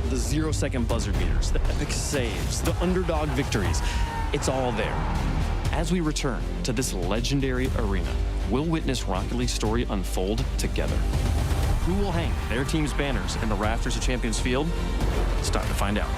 The 0-second buzzer beaters, the epic saves, the underdog victories. It's all there. As we return to this legendary arena, we'll witness Rocket League's story unfold together. Who will hang their team's banners in the rafters of Champions Field? It's time to find out.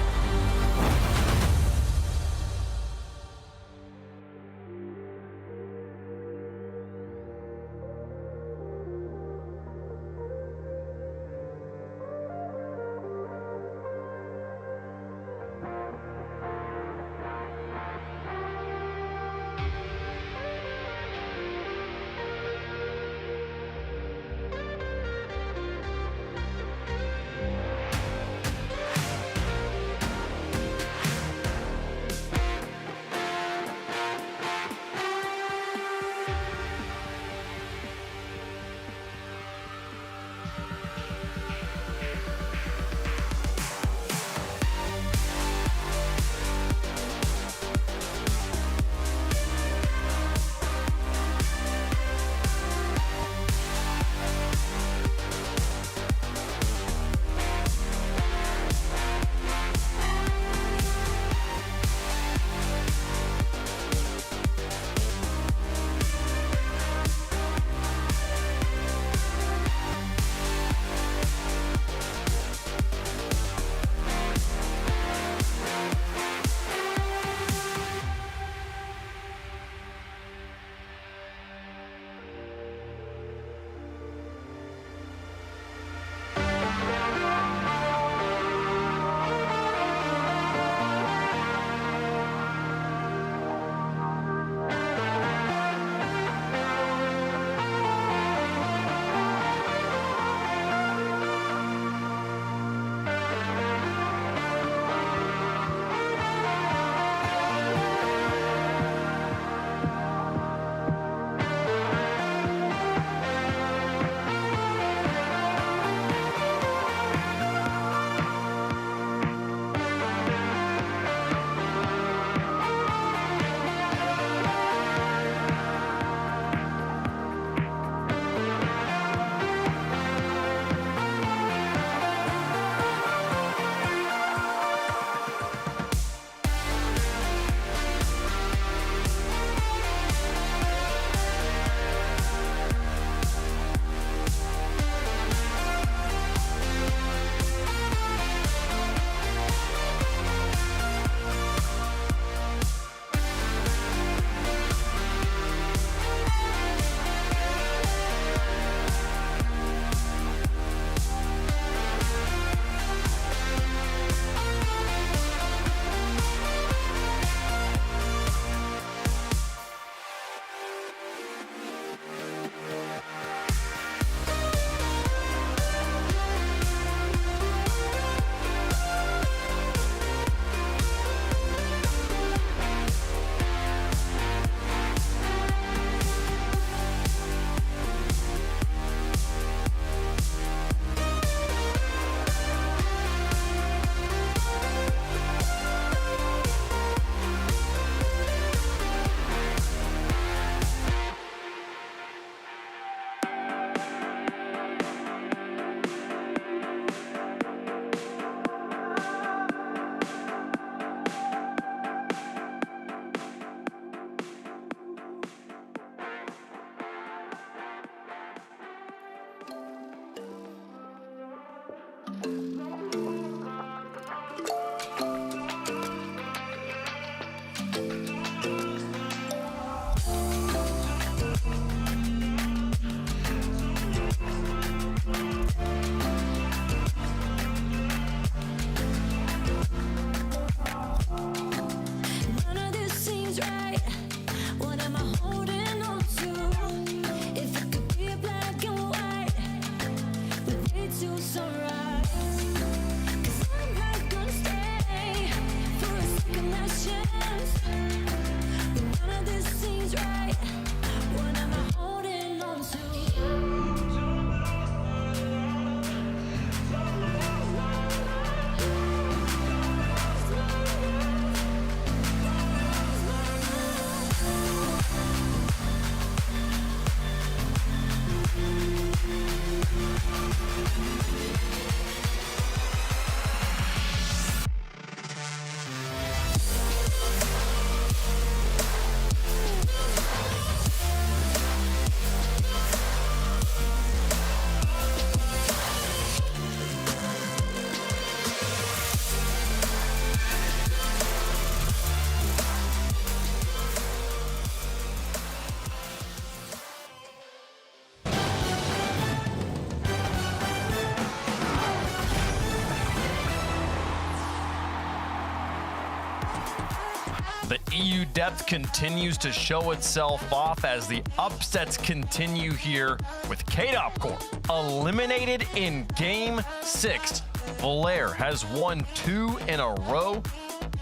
The EU depth continues to show itself off as the upsets continue here with K-Dop Corp eliminated in Game 6. Valair has won 2 in a row.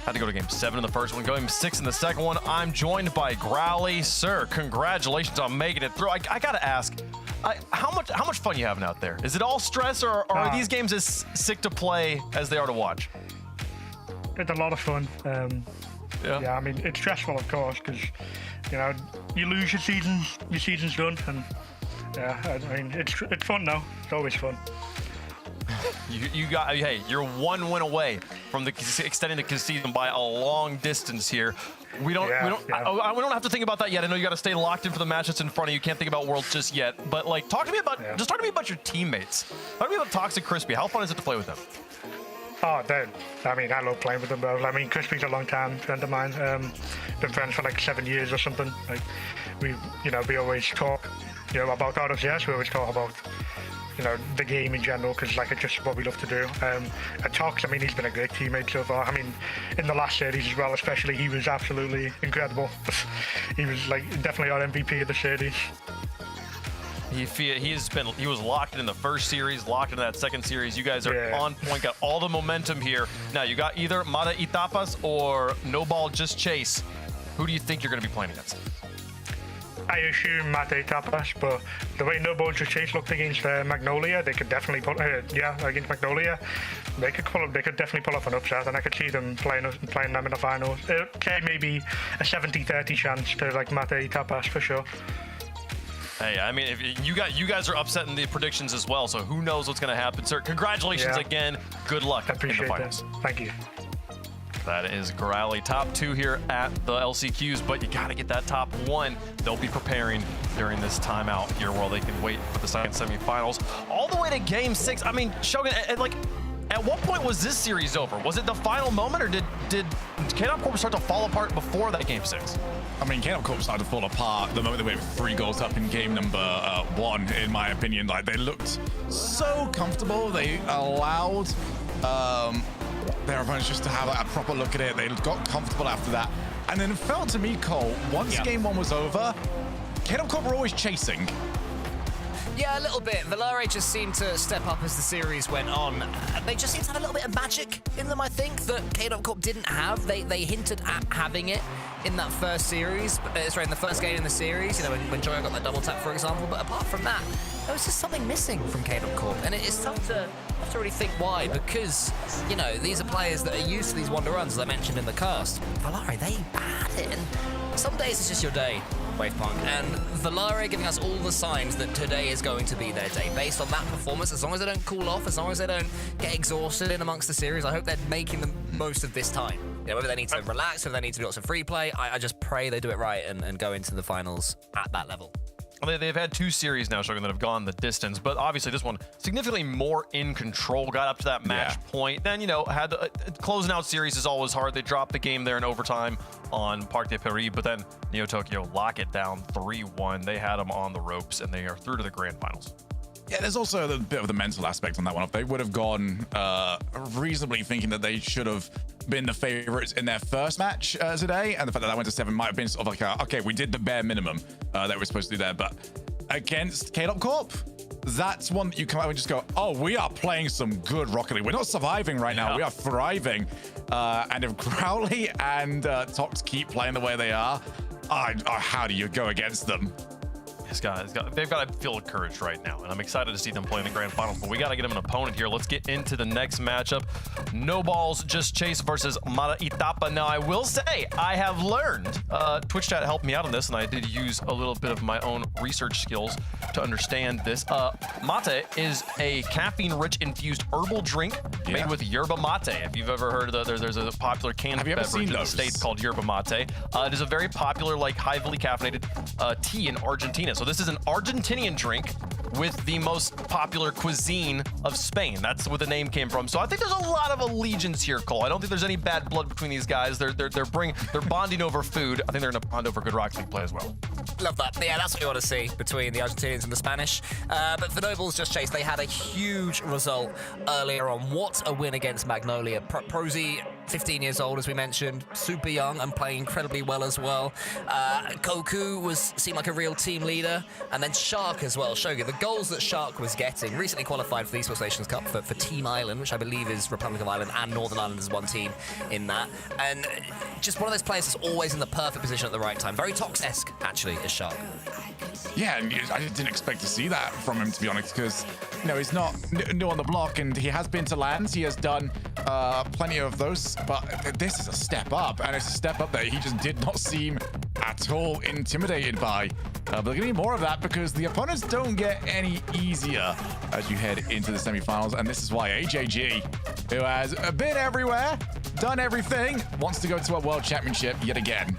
Had to go to Game 7 in the first one, Game 6 in the second one. I'm joined by Growly. Sir, congratulations on making it through. I gotta ask, how much fun you having out there? Is it all stress, or are these games as sick to play as they are to watch? It's a lot of fun. Yeah, I mean, it's stressful, of course, because, you know, you lose your season's done, and yeah, I mean, it's fun now. It's always fun. You're 1 win away from extending the season by a long distance here. We don't have to think about that yet. I know you got to stay locked in for the match that's in front of you. You can't think about Worlds just yet. But like, talk to me about your teammates. Talk to me about Toxic Crispy. How fun is it to play with them? Oh, I mean, I love playing with them both. I mean, Crispy's a long-time friend of mine. Been friends for like 7 years or something. Like, we always talk, about RLCS. We always talk about, the game in general, because like it's just what we love to do. And Tox, I mean, he's been a great teammate so far. I mean, in the last series as well, especially, he was absolutely incredible. He was like definitely our MVP of the series. He was locked in the first series, locked in that second series. You guys are on point, got all the momentum here. Now you got either Mata y Tapas or No Ball Just Chase. Who do you think you're going to be playing against? I assume Mata y Tapas, but the way No Ball Just Chase looked against Magnolia, they could definitely against Magnolia, they could definitely pull off an upset, and I could see them playing them in the finals. Say maybe a 70-30 chance to like Mata y Tapas for sure. Hey, I mean, if you guys are upsetting the predictions as well, so who knows what's going to happen, sir. Congratulations again. Good luck in the finals. Thank you. That is Growly, top 2 here at the LCQs, but you got to get that top 1. They'll be preparing during this timeout here while they can wait for the second semifinals. All the way to Game 6. I mean, Shogun, at what point was this series over? Was it the final moment, or did K-Dop Corp start to fall apart before that Game 6? I mean, K-Dop Corp started to fall apart the moment they went 3 goals up in game number 1, in my opinion. Like, they looked so comfortable. They allowed their opponents just to have a proper look at it. They got comfortable after that. And then it felt to me, Cole, once game 1 was over, K-Dop Corp were always chasing. Yeah, a little bit. Valare just seemed to step up as the series went on. They just seemed to have a little bit of magic in them, I think, that K-Dop Corp didn't have. They hinted at having it in that first series, sorry, in the first game in the series, when Joya got that double tap, for example. But apart from that, there was just something missing from K-Dop Corp. And it's tough to really think why, because, these are players that are used to these wonder runs, as I mentioned in the cast. Valare, they had it. And some days it's just your day. Wavepunk, and Valare giving us all the signs that today is going to be their day based on that performance. As long as they don't cool off, as long as they don't get exhausted in amongst the series, I hope they're making the most of this time. Whether they need to relax, whether they need to do lots of free play, I just pray they do it right and go into the finals at that level. They've had 2 series now, Shogun, that have gone the distance, but obviously this one significantly more in control, got up to that match point. Then, had closing out series is always hard. They dropped the game there in overtime on Parc des Paris, but then Neo Tokyo lock it down 3-1. They had them on the ropes, and they are through to the grand finals. Yeah, there's also a bit of the mental aspect on that one. If they would have gone reasonably thinking that they should have been the favorites in their first match today, and the fact that went to 7 might have been sort of like, okay, we did the bare minimum that we're supposed to do there. But against K-Dop Corp, that's one that you come out and just go, oh, we are playing some good Rocket League. We're not surviving right now. We are thriving. And if Growly and Tox keep playing the way they are, how do you go against them? They've got to feel encouraged right now, and I'm excited to see them play in the grand finals, but we got to get them an opponent here. Let's get into the next matchup. No Balls Just Chase versus Mata y Tapa. Now, I will say, I have learned, Twitch chat helped me out on this, and I did use a little bit of my own research skills to understand this. Mate is a caffeine-rich infused herbal drink made with yerba mate. If you've ever heard of there's a popular canned beverage in the States called yerba mate. It is a very popular, highly caffeinated tea in Argentina. So this is an Argentinian drink with the most popular cuisine of Spain. That's where the name came from. So I think there's a lot of allegiance here, Cole. I don't think there's any bad blood between these guys. They're bonding over food. I think they're gonna bond over good Rocket League play as well. Love that. Yeah, that's what you want to see between the Argentinians and the Spanish. But for No Balls Just Chase, they had a huge result earlier on. What a win against Magnolia. Prosy 15 years old, as we mentioned, super young and playing incredibly well as well. Goku seemed like a real team leader, and then Shark as well. Shogi, the goals that Shark was getting, recently qualified for the Esports Nations Cup for Team Island, which I believe is Republic of Ireland and Northern Ireland as one team in that. And just one of those players that's always in the perfect position at the right time. Very Tox-esque, actually, is Shark. Yeah, and I didn't expect to see that from him, to be honest, because, you know, he's not new on the block, and he has been to lands. He has done plenty of those, but this is a step up, and it's a step up that he just did not seem at all intimidated by. But there's gonna be more of that because the opponents don't get any easier as you head into the semifinals, and this is why AJG, who has been everywhere, done everything, wants to go to a world championship yet again.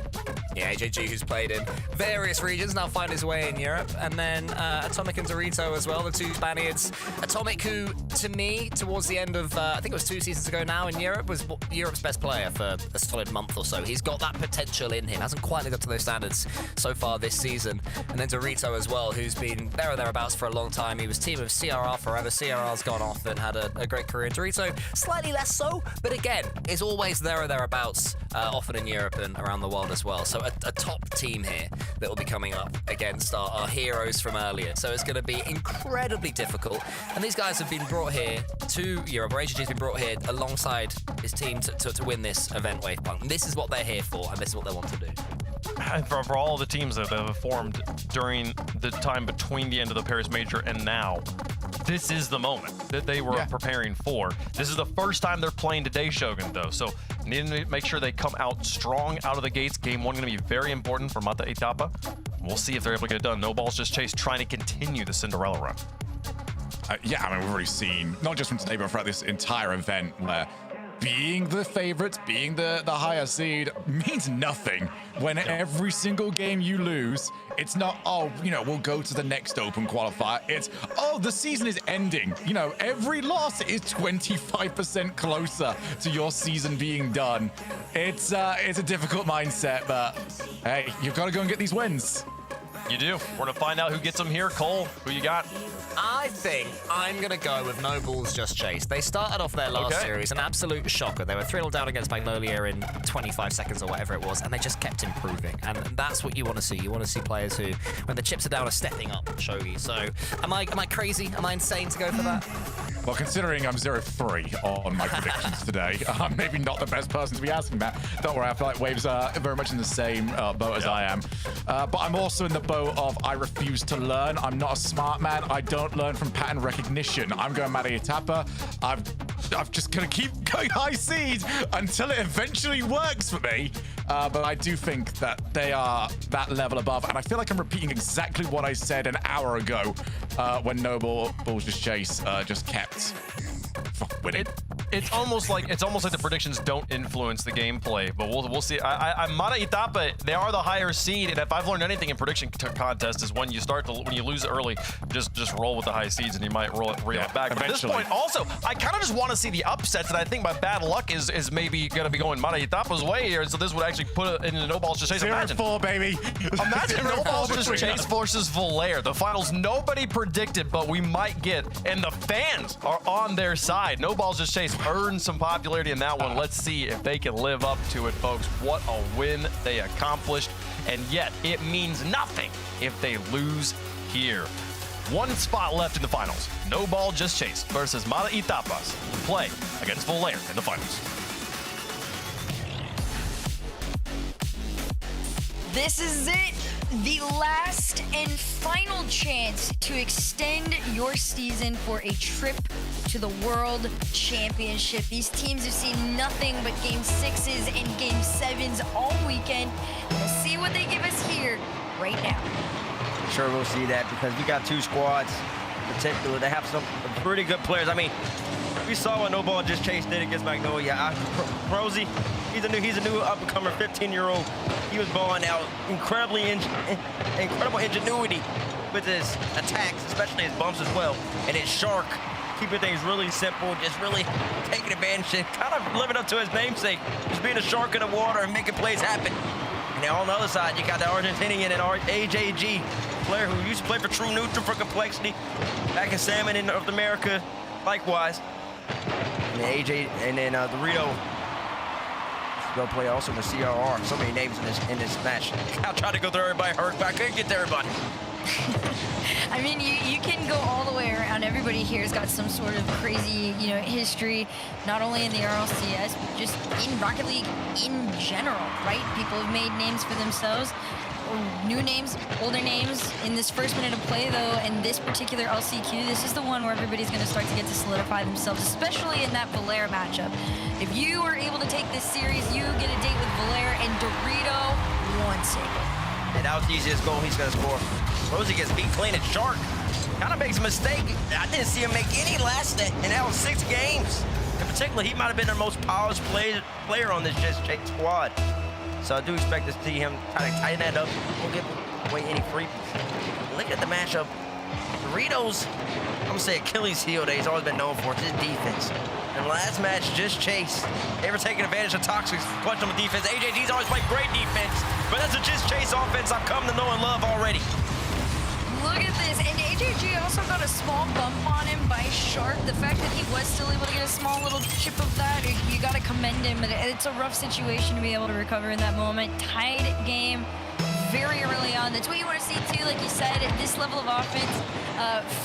Yeah, AJG, who's played in various regions, now find his way in Europe. And then Atomic and Dorito as well, the two Spaniards. Atomic, who, to me, towards the end of, I think it was 2 seasons ago now in Europe, was Europe's best player for a solid month or so. He's got that potential in him. Hasn't quite lived up to those standards so far this season. And then Dorito as well, who's been there or thereabouts for a long time. He was team of CRR forever. CRR's gone off and had a great career. And Dorito, slightly less so, but again, is always there or thereabouts, often in Europe and around the world as well. So a top team here that will be coming up against our heroes from earlier. So it's going to be incredibly difficult. And these guys have been brought here to Europe, or AJG's been brought here alongside his team to win this event, Wavepunk. This is what they're here for, and this is what they want to do. And for all the teams that have formed during the time between the end of the Paris Major and now, this is the moment that they were preparing for. This is the first time they're playing today, Shogun, though. So need to make sure they come out strong out of the gates. Game 1 going to be very important for Mata Itapa. We'll see if they're able to get it done. No Balls Just Chase trying to continue the Cinderella run. Yeah, I mean, we've already seen, not just from today, but throughout this entire event, where being the favorites, being the higher seed means nothing when every single game you lose, it's not, oh, you know, we'll go to the next open qualifier. It's, oh, the season is ending. You know, every loss is 25% closer to your season being done. It's a difficult mindset, but hey, you've got to go and get these wins. You do. We're going to find out who gets them here. Cole, who you got? I think I'm going to go with No Balls Just Chase. They started off their last series, an absolute shocker. They were 3-0 down against Magnolia in 25 seconds or whatever it was, and they just kept improving. And that's what you want to see. You want to see players who, when the chips are down, are stepping up, Shogi. So am I crazy? Am I insane to go for that? Well, considering I'm 0-3 on my predictions today, I'm maybe not the best person to be asking that. Don't worry, I feel like Waves are very much in the same boat as I am. But I'm also in the boat of I refuse to learn. I'm not a smart man. I don't learn from pattern recognition. I'm going Mata Itapa. I'm just going to keep going high seed until it eventually works for me. But I do think that they are that level above. And I feel like I'm repeating exactly what I said an hour ago when No Balls Just Chase just kept winning. It's almost like the predictions don't influence the gameplay, but we'll see. I'm Mata Itapa. They are the higher seed, and if I've learned anything in prediction contest is when you lose early, just roll with the high seeds, and you might reel it back. But at this point, also, I kind of just want to see the upsets, and I think my bad luck is maybe going to be going Mata Itapa's way here, so this would actually put it in the No Balls Just Chase. 0-4, baby. Imagine No Balls Just Chase versus Valair. The finals nobody predicted, but we might get, and the fans are on their side. No Balls Just Chase earned some popularity in that one. Let's see if they can live up to it, folks. What a win they accomplished, and yet it means nothing if they lose here. One spot left in the finals. No Ball Just Chase versus Mata Itapas play against Valair in the finals. This is it. The last and final chance to extend your season for a trip to the World Championship. These teams have seen nothing but Game 6s and Game 7s all weekend. We'll see what they give us here right now. Sure, we'll see that because we got two squads in particular that have some pretty good players. I mean, we saw what No Ball Just Chase did against Magnolia. Prosy, he's a new up-and-comer, 15-year-old. He was balling out incredible ingenuity with his attacks, especially his bumps as well. And his Shark, keeping things really simple, just really taking advantage and kind of living up to his namesake, just being a shark in the water and making plays happen. And then on the other side, you got the Argentinian and AJG player who used to play for True Neutral for Complexity back in Salmon in North America, likewise. And then AJ, and then Dorito Go play also in the CRR. So many names in this match. I tried to go through everybody hurt, but I couldn't get to everybody. I mean, you can go all the way around. Everybody here has got some sort of crazy, history, not only in the RLCS, but just in Rocket League in general, right? People have made names for themselves, or new names, older names. In this first minute of play, though, and this particular LCQ, this is the one where everybody's going to start to get to solidify themselves, especially in that Valera matchup. If you are able to take this series, you get a date with Valera and Dorito once again. And that was the easiest goal he's going to score. Rosie gets beat clean and Shark kind of makes a mistake. I didn't see him make any last net, and that was 6 games. In particular, he might have been their most polished player on this Just Jake squad. So I do expect to see him kind of tighten that up. Won't give away any freebies. Look at the matchup. Doritos, I'm going to say Achilles heel that he's always been known for, his defense. In the last match, Just Chase, they were taking advantage of Toxic's clutch on the defense. AJG's always played great defense, but that's a Just Chase offense I've come to know and love already. Look at this, and AJG also got a small bump on him by Shark. The fact that he was still able to get a small little chip of that, you got to commend him. It's a rough situation to be able to recover in that moment. Tied game very early on. That's what you want to see too, like you said, at this level of offense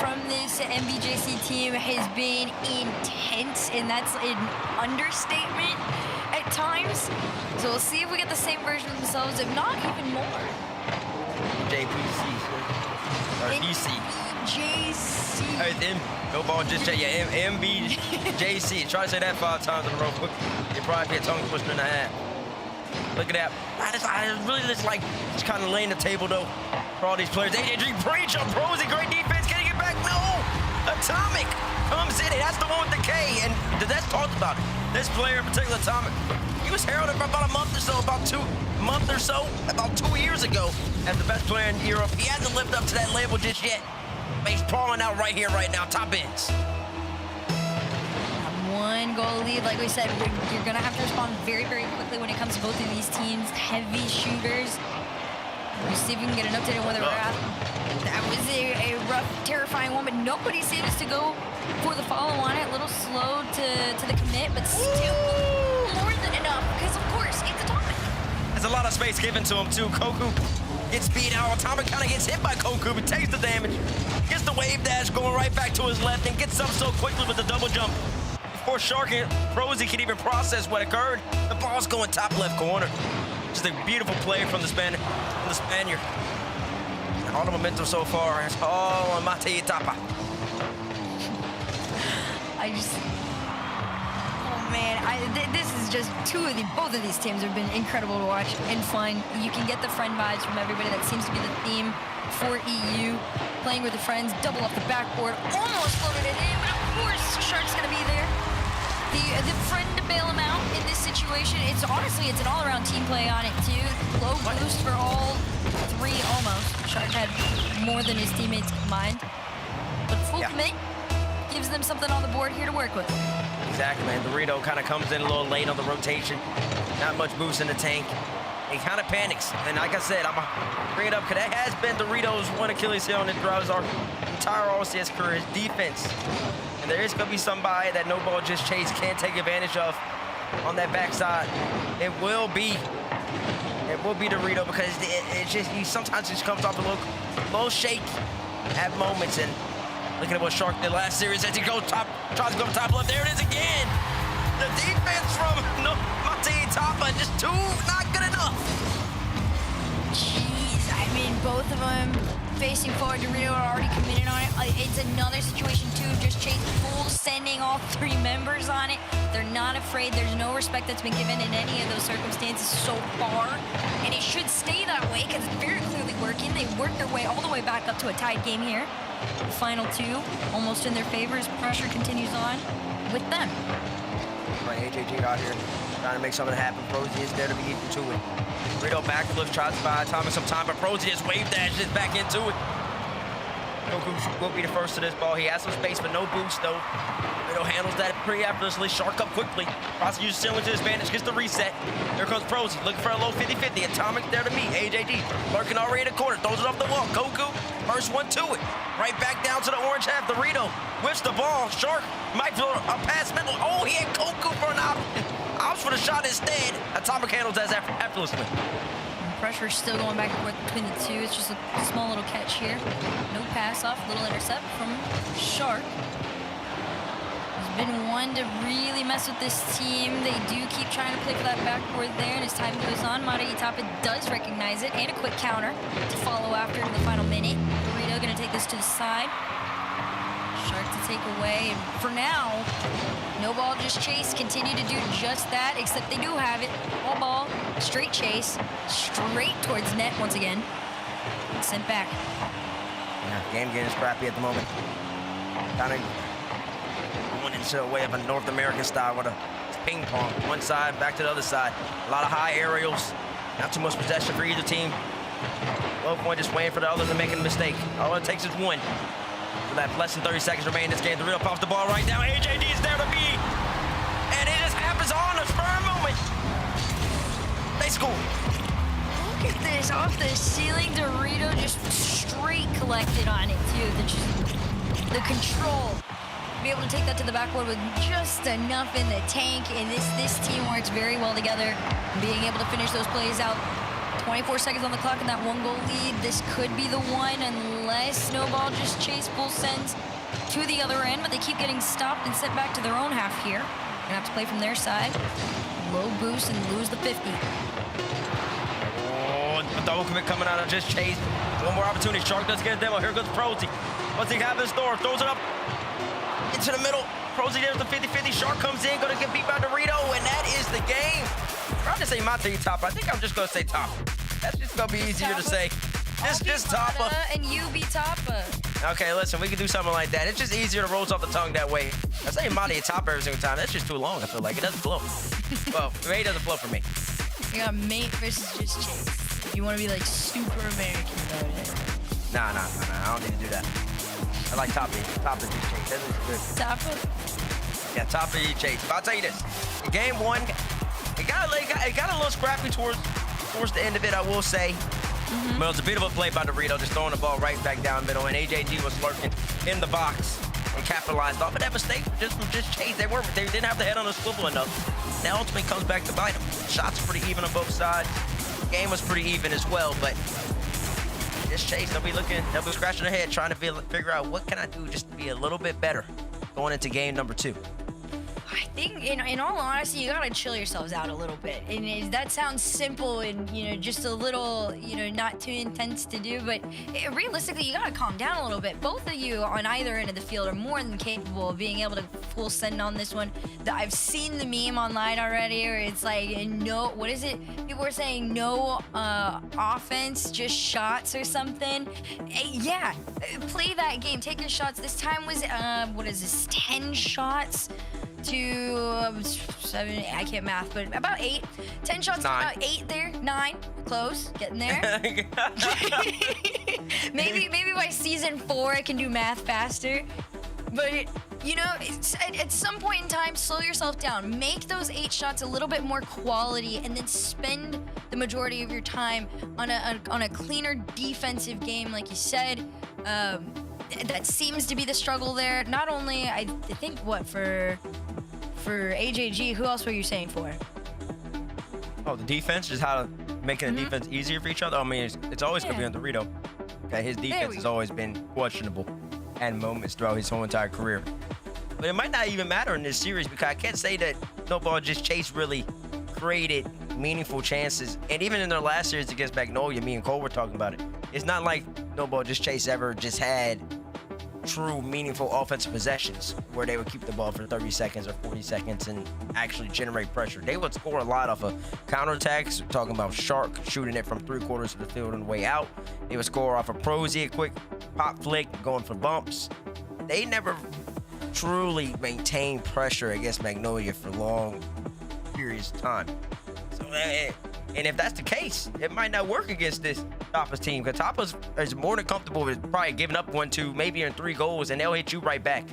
from this MBJC team has been intense, and that's an understatement at times. So we'll see if we get the same version of themselves, if not even more. JPC. Or DC. JC. Hey, then go ball just yeah, MBJC. Try to say that 5 times in a row quick. You probably be a tongue twister and a half. Look at that. I really just like kind of laying the table though for all these players. AJG preach on Prosy, great defense. Can he get back? No. Atomic comes in. That's the one with the K, and that's talked about it. This player in particular, Atomic, he was heralded for about a month or so, about 2 years ago as the best player in Europe. He hasn't lived up to that label just yet. But he's pulling out right here, right now. Top ends. 1 goal lead. Like we said, you're going to have to respond very, very quickly when it comes to both of these teams. Heavy shooters. We'll see if we can get an update on whether we're at. That was a rough, terrifying one, but nobody seems to go for the follow on it. A little slow to the commit, but still more than enough because, of course, it's Atomic. There's a lot of space given to him, too. Koku gets beat out. Atomic kind of gets hit by Koku, but takes the damage. Gets the wave dash going right back to his left and gets up so quickly with the double jump. Before Shark and Prosy can even process what occurred, the ball's going top left corner. Just a beautiful play from the Spaniard. All the momentum so far is all on Mate Itapa. This is just both of these teams have been incredible to watch and fun. You can get the friend vibes from everybody. That seems to be the theme for EU. Playing with the friends, double off the backboard, almost floated it in, but of course Shark's gonna be there. The friend to bail him out in this situation. It's an all-around team play on it too. Low boost for all 3 almost. Shark had more than his teammates combined. But full commit gives them something on the board here to work with. Exactly, man. Dorito kind of comes in a little late on the rotation. Not much boost in the tank. He kind of panics. And like I said, I'm going to bring it up because that has been Dorito's one Achilles heel and it drives our entire RLCS career, his defense. And there is going to be somebody that No Ball Just Chase can't take advantage of on that backside. It will be Dorito because he sometimes just comes off a little shaky at moments. And look at what Shark did last series as he tries to go top left. There it is again. The defense from Mate Tapa, just 2, not good enough. Jeez, I mean, both of them facing forward. Dorito are already committed on it. It's another situation too, just Chase full sending all 3 members on it. They're not afraid. There's no respect that's been given in any of those circumstances so far. And it should stay that way because it's very clearly working. They worked their way all the way back up to a tied game here. The final 2 almost in their favor as pressure continues on with them. Right, AJG out here trying to make something happen. Prosy is there to be equal to it. Dorito backflip, tries to buy Atomic some time, but Prosy just wave dashes back into it. Goku will be the first to this ball. He has some space, but no boost, though. Dorito handles that pretty effortlessly. Shark up quickly. Tries to use ceiling to his advantage, gets the reset. There comes Prosy, looking for a low 50-50. Atomic there to meet. AJD lurking already in the corner, throws it off the wall. Goku, first one to it. Right back down to the orange half. Dorito whips the ball. Shark might throw a pass middle. Oh, he had Goku for an opts for the shot instead. Atomic handles that effortlessly. Pressure still going back and forth between the two. It's just a small little catch here. No pass off, little intercept from Shark. There's been one to really mess with this team. They do keep trying to play for that backboard there, and as time goes on, Mata Itapa does recognize it, and a quick counter to follow after in the final minute. Dorito gonna take this to the side. Shark to take away, and for now, no ball, just chase. Continue to do just that, except they do have it. All ball, straight chase, straight towards net once again. Sent back. Yeah, game getting scrappy at the moment. Kind of going into a way of a North American style with a ping pong. One side, back to the other side. A lot of high aerials. Not too much possession for either team. Low point just waiting for the other to make a mistake. All it takes is one. With that less than 30 seconds remaining in this game, the real pops the ball right now. AJD is there to be. And it just happens on a spur moment. They score. Look at this, off the ceiling, Dorito just straight collected on it too. The control. Be able to take that to the backboard with just enough in the tank, and this team works very well together. Being able to finish those plays out. 24 seconds on the clock and that 1-goal lead. This could be the one unless Snowball just chase full sends to the other end, but they keep getting stopped and sent back to their own half here. Gonna have to play from their side. Low boost and lose the 50. Oh, a double commit coming out of just chase. One more opportunity. Shark does get a demo. Here goes Prosy. What's he have in store? Throws it up into the middle. Prosy there's the 50-50. Shark comes in, gonna get beat by Dorito, and that is the game. I'm trying to say Mata Itapa. I think I'm just gonna say Tapa. That's just gonna be easier to say. Just Tapa. And you be Tapa. Okay, listen, we can do something like that. It's just easier to roll off the tongue that way. I say Mata Itapa every single time. That's just too long, I feel like. It doesn't flow. Well, it doesn't flow for me. You got mate versus just chase. If you want to be like super American about it. Nah. I don't need to do that. I like Tapa. Tapa just chase. That is good. Tapa? Yeah, Tapa chase. But I'll tell you this. In game one, it got a little scrappy towards the end of it, I will say. But it was a bit of a play by Dorito, just throwing the ball right back down the middle, and AJG was lurking in the box and capitalized off of that mistake just chase. They didn't have the head on the swivel enough. Now ultimately comes back to bite them. Shots were pretty even on both sides. Game was pretty even as well, but this chase, they'll be scratching their head trying to figure out what can I do just to be a little bit better going into game number 2. I think, in all honesty, you gotta chill yourselves out a little bit. And that sounds simple and, just a little, not too intense to do, but realistically, you gotta calm down a little bit. Both of you on either end of the field are more than capable of being able to full send on this one. I've seen the meme online already where it's like, no, what is it? People are saying no offense, just shots or something. Yeah, play that game. Take your shots. This time was, 10 shots? To 7, I can't math, but about 8. 10 shots, 9. About 8 there. 9, close, getting there. maybe by season 4 I can do math faster. But at some point in time, slow yourself down. Make those 8 shots a little bit more quality, and then spend the majority of your time on a cleaner defensive game, like you said. That seems to be the struggle there. Not only, I think, for AJG, who else were you saying for? Oh, the defense, just how making the defense easier for each other. I mean, it's always gonna be on Dorito. Okay, his defense has always been questionable at moments throughout his whole entire career. But it might not even matter in this series because I can't say that No Ball Just Chase really created meaningful chances. And even in their last series against Magnolia, me and Cole were talking about it. It's not like No Ball Just Chase ever just had true meaningful offensive possessions where they would keep the ball for 30 seconds or 40 seconds and actually generate pressure. They would score a lot off of counterattacks. We're talking about Shark shooting it from 3/4 of the field on the way out. They would score off of Prosy, a quick pop flick, going for bumps. They never truly maintained pressure against Magnolia for long periods of time. So, and if that's the case, it might not work against this Tapa's team, because Tapa's is more than comfortable with probably giving up 1, 2, maybe in 3 goals, and they'll hit you right back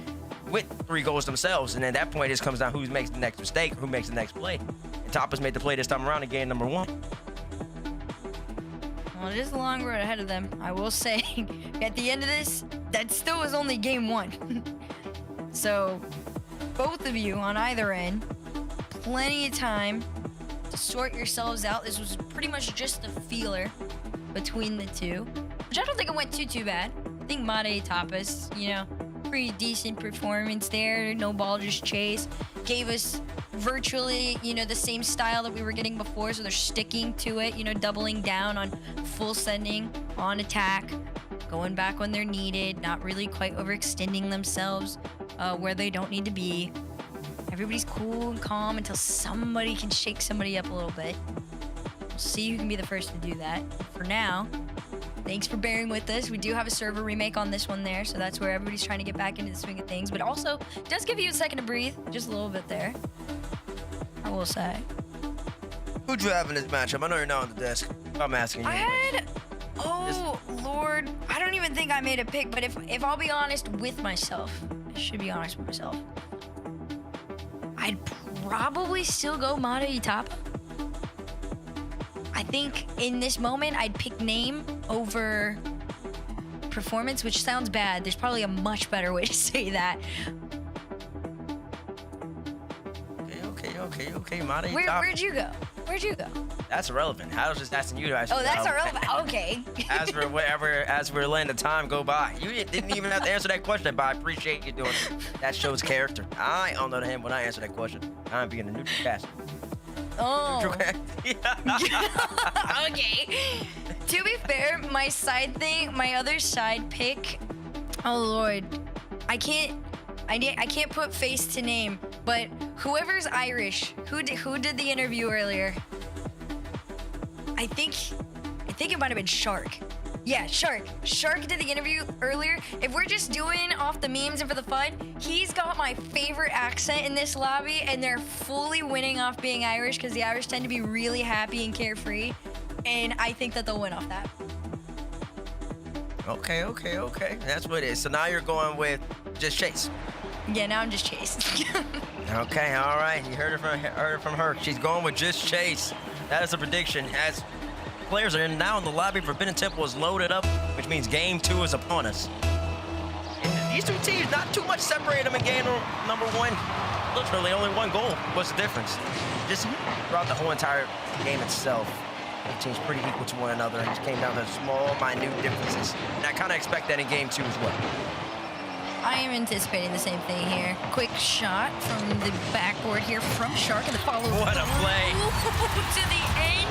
with 3 goals themselves. And at that point, it just comes down who makes the next mistake, who makes the next play. And Tapa's made the play this time around in game number 1. Well, it is a long road ahead of them. I will say, at the end of this, that still is only game 1. So, both of you on either end, plenty of time to sort yourselves out. This was pretty much just a feeler between the two, which I don't think it went too bad. I think Made Tapas, you know, pretty decent performance there. No ball, just chase. Gave us virtually, you know, the same style that we were getting before, so they're sticking to it, you know, doubling down on full sending, on attack, going back when they're needed, not really quite overextending themselves where they don't need to be. Everybody's cool and calm until somebody can shake somebody up a little bit. We'll see who can be the first to do that. For now, thanks for bearing with us. We do have a server remake on this one there, so that's where everybody's trying to get back into the swing of things, but also does give you a second to breathe, just a little bit there, I will say. Who'd you have in this matchup? I know you're not on the desk. I'm asking you. I had, oh Lord, I don't even think I made a pick, but if I'll be honest with myself, I should be honest with myself, I'd probably still go Made Itapa. I think in this moment, I'd pick name over performance, which sounds bad. There's probably a much better way to say that. Okay, Made Itapa. Where'd you go? Where'd you go? That's irrelevant. I was just asking you to ask. Oh, that's irrelevant. Okay. As for whatever, as we're letting the time go by, you didn't even have to answer that question, but I appreciate you doing it. That shows character. On the other hand, when I answer that question, I'm being a neutral cast. Oh. Okay. To be fair, my other side pick. Oh Lord, I can't put face to name, but whoever's Irish, who did the interview earlier? I think it might have been Shark. Yeah, Shark. Shark did the interview earlier. If we're just doing off the memes and for the fun, he's got my favorite accent in this lobby, and they're fully winning off being Irish because the Irish tend to be really happy and carefree, and I think that they'll win off that. Okay. That's what it is. So now you're going with just Chase. Yeah, now I'm just Chase. Okay, all right. You heard it from her. She's going with just Chase. That is a prediction. As players are now in the lobby, Forbidden Temple is loaded up, which means game 2 is upon us. And these two teams, not too much separated them in game number 1. Literally only one goal. What's the difference? Just throughout the whole entire game itself, the teams pretty equal to one another. It just came down to small, minute differences. And I kind of expect that in game 2 as well. I am anticipating the same thing here. Quick shot from the backboard here from Shark, and the follow. What a play! To the end.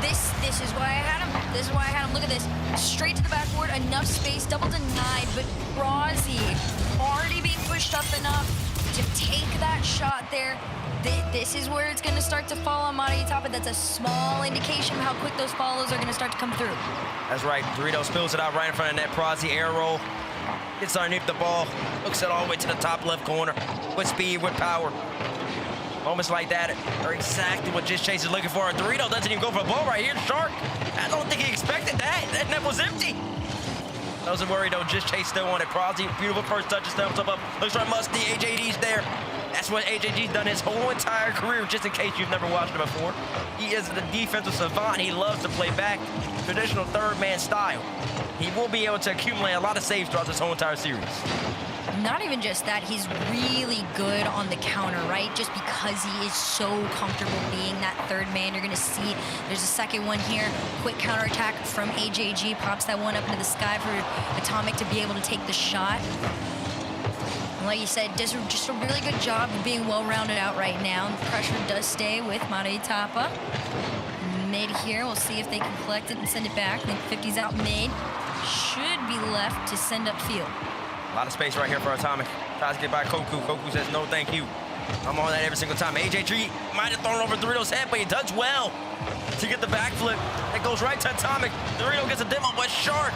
This is why I had him. This is why I had him. Look at this. Straight to the backboard. Enough space. Double denied, but Rozzy already being pushed up enough to take that shot there. This is where it's going to start to fall on Made Itapa. That's a small indication of how quick those follows are going to start to come through. That's right. Dorito spills it out right in front of net. Prozzy air roll. Gets underneath the ball. Hooks it all the way to the top left corner. With speed, with power. Moments like that are exactly what Just Chase is looking for. Dorito doesn't even go for a ball right here. Shark, I don't think he expected that. That net was empty. Doesn't worry though. Just Chase still on it. Prozzy, beautiful first touch. Steps up. Looks like Musty. AJD's there. That's what AJG's done his whole entire career, just in case you've never watched him before. He is the defensive savant. He loves to play back, traditional third man style. He will be able to accumulate a lot of saves throughout this whole entire series. Not even just that, he's really good on the counter, right? Just because he is so comfortable being that third man. You're going to see there's a second one here. Quick counterattack from AJG. Pops that one up into the sky for Atomic to be able to take the shot. And like you said, does just a really good job of being well-rounded out right now. The pressure does stay with Made Itapa. Mid here, we'll see if they can collect it and send it back. I think 50's out mid. Should be left to send upfield. A lot of space right here for Atomic. Tries to get by Koku. Koku says, no, thank you. I'm on that every single time. AJG might have thrown over Dorito's head, but he does well to get the backflip. It goes right to Atomic. Dorito gets a demo, but Shark,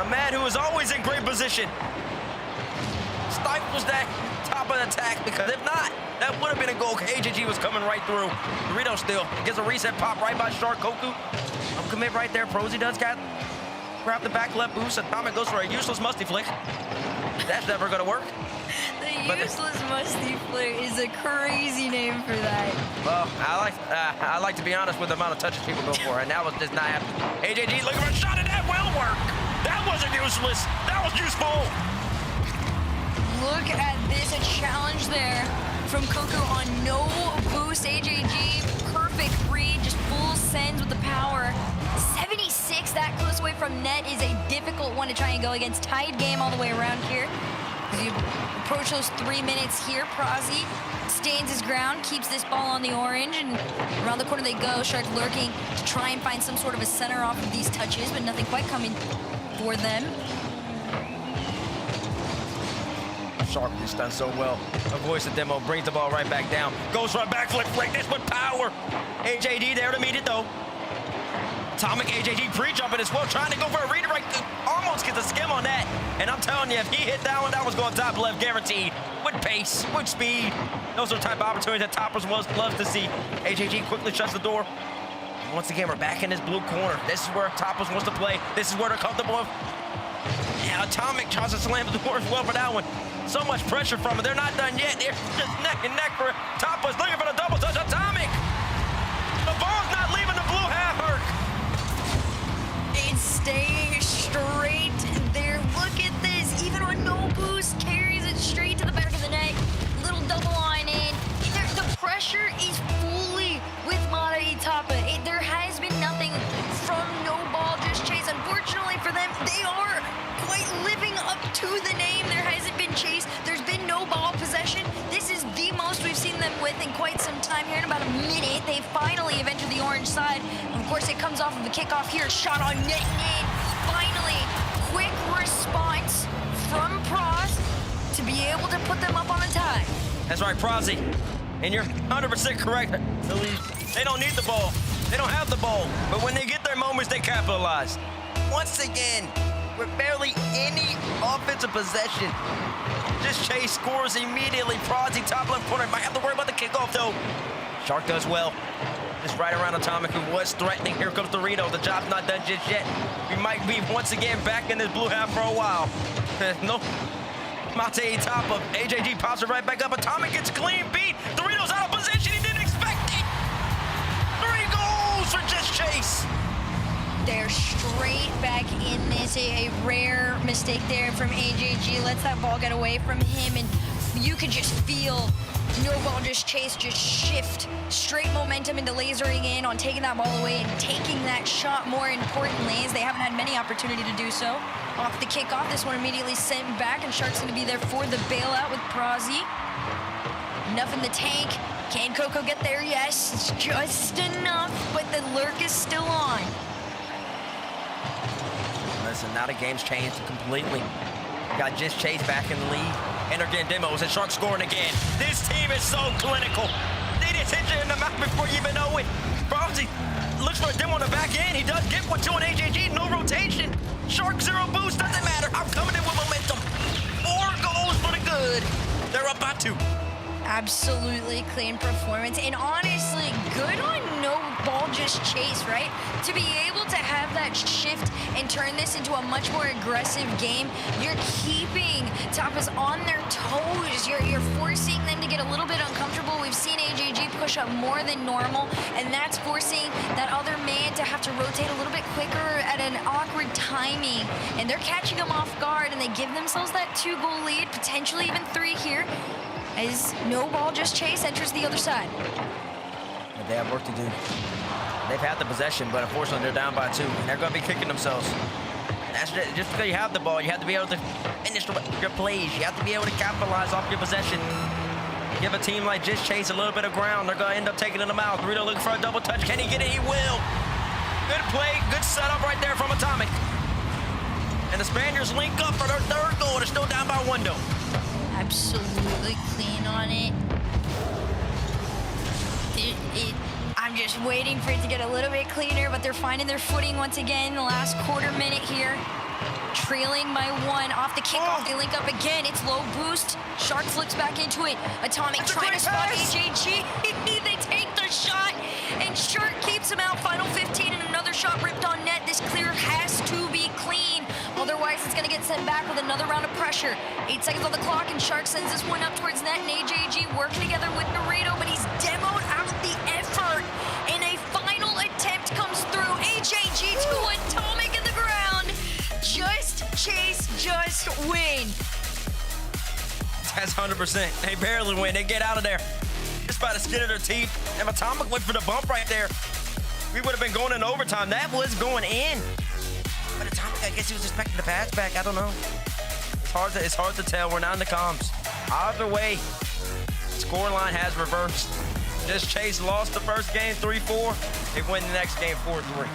a man who is always in great position, stifles that top of the attack, because if not, that would have been a goal. AJG was coming right through. Dorito still gets a reset pop right by Shark. Koku, I'm commit right there. Prozzy does grab the back left boost. Atomic goes for a useless musty flick. That's never gonna work. The useless musty flick is a crazy name for that. Well, I like to be honest with the amount of touches people go for, and that was just not happening. AJG looking for a shot, and that will work. That wasn't useless. That was useful. Look at this, a challenge there from Coco on no boost. AJG, perfect read, just full sends with the power. 76, that close away from net is a difficult one to try and go against. Tied game all the way around here. As you approach those 3 minutes here, Prazi stands his ground, keeps this ball on the orange, and around the corner they go. Shark lurking to try and find some sort of a center off of these touches, but nothing quite coming for them. Shark just done so well. Avoids the demo, brings the ball right back down. Goes for a backflip flick, this with power. AJD there to meet it though. Atomic AJG pre-jumping as well, trying to go for a redirect. Almost gets a skim on that. And I'm telling you, if he hit that one, that was going top left, guaranteed. With pace, with speed. Those are the type of opportunities that Toppers loves to see. AJG quickly shuts the door. Once again, we're back in this blue corner. This is where Toppers wants to play. This is where they're comfortable. Yeah, Atomic tries to slam the door as well for that one. So much pressure from it. They're not done yet. They're just neck and neck for Toppers, looking for the double touch. Atomic! The ball's not leaving the blue half, Herc. It's staying straight there. Look at this. Even on no boost, carries it straight to the back of the net. Little double line in. The pressure is fully with Mata Itapa. There has been nothing from no ball, just chase. Unfortunately for them, they are quite living up to the name. There hasn't been chase. There's been no ball possession. This is the most we've seen them with in quite some time here. In about a minute, they finally have entered the orange side. And of course, it comes off of a kickoff here. Shot on net. Finally, quick response from Proz to be able to put them up on a tie. That's right, Prazi. And you're 100% correct. They don't need the ball. They don't have the ball. But when they get their moments, they capitalize. Once again, with barely any offensive possession, just Chase scores immediately. Prazi, top left corner. Might have to worry about the kickoff, though. Shark does well. Just right around Atomic, who was threatening. Here comes Dorito. The job's not done just yet. We might be once again back in this blue half for a while. No. Mate top of AJG pops it right back up. Atomic gets clean beat. Dorito's out of position. He didn't expect it. 3 goals for Just Chase. They're straight back in this. A rare mistake there from AJG. Lets that ball get away from him, and you could just feel no ball just chase, just shift straight momentum into lasering in on taking that ball away and taking that shot, more importantly, as they haven't had many opportunity to do so. Off the kickoff, this one immediately sent back, and Shark's going to be there for the bailout with Prazi. Enough in the tank. Can Coco get there? Yes, it's just enough, but the lurk is still on. Listen, now the game's changed completely. Got Just Chase back in the lead. And they're getting demos, and Shark scoring again. This team is so clinical. They just hit you in the mouth before you even know it. Prazi looks for a demo on the back end. He does get one, 2 on AJG, no rotation. Shark 0 boost, doesn't matter. I'm coming in with momentum. 4 goals for the good. They're up by 2. Absolutely clean performance, and honestly, good on no ball just chase, right? To be able to have that shift and turn this into a much more aggressive game, you're keeping Tapas on their toes. You're forcing them to get a little bit uncomfortable. We've seen AJG push up more than normal, and that's forcing that other man to have to rotate a little bit quicker at an awkward timing, and they're catching them off guard, and they give themselves that 2-goal lead, potentially even 3 here, as no ball just chase enters the other side. But they have work to do. They've had the possession, but unfortunately they're down by 2. And they're going to be kicking themselves. That's just because you have the ball, you have to be able to finish your plays. You have to be able to capitalize off your possession. Give a team like Just Chase a little bit of ground, they're going to end up taking it in the mouth. Rito looking for a double touch. Can he get it? He will. Good play, good setup right there from Atomic. And the Spaniards link up for their 3rd goal. They're still down by 1 though. Absolutely clean on it. I'm just waiting for it to get a little bit cleaner, but they're finding their footing once again. The last quarter minute here. Trailing by 1 off the kickoff. They link up again. It's low boost. Shark flicks back into it. Atomic trying to spot AJG. They take the shot, and Shark keeps him out. Final 15 and another shot ripped on net. This clear has to be clean. Otherwise, it's going to get sent back with another round of pressure. 8 seconds on the clock, and Shark sends this one up towards net, and AJG working together with Dorito, but he's demoed out the effort. And a final attempt comes through. AJG to Atomic in the ground. Just chase, just win. That's 100%. They barely win. They get out of there. Just by the skin of their teeth. And Atomic went for the bump right there. We would have been going in overtime. That was going in. But Atomic, I guess he was expecting the pass back. I don't know. It's hard to tell. We're not in the comms. Either way, scoreline has reversed. Just Chase lost the first game 3-4. They win the next game 4-3.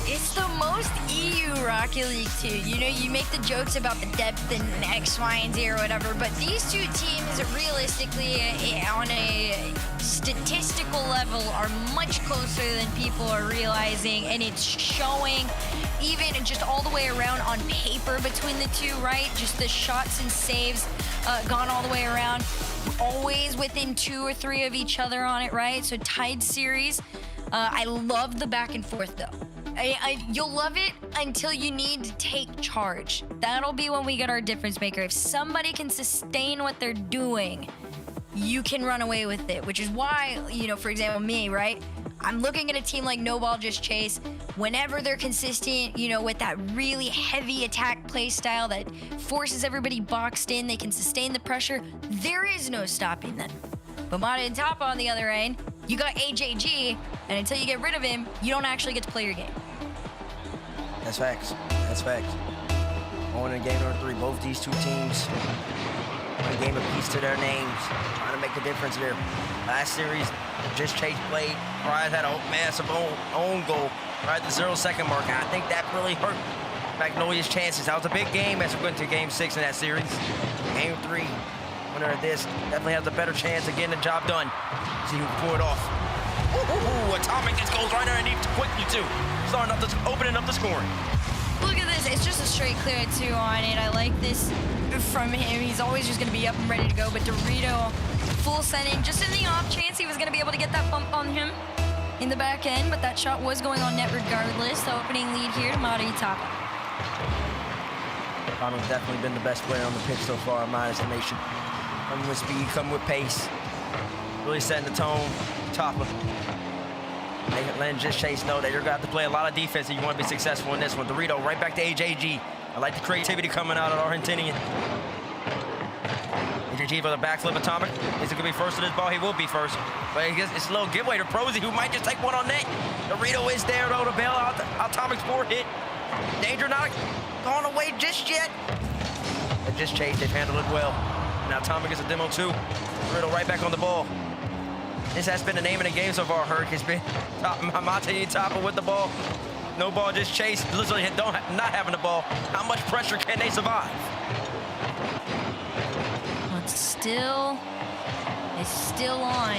It's the most EU Rocket League too. You know, you make the jokes about the depth and X, Y, and Z or whatever, but these two teams realistically on a statistical level are much closer than people are realizing, and it's showing even just all the way around on paper between the two, right? Just the shots and saves gone all the way around, always within 2 or 3 of each other on it, right? So tied series. I love the back and forth though. You'll love it until you need to take charge. That'll be when we get our difference maker. If somebody can sustain what they're doing, you can run away with it, which is why, you know, for example, me, right? I'm looking at a team like No Ball Just Chase. Whenever they're consistent, you know, with that really heavy attack play style that forces everybody boxed in, they can sustain the pressure. There is no stopping them. But Mata and Tapa on the other end, you got AJG, and until you get rid of him, you don't actually get to play your game. That's facts. That's facts. Going in game number 3, both these two teams, one game apiece to their names, trying to make a difference here. Last series, Just Chase played. Prize had a massive own goal right at the 0-second mark, and I think that really hurt Magnolia's chances. That was a big game as we went to game 6 in that series. Game 3, winner of this definitely has a better chance of getting the job done. See who can pull it off. Ooh, Atomic just goes right underneath quickly too. Opening up the scoring. Look at this, it's just a straight clear 2 on it. I like this from him. He's always just gonna be up and ready to go, but Dorito full sending, just in the off chance he was gonna be able to get that bump on him in the back end, but that shot was going on net regardless. The opening lead here to Mata Tapa. Atomic's definitely been the best player on the pitch so far, in my estimation. Coming with speed, coming with pace. Really setting the tone. Tapa. Letting Just Chase know that you're going to have to play a lot of defense if you want to be successful in this one. Dorito right back to AJG. I like the creativity coming out of Argentinian. AJG for the backflip. Atomic. Is he going to be first to this ball? He will be first. But it's a little giveaway to Prosy, who might just take one on net. Dorito is there, though, to bail out Atomic's poor hit. Danger not gone away just yet. But Just Chase, they've handled it well. Now Atomic gets a demo too. Dorito right back on the ball. This has been the name of the game so far, Herc. It's been Mata Tapa with the ball. No Ball Just Chase, literally not having the ball. How much pressure can they survive? It's still on.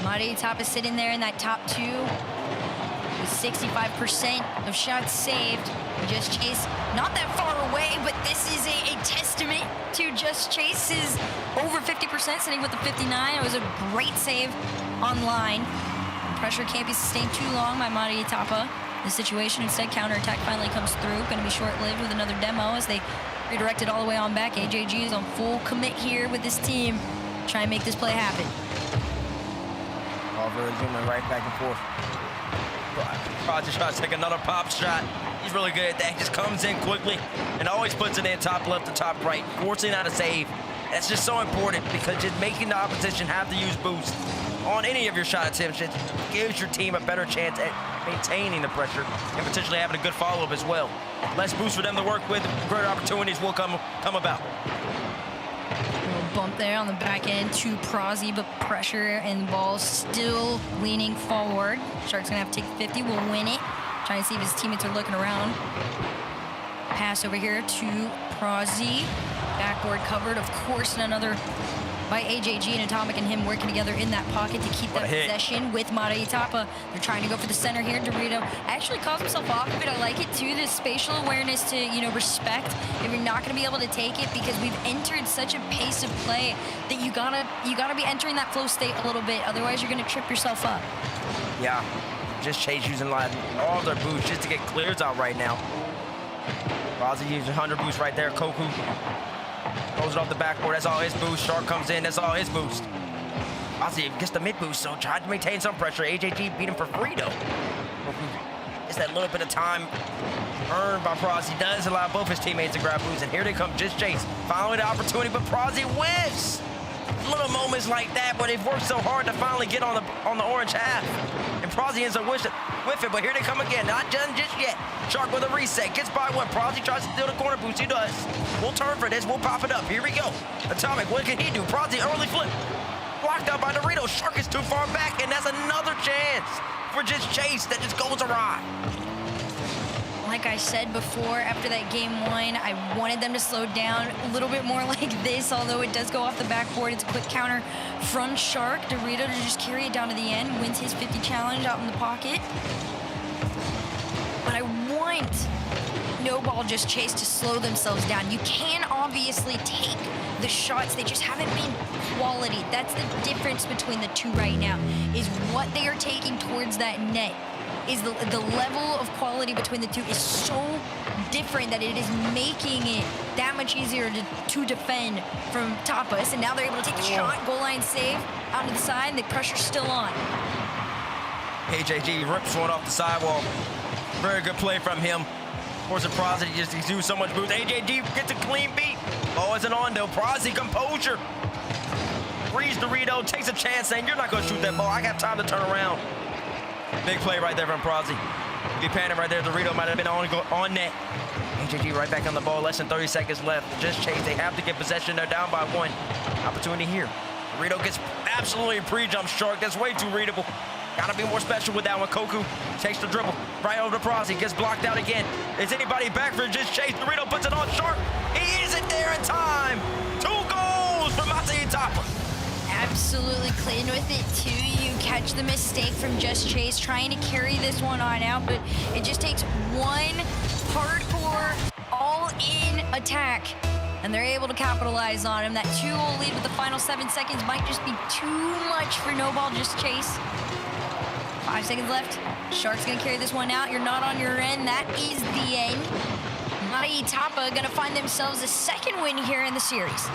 Mata Tapa is sitting there in that top 2 with 65% of shots saved. Just Chase, not that far away, but this is a testament to Just Chase's over 50%, sitting with the 59. It was a great save on line. The pressure can't be sustained too long by Mata Tapa. The situation instead, counterattack finally comes through. Going to be short-lived with another demo as they redirect it all the way on back. AJG is on full commit here with this team. Try and make this play happen. All very zooming right back and forth. Project tries to take another pop shot. He's really good at that. Just comes in quickly and always puts it in top left to top right, forcing out a save. That's just so important because just making the opposition have to use boost on any of your shot attempts just gives your team a better chance at maintaining the pressure and potentially having a good follow-up as well. Less boost for them to work with, greater opportunities will come about. Bump there on the back end to Prosy, but pressure and the ball still leaning forward. Shark's gonna have to take 50, will win it. Trying to see if his teammates are looking around. Pass over here to Prosy. Backboard covered, of course, and another by AJG and Atomic and him working together in that pocket to keep that possession with Mata Tapa. They're trying to go for the center here. Dorito actually calls himself off of it. I like it too, this spatial awareness to, you know, respect if you're not going to be able to take it, because we've entered such a pace of play that you gotta be entering that flow state a little bit, otherwise you're going to trip yourself up. Yeah, Just Chase using all their boosts just to get clears out right now. Prosy using 100 boost right there. Koku throws it off the backboard. That's all his boost. Shark comes in. That's all his boost. Prosy gets the mid boost, so tried to maintain some pressure. AJG beat him for free, though. It's that little bit of time earned by Prozzy does allow both his teammates to grab boots, and here they come, Just Chase. Finally the opportunity, but Prozzy whiffs. Little moments like that, but they've worked so hard to finally get on the orange half. And Prozzy ends up with it, but here they come again. Not done just yet. Shark with a reset, gets by one. Prozzy tries to steal the corner boost, he does. We'll turn for this, we'll pop it up. Here we go. Atomic, what can he do? Prozzy early flip. Blocked out by Dorito. Shark is too far back, and that's another chance for Just Chase that just goes awry. Like I said before, after that game one, I wanted them to slow down a little bit more like this, although it does go off the backboard. It's a quick counter from Shark. Dorito to just carry it down to the end, wins his 50 challenge out in the pocket. But I want No Ball Just Chase to slow themselves down. You can obviously take the shots, they just haven't been quality. That's the difference between the two right now, is what they are taking towards that net. Is the level of quality between the two is so different that it is making it that much easier to defend from Tapas. And now they're able to take the shot, goal line save, out to the side, and the pressure's still on. AJG rips one off the sidewall. Very good play from him. Forcing Prozzy to just do so much boost. AJG gets a clean beat. Oh, isn't on though. Prozzy, composure. Frees Dorito, takes a chance saying, you're not gonna shoot that ball. I got time to turn around. Big play right there from Prozzy. If you pan it right there, Dorito might have been on net. AJG right back on the ball, less than 30 seconds left. Just Chase, they have to get possession. They're down by one. Opportunity here. Dorito gets absolutely pre-jump Shark. That's way too readable. Gotta be more special with that one. Koku takes the dribble right over to Prozzy, gets blocked out again. Is anybody back for Just Chase? Dorito puts it on Shark. He isn't there in time. 2 goals from Matei Tapa. Absolutely clean with it too. You catch the mistake from Just Chase trying to carry this one on out, but it just takes one hardcore all-in attack, and they're able to capitalize on him. That 2-0 lead with the final 7 seconds might just be too much for No Ball Just Chase. 5 seconds left. Shark's gonna carry this one out. You're not on your end. That is the end. Matei Tapa gonna find themselves a second win here in the series.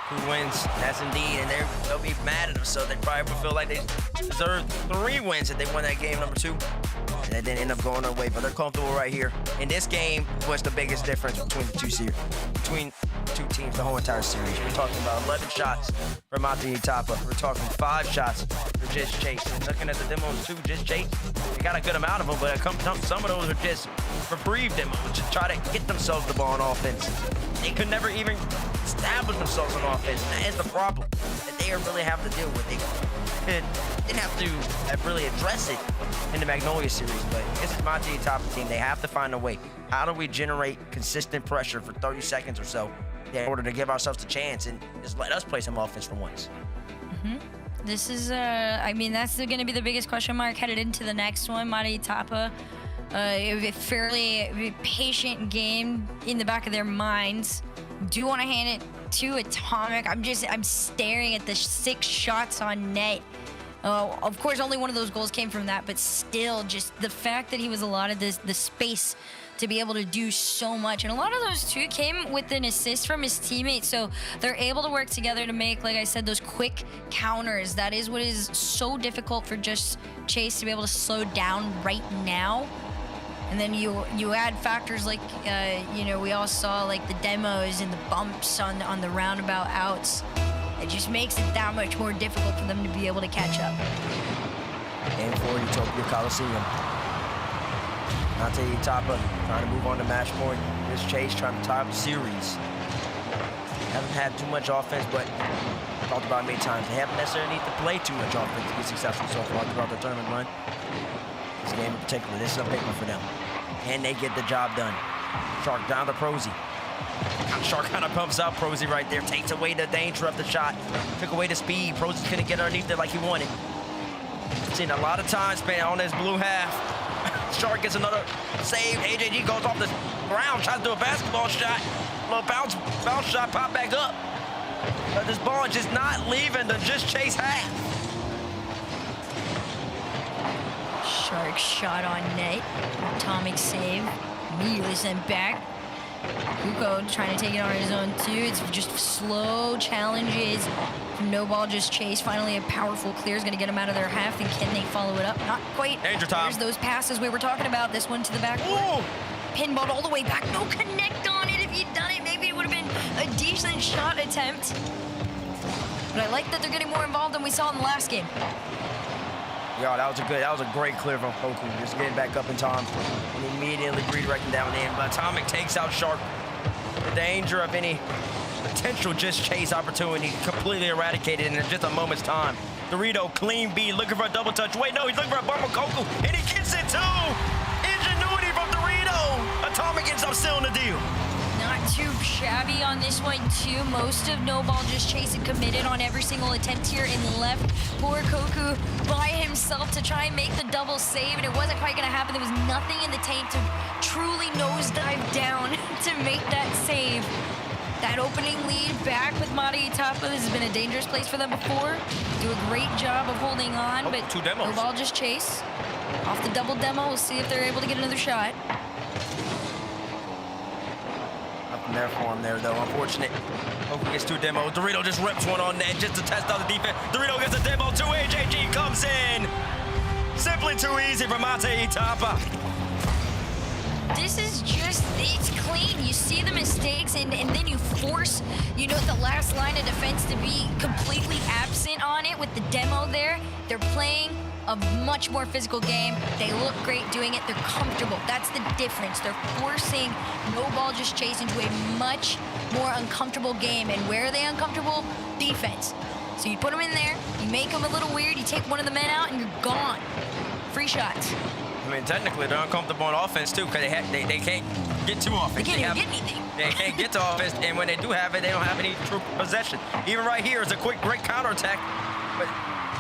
Who wins? That's indeed, and they'll be mad at them, so they probably will feel like they deserve 3 wins if they won that game number 2. And that didn't end up going their way, but they're comfortable right here. In this game, what's the biggest difference between the two teams, the whole entire series? We're talking about 11 shots for Matei Tapa. We're talking 5 shots for Just Chase. And looking at the demos too, Just Chase, they got a good amount of them, but some of those are just reprieve demos to try to get themselves the ball on offense. They could never even establish themselves on offense. That is the problem that they really have to deal with. They didn't have to really address it in the Magnolia series, but this is Matei Tapa team. They have to find a way. How do we generate consistent pressure for 30 seconds or so in order to give ourselves a chance and just let us play some offense for once? This is, I mean, that's going to be the biggest question mark headed into the next one. Matei Tapa, a fairly patient game in the back of their minds. Do want to hand it to Atomic. I'm staring at the 6 shots on net. Of course, only one of those goals came from that, but still, just the fact that he was allotted the space to be able to do so much. And a lot of those too came with an assist from his teammates. So they're able to work together to make, like I said, those quick counters. That is what is so difficult for Just Chase to be able to slow down right now. And then you add factors like, we all saw like the demos and the bumps on the roundabout outs. It just makes it that much more difficult for them to be able to catch up. Game 4, Utopia Coliseum. Matei Tapa trying to move on to match point. Just Chase trying to tie up the series. Haven't had too much offense, but talked about it many times. They haven't necessarily need to play too much offense to be successful so far throughout the tournament run. This game in particular, this is a big one for them. Can they get the job done? Shark down to Prozzy. Shark kind of pumps out Prozzy right there. Takes away the danger of the shot. Took away the speed. Prozzy couldn't get underneath it like he wanted. Seen a lot of time spent on this blue half. Shark gets another save. AJG goes off the ground, tries to do a basketball shot. Little bounce shot, pop back up. But this ball just not leaving the Just Chase half. Shark shot on net. Atomic save. Immediately sent back. Kuko trying to take it on his own too. It's just slow challenges from No Ball Just Chase. Finally, a powerful clear is going to get them out of their half. And can they follow it up? Not quite. Danger time. There's those passes we were talking about. This one to the back. Pinballed all the way back. No connect on it. If he'd done it, maybe it would have been a decent shot attempt. But I like that they're getting more involved than we saw in the last game. Yo, that was a great clear from Koku. Just getting back up in time and immediately redirecting down in. But Atomic takes out Shark. The danger of any potential Just Chase opportunity completely eradicated in just a moment's time. Dorito, clean beat, looking for a double touch. Wait, no, he's looking for a bump from Koku, and he gets it too! Ingenuity from Dorito! Atomic ends up sealing the deal. Not too shabby on this one, too. Most of No Ball Just Chase and committed on every single attempt here and left poor Koku by himself to try and make the double save, and it wasn't quite going to happen. There was nothing in the tank to truly nosedive down to make that save. That opening lead back with Mari Itapa. This has been a dangerous place for them before. Do a great job of holding on, but two demos. No Ball Just Chase. Off the double demo, we'll see if they're able to get another shot. Nothing there for him there, though. Unfortunate. Koku gets two demos. Dorito just rips one on net just to test out the defense. Dorito gets a demo. 2 AJG comes in. Simply too easy for Mate Itapa. This is just, it's clean. You see the mistakes, and then you force, you know, the last line of defense to be completely absent on it with the demo there. They're playing a much more physical game. They look great doing it. They're comfortable. That's the difference. They're forcing No Ball Just Chase into a much more uncomfortable game. And where are they uncomfortable? Defense. So you put them in there, you make them a little weird, you take one of the men out, and you're gone. Free shots. I mean, technically, they're uncomfortable on offense, too, because they can't get to offense. They can't even get anything. They can't get to offense, and when they do have it, they don't have any true possession. Even right here is a great counterattack, but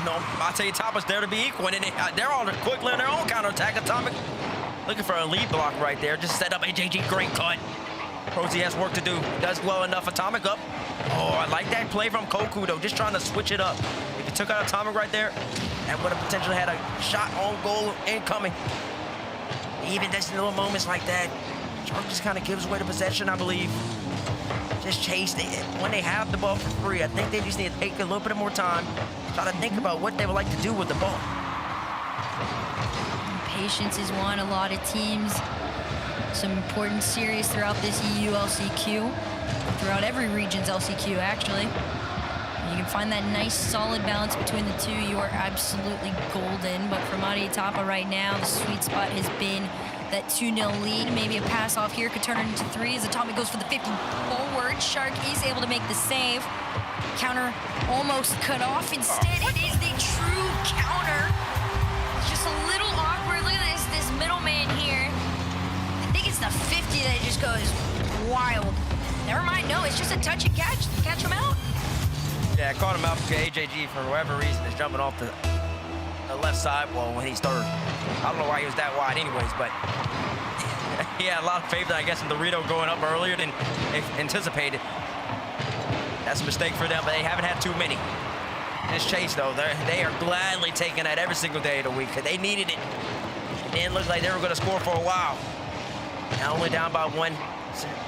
no, Mate Itapa's there to be equal, and they're all quickly on their own counterattack. Atomic looking for a lead block right there. Just set up AJG, great cut. Prosy has work to do. Does well enough. Atomic up. Oh, I like that play from Koku, though, just trying to switch it up. If he took out Atomic right there, that would have potentially had a shot on goal incoming. Even just little moments like that, Shark just kind of gives away the possession, I believe. Just Chase, when they have the ball for free, I think they just need to take a little bit more time, try to think about what they would like to do with the ball. Patience is one. A lot of teams, some important series throughout this EU LCQ, throughout every region's LCQ, actually. You can find that nice, solid balance between the two. You are absolutely golden. But for Mari Itapa right now, the sweet spot has been that 2-0 lead. Maybe a pass off here could turn it into 3 as Atomic goes for the 50 forward. Shark is able to make the save. Counter almost cut off. Instead, it is the true counter. It's just a little awkward. Look at this middleman here. I think it's the 50 that just goes wild. Never mind, no, it's just a touch and catch. Catch him out. Yeah, caught him out because AJG, for whatever reason, is jumping off the left side. Well, when he's third. I don't know why he was that wide anyways, but he had a lot of faith, I guess, in Dorito going up earlier than anticipated. That's a mistake for them, but they haven't had too many. This Chase, though, they are gladly taking that every single day of the week because they needed it. It didn't look like they were going to score for a while. Now only down by 1.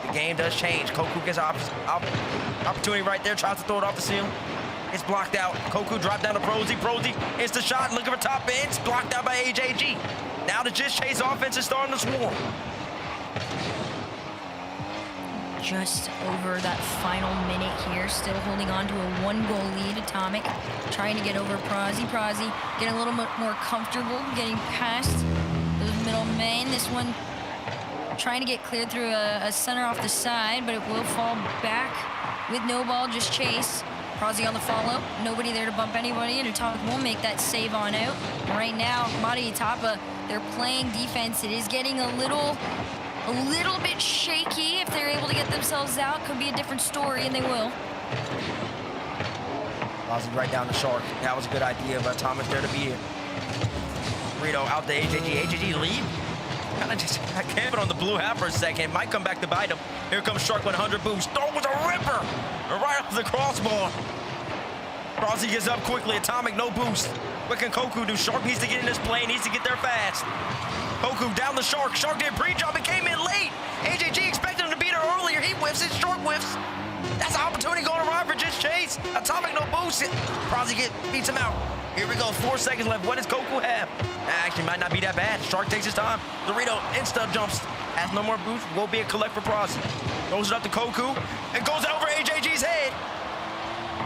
The game does change. Koku gets opportunity right there, tries to throw it off the ceiling. It's blocked out. Koku dropped down to Prosy. Prosy hits the shot, looking for top ends, blocked out by AJG. Now the Just Chase offense is starting to swarm. Just over that final minute here, still holding on to a 1-goal lead. Atomic trying to get over Prosy. Prosy getting a little bit more comfortable, getting past those middle men. This one trying to get cleared through a center off the side, but it will fall back with No Ball Just Chase. Prosy on the follow, nobody there to bump anybody, and Atomic will make that save on out. Right now, Mari Itapa, they're playing defense. It is getting a little bit shaky. If they're able to get themselves out, could be a different story, and they will. Prosy right down the Shark. That was a good idea, but Atomic there to be it. Rito out to AJG. AJG lead. Kind of just camping on the blue half for a second. Might come back to bite him. Here comes Shark with 100 boost. Throw was a ripper. Right off the crossbar. Prosy gets up quickly. Atomic, no boost. What can Koku do? Shark needs to get in this play. Needs to get there fast. Koku down the Shark. Shark did pre-jump and came in late. AJG expected him to beat her earlier. He whiffs it. Shark whiffs. That's an opportunity going around for Just Chase. Atomic no boost. Prozzy beats him out. Here we go, 4 seconds left. What does Koku have? Actually, might not be that bad. Shark takes his time. Dorito insta jumps. Has no more boost. Will be a collect for Prozzy. Throws it up to Koku. And goes over AJG's head.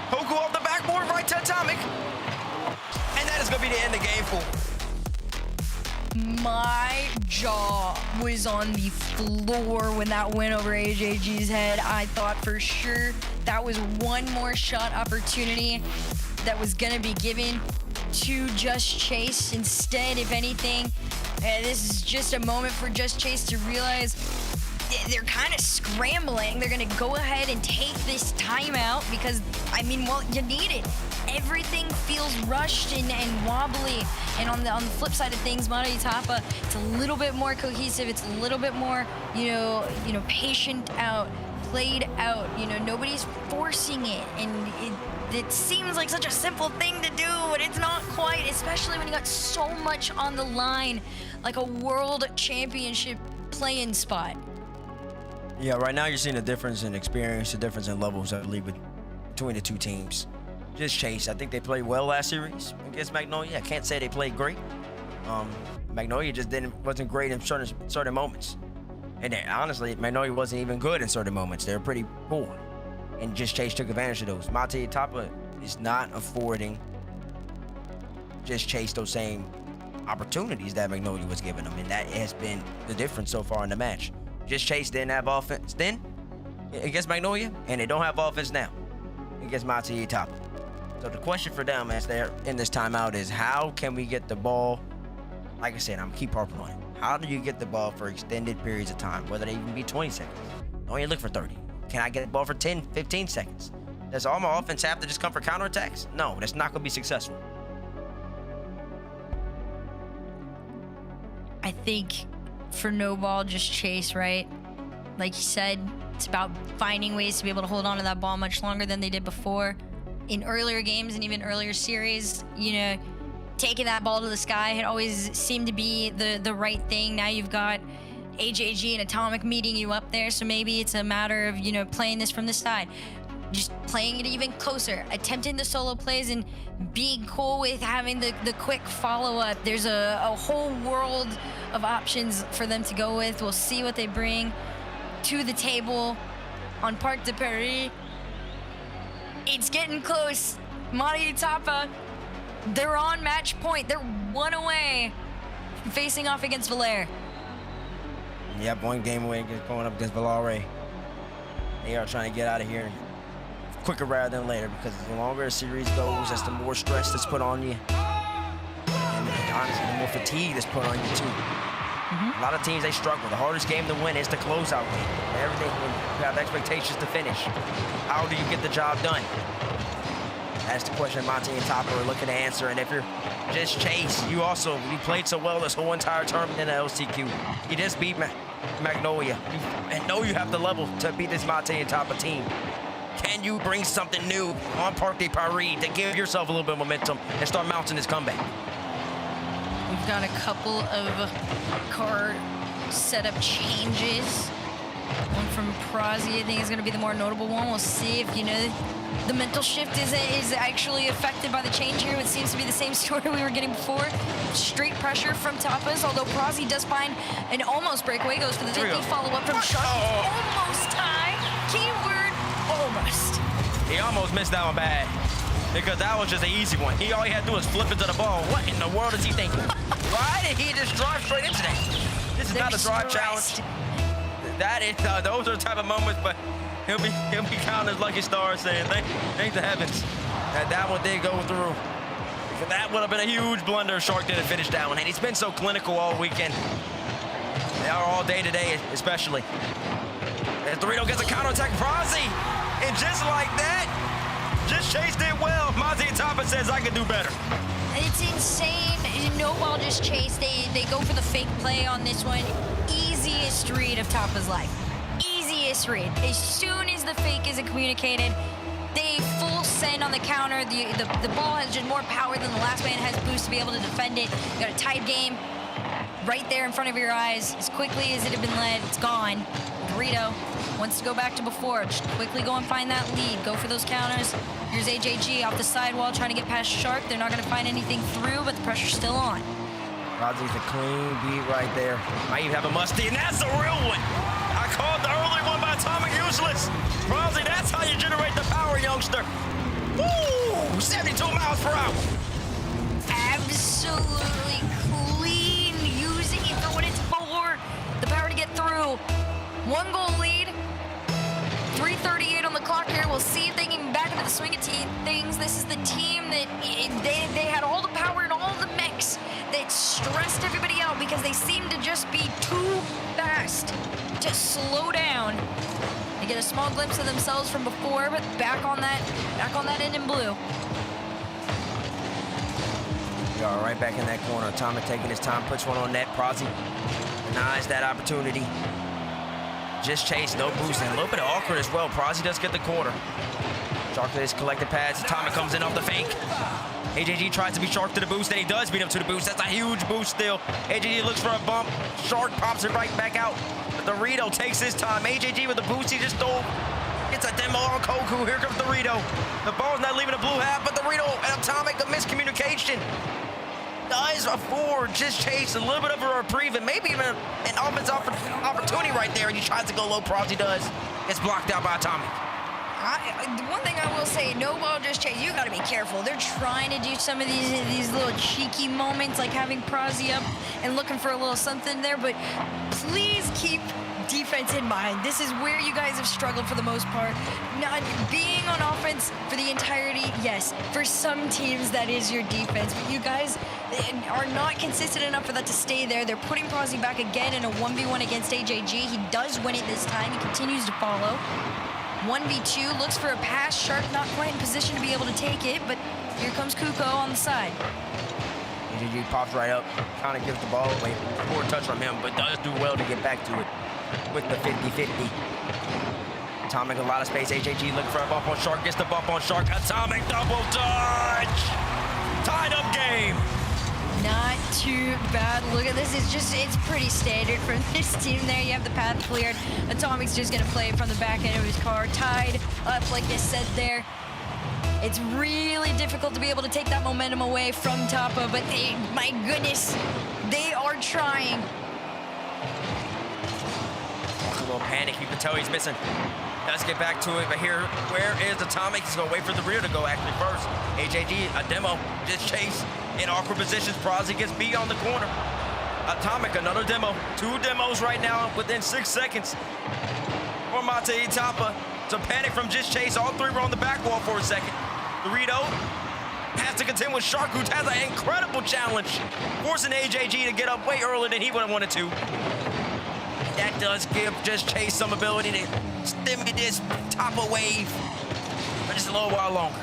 Koku off the backboard, right to Atomic. And that is going to be the end of game 4. My jaw was on the floor when that went over AJG's head. I thought for sure that was one more shot opportunity that was gonna be given to Just Chase. Instead, if anything, this is just a moment for Just Chase to realize they're kind of scrambling. They're gonna go ahead and take this timeout because, I mean, well, you need it. Everything feels rushed and wobbly. And on the flip side of things, Mario Tapa, it's a little bit more cohesive. It's a little bit more, you know, patient out, played out. You know, nobody's forcing it, and it seems like such a simple thing to do, but it's not quite. Especially when you got so much on the line, like a world championship play-in spot. Yeah, right now you're seeing a difference in experience, a difference in levels, I believe, between the two teams. Just Chase, I think they played well last series against Magnolia. I can't say they played great. Magnolia just wasn't great in certain moments. And honestly, Magnolia wasn't even good in certain moments. They were pretty poor. And Just Chase took advantage of those. Mate Tapa is not affording Just Chase those same opportunities that Magnolia was giving them. And that has been the difference so far in the match. Just Chase didn't have offense then against Magnolia, and they don't have offense now against Mate Tapa. So the question for them as they're in this timeout is, how can we get the ball? Like I said, I'm gonna keep harping on it. How do you get the ball for extended periods of time, whether they even be 20 seconds? Don't even look for 30. Can I get the ball for 10, 15 seconds? Does all my offense have to just come for counterattacks? No, that's not gonna be successful. I think for no ball, Just Chase, right? Like you said, it's about finding ways to be able to hold on to that ball much longer than they did before. In earlier games and even earlier series, you know, taking that ball to the sky had always seemed to be the right thing. Now you've got AJG and Atomic meeting you up there, so maybe it's a matter of, you know, playing this from the side. Just playing it even closer, attempting the solo plays and being cool with having the quick follow-up. There's a whole world of options for them to go with. We'll see what they bring to the table on Parc de Paris. It's getting close. Mario Tapa, they're on match point. They're one away from facing off against Valère. Yep, one game away going up against Valère. They are trying to get out of here quicker rather than later, because the longer a series goes, that's the more stress that's put on you. And honestly, the more fatigue that's put on you too. A lot of teams, they struggle. The hardest game to win is the closeout game. Everything, when you have expectations to finish. How do you get the job done? That's the question Mate and Tapa are looking to answer. And if you're Just Chase, you played so well this whole entire tournament in the LCQ. You just beat Magnolia. And know you have the level to beat this Mate and Tapa team. Can you bring something new on Parc de Paris to give yourself a little bit of momentum and start mounting this comeback? We've got a couple of car setup changes. One from Prozzy, I think, is going to be the more notable one. We'll see if, you know, the mental shift is actually affected by the change here. It seems to be the same story we were getting before. Straight pressure from Tapas, although Prozzy does find an almost breakaway. Goes for the 50 follow-up from Shark. Almost tie. Keyword, almost. He almost missed that one bad, because that was just an easy one. All he had to do was flip into the ball. What in the world is he thinking? Why did he just drive straight into that? This is not a drive challenge. That is, those are the type of moments, but he'll be counting his lucky stars, saying thank the heavens that one did go through. That would have been a huge blunder if Shark didn't finish that one. And he's been so clinical all weekend. They are all day today, especially. And Dorito gets a counterattack, Prozzy, and just like that, Just Chase did well. Mate Tapa says I can do better. It's insane. No ball, Just Chase. They go for the fake play on this one. Easiest read of Tapa's life. Easiest read. As soon as the fake isn't communicated, they full send on the counter. The ball has just more power than the last man has boost to be able to defend it. You got a tied game right there in front of your eyes. As quickly as it had been led, it's gone. Dorito wants to go back to before. Just quickly go and find that lead. Go for those counters. Here's AJG off the sidewall trying to get past Shark. They're not going to find anything through, but the pressure's still on. Rozzie's a clean beat right there. Might even have a musty, and that's the real one. I called the early one by Atomic useless. Rozzy, that's how you generate the power, youngster. Woo! 72 miles per hour. Absolutely clean, using it for what it's for. The power to get through. 1 goal lead. 3:38 on the clock here. We'll see if they can get back into the swing of things. This is the team that they had all the power and all the mechs that stressed everybody out because they seemed to just be too fast to slow down. They get a small glimpse of themselves from before, but back on that end in blue. We are right back in that corner. Atomic taking his time, puts one on net. Prozzy denies that opportunity. Just Chase, no boosting. A little bit awkward as well. Prozzy does get the corner. Shark is collecting pads. Atomic comes in off the fake. AJG tries to be Shark to the boost, and he does beat him to the boost. That's a huge boost still. AJG looks for a bump. Shark pops it right back out. Dorito takes his time. AJG with the boost he just stole. Gets a demo on Koku. Here comes Dorito. The ball's not leaving the blue half, but Dorito and Atomic, a miscommunication. Does afford Just Chase a little bit of a reprieve and maybe even an offensive opportunity right there. And he tries to go low. Prozzy does. It's blocked out by Atomic. The one thing I will say, no ball Just Chase, you got to be careful. They're trying to do some of these little cheeky moments, like having Prozzy up and looking for a little something there, but please keep defense in mind. This is where you guys have struggled for the most part. Not being on offense for the entirety, yes, for some teams that is your defense, but you guys are not consistent enough for that to stay there. They're putting Prozzy back again in a 1v1 against AJG. He does win it this time. He continues to follow. 1v2, looks for a pass. Shark not quite in position to be able to take it, but here comes Kuko on the side. AJG pops right up, kind of gives the ball away. Poor touch from him, but does do well to get back to it with the 50-50. Atomic, a lot of space. AJG looking for a bump on Shark, gets the bump on Shark. Atomic double touch! Tied up game. Not too bad. Look at this. It's pretty standard for this team there. You have the path cleared. Atomic's just going to play it from the back end of his car. Tied up, like I said there. It's really difficult to be able to take that momentum away from Tapa, but my goodness, they are trying. A little panic. You can tell he's missing. Let's get back to it, but here, where is Atomic? He's going to wait for the rear to go actually first. AJG, a demo, Just Chase in awkward positions. Prozzy gets beat on the corner. Atomic, another demo. 2 demos right now within 6 seconds. For Mate Tapa. So panic from Just Chase. All 3 were on the back wall for a second. Dorito has to contend with Shark, who has an incredible challenge, forcing AJG to get up way earlier than he would have wanted to. That does give Just Chase some ability to stem this Tapa wave for just a little while longer.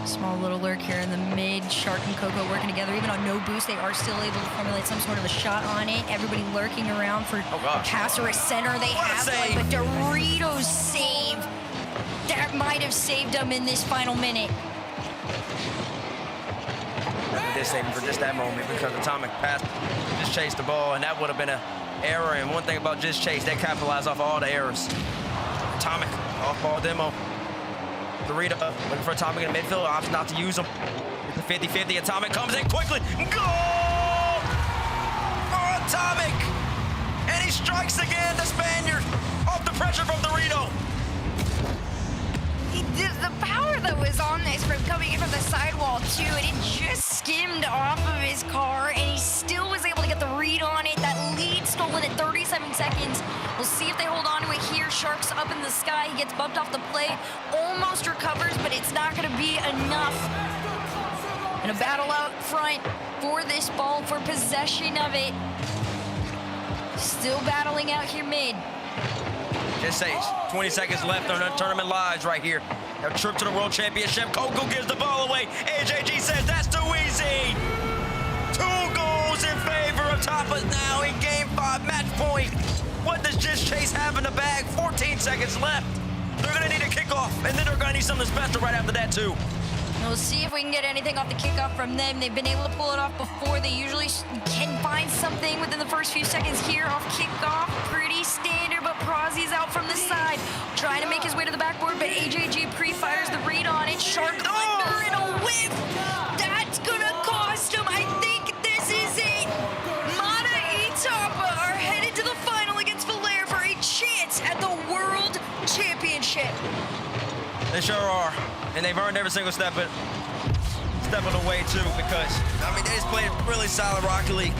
Small little lurk here in the mid. Shark and Coco working together. Even on no boost, they are still able to formulate some sort of a shot on it. Everybody lurking around for a pass or a center. They have like a Doritos save. That might have saved them in this final minute. This saving for just that moment because Atomic passed Just Chase the ball, and that would have been an error. And one thing about Just Chase, they capitalize off all the errors. Atomic, off-ball demo. Dorito looking for Atomic in the midfield, opts not to use him. The 50-50, Atomic comes in quickly. Goal for Atomic! And he strikes again, the Spaniard, off the pressure from Dorito. The power that was on this from coming in from the sidewall too, and it just skimmed off of his car, and he still was able to get the read on it. That lead stolen at 37 seconds. We'll see if they hold on to it here. Shark's up in the sky. He gets bumped off the plate. Almost recovers, but it's not going to be enough. And a battle out front for this ball, for possession of it. Still battling out here mid. Just says 20 seconds left on the tournament lives right here. A trip to the World Championship. Coco gives the ball away. AJG says that's too easy. 2 goals in favor of Tapa now in Game 5, match point. What does Just Chase have in the bag? 14 seconds left. They're going to need a kickoff, and then they're going to need something special right after that, too. We'll see if we can get anything off the kickoff from them. They've been able to pull it off before. They usually can find something within the first few seconds here off kickoff. Pretty standard, but Prozzy's out from the side, trying to make his way to the backboard, but AJG pre-fires the read on it. Shark under and a whip. That's gonna cost him. I think this is it. Mana Itapa are headed to the final against Valair for a chance at the World Championship. They sure are. And they've earned every single step of the way, too, because, I mean, they just played really solid Rocket League.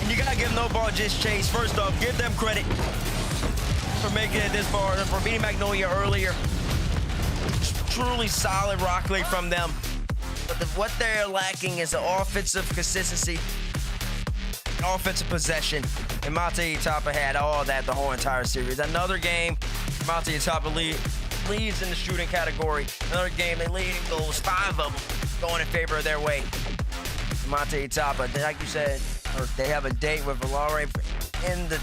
And you got to give No Ball Just Chase. First off, give them credit for making it this far, for beating Magnolia earlier. Truly solid Rocket League from them. But what they're lacking is the offensive consistency, offensive possession. And Mate Itapa had all that the whole entire series. Another game, Mate Itapa leads in the shooting category. Another game, they lead in goals, 5 of them going in favor of their way. Mate Itapa, like you said, they have a date with Valare in the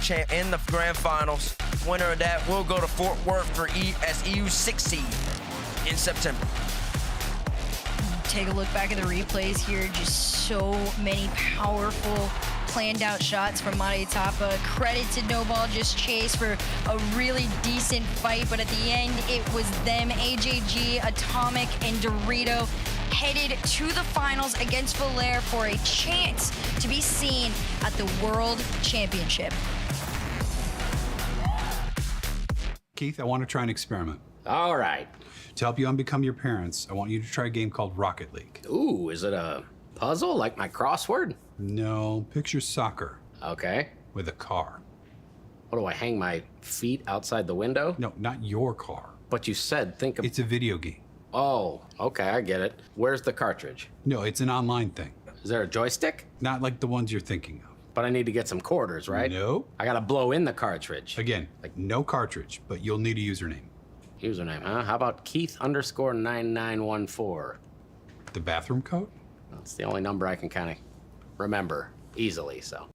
grand finals. Winner of that will go to Fort Worth for as EU 6 seed in September. Take a look back at the replays here. Just so many powerful planned out shots from Mate Itapa. Credit to No Ball Just Chase for a really decent fight, but at the end it was them, AJG, Atomic, and Dorito, headed to the finals against Valair for a chance to be seen at the World Championship. Keith, I want to try an experiment. All right. To help you unbecome your parents, I want you to try a game called Rocket League. Ooh, is it a puzzle like my crossword? No, picture soccer. Okay. With a car. What do I hang my feet outside the window? No, not your car. But you said think of... It's a video game. Oh, okay, I get it. Where's the cartridge? No, it's an online thing. Is there a joystick? Not like the ones you're thinking of. But I need to get some quarters, right? No. I gotta blow in the cartridge. Again, like no cartridge, but you'll need a username. Username, huh? How about Keith_9914? The bathroom code? That's the only number I can kind of remember easily, so.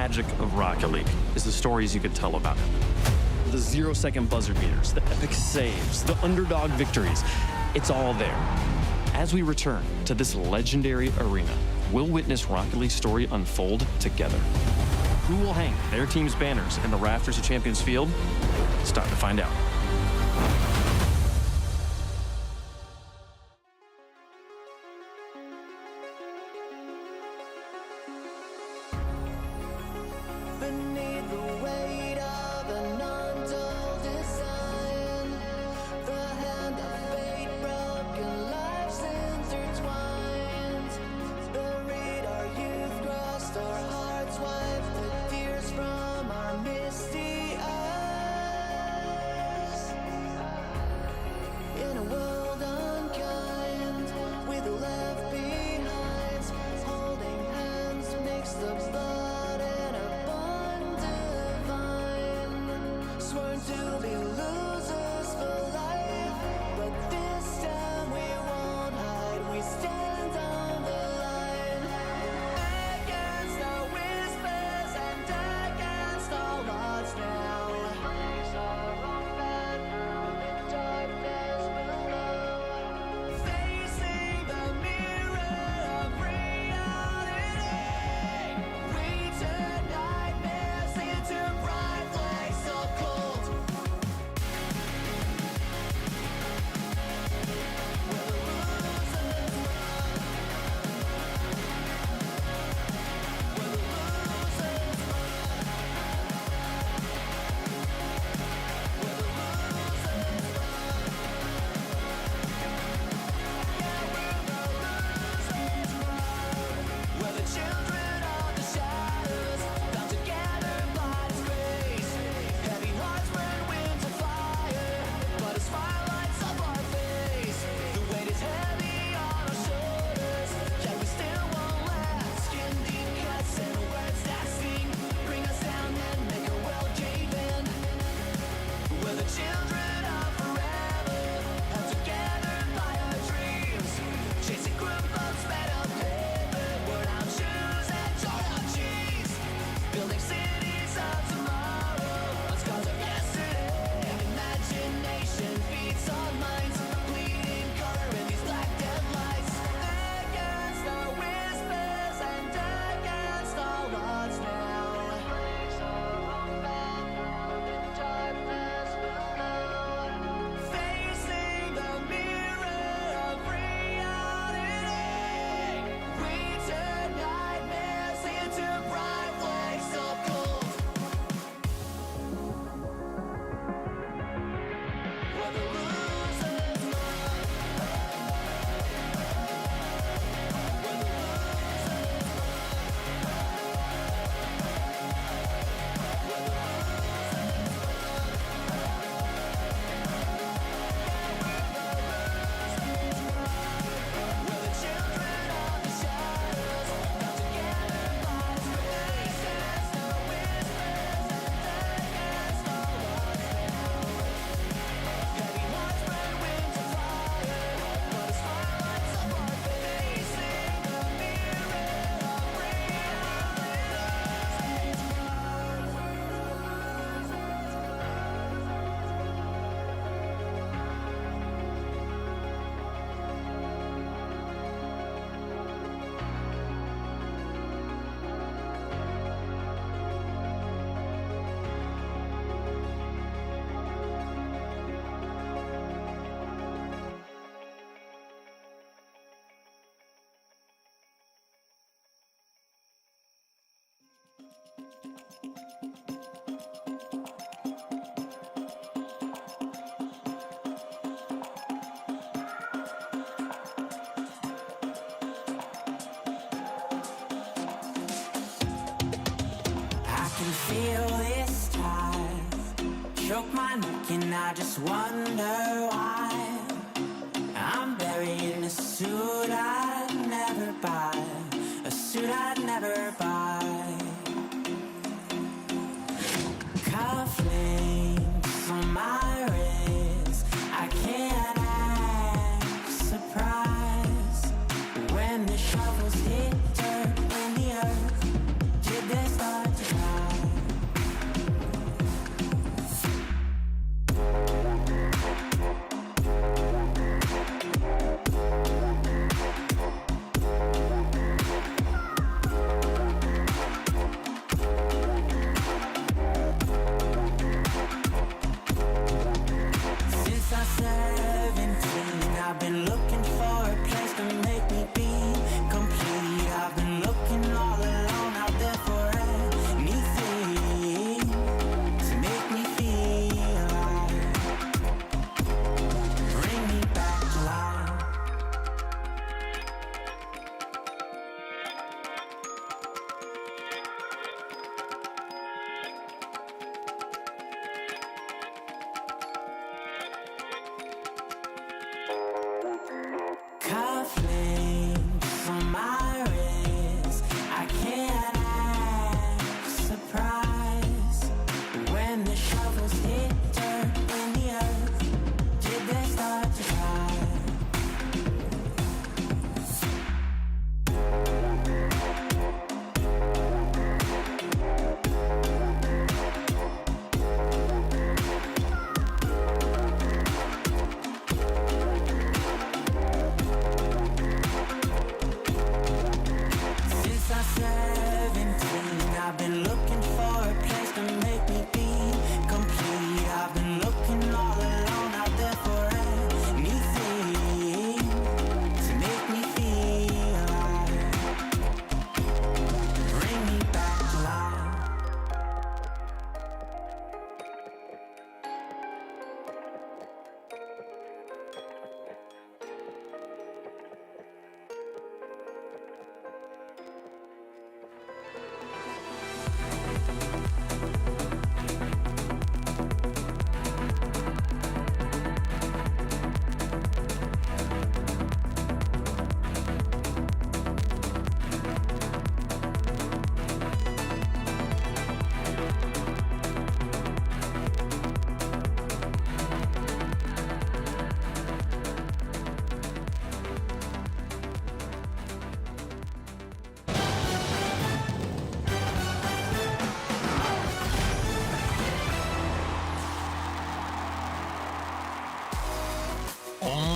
magic of Rocket League is the stories you could tell about it. The 0-second buzzer beaters, the epic saves, the underdog victories. It's all there. As we return to this legendary arena we'll witness Rocket League's story unfold together. Who will hang their team's banners in the rafters of Champions Field? It's time to find out. Beneath the weight of an untold design, the hand of fate, broken lives intertwined. Buried our youth, crossed our hearts, wiped the tears from our misty eyes. In a world unkind, with left behind, holding hands makes the blood in a bond divine. Sworn to be losers for life, but this time we won't hide. We stand on the line, against our whispers and against all odds now. Raise our own banner in darkness below, facing the mirror of reality. We turn nightmares into bright flames of gold. We're the children of the shadows, bound together by disgrace. Heavy hearts burn winds of fire, but as fire lights up our face. The weight is heavy on our shoulders, yet we still won't let skin deep cuts and words that sting bring us down and make our world cave in. We're the children of forever, held together by our dreams, chasing group of sped up paper, worn out shoes and torn out cheese, building cities of tomorrow on scars of yesterday. Imagination feeds on minds, bleeding color in these black deadlights. Against our whispers and against all odds now. Raise our own banner in darkness below, facing the mirror of reality. We turn nightmares into bright flames of gold. We're the losers. We're the children of the shadows, bound together by disgrace. Against our whispers and against all odds now. Heavy hearts burn winds of fire, but as fire lights up our face, facing the mirror of I can feel this tide choke my neck and I just wonder why I'm buried in a suit I'd never buy, a suit I'd never buy. Cufflinks on my wrist, I can't act surprised when the shovels hit dirt in the earth. Did they start to die?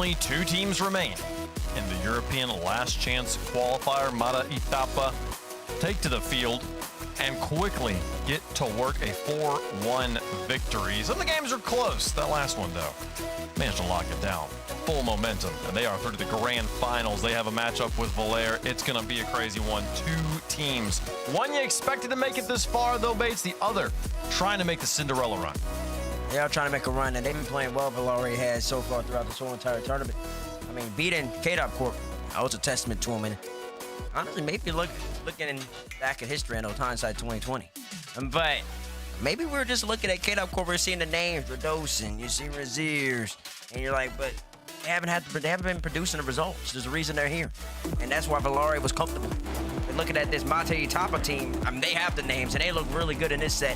only 2 teams remain in the European Last Chance qualifier. Mara Itapa take to the field and quickly get to work a 4-1 victory. Some of the games are close. That last one, though, managed to lock it down. Full momentum, and they are through to the grand finals. They have a matchup with Valere. It's going to be a crazy one. 2 teams. One you expected to make it this far, though, Bates. The other trying to make the Cinderella run. They are trying to make a run, and they've been playing well. Valere has so far throughout this whole entire tournament. I mean, beating K-Dop Corp, that was a testament to him. And honestly, maybe looking back at history, I know hindsight 2020. But maybe we're just looking at K-Dop Corp, we're seeing the names, Radosin, you see Raziers, and you're like, but they haven't been producing the results. There's a reason they're here. And that's why Valere was comfortable. But looking at this Mate Itapa team, I mean, they have the names, and they look really good in this set.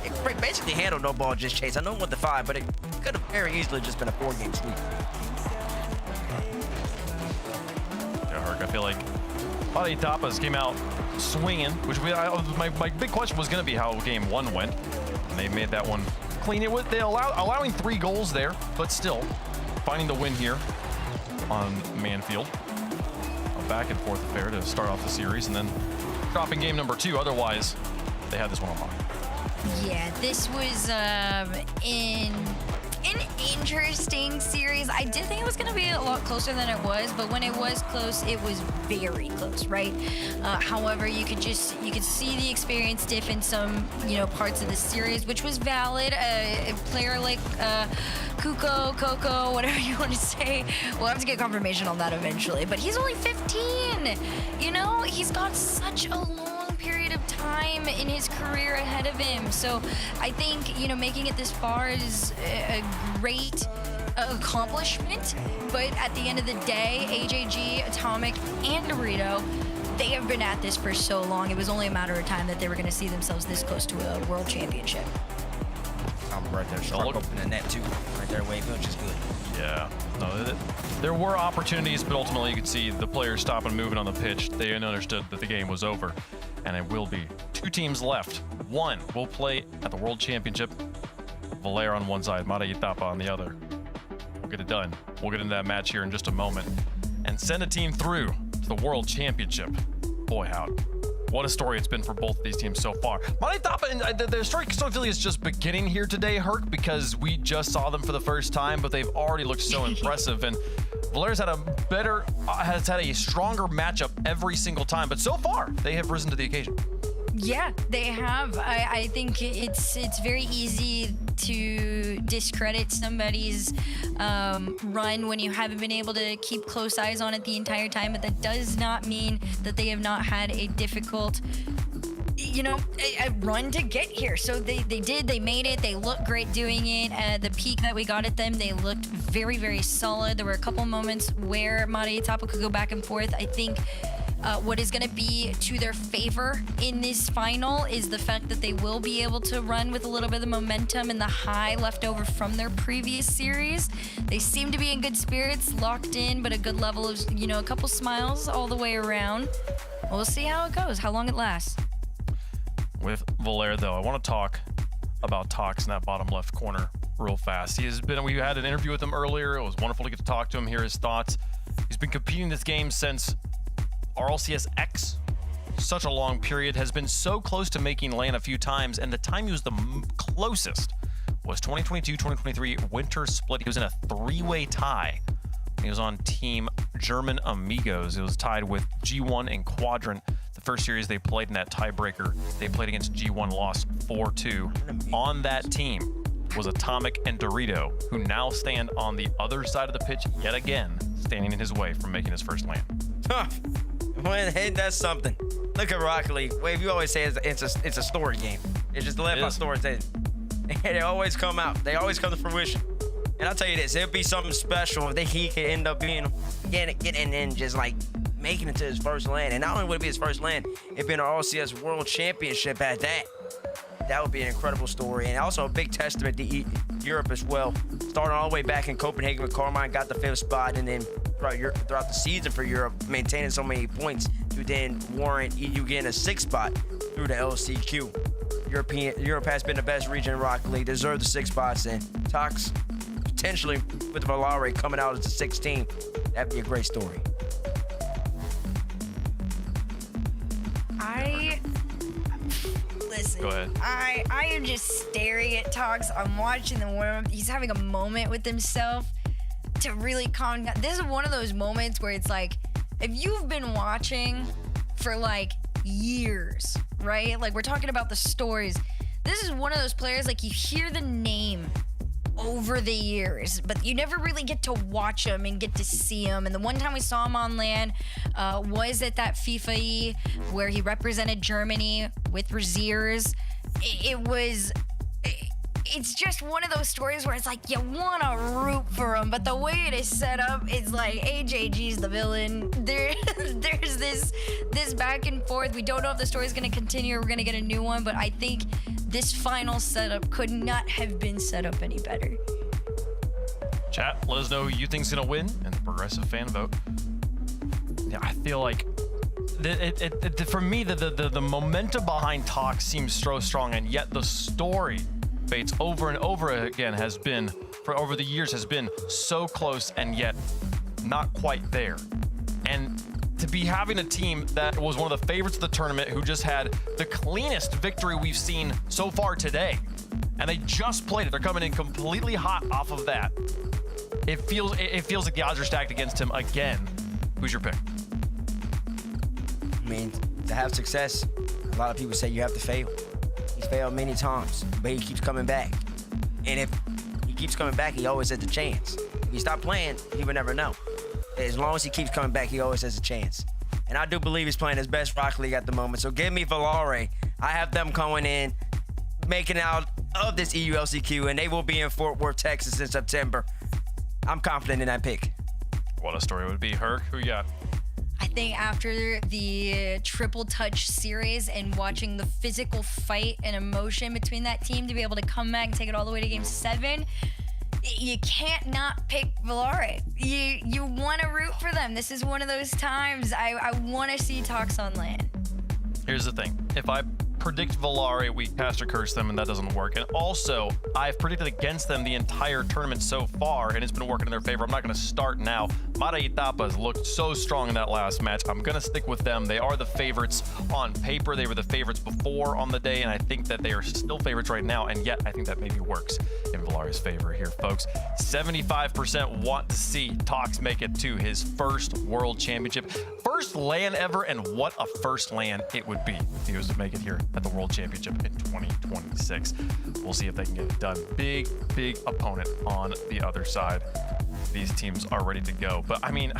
It basically handled no ball, just chase. I know it went to 5, but it could have very easily just been a 4-game sweep. Yeah, Herc, I feel like Mate Itapas came out swinging, which my big question was going to be how game 1 went. And they made that one clean. They allowing 3 goals there, but still finding the win here on Manfield. A back and forth affair to start off the series, and then dropping game number 2. Otherwise, they had this one on lock. Yeah, this was an interesting series. I did think it was going to be a lot closer than it was, but when it was close, it was very close, right? However, you could see the experience diff in some parts of the series, which was valid. A player like Coco, whatever you want to say, we'll have to get confirmation on that eventually. But he's only 15. He's got such a long period of time in his career ahead of him. So I think, making it this far is a great accomplishment. But at the end of the day, AJG, Atomic, and Dorito, they have been at this for so long. It was only a matter of time that they were going to see themselves this close to a world championship. I'm right there, struck open the net too. Right there, Wave, which is good. Yeah, no, there were opportunities, but ultimately you could see the players stopping and moving on the pitch. They understood that the game was over, and it will be 2 teams left. One will play at the World Championship. Valere on one side, Mara Itapa on the other. We'll get it done. We'll get into that match here in just a moment and send a team through to the World Championship. Boy, howdy. What a story it's been for both of these teams so far. Mara Itapa, and the story really is just beginning here today, Herc, because we just saw them for the first time, but they've already looked so impressive. And Valere's has had a stronger matchup every single time, but so far they have risen to the occasion. Yeah, they have. I think it's very easy to discredit somebody's run when you haven't been able to keep close eyes on it the entire time, but that does not mean that they have not had a difficult a run to get here. So they made it. They looked great doing it. At the peak that we got at them, they looked very, very solid. There were a couple moments where Mara Itapa could go back and forth. I think what is going to be to their favor in this final is the fact that they will be able to run with a little bit of momentum and the high left over from their previous series. They seem to be in good spirits, locked in, but a good level of, a couple smiles all the way around. We'll see how it goes, how long it lasts. With Valere, though, I want to talk about Tox in that bottom left corner real fast. We had an interview with him earlier. It was wonderful to get to talk to him, hear his thoughts. He's been competing this game since Rlcs X, such a long period, has been so close to making LAN a few times, and the time he was the closest was 2022-2023 Winter Split. He was in a 3-way tie. He was on Team German Amigos. It was tied with G1 and Quadrant. The first series they played in that tiebreaker, they played against G1, lost 4-2. On that team was Atomic and Dorito, who now stand on the other side of the pitch yet again, standing in his way from making his first LAN. Huh. Well, hey, that's something. Look at Rocket League. Wave, you always say it's a story game. It's just left by stories. They always come out. They always come to fruition. And I'll tell you this, it'll be something special if he could end up getting and just like making it to his first LAN. And not only would it be his first LAN, it'd be an RLCS World Championship at that. That would be an incredible story. And also a big testament to Europe as well. Starting all the way back in Copenhagen with Carmine, got the 5th spot, and then throughout the season for Europe, maintaining so many points to then warrant EU getting a 6th spot through the LCQ. Europe has been the best region in Rocket League, deserved the 6 spots, and Tox potentially with Valare coming out as the 16th. That'd be a great story. Listen, Go ahead. I am just staring at Tox. I'm watching the warm-up. He's having a moment with himself to really calm down. This is one of those moments where it's like, if you've been watching for like years, right? Like we're talking about the stories. This is one of those players, like you hear the name over the years, but you never really get to watch him and get to see him. And the one time we saw him on LAN was at that FIFA where he represented Germany with Rlcs. It's just one of those stories where it's like you want to root for him, but the way it is set up, it's like AJG's the villain. There's this back and forth. We don't know if the story's going to continue or we're going to get a new one, but I think this final setup could not have been set up any better. Chat, let us know who you think's gonna win in the progressive fan vote. Yeah, I feel like for me the momentum behind Tox seems so strong, and yet the story, Bates, over and over again has been, for over the years, has been so close and yet not quite there. And to be having a team that was one of the favorites of the tournament, who just had the cleanest victory we've seen so far today, and they just played it. They're coming in completely hot off of that. It feels like the odds are stacked against him again. Who's your pick? I mean, to have success, a lot of people say you have to fail. He's failed many times, but he keeps coming back. And if he keeps coming back, he always has a chance. If he stopped playing, he would never know. As long as he keeps coming back, he always has a chance. And I do believe he's playing his best Rocket League at the moment. So give me Valare. I have them going in, making out of this EULCQ, and they will be in Fort Worth, Texas in September. I'm confident in that pick. What a story it would be. Herc, who you got? I think after the Triple Touch series and watching the physical fight and emotion between that team to be able to come back and take it all the way to Game 7, you can't not pick Valare. You want to root for them. This is one of those times I want to see Tox on LAN. Here's the thing. If I predict Valare, we caster curse them, and that doesn't work. And also, I've predicted against them the entire tournament so far, and it's been working in their favor. I'm not going to start now. Mara Itapa has looked so strong in that last match. I'm going to stick with them. They are the favorites on paper. They were the favorites before on the day, and I think that they are still favorites right now, and yet I think that maybe works in Valare's favor here, folks. 75% want to see Tox make it to his first World Championship. First LAN ever, and what a first LAN it would be if he was to make it here at the World Championship in 2026. We'll see if they can get it done. Big opponent on the other side. These teams are ready to go. But I mean,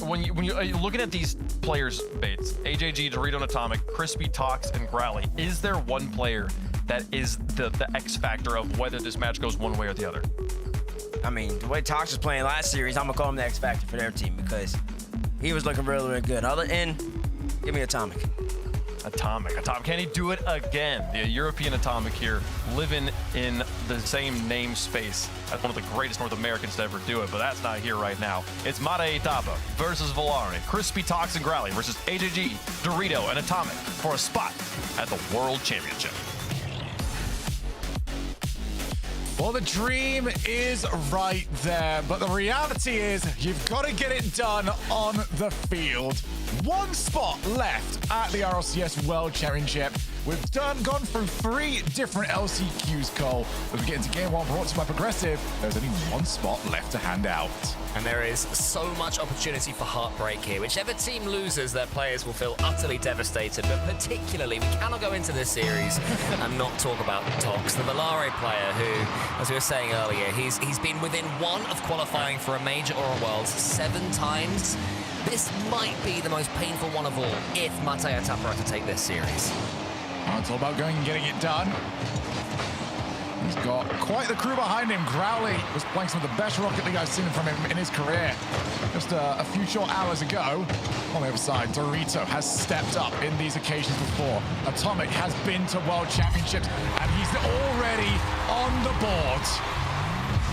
when you're looking at these players, Bates, AJG, Dorito, and Atomic, Crispy, Tox, and Growly, is there one player that is the X factor of whether this match goes one way or the other? I mean, the way Tox was playing last series, I'm going to call him the X factor for their team because he was looking really, really good. Other end, give me Atomic. Atomic. Can he do it again? The European Atomic here, living in the same namespace as one of the greatest North Americans to ever do it, but that's not here right now. It's Mara Itapa versus Valare, Crispy, Tox, and Growly versus AJG, Dorito, and Atomic for a spot at the World Championship. Well, the dream is right there, but the reality is you've got to get it done on the field. One spot left at the RLCS World Championship. We've gone through 3 different LCQs, Cole. As we get into game 1 brought to you by Progressive, there's only one spot left to hand out. And there is so much opportunity for heartbreak here. Whichever team loses, their players will feel utterly devastated. But particularly, we cannot go into this series and not talk about Tox, the Valare player who, as we were saying earlier, he's been within 1 of qualifying for a major or a Worlds 7 times. This might be the most painful one of all if Mate Atapa had to take this series. Oh, it's all about going and getting it done. He's got quite the crew behind him. Growly was playing some of the best Rocket League I've seen from him in his career. Just a few short hours ago, on the other side, Dorito has stepped up in these occasions before. Atomic has been to World Championships, and he's already on the board.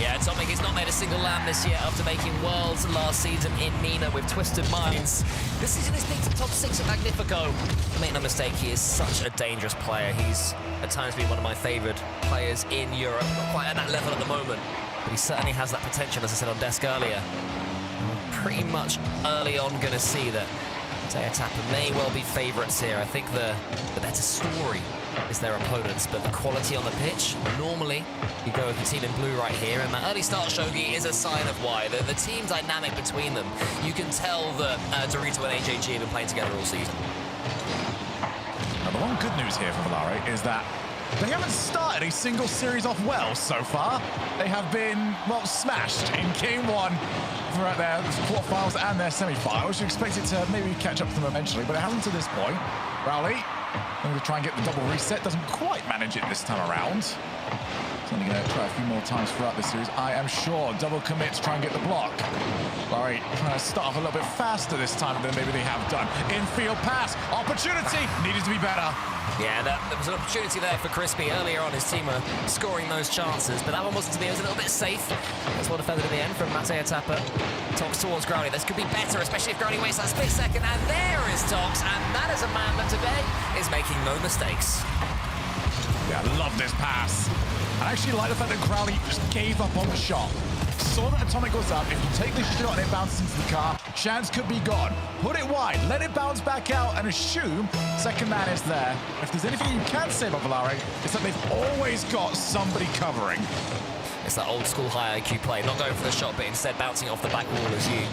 Yeah, Atomic has not made a single LAN this year after making Worlds last season in Nina with Twisted Minds. This season he's picked top 6 at Magnifico. Make no mistake, he is such a dangerous player. He's at times been one of my favorite players in Europe. Not quite at that level at the moment. but he certainly has that potential, as I said on desk earlier. We're pretty much early on going to see that Mateo Tapper may well be favourites here. I think the better story is their opponents, but the quality on the pitch, normally you go with the team in blue right here, and that early start, Shogi, is a sign of why. The team dynamic between them, you can tell that Dorito and AJG have been playing together all season. Now, the one good news here for Valare is that they haven't started a single series off well so far. They have been, well, smashed in game one throughout their quarterfinals and their semi-finals. You expect it to maybe catch up to them eventually, but it hasn't to this point. Rowley going to try and get the double reset. Doesn't quite manage it this time around. He's only going to try a few more times throughout this series, I am sure. Double commit to try and get the block. Larry trying to start off a little bit faster this time than maybe they have done. Infield pass. Opportunity. Needed to be better. Yeah, there was an opportunity there for Crispy. Earlier on, his team were scoring those chances, but that one wasn't to be. It was a little bit safe. That's well defended in the end from Mateo Tapper. Tox towards Growley. This could be better, especially if Growley waits that split second. And there is Tox, and that is a man that today is making no mistakes. Yeah, I love this pass. I actually like the fact that Crowley just gave up on the shot. Saw that Atomic goes up. If you take the shot and it bounces into the car, chance could be gone. Put it wide, let it bounce back out, and assume second man is there. If there's anything you can say about Valare, it's that they've always got somebody covering. It's that old school high IQ play, not going for the shot, but instead bouncing off the back wall, as you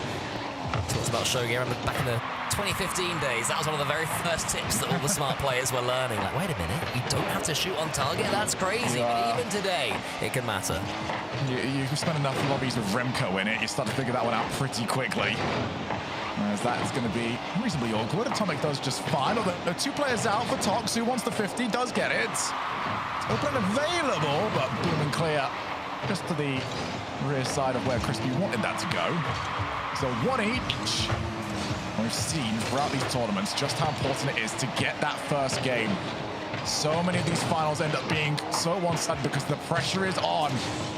talked about Shogi. I remember back in the 2015 days, that was one of the very first tips that all the smart players were learning. Like, wait a minute, you don't have to shoot on target? That's crazy. But even today, it can matter. You spend enough lobbies with Remco in it, you start to figure that one out pretty quickly. Whereas that is going to be reasonably awkward. Atomic does just fine. Although two players out for Tox, who wants the 50, does get it. Open available, but boom and clear just to the rear side of where Crispy wanted that to go. So one each. We've seen throughout these tournaments just how important it is to get that first game. So many of these finals end up being so one-sided because the pressure is on,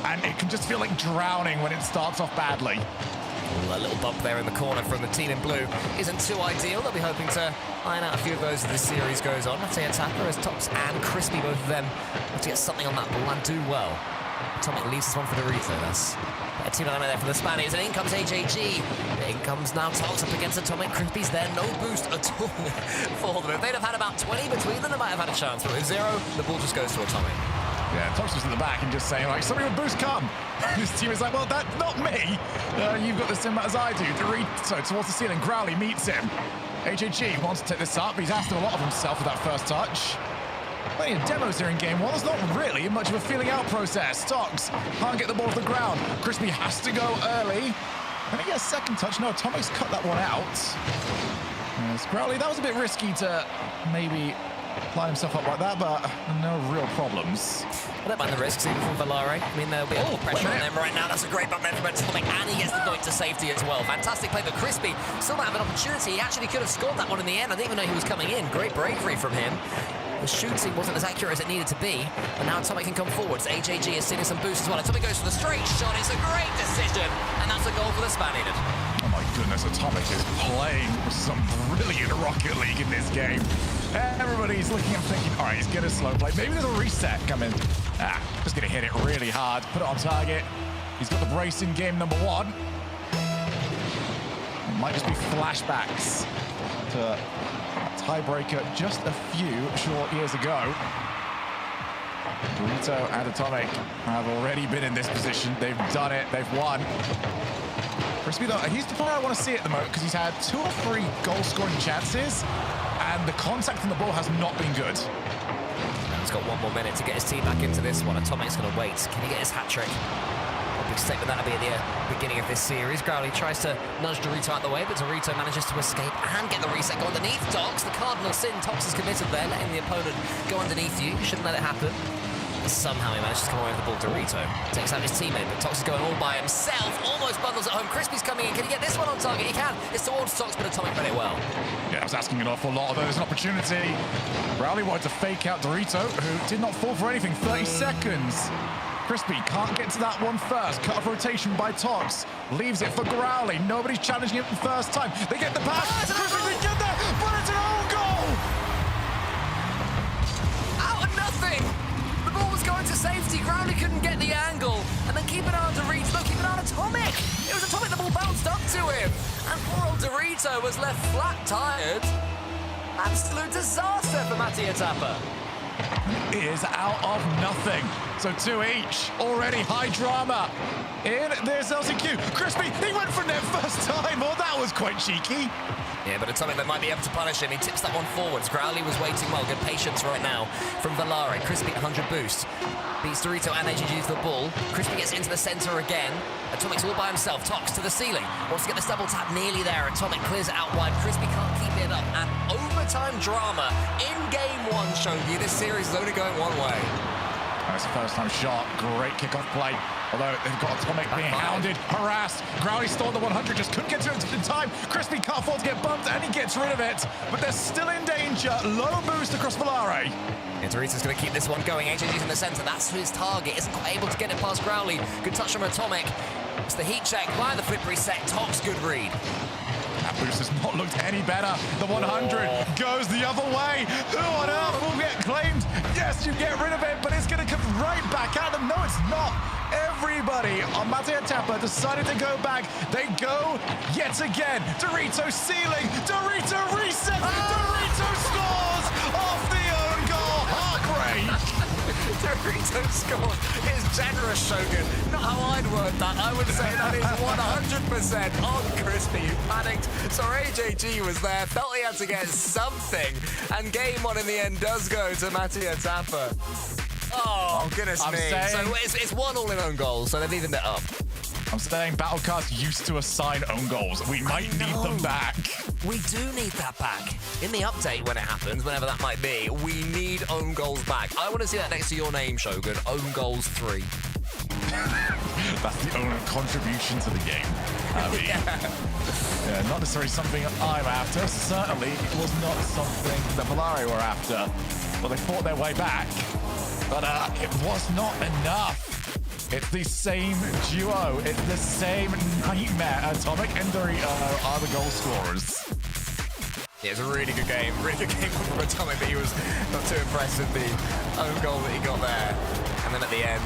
and it can just feel like drowning when it starts off badly. A little bump there in the corner from the team in blue isn't too ideal. They'll be hoping to iron out a few of those as the series goes on. Mateo Tapper as Tox and Crispy, both of them have to get something on that ball and do well. Atomic leaves this one for Dorito. That's a team dynamic there from the Spaniards, and in comes AJG. In comes now Tox up against Atomic. Crispy's there, no boost at all for them. If they'd have had about 20 between them, they might have had a chance. But with zero, the ball just goes to Atomic. Yeah, Tox was at the back and just saying, like, somebody with boost come. His team is like, well, that's not me. You've got the same amount as I do. Dorito towards the ceiling. Growley meets him. AJG wants to take this up. He's asked a lot of himself with that first touch. Plenty of demos here in game one. There's not really much of a feeling out process. Tox can't get the ball off the ground. Crispy has to go early. Can he get a second touch? No, Atomic's cut that one out. Growley, that was a bit risky to maybe line himself up like that, but no real problems. I don't mind the risks even from Valare. I mean, there'll be a lot of pressure on them right now. That's a great bump there from Atomic, and he gets the point to safety as well. Fantastic play, but Crispy still might have an opportunity. He actually could have scored that one in the end. I didn't even know he was coming in. Great bravery from him. The shooting wasn't as accurate as it needed to be, and now Atomic can come forwards. AJG is seeing some boost as well. Atomic goes for the straight shot. It's a great decision, and that's a goal for the Spaniard. Oh my goodness, Atomic is playing some brilliant Rocket League in this game. Everybody's looking and thinking, all right, he's going to slow play. Maybe there's a reset coming. Just going to hit it really hard, put it on target. He's got the brace in game number one. It might just be flashbacks to tiebreaker just a few short years ago. Dorito and Atomic have already been in this position. They've done it. They've won. Crispy, though, he's the player I want to see at the moment because he's had 2 or 3 goal-scoring chances, and the contact from the ball has not been good. He's got 1 more minute to get his team back into this one. Atomic's going to wait. Can he get his hat-trick? A big statement that'll be at the beginning of this series. Growley tries to nudge Dorito out the way, but Dorito manages to escape and get the reset. Go underneath Tox. The cardinal sin Tox is committed there, letting the opponent go underneath you. You shouldn't let it happen. Somehow he manages to come away with the ball. Dorito takes out his teammate, but Tox is going all by himself. Almost bundles at home. Crispy's coming in. Can he get this one on target? He can. It's towards Tox, but Atomic read it well. Yeah, I was asking an awful lot of those. An opportunity. Growley wanted to fake out Dorito, who did not fall for anything. 30 seconds. Crispy can't get to that one first. Cut off rotation by Tox. Leaves it for Growley. Nobody's challenging him the first time. They get the pass. Crispy can get there, but it's an own goal. Out of nothing. The ball was going to safety. Growley couldn't get the angle. And then keep an eye on Dorito. And poor old Dorito was left flat tired. Absolute disaster for Mattia Tapper. It is out of nothing. So 2 each. Already high drama in this LCQ. Crispy, he went for net first time. Oh, that was quite cheeky. Yeah, but Atomic that might be able to punish him. He tips that one forwards. Growly was waiting well. Good patience right now from Valare. Crispy 100 boost. Beats Dorito and AGG's the ball. Crispy gets into the center again. Atomic's all by himself. Tox to the ceiling. Wants to get this double tap nearly there. Atomic clears it out wide. Crispy can't keep it up. And overtime drama in game one showed you this series is only going one way. That's the first time shot. Great kickoff play. Although they've got Atomic being hounded, harassed. Growly stole the 100, just couldn't get to it in time. Crispy can't afford to get bumped, and he gets rid of it. But they're still in danger. Low boost across Valare. Yeah, Dorito's going to keep this one going. HG's in the center. That's his target. Isn't quite able to get it past Growly. Good touch from Atomic. It's the heat check by the flip reset. Tox, good read. That boost has not looked any better. The 100 goes the other way. Who on earth will get claimed? Yes, you get rid of it, but it's going to come right back at them. No, it's not. Everybody on Mattia Tapper decided to go back. They go yet again. Dorito ceiling. Dorito reset. Dorito scores off the own goal. Heartbreak. Dorito scored. It's generous, Shogun. Not how I'd word that. I would say that is 100% on Crispy, who panicked. So AJG was there, felt he had to get something. And game one in the end does go to Mattia Tapper. Oh, goodness me. So it's 1-1 in own goals, so they've evened it up. I'm saying Battlecast used to assign own goals. We might need them back. We do need that back. In the update when it happens, whenever that might be, we need own goals back. I want to see that next to your name, Shogun. Own goals 3. That's the only contribution to the game. I mean, yeah, not necessarily something I'm after. Certainly, it was not something that Valare were after. Well, they fought their way back, but it was not enough. It's the same duo. It's the same nightmare. Atomic and Dorito are the goal scorers. Yeah, it's a really good game. Really good game from Atomic, but he was not too impressed with the own goal that he got there. And then at the end,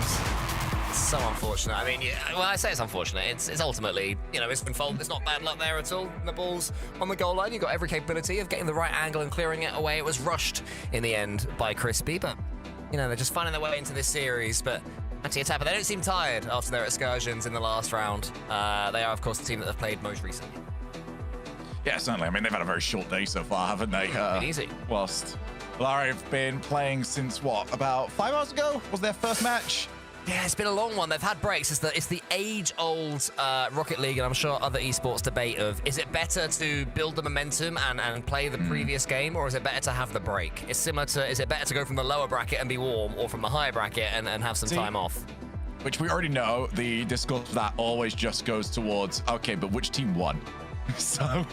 it's so unfortunate. I mean, yeah, well, I say it's unfortunate. It's ultimately, you know, it's been fault. There's not bad luck there at all. The ball's on the goal line. You've got every capability of getting the right angle and clearing it away. It was rushed in the end by Crispy, but, you know, they're just finding their way into this series. But Mattia Tapper, they don't seem tired after their excursions in the last round. They are, of course, the team that have played most recently. Yeah, certainly. I mean, they've had a very short day so far, haven't they? Easy. Whilst Valare have been playing since, what, about 5 hours ago was their first match? Yeah, it's been a long one. They've had breaks. It's the age-old Rocket League, and I'm sure other esports debate of, is it better to build the momentum and play the previous game, or is it better to have the break? It's similar to, is it better to go from the lower bracket and be warm, or from the higher bracket and have some time off? Which we already know, the discourse for that always just goes towards, okay, but which team won? So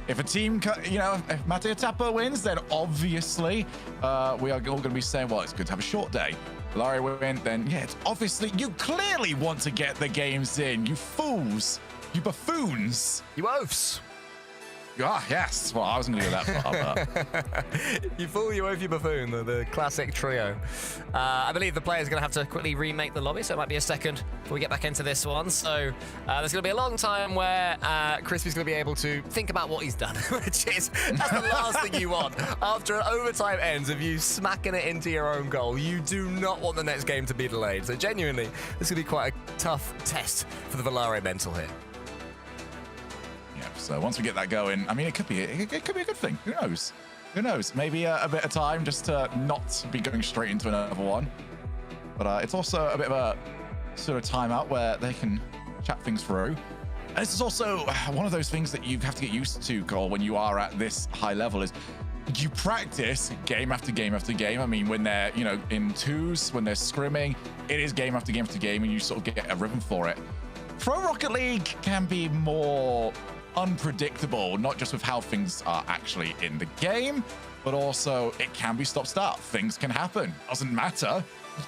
if a team, you know, if Mattia Tapper wins, then obviously we are all going to be saying, well, it's good to have a short day. Valare win, then yeah, it's obviously, you clearly want to get the games in, you fools, you buffoons. You oafs. Ah, yes. Well, I wasn't going to go that far, but... You fool, you oaf, you buffoon, the classic trio. I believe the player's going to have to quickly remake the lobby, so it might be a second before we get back into this one. So there's going to be a long time where Crispy's going to be able to think about what he's done, which is, that's the last thing you want. After an overtime ends of you smacking it into your own goal, you do not want the next game to be delayed. So genuinely, this is going to be quite a tough test for the Valare mental here. So once we get that going, I mean, it could be a good thing. Who knows? Who knows? Maybe a bit of time just to not be going straight into another one. But it's also a bit of a sort of timeout where they can chat things through. And this is also one of those things that you have to get used to, Cole, when you are at this high level is you practice game after game after game. I mean, when they're, you know, in twos, when they're scrimming, it is game after game after game, and you sort of get a rhythm for it. Pro Rocket League can be more unpredictable, not just with how things are actually in the game, but also it can be stop-start. Things can happen. Doesn't matter.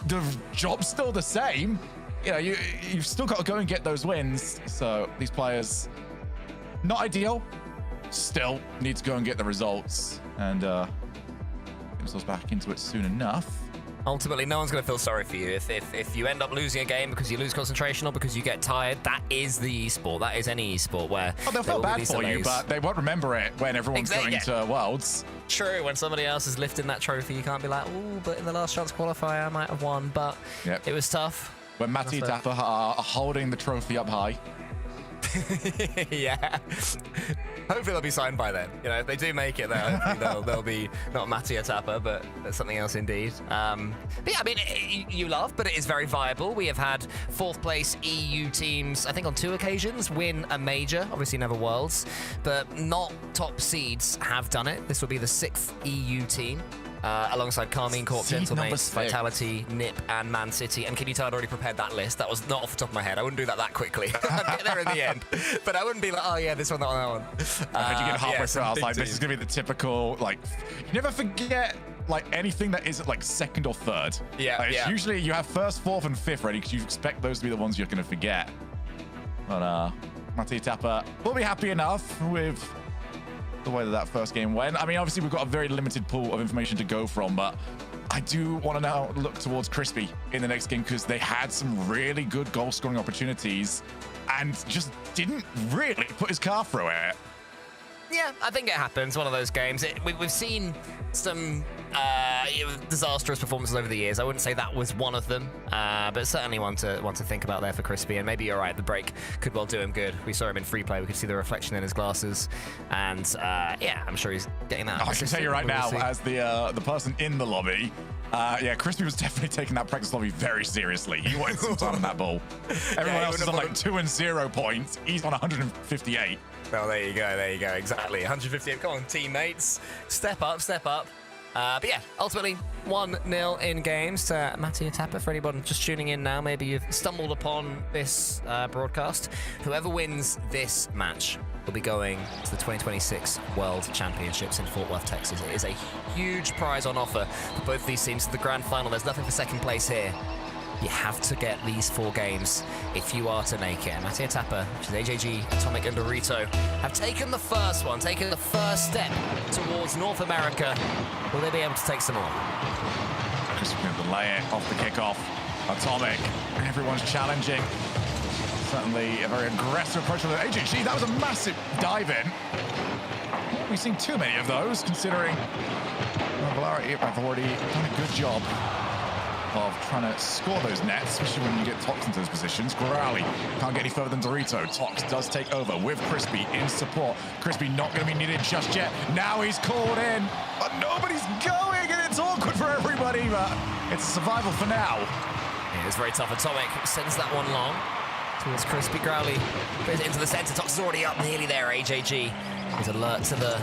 The job's still the same. You know, you've still got to go and get those wins. So these players, not ideal, still need to go and get the results and get themselves back into it soon enough. Ultimately, no one's going to feel sorry for you. If you end up losing a game because you lose concentration or because you get tired, that is the esport. That is any esport where they'll feel bad for you, but they won't remember it when everyone's going to Worlds. True, when somebody else is lifting that trophy, you can't be like, ooh, but in the last chance qualifier, I might have won, but it was tough. When Matty Tapper are holding the trophy up high. Yeah. Hopefully they'll be signed by then. You know, if they do make it there, hopefully they'll be not Mattia Tapper, but something else indeed. But yeah, I mean, you laugh, but it is very viable. We have had 4th place EU teams, I think on 2 occasions, win a major, obviously never Worlds, but not top seeds have done it. This will be the 6th EU team. Alongside Carmine Corp, Gentlemates, Vitality, NIP, and Man City. And can you tell I'd already prepared that list? That was not off the top of my head. I wouldn't do that quickly. I'd get there in the end. But I wouldn't be like, oh yeah, this one, that one, that one. You get halfway through, I was like, this is going to be the typical, like, you never forget, like, anything that isn't, like, 2nd or 3rd. Yeah, it's usually you have 1st, 4th, and 5th ready because you expect those to be the ones you're going to forget. But, Matty Tapper will be happy enough with the way that first game went. I mean, obviously we've got a very limited pool of information to go from, but I do want to now look towards Crispy in the next game because they had some really good goal scoring opportunities and just didn't really put his car through it. Yeah, I think it happens. One of those games. We've seen some disastrous performances over the years. I wouldn't say that was one of them, but certainly one to think about there for Crispy. And maybe you're right. The break could well do him good. We saw him in free play. We could see the reflection in his glasses, and yeah, I'm sure he's getting that. I can tell you right now, as the person in the lobby. Yeah, Crispy was definitely taking that practice lobby very seriously. He wanted some time on that ball. Everyone else is on like 2 and 0 points. He's on 158. Well, there you go, exactly. 158. Come on, teammates. Step up. But yeah, ultimately 1-0 in games to Mattia Tapper. For anybody just tuning in now, maybe you've stumbled upon this broadcast. Whoever wins this match will be going to the 2026 World Championships in Fort Worth, Texas. It is a huge prize on offer for both these teams to the grand final. There's nothing for 2nd place here. You have to get these 4 games if you are to make it. And Mattia Tapper, which is AJG, Atomic, and Dorito, have taken the first step towards North America. Will they be able to take some more? Just going to lay it off the kickoff. Atomic, everyone's challenging. Certainly a very aggressive approach to the AJG. That was a massive dive in. We've seen too many of those, considering Valari have already done a good job of trying to score those nets, especially when you get Tox into those positions. Growly can't get any further than Dorito. Tox does take over with Crispy in support. Crispy not going to be needed just yet. Now he's called in, but nobody's going, and it's awkward for everybody, but it's a survival for now. Yeah, it's very tough. Atomic sends that one long towards Crispy. Growly goes into the center. Tox is already up nearly there. AJG is alert to the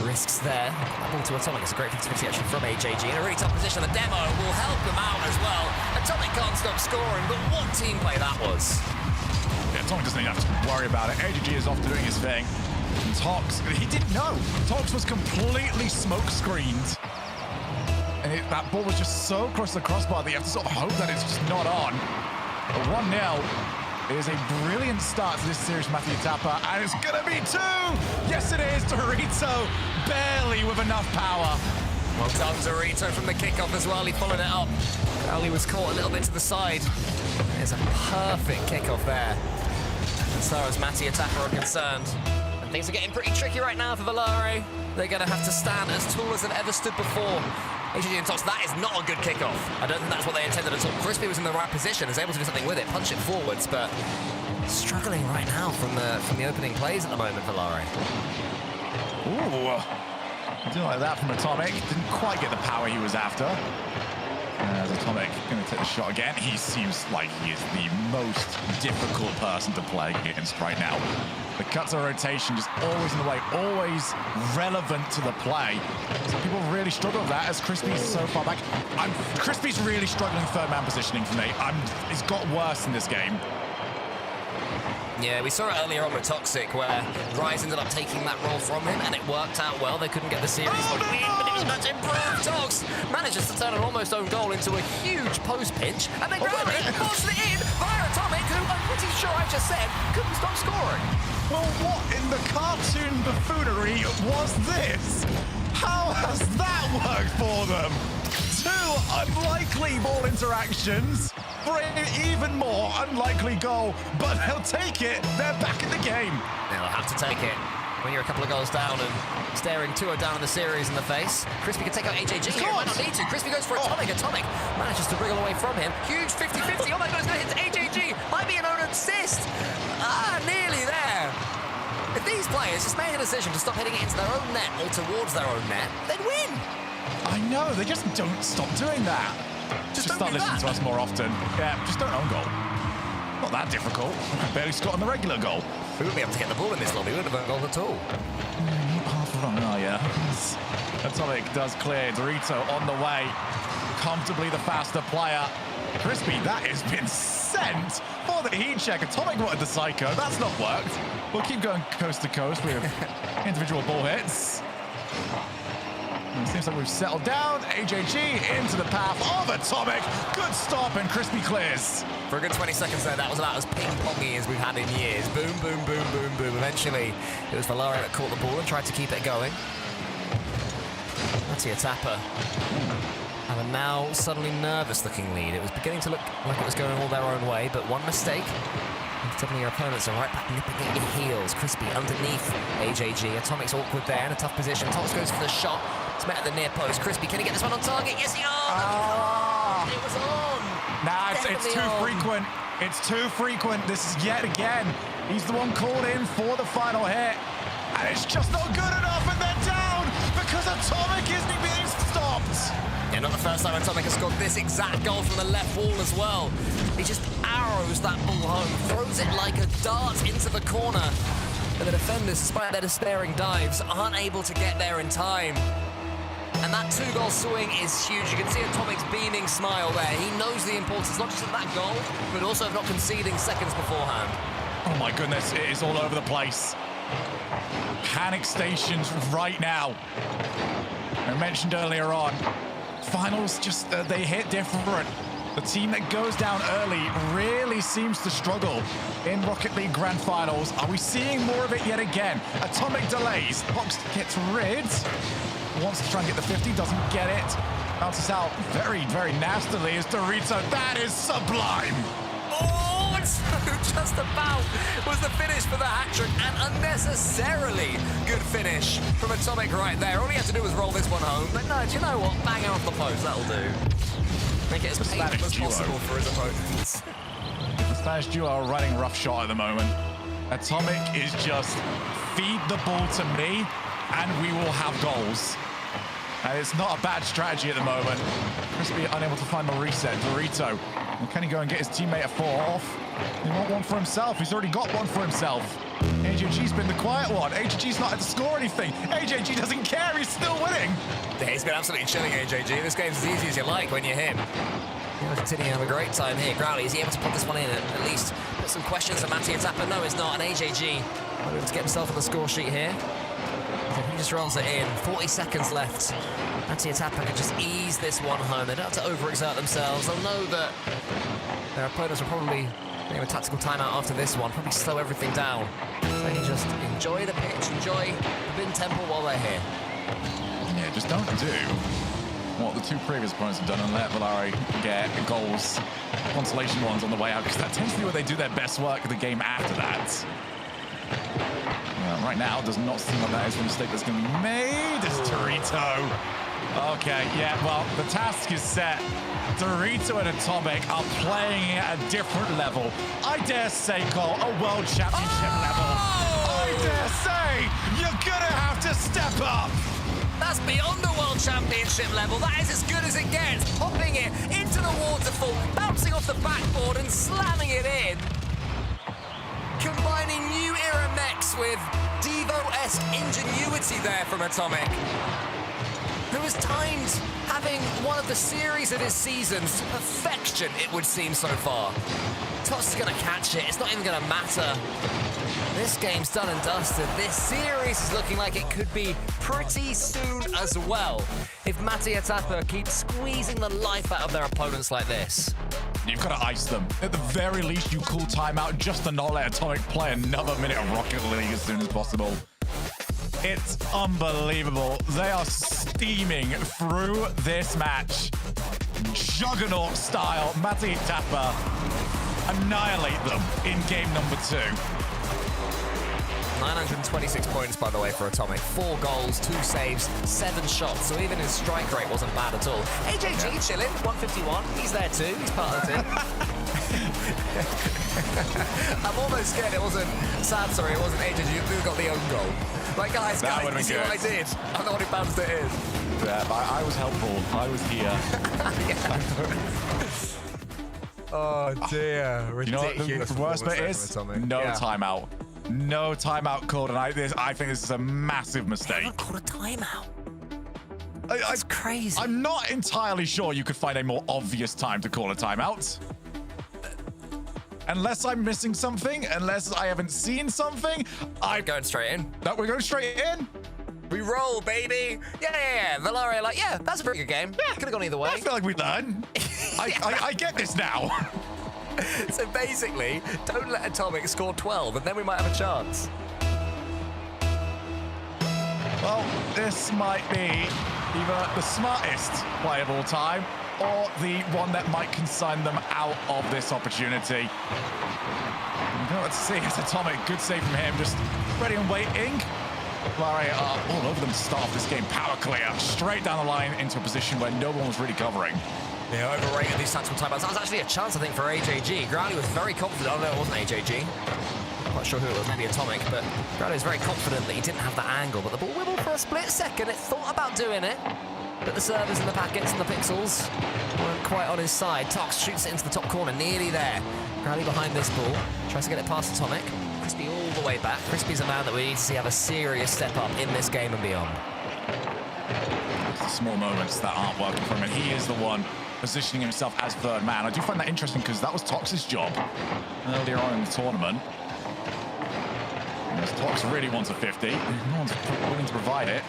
risks there. Ball to Atomic. It's a great 50-50 actually from AJG. In a really tough position. The demo will help them out as well. Atomic can't stop scoring, but what team play that was. Yeah, Atomic doesn't even have to worry about it. AJG is off to doing his thing. Tox, he didn't know. Tox was completely smoke screened. And that ball was just so close to the crossbar that you have to sort of hope that it's just not on. But 1-0. It is a brilliant start to this series, Matthew Tapper, and it's gonna be 2! Yes, it is, Dorito, barely with enough power. Well done, Dorito, from the kickoff as well. He followed it up. Crowley was caught a little bit to the side. It's a perfect kickoff there. As far as Matthew Tapper are concerned. And things are getting pretty tricky right now for Valare. They're gonna have to stand as tall as they've ever stood before. AJG and Tox, that is not a good kickoff. I don't think that's what they intended at all. Crispy was in the right position, is able to do something with it, punch it forwards, but struggling right now from the opening plays at the moment for Valare. Ooh, do like that from Atomic. Didn't quite get the power he was after. As Atomic going to take the shot again. He seems like he is the most difficult person to play against right now. The cuts of rotation just always in the way, always relevant to the play. So people really struggle with that as Crispy's so far back. Crispy's really struggling 3rd man positioning for me. It's got worse in this game. Yeah, we saw it earlier on with Toxic, where Rise ended up taking that role from him, and it worked out well. They couldn't get the series win, but it was much improved. Tox manages to turn an almost own goal into a huge post pinch, and then Growly forces it in via Atomic, who I'm pretty sure I just said couldn't stop scoring. Well, what in the cartoon buffoonery was this? How has that worked for them? two unlikely ball interactions for an even more unlikely goal, but they'll take it. They're back in the game. They'll have to take it. When you're a couple of goals down and staring 2-0 down in the series in the face, Crispy can take out AJG here. Might not need to. Crispy goes for Atomic. Atomic manages to wriggle away from him. Huge 50-50. Oh my God, it's going to hit AJG. Might be an own assist. Nearly there. If these players just made a decision to stop hitting it into their own net or towards their own net, they'd win. I know, they just don't stop doing that. Just start listening to us more often. Yeah, just don't own goal. Not that difficult. Barely scored on the regular goal. We wouldn't be able to get the ball in this lobby. We wouldn't have owned goal at all. Half wrong, are you? Atomic does clear. Dorito on the way. Comfortably the faster player. Crispy, that has been sent for the heat check. Atomic wanted the psycho. That's not worked. We'll keep going coast to coast with individual ball hits. It seems like we've settled down. AJG into the path of Atomic. Good stop, and Crispy clears. For a good 20 seconds there, that was about as ping-pongy as we've had in years. Boom, boom, boom, boom, boom. Eventually, it was Valaria that caught the ball and tried to keep it going. That's the Tapper. And a now suddenly nervous-looking lead. It was beginning to look like it was going all their own way, but one mistake. Suddenly your opponents are right back nipping at your heels. Crispy underneath AJG. Atomic's awkward there in a tough position. Tops goes for the shot. It's met at the near post. Crispy, can he get this one on target? Yes, he does! It was on! Nah, it's too frequent. It's too frequent. This is yet again. He's the one called in for the final hit. And it's just not good enough, and they're down because Atomic isn't being stopped. Yeah, not the first time Atomic has scored this exact goal from the left wall as well. He just arrows that ball home, throws it like a dart into the corner. And the defenders, despite their despairing dives, aren't able to get there in time. And that 2-goal swing is huge. You can see Atomic's beaming smile there. He knows the importance, not just of that goal, but also of not conceding seconds beforehand. Oh my goodness, it is all over the place. Panic stations right now. I mentioned earlier on, finals just, they hit different. The team that goes down early really seems to struggle in Rocket League Grand Finals. Are we seeing more of it yet again? Atomic delays. Box gets rid. Wants to try and get the 50, doesn't get it. Bounces out very, very nastily as Dorito. That is sublime. Oh, it's just about was the finish for the hat-trick, and unnecessarily good finish from Atomic right there. All he had to do was roll this one home. But no, do you know what? Bang it off the post, that'll do. Make it as painful as possible for his opponents. The Spanish duo are running rough shot at the moment. Atomic is just feed the ball to me, and we will have goals. And it's not a bad strategy at the moment. Crispy unable to find the reset. Dorito, well, can he go and get his teammate a 4-off? He wants one for himself. He's already got one for himself. AJG's been the quiet one. AJG's not had to score anything. AJG doesn't care. He's still winning. Yeah, he's been absolutely chilling, AJG. This game's as easy as you like when you're him. You're continuing to have a great time here. Growly, is he able to put this one in and at least put some questions to Matty Atapa? No, he's not. And AJG able to get himself on the score sheet here. He just rolls it in. 40 seconds left. Matty Atapa can just ease this one home. They don't have to overexert themselves. They'll know that their opponents will probably have a tactical timeout after this one. Probably slow everything down. So you just enjoy the pitch, enjoy the bin temple while they're here. Yeah, just don't do what the two previous opponents have done and let Valari get goals, consolation ones on the way out, because that tends to be where they do their best work of the game after that. Right now, does not seem like that is a mistake that's going to be made. It's Dorito. Okay, yeah, well, the task is set. Dorito and Atomic are playing at a different level. I dare say, Cole, a world championship level. I dare say, you're gonna have to step up. That's beyond the world championship level. That is as good as it gets. Popping it into the waterfall, bouncing off the backboard and slamming it in. Combining new era mechs with Devo-esque ingenuity there from Atomic, who has timed having one of the series of his seasons to perfection, it would seem so far. Toss is going to catch it. It's not even going to matter. This game's done and dusted. This series is looking like it could be pretty soon as well if Matty Atapa keeps squeezing the life out of their opponents like this. You've got to ice them. At the very least, you call timeout just to not let Atomic play another minute of Rocket League as soon as possible. It's unbelievable. They are steaming through this match. juggernaut style, Mati Tapa annihilate them in game number 2. 926 points, by the way, for Atomic. 4 goals, 2 saves, 7 shots. So even his strike rate wasn't bad at all. AJG chilling, 151. He's there too. He's part of the team. I'm almost scared it wasn't sad. Sorry, it wasn't AJG who got the own goal. Like, guys, you see what I did? I'm the one who bounced it in. Yeah, I was helpful. I was here. Oh dear, ridiculous. You know what the worst bit is? No timeout. No timeout called, and I think this is a massive mistake. They haven't called a timeout. That's crazy. I'm not entirely sure you could find a more obvious time to call a timeout. Unless I'm missing something, unless I haven't seen something, I'm going straight in. No, we're going straight in. We roll, baby. Yeah. Valaria, like, yeah, that's a pretty good game. Yeah, could have gone either way. I feel like we learn. I get this now. So basically, don't let Atomic score 12, and then we might have a chance. Well, this might be either the smartest play of all time, or the one that might consign them out of this opportunity. Let's see, it's Atomic. Good save from him, just ready and waiting. Larry are all over them to start off this game. Power clear, straight down the line into a position where no one was really covering. Yeah, overrated these tactical timeouts. That was actually a chance, I think, for AJG. Growly was very confident. Oh, no, it wasn't AJG. I'm not sure who it was, maybe Atomic, but Growly was very confident that he didn't have that angle. But the ball wibbled for a split second. It thought about doing it, but the servers and the packets and the pixels weren't quite on his side. Tox shoots it into the top corner, nearly there. Growly behind this ball, tries to get it past Atomic. Crispy all the way back. Crispy's a man that we need to see have a serious step up in this game and beyond. It's the small moments that aren't working for him, and he is the one positioning himself as third man. I do find that interesting because that was Tox's job earlier on in the tournament. Tox really wants a 50. No one's willing to provide it.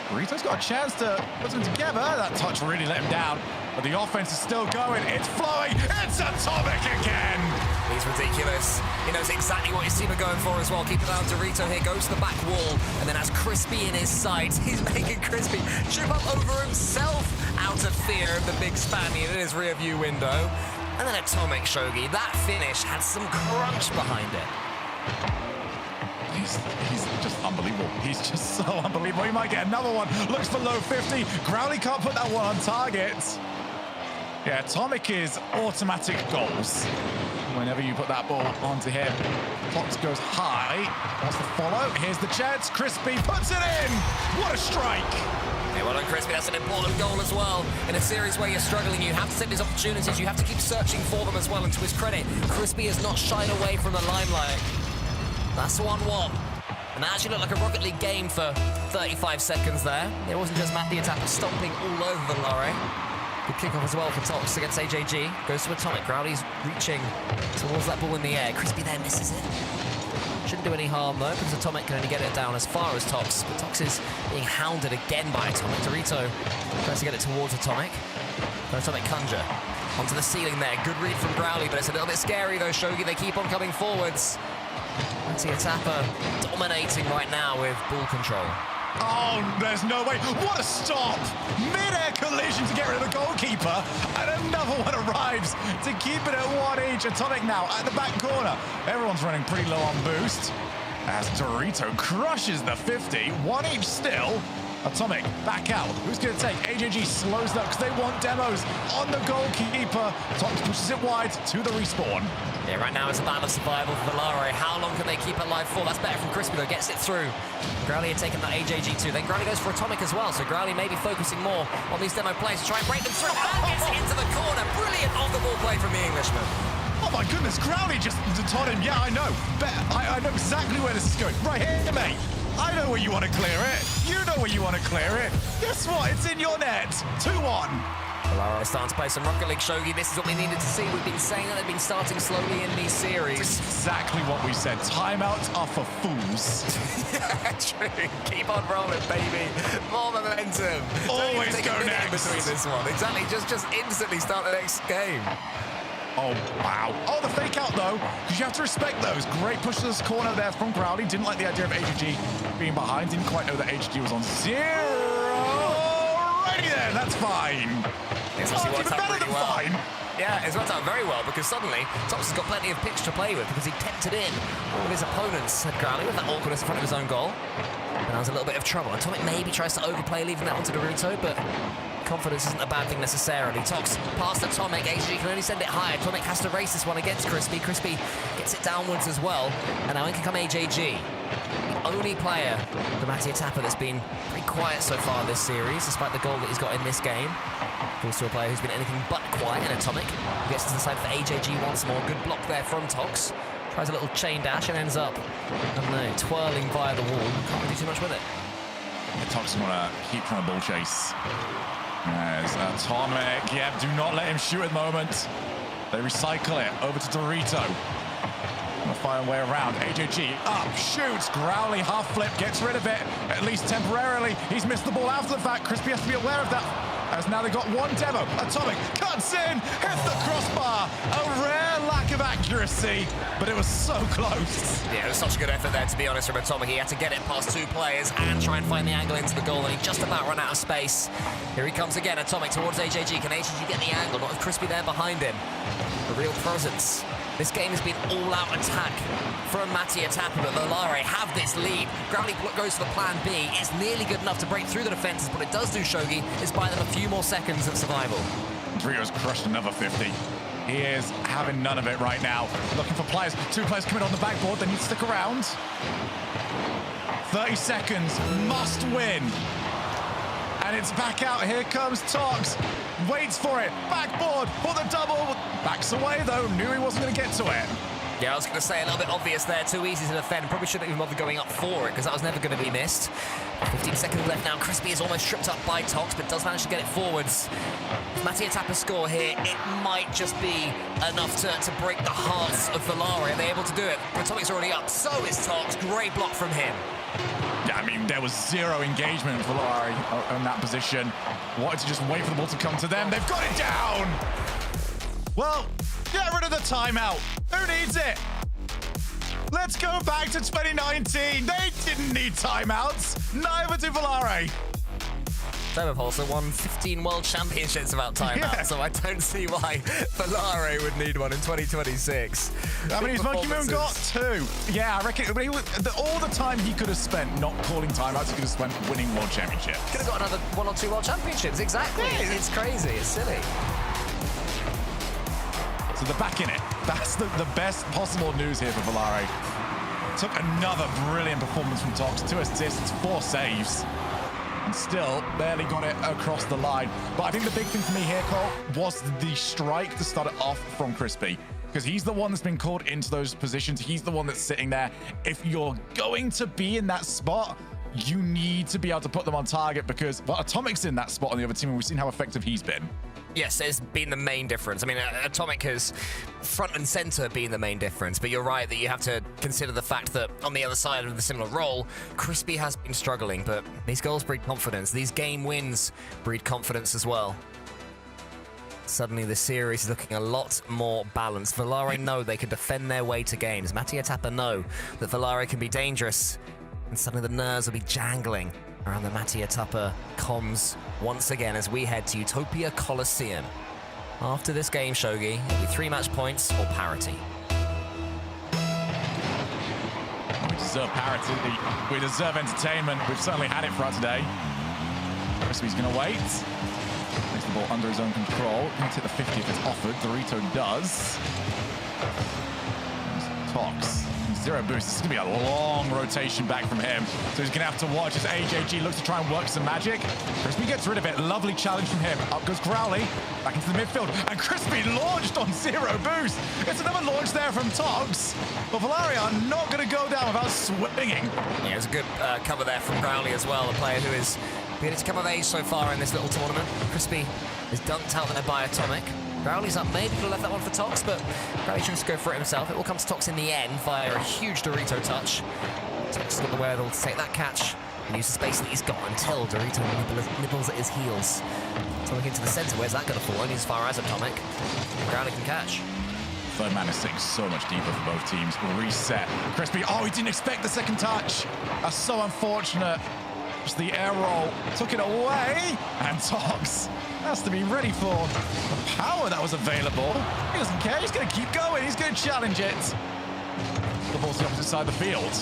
Burrito's got a chance to put them together. That touch really let him down. But the offense is still going. It's flowing. It's Atomic again. He's ridiculous. He knows exactly what his team are going for as well. Keep it down. Dorito here goes to the back wall and then has Crispy in his sights. He's making Crispy trip up over himself out of fear of the big Spaniard in his rear view window. And then Atomic Shogi. That finish had some crunch behind it. He's just unbelievable. He's just so unbelievable. He might get another one. Looks for low 50. Growly can't put that one on target. Yeah, Atomic is automatic goals. Whenever you put that ball onto him, Fox goes high. Wants to follow. Here's the chance. Crispy puts it in. What a strike. Yeah, well done, Crispy. That's an important goal as well. In a series where you're struggling, you have to take these opportunities. You have to keep searching for them as well. And to his credit, Crispy has not shied away from the limelight. That's 1-1. And that actually looked like a Rocket League game for 35 seconds there. It wasn't just Matt the attacker stomping all over the lorry. Good kickoff as well for Tox against AJG. Goes to Atomic. Growly's reaching towards that ball in the air. Crispy there misses it. Shouldn't do any harm though, because Atomic can only get it down as far as Tox. But Tox is being hounded again by Atomic. Dorito tries to get it towards Atomic. But Atomic Conjure onto the ceiling there. Good read from Growly, but it's a little bit scary though, Shogi. They keep on coming forwards. Atapa dominating right now with ball control. Oh, there's no way. What a stop. Mid-air collision to get rid of the goalkeeper. And another one arrives to keep it at 1 each. Atomic now at the back corner. Everyone's running pretty low on boost. As Dorito crushes the 50. 1 each still. Atomic back out. Who's going to take? AJG slows that because they want demos on the goalkeeper. Tox pushes it wide to the respawn. Yeah, right now it's a battle of survival for Valare. How long can they keep it alive for? That's better from Crispy though, gets it through. Growly had taken that AJG too. Then Growly goes for Atomic as well. So Growly may be focusing more on these demo plays to try and break them through. And gets it into the corner. Brilliant on-the-ball play from the Englishman. Oh my goodness, Growly just taught him. Yeah, I know. I know exactly where this is going. Right here, mate. I know where you want to clear it. You know where you want to clear it. Guess what? It's in your net. 2-1. Valaro starting to play some Rocket League, Shogi. This is what we needed to see. We've been saying that they've been starting slowly in these series. It's exactly what we said. Timeouts are for fools. Yeah, true. Keep on rolling, baby. More momentum. Always go next. Between this one. Exactly. Just instantly start the next game. Oh, wow. Oh, the fake out, though, because you have to respect those. Great push to this corner there from Growly. Didn't like the idea of AGG being behind. Didn't quite know that AGG was on 0. Alrighty then. That's fine. It's Oh, actually it's worked even out better really than well. fine. Yeah, it's worked out very well because suddenly Tox has got plenty of pitch to play with because he tempted in all of his opponents at Growly with that awkwardness in front of his own goal. And that was a little bit of trouble. Atomic maybe tries to overplay, leaving that one to Naruto, but confidence isn't a bad thing necessarily. Tox past Atomic, AG can only send it high. Atomic has to race this one against Crispy. Crispy gets it downwards as well, and now in can come AJG. The only player, the Mattia Tapper, that's been pretty quiet so far this series, despite the goal that he's got in this game. Also a player who's been anything but quiet in Atomic. Gets to the side for AJG once more. Good block there from Tox. Tries a little chain dash and ends up, I don't know, twirling via the wall. Can't really do too much with it. Yeah, Tox want to keep trying to ball chase. There's Atomic. Yeah, do not let him shoot at the moment. They recycle it over to Dorito. Gonna find a way around. AJG up, shoots. Growly half flip, gets rid of it, at least temporarily. He's missed the ball after the fact. Crispy has to be aware of that. As now they've got one demo. Atomic cuts in, hits the crossbar. A rare lack of accuracy, but it was so close. Yeah, it was such a good effort there, to be honest, from Atomic. He had to get it past two players and try and find the angle into the goal, and he just about ran out of space. Here he comes again, Atomic towards AJG. Can AJG get the angle? Not with Crispy there behind him. A real presence. This game has been all-out attack from Mattia Tapper, but Volare have this lead. Growly goes for the plan B. It's nearly good enough to break through the defenses, but it does do Shogi is buy them a few more seconds of survival. Drio's crushed another 50. He is having none of it right now. Looking for players. Two players coming on the backboard. They need to stick around. 30 seconds. Must win. And it's back out. Here comes Tox. Waits for it. Backboard for the double. Backs away, though. Knew he wasn't going to get to it. Yeah, I was going to say a little bit obvious there. Too easy to defend. Probably shouldn't even bother going up for it because that was never going to be missed. 15 seconds left now. Crispy is almost tripped up by Tox, but does manage to get it forwards. If Mattia Tapper score here, it might just be enough to break the hearts of Volare. Are they able to do it? Atomic's already up. So is Tox. Great block from him. Yeah, I mean, there was zero engagement for Volare in that position. Wanted to just wait for the ball to come to them. They've got it down. Well, get rid of the timeout. Who needs it? Let's go back to 2019. They didn't need timeouts. Neither did Volare. They've also won 15 World Championships without timeout, so I don't see why Volare would need one in 2026. I mean, his Monkey Moon got 2. Yeah, I reckon all the time he could have spent not calling timeouts, he could have spent winning World Championships. Could have got another 1 or 2 World Championships, exactly. Yeah. It's crazy, it's silly. So they're back in it. That's the best possible news here for Volare. Took another brilliant performance from Tox. 2 assists, 4 saves. And still barely got it across the line. But I think the big thing for me here, Cole, was the strike to start it off from Crispy. Because he's the one that's been called into those positions. He's the one that's sitting there. If you're going to be in that spot, you need to be able to put them on target because, well, Atomic's in that spot on the other team, and we've seen how effective he's been. Yes, it's been the main difference. I mean, Atomic has front and center been the main difference, but you're right that you have to consider the fact that on the other side of the similar role, Crispy has been struggling, but these goals breed confidence. These game wins breed confidence as well. Suddenly the series is looking a lot more balanced. Volare know they can defend their way to games. Mattia Tapper know that Volare can be dangerous, and suddenly the nerves will be jangling around the Mattia Tapper comms once again as we head to Utopia Coliseum. After this game, Shogi, it'll be 3 match points or parity. We deserve parity. We deserve entertainment. We've certainly had it for today. Crispy's going to wait. Makes the ball under his own control. Can take the 50 if it's offered. Dorito does. Tox. 0 boost. This is going to be a long rotation back from him. So he's going to have to watch as AJG looks to try and work some magic. Crispy gets rid of it. Lovely challenge from him. Up goes Growly. Back into the midfield. And Crispy launched on 0 boost. It's another launch there from Tox. But Volare are not going to go down without swinging. Yeah, it's a good cover there from Growly as well, a player who is beginning to come of age so far in this little tournament. Crispy is dunked out there by Atomic. Growly's up, maybe could have left that one for Tox, but Growly tries to go for it himself. It will come to Tox in the end via a huge Dorito touch. Tox has got the wherewithal to take that catch and use the space that he's got until Dorito nibbles at his heels. Atomic into the center, where's that going to fall? Only as far as Atomic. Growly can catch. Third man is sitting so much deeper for both teams. Reset. Crispy, oh, he didn't expect the second touch. That's so unfortunate. Just the air roll, took it away, and Tox has to be ready for the power that was available. He doesn't care, he's going to keep going, he's going to challenge it. The ball's the opposite side of the field.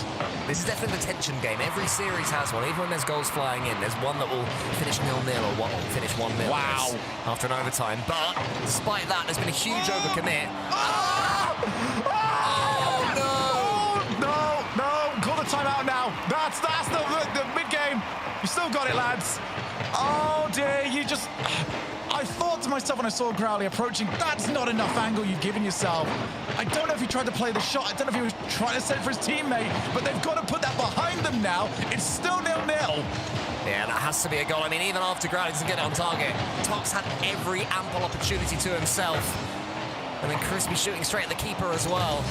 This is definitely the tension game. Every series has one. Even when there's goals flying in, there's one that will finish 0-0 or one will finish 1-0. Wow. After an overtime. But despite that, there's been a huge overcommit. No, call the timeout now. That's the mid-game. You still got it, lads. Oh dear, I thought to myself when I saw Growly approaching, that's not enough angle you've given yourself. I don't know if he tried to play the shot. I don't know if he was trying to set it for his teammate, but they've got to put that behind them now. It's still 0-0. Yeah, that has to be a goal. I mean, even after Growly doesn't get it on target, Tox had every ample opportunity to himself. And then Crispy shooting straight at the keeper as well.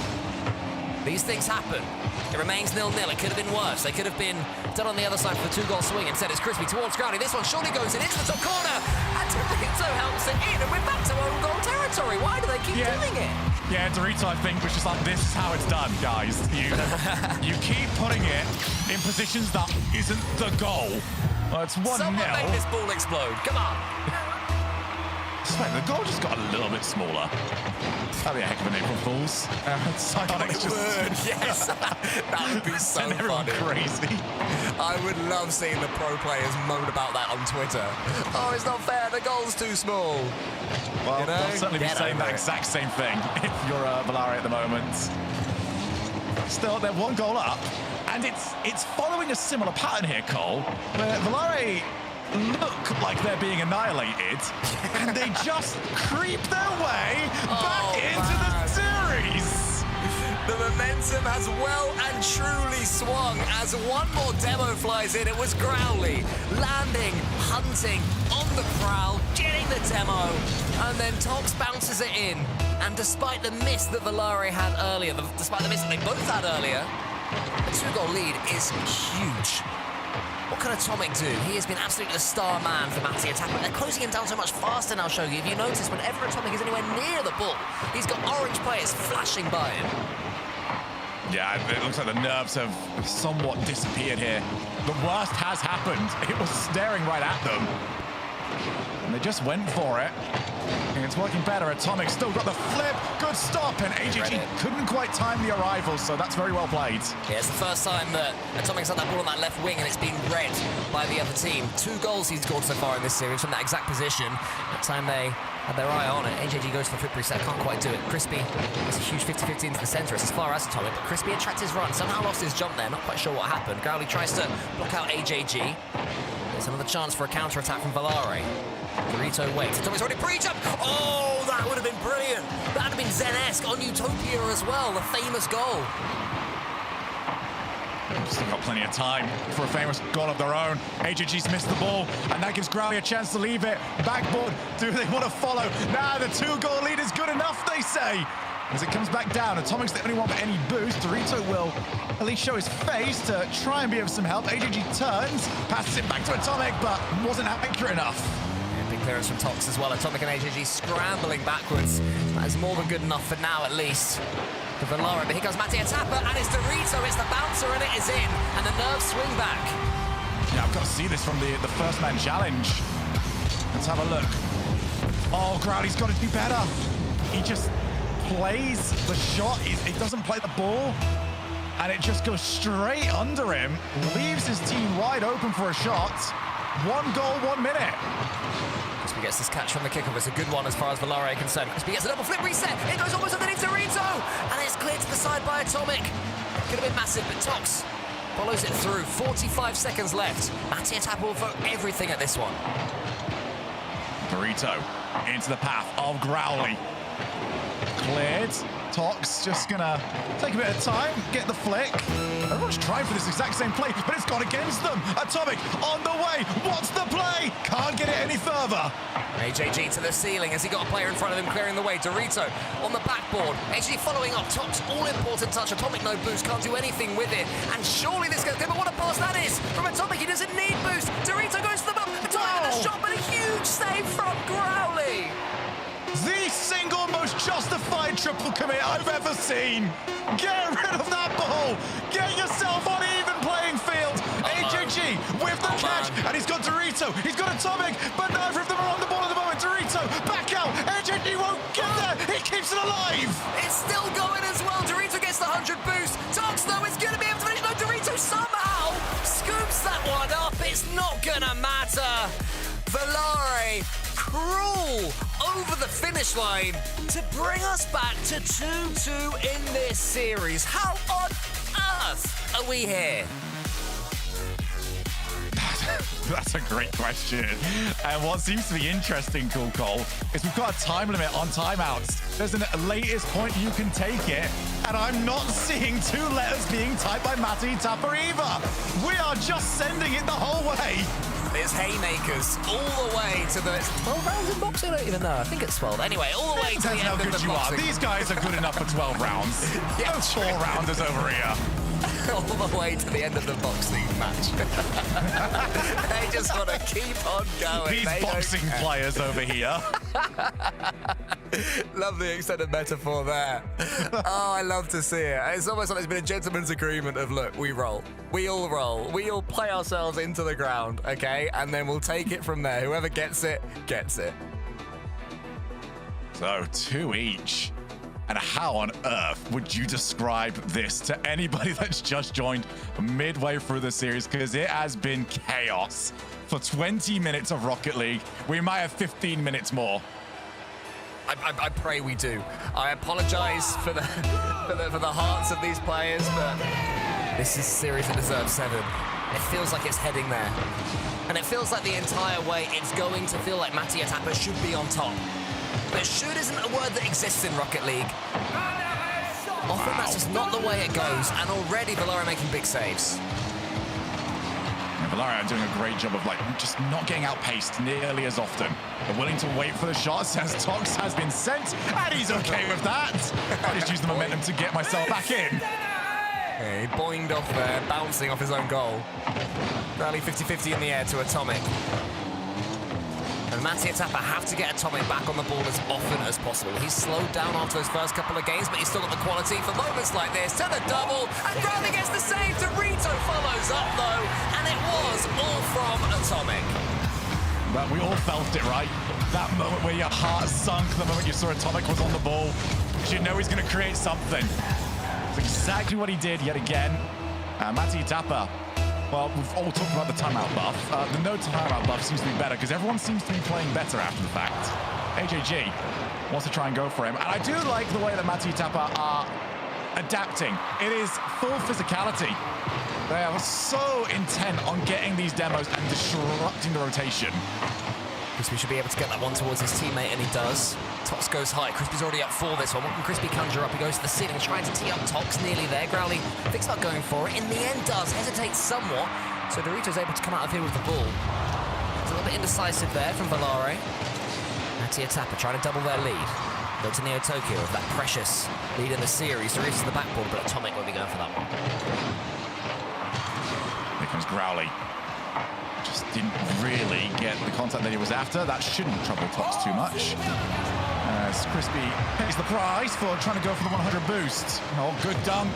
These things happen. It remains 0-0. It could have been worse. They could have been done on the other side for the 2-goal swing. Instead, it's Crispy towards Growly. This one surely goes in into the top corner. And Dorito helps it in, and we're back to own goal territory. Why do they keep doing it? Yeah, Dorito, I think, was just like, this is how it's done, guys. You keep putting it in positions that isn't the goal. Well, it's 1-0. Someone make this ball explode. Come on. The goal just got a little bit smaller. That'd be a heck of an April Fool's. Yes, that would be so funny. Crazy. I would love seeing the pro players moan about that on Twitter. Oh, it's not fair. The goal's too small. Well, you know? they'll certainly be saying that exact same thing if you're Valari at the moment. Still, they're 1 goal up, and it's following a similar pattern here, Cole, where Valari look like they're being annihilated, and they just creep their way back into the series. The momentum has well and truly swung as one more demo flies in. It was Growly landing, hunting, on the prowl, getting the demo, and then Tox bounces it in. And despite the miss that Valari had earlier, despite the miss that they both had earlier, the 2-goal lead is huge. What can Atomic do? He has been absolutely the star man for Matty Attack, but they're closing him down so much faster now, Shogi. If you notice, whenever Atomic is anywhere near the ball, he's got orange players flashing by him. Yeah, it looks like the nerves have somewhat disappeared here. The worst has happened. It was staring right at them. And they just went for it. And it's working better. Atomic still got the flip. Good stop. And AGG couldn't quite time the arrival, so that's very well played. Yeah, it's the first time that Atomic's had that ball on that left wing and it's been read by the other team. 2 goals he's scored so far in this series from that exact position. That time they had their eye on it. AGG goes for the flip reset, can't quite do it. Crispy has a huge 50-50 into the centre. It's as far as Atomic, but Crispy attracts his run. Somehow lost his jump there, not quite sure what happened. Growly tries to block out AJG. There's another chance for a counter-attack from Valari. Dorito waits. Atomic's already pre-jumped. Oh, that would have been brilliant. That would have been Zen-esque on Utopia as well, the famous goal. Still got plenty of time for a famous goal of their own. AGG's missed the ball, and that gives Growly a chance to leave it. Backboard, do they want to follow? Nah, the 2-goal lead is good enough, they say. As it comes back down, Atomic's the only one with any boost. Dorito will at least show his face to try and be of some help. AGG turns, passes it back to Atomic, but wasn't accurate enough. Big clearance from Tox as well. Atomic and AGG scrambling backwards. That is more than good enough for now, at least. For Valari, but here comes Matty Atapa, and it's Dorito, it's the bouncer, and it is in. And the nerves swing back. Yeah, I've got to see this from the first man challenge. Let's have a look. Oh, Growly's got to do better. He just plays the shot. He doesn't play the ball. And it just goes straight under him. Leaves his team wide open for a shot. 1 goal, 1 minute. Crispy gets this catch from the kickoff. It's a good one as far as Valari are concerned. Crispy gets a double flip reset. It goes almost underneath Dorito. And it's cleared to the side by Atomic. Could have been massive, but Tox follows it through. 45 seconds left. Matty Atapa will vote everything at this one. Dorito into the path of Growly. Cleared. Tox just gonna take a bit of time, get the flick. Everyone's trying for this exact same play, but it's gone against them. Atomic on the way. What's the play? Can't get it any further. AJG to the ceiling as he got a player in front of him clearing the way. Dorito on the backboard. AJG following up. Tox, all important touch. Atomic no boost, can't do anything with it. And surely this goes good, but what a pass that is from Atomic. He doesn't need boost. Dorito goes to the bump. Atomic with the shot, but a huge save from Growly. The single most justified triple commit I've ever seen. Get rid of that ball. Get yourself on even playing field. AJG with the Dorito, he's got Atomic, but neither of them are on the ball at the moment. Dorito, back out. AJG won't get there. He keeps it alive. It's still going as well. Dorito gets the 100 boost. Tox, though, is going to be able to finish. No, Dorito somehow scoops that one up. It's not going to matter. Volare crawl over the finish line to bring us back to 2-2 in this series. How on earth are we here? That's a great question. And what seems to be interesting, Cool Cole, is we've got a time limit on timeouts. There's a latest point you can take it, and I'm not seeing 2 letters being typed by Matty Tapper either. We are just sending it the whole way. There's haymakers all the way to the 12 rounds in boxing. I don't even know. I think it's 12. Anyway, all the way to the end how of good the you boxing. are. These guys are good enough for 12 rounds. Yeah, Those 4-rounders over here. All the way to the end of the boxing match. They just want to keep on going. These They boxing don't care. players over here. Love the extended metaphor there. Oh, I love to see it. It's almost like there's been a gentleman's agreement of, look, we roll. We all roll. We all play ourselves into the ground, okay? And then we'll take it from there. Whoever gets it, gets it. So, 2 each. And how on earth would you describe this to anybody that's just joined midway through the series? Because it has been chaos for 20 minutes of Rocket League. We might have 15 minutes more. I pray we do. I apologize for the for the hearts of these players, but this is a series that deserves 7. It feels like it's heading there. And it feels like the entire way it's going to feel like Matty Atapa should be on top. But should isn't a word that exists in Rocket League. Often that's just not the way it goes, and already Volare making big saves. And Valaria doing a great job of just not getting outpaced nearly as often. They're willing to wait for the shot, says Tox has been sent, and he's okay with that. I just used the momentum to get myself back in. Yeah, he boinged off there, bouncing off his own goal. Rally 50-50 in the air to Atomic. And Matty Atapa have to get Atomic back on the ball as often as possible. He's slowed down after those first couple of games, but he's still got the quality for moments like this. To the double, and Growly gets the save. Dorito follows up, though, and it was all from Atomic. But we all felt it, right? That moment where your heart sunk, the moment you saw Atomic was on the ball. You know he's going to create something. It's exactly what he did yet again. Matty Atapa. Well, we've all talked about the timeout buff. The no timeout buff seems to be better because everyone seems to be playing better after the fact. AJG wants to try and go for him. And I do like the way that Matty Atapa are adapting. It is full physicality. They are so intent on getting these demos and disrupting the rotation. Crispy should be able to get that one towards his teammate, and he does. Tox goes high. Crispy's already up for this one. What can Crispy conjure up? He goes to the ceiling, trying to tee up Tox, nearly there. Growly thinks about going for it. In the end, does. Hesitates somewhat. So Dorito's able to come out of here with the ball. It's a little bit indecisive there from Volare. Matty Atapa trying to double their lead. Go to Neo Tokyo with that precious lead in the series. Doritos the backboard, but Atomic won't be going for that one. Here comes Growly. Just didn't really get the contact that he was after. That shouldn't trouble Tox too much. As Crispy pays the price for trying to go for the 100 boost. Oh, good dunk.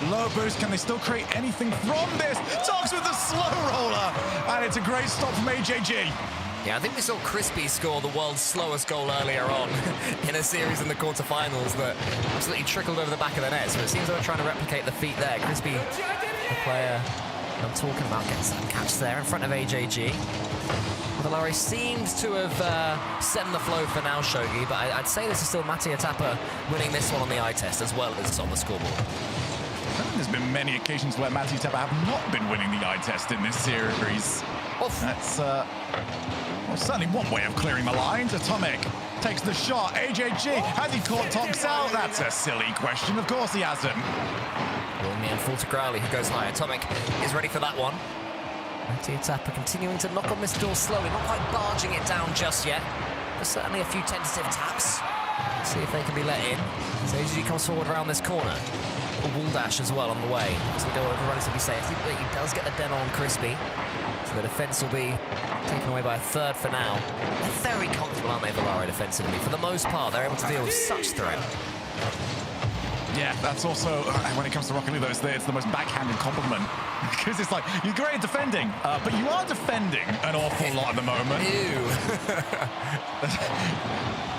Low boost. Can they still create anything from this? Tox with the slow roller. And it's a great stop from AJG. Yeah, I think we saw Crispy score the world's slowest goal earlier on in a series in the quarterfinals that absolutely trickled over the back of the net. So it seems like we're trying to replicate the feat there. Crispy, the player I'm talking about, gets that catch there in front of AJG. Volare seems to have sent the flow for now, Shogi, but I'd say this is still Matty Atapa winning this one on the eye test as well as on the scoreboard. I think there's been many occasions where Matty Atapa have not been winning the eye test in this series. That's well, certainly one way of clearing the lines. Atomic takes the shot. AJG, has he caught Tox out? That's a silly question. Of course he hasn't. Well, in the end, full to Growly, who goes high. Atomic is ready for that one. Matty Atapa continuing to knock on this door slowly, not quite barging it down just yet, but certainly a few tentative taps. See if they can be let in. So AJG comes forward around this corner. A wall dash as well on the way. So they go over relatively safe. He does get the demo on Crispy. So the defense will be taken away by a third for now. They're very comfortable, aren't they, Volare, defensively? For the most part, they're able to deal with such threat. Yeah, that's also, when it comes to Rocket League, it's the most backhanded compliment. Because it's like, you're great at defending, but you are defending an awful lot at the moment. Ew.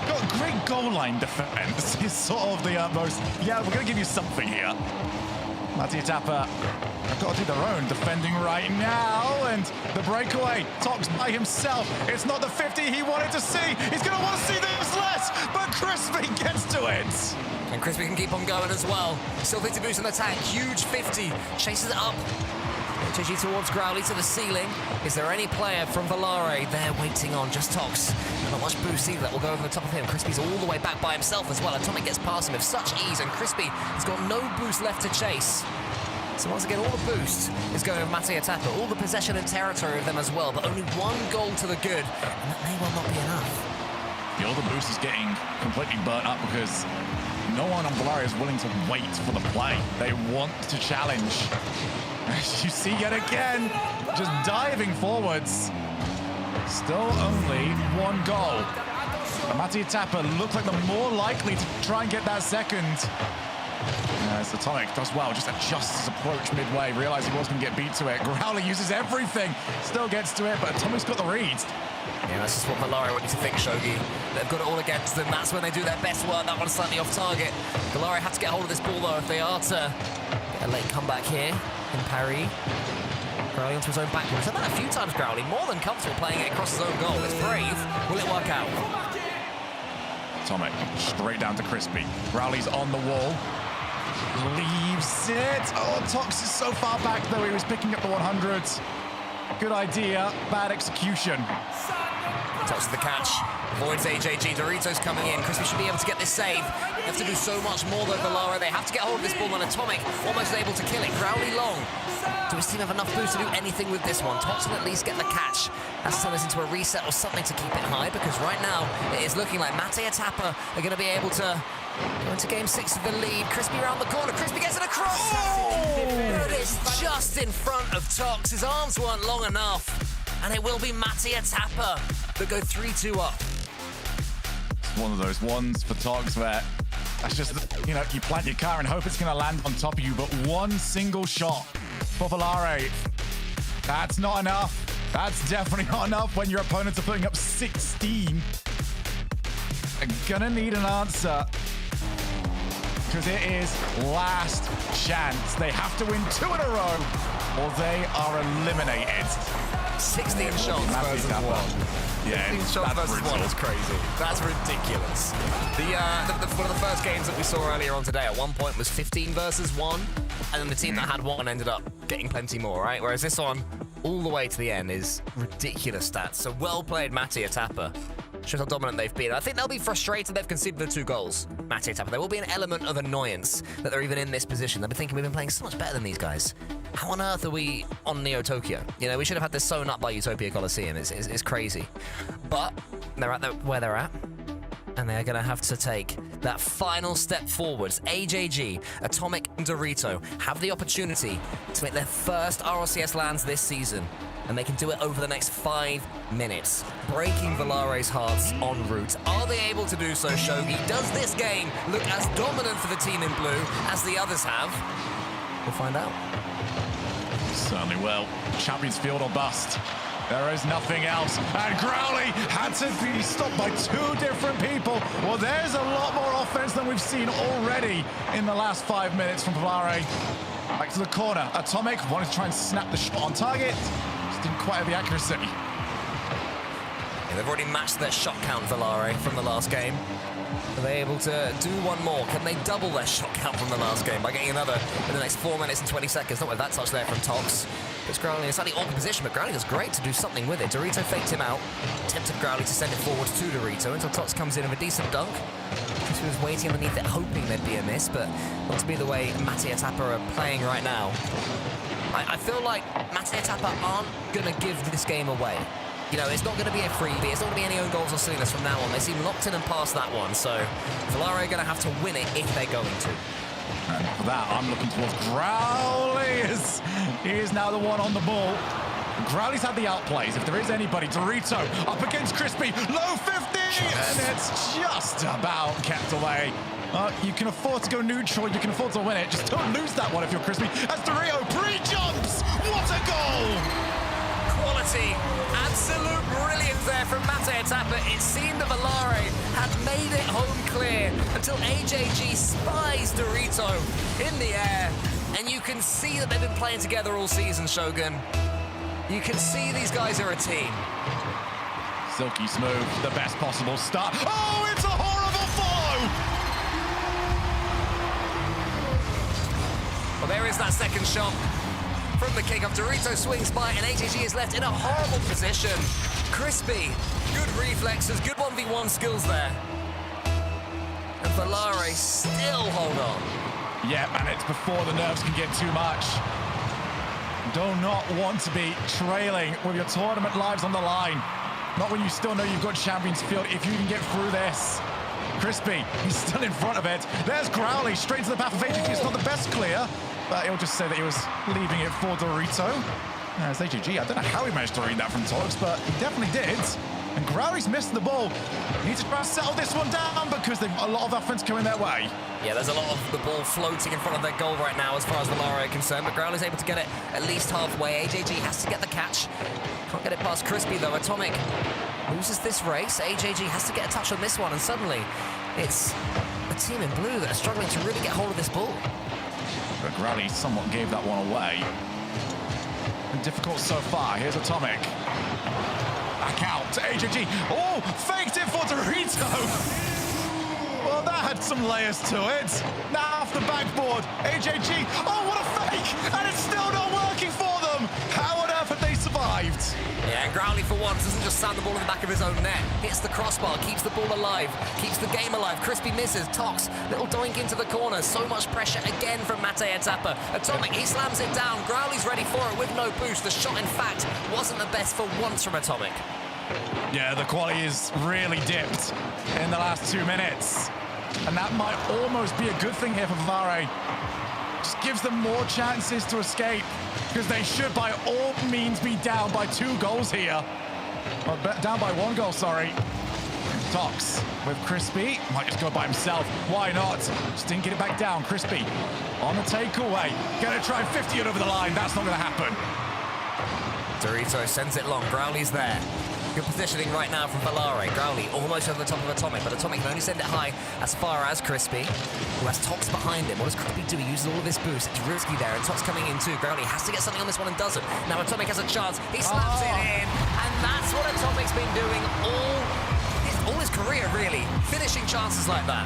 Got a great goal line defense. Is sort of the most, yeah, we're going to give you something here. Matty Tapper have got to do their own defending right now, and the breakaway. Tox by himself. It's not the 50 he wanted to see. He's going to want to see this less, but Crispy gets to it. And Crispy can keep on going as well. Still 50 boost in the tank. Huge 50. Chases it up. HG towards Growly to the ceiling. Is there any player from Valare there waiting on? Just Tox. Not much boost either. That will go over the top of him. Crispy's all the way back by himself as well. Atomic gets past him with such ease, and Crispy has got no boost left to chase. So once again, all the boost is going with Matty Tapper. All the possession and territory of them as well, but only one goal to the good, and that may well not be enough. The other boost is getting completely burnt up because no one on Valare is willing to wait for the play. They want to challenge. As you see yet again, just diving forwards. Still only one goal. Matty Tapper looked like the more likely to try and get that second. As Atomic does well, just adjusts his approach midway, realized he was going to get beat to it. Growly uses everything, still gets to it, but Atomic's got the reads. Yeah, that's just what Valare want you to think, Shogi. They've got it all against them. That's when they do their best work. That one's slightly off target. Valare have to get hold of this ball, though, if they are to get a late comeback here in Paris. Growly onto his own back. We've said that a few times, Growly. More than comfortable playing it across his own goal. It's brave. Will it work out? Atomic straight down to Crispy. Growly's on the wall. Leaves it. Oh, Tox is so far back, though. He was picking up the 100s. Good idea. Bad execution. Tox to the catch. Avoids AJG. Doritos coming in. Crispy should be able to get this save. They have to do so much more than Valare. They have to get hold of this ball, and Atomic almost able to kill it. Growly long. Do his team have enough boost to do anything with this one? Tox will at least get the catch. Has to turn this into a reset or something to keep it high, because right now it is looking like Matty Tapper are going to be able to go into game 6 of the lead. Crispy around the corner. Crispy gets it across. Oh! But it's just in front of Tox. His arms weren't long enough. And it will be Matty Tapper that go 3-2 up. One of those ones for Tox where that's just, you know, you plant your car and hope it's going to land on top of you, but one single shot for Valare, that's not enough. That's definitely not enough when your opponents are putting up 16. They're gonna need an answer, because it is last chance. They have to win 2 in a row or they are eliminated. 16 shots versus 1. Yeah, 16 shots versus 1 is crazy. That's ridiculous. One of the first games that we saw earlier on today at one point was 15 versus 1, and then the team that had 1 ended up getting plenty more, right? Whereas this one, all the way to the end, is ridiculous stats. So well played, Matty Tapper. Shows how dominant they've been. I think they'll be frustrated they've conceded the 2 goals. Matty Tapper. There will be an element of annoyance that they're even in this position. They'll be thinking, we've been playing so much better than these guys. How on earth are we on Neo Tokyo? You know, we should have had this sewn up by Utopia Coliseum. It's crazy. But they're at where they're at, and they're going to have to take that final step forwards. AJG, Atomic, and Dorito have the opportunity to make their first RLCS lands this season, and they can do it over the next 5 minutes, breaking Valare's hearts en route. Are they able to do so, Shogi? Does this game look as dominant for the team in blue as the others have? We'll find out. Certainly will. Champions Field or bust. There is nothing else. And Growly had to be stopped by 2 different people. Well, there's a lot more offense than we've seen already in the last 5 minutes from Valare. Back to the corner. Atomic wanted to try and snap the shot on target. Just didn't quite have the accuracy. Yeah, they've already matched their shot count, Valare, from the last game. Are they able to do one more? Can they double their shot count from the last game by getting another in the next 4 minutes and 20 seconds? Not with that touch there from Tox. Puts Growly in a slightly awkward position, but Growly does great to do something with it. Dorito faked him out, tempted Growly to send it forward to Dorito until Tox comes in with a decent dunk. He was waiting underneath it, hoping there'd be a miss, but not to be the way Matty Tapper are playing right now. I feel like Matty Tapper aren't going to give this game away. You know, it's not going to be a freebie. It's not going to be any own goals or silliness from now on. They seem locked in and past that one, so Valare are going to have to win it if they're going to. And for that, I'm looking towards Growly. He is now the one on the ball. Growly's had the outplays. If there is anybody, Dorito up against Crispy. Low 50, and it's just about kept away. You can afford to go neutral. You can afford to win it. Just don't lose that one if you're Crispy. As Dorito pre-jumps. What a goal! Quality, absolute brilliance there from Mate Etapa. It seemed that Valare had made it home clear until AJG spies Dorito in the air. And you can see that they've been playing together all season, Shogun. You can see these guys are a team. Silky smooth, the best possible start. Oh, it's a horrible follow! Well, there is that second shot from the kickoff. Dorito swings by, and AJG is left in a horrible position. Crispy, good reflexes, good 1v1 skills there. And Valare still hold on. Yeah, man, it's before the nerves can get too much. Do not want to be trailing with your tournament lives on the line. Not when you still know you've got Champions Field. If you can get through this. Crispy, he's still in front of it. There's Growly, straight to the path of AJG. It's not the best clear, but he'll just say that he was leaving it for Dorito. As AJG, I don't know how he managed to read that from Tox, but he definitely did. And Growly's missed the ball. He needs to try and settle this one down because they've got a lot of offense coming their way. Yeah, there's a lot of the ball floating in front of their goal right now as far as Valare are concerned, but Growly's able to get it at least halfway. AJG has to get the catch. Can't get it past Crispy though. Atomic loses this race. AJG has to get a touch on this one, and suddenly it's the team in blue that are struggling to really get hold of this ball. But Growly somewhat gave that one away. And difficult so far. Here's Atomic. Back out to AJG. Oh, faked it for Dorito. Well, that had some layers to it. Now off the backboard. AJG. Oh, what a fake. And it's still not working for them. How on earth have they survived? Yeah, and Growly for once doesn't just sand the ball in the back of his own net. Hits the crossbar, keeps the ball alive, keeps the game alive. Crispy misses, Tox, little doink into the corner. So much pressure again from Mate Etapa. Atomic, he slams it down. Growly's ready for it with no boost. The shot, in fact, wasn't the best for once from Atomic. Yeah, the quality is really dipped in the last 2 minutes. And that might almost be a good thing here for Valare. Just gives them more chances to escape, because they should by all means be down by 2 goals here. Or down by 1 goal, sorry. Tox with Crispy. Might just go by himself. Why not? Just didn't get it back down. Crispy on the takeaway. Gonna try 50 it over the line. That's not gonna happen. Dorito sends it long. Growly's there. Good positioning right now from Valare. Growly almost over the top of Atomic, but Atomic can only send it high as far as Crispy, who has Tox behind him. What does Crispy do? He uses all of his boost. It's risky there, and Tox coming in too. Growly has to get something on this one and doesn't. Now Atomic has a chance. He slams it in, and that's what Atomic's been doing all his career, really. Finishing chances like that.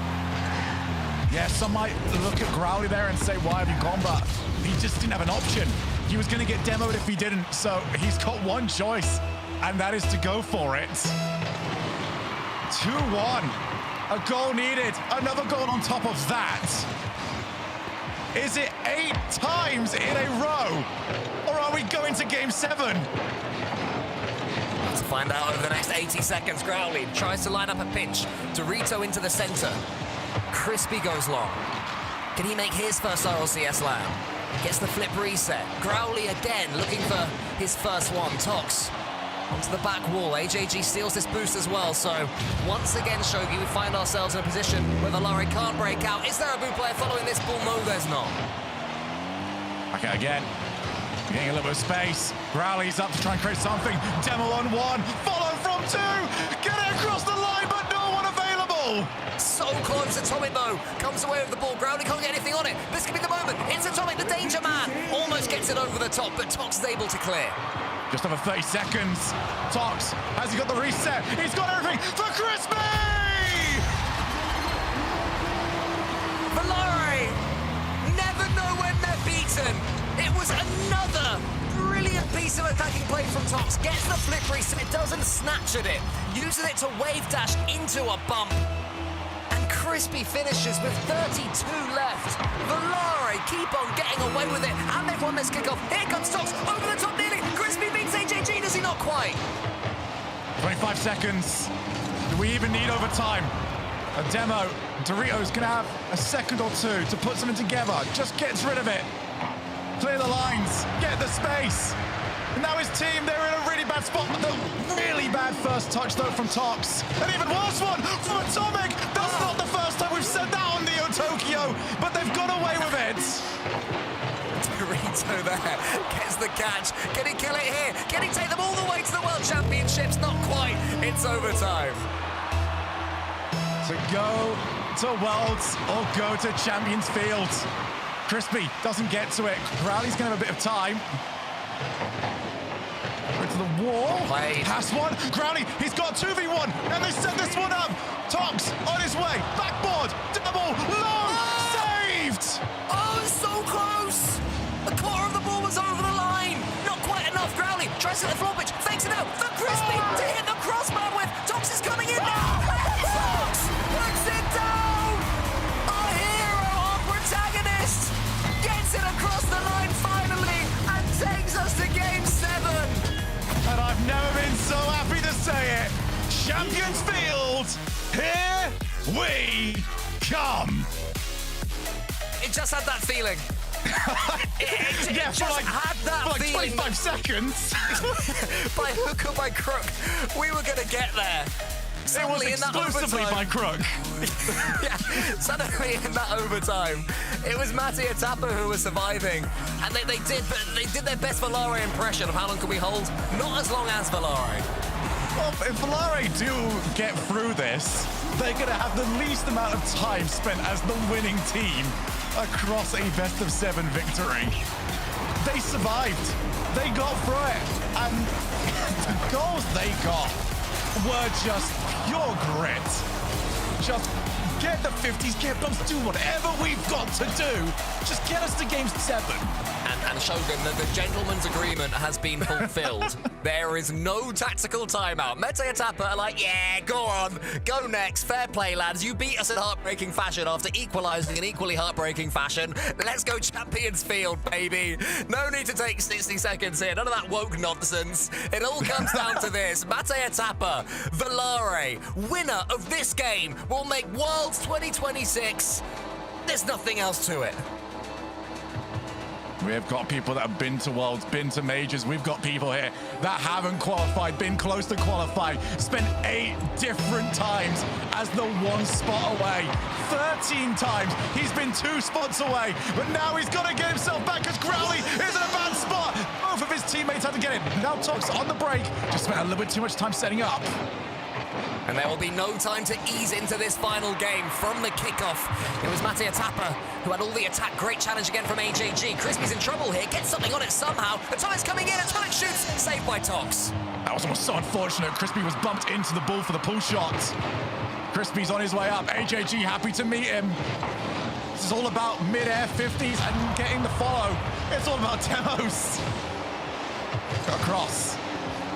Yeah, some might look at Growly there and say, why have you gone? But he just didn't have an option. He was going to get demoed if he didn't, so he's got one choice. And that is to go for it. 2-1. A goal needed. Another goal on top of that. Is it 8 times in a row? Or are we going to game 7? To find out over the next 80 seconds, Growly tries to line up a pinch. Dorito into the center. Crispy goes long. Can he make his first RLCS land? Gets the flip reset. Growly again looking for his first one. Tox onto the back wall. AJG steals this boost as well. So once again, Shogi, we find ourselves in a position where Valare can't break out. Is there a boot player following this ball? No, there's not. Okay, again. Getting a little bit of space. Growly's up to try and create something. Demo on 1. Follow from 2. Get it across the line, but no one available. So close. Atomic, though, comes away with the ball. Growly can't get anything on it. This could be the moment. It's Atomic, the danger man. Almost gets it over the top, but Tox is able to clear. Just over 30 seconds. Tox, has he got the reset? He's got everything for Crispy! Valare never know when they're beaten. It was another brilliant piece of attacking play from Tox. Gets the flip reset, it doesn't snatch at it. Uses it to wave dash into a bump. And Crispy finishes with 32 left. Valare keep on getting away with it, and they've won this kickoff. Here comes Tox, over the top nearly. Crispy beats AJG, does he not quite? 25 seconds. Do we even need overtime? A demo. Dorito's gonna have a second or 2 to put something together. Just gets rid of it. Clear the lines. Get the space. And now his team, they're in a really bad spot. The really bad first touch, though, from Tox. An even worse one from Atomic. That's not the first time we've said that on the but they've got away with it. Dorito there gets the catch. Can he kill it here? Can he take them all the way to the World Championships? Not quite. It's overtime. To go to Worlds or go to Champions Field. Crispy doesn't get to it. Crowley's going to have a bit of time. To the wall. Pass one. Crowley, he's got 2v1, and they set this one up. Tox on his way. Backboard. Double. Low. Saved. Oh, it's so close. A quarter of the ball was over the line. Not quite enough. Crowley tries to hit the floor pitch. Fakes it out for Crispy to hit the crossbar with. Tox is coming in now. Tox puts it down. Our hero, our protagonist, gets it across the line finally and takes us to Game 7. And I've never been so happy to say it. Champions Field, here we come. It just had that feeling. It just had that feeling. 25 seconds. By hook or by crook, we were going to get there. Suddenly it was exclusively by crook. Yeah, suddenly in that overtime, it was Mattia Tapper who was surviving. And they did their best Valare impression of how long can we hold. Not as long as Valare. Well, if Valare do get through this, they're going to have the least amount of time spent as the winning team across a best-of-7 victory. They survived. They got through it. And the goals they got were just pure grit. Just get the 50s, get us, do whatever we've got to do. Just get us to Game 7. And Shogun, the gentleman's agreement has been fulfilled. There is no tactical timeout. Mete and Tapper are like, yeah, go on, go next. Fair play, lads. You beat us in heartbreaking fashion after equalizing in equally heartbreaking fashion. Let's go Champions Field, baby. No need to take 60 seconds here. None of that woke nonsense. It all comes down to this. Mete Tapper, Valare, winner of this game, will make Worlds 2026. There's nothing else to it. We have got people that have been to Worlds, been to Majors. We've got people here that haven't qualified, been close to qualifying, spent 8 different times as the 1 spot away. 13 times he's been 2 spots away, but now he's got to get himself back because Crowley is in a bad spot. Both of his teammates had to get it. Now Tox on the break, just spent a little bit too much time setting up. And there will be no time to ease into this final game from the kickoff. It was Mattia Tapper who had all the attack. Great challenge again from AJG. Crispy's in trouble here. Gets something on it somehow. Atonic's coming in. Atomic shoots. Saved by Tox. That was almost so unfortunate. Crispy was bumped into the ball for the pull shot. Crispy's on his way up. AJG happy to meet him. This is all about mid-air 50s and getting the follow. It's all about demos. Across.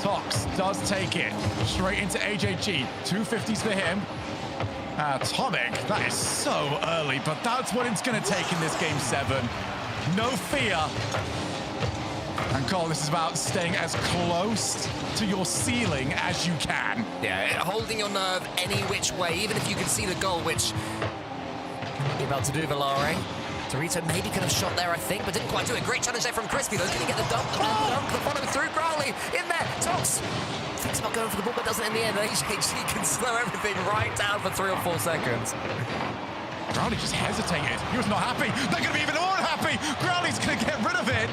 Tox does take it straight into AJG. 250s for him. Atomic, that is so early, but that's what it's going to take in this Game 7. No fear. And Cole, this is about staying as close to your ceiling as you can. Yeah, holding your nerve any which way, even if you can see the goal, which you're about to do, Valare. Dorito maybe could have shot there, I think, but didn't quite do it. Great challenge there from Crispy, though. Can he get the dunk? The follow through. Crowley in there. Tox thinks about going for the ball, but doesn't in the end. AJG can slow everything right down for 3 or 4 seconds. Crowley just hesitated. He was not happy. They're going to be even more unhappy. Crowley's going to get rid of it.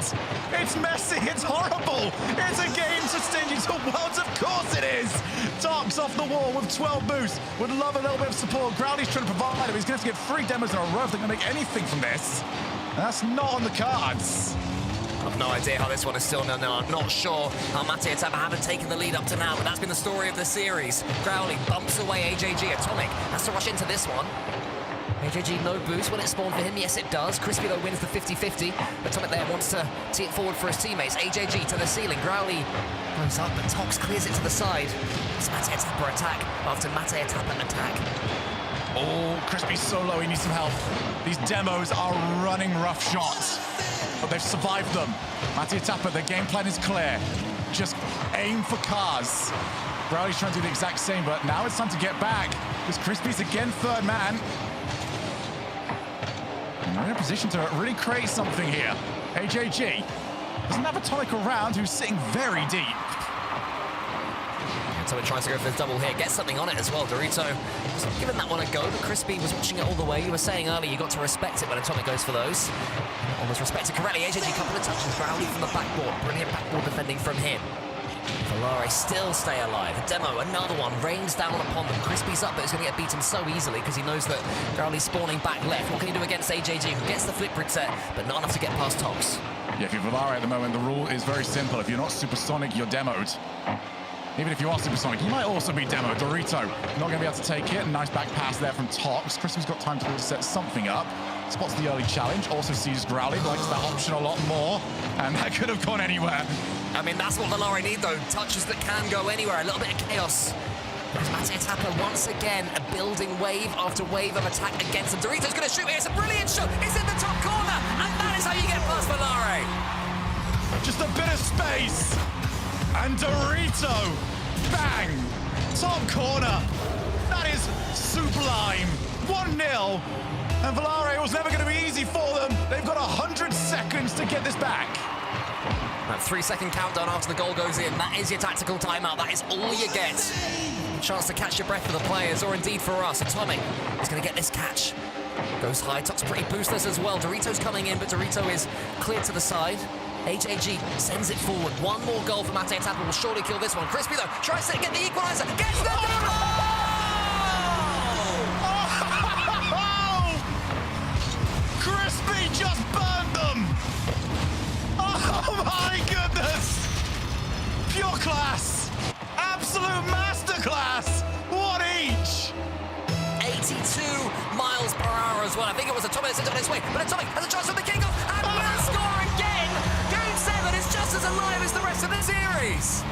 It's messy. It's horrible. It's a game to send you to Worlds. Of course it is. Tox off the wall with 12 boosts. Would love a little bit of support. Crowley's trying to provide him. He's going to have to get 3 demos in a row if they're going to make anything from this. And that's not on the cards. I've no idea how this one is still no. I'm not sure how Mattia Tapper haven't taken the lead up to now, but that's been the story of the series. Crowley bumps away AJG. Atomic has to rush into this one. AJG no boost. Will it spawn for him? Yes, it does. Crispy, though, wins the 50-50. Atomic there wants to tee it forward for his teammates. AJG to the ceiling. Growly goes up, but Tox clears it to the side. It's Mattia Tapper attack after Mattia Tapper attack. Oh, Crispy's so low. He needs some help. These demos are running rough shots, but they've survived them. Mattia Tapper, the game plan is clear. Just aim for cars. Growly's trying to do the exact same, but now it's time to get back because Crispy's again 3rd man. We're in a position to really create something here. AJG doesn't have Atomic around, who's sitting very deep. Atomic tries to go for the double here, gets something on it as well. Dorito was giving that one a go, but Crispy was watching it all the way. You were saying earlier you got to respect it when Atomic goes for those. Almost respected correctly. AJG, couple of touches. Brownie from the backboard. Brilliant backboard defending from him. Valare still stay alive. Demo, another one, rains down upon them. Crispy's up, but he's going to get beaten so easily because he knows that Growly's spawning back left. What can he do against AJG, who gets the flip reset, but not enough to get past Tox? Yeah, if you're Valare at the moment, the rule is very simple. If you're not supersonic, you're demoed. Even if you are supersonic, you might also be demoed. Dorito not going to be able to take it. Nice back pass there from Tox. Crispy's got time to set something up. Spots the early challenge, also sees Growly, likes that option a lot more, and that could have gone anywhere. I mean, that's what Valare need, though. Touches that can go anywhere. A little bit of chaos. Matej Tapper once again building wave after wave of attack against him. Dorito's going to shoot here. It's a brilliant shot. It's in the top corner, and that is how you get past Valare. Just a bit of space, and Dorito, bang, top corner. That is sublime. 1-0. And Valare, it was never going to be easy for them. They've got 100 seconds to get this back. That 3-second countdown after the goal goes in. That is your tactical timeout. That is all you get. Chance to catch your breath for the players, or indeed for us. Atomic is going to get this catch. Goes high. Tox pretty boostless as well. Dorito's coming in, but Dorito is cleared to the side. HAG sends it forward. One more goal for Matej Tapper will surely kill this one. Crispy, though, tries to get the equalizer. Gets the double! Crispy just burned them! Oh my goodness! Pure class! Absolute masterclass! One each! 82 miles per hour as well. I think it was Atomic that's on his way, but Atomic has a chance for the kickoff and will score again! Game 7 is just as alive as the rest of the series!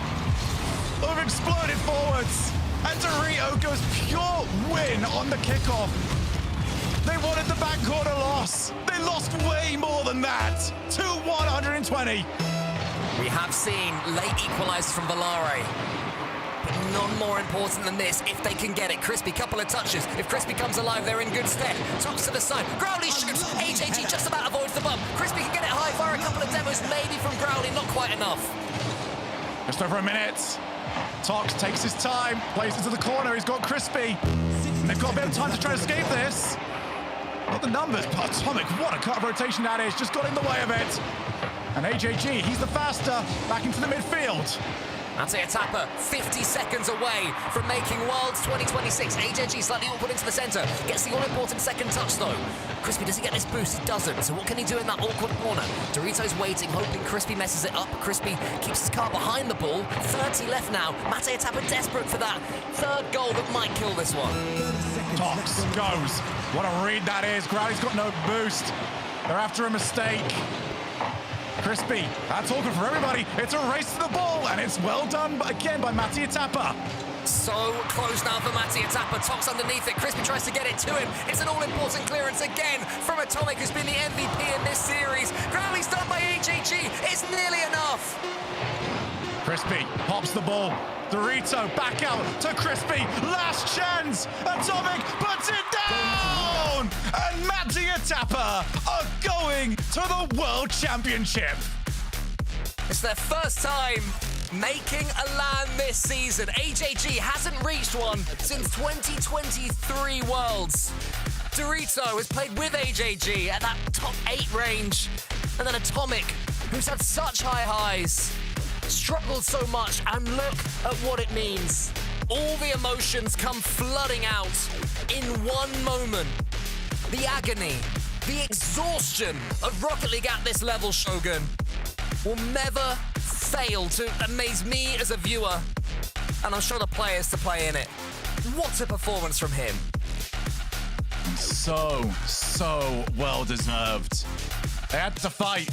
We've exploded forwards, and Dorito goes pure win on the kickoff. They wanted the back corner loss. They lost way more than that. 2-120. We have seen late equalizers from Valare, but none more important than this if they can get it. Crispy, couple of touches. If Crispy comes alive, they're in good stead. Tops to the side. Growly shoots. HAG just about avoids the bump. Crispy can get it high, fire a couple of demos, maybe from Growly, not quite enough. Just over a minute. Tox takes his time, plays into the corner. He's got Crispy. And they've got a bit of time to try to escape this. Not the numbers, but Atomic, what a cut of rotation that is. Just got in the way of it. And AJG, he's the faster, back into the midfield. Matej Tapper, 50 seconds away from making Worlds 2026. AJG slightly awkward into the center. Gets the all-important second touch, though. Crispy, does he get this boost? He doesn't. So what can he do in that awkward corner? Dorito's waiting, hoping Crispy messes it up. Crispy keeps his car behind the ball. 30 left now. Matej Tapper desperate for that third goal that might kill this one. Tox goes. What a read that is. Growly's got no boost. They're after a mistake. Crispy, that's all good for everybody. It's a race to the ball, and it's well done again by Matej Tapper. So close now for Matej Tapper. Tox underneath it. Crispy tries to get it to him. It's an all-important clearance again from Atomic, who's been the MVP in this series. Growly's done by HAG. It's nearly enough. Crispy pops the ball. Dorito back out to Crispy. Last chance. Atomic puts it down. And Matej Tapper are going to the World Championship. It's their first time making a LAN this season. HAG hasn't reached one since 2023 Worlds. Dorito has played with HAG at that top 8 range. And then Atomic, who's had such high highs, struggled so much, and look at what it means. All the emotions come flooding out in one moment. The agony, the exhaustion of Rocket League at this level, Shogun, will never fail to amaze me as a viewer, and I'm sure the players to play in it. What a performance from him. So well deserved. They had to fight.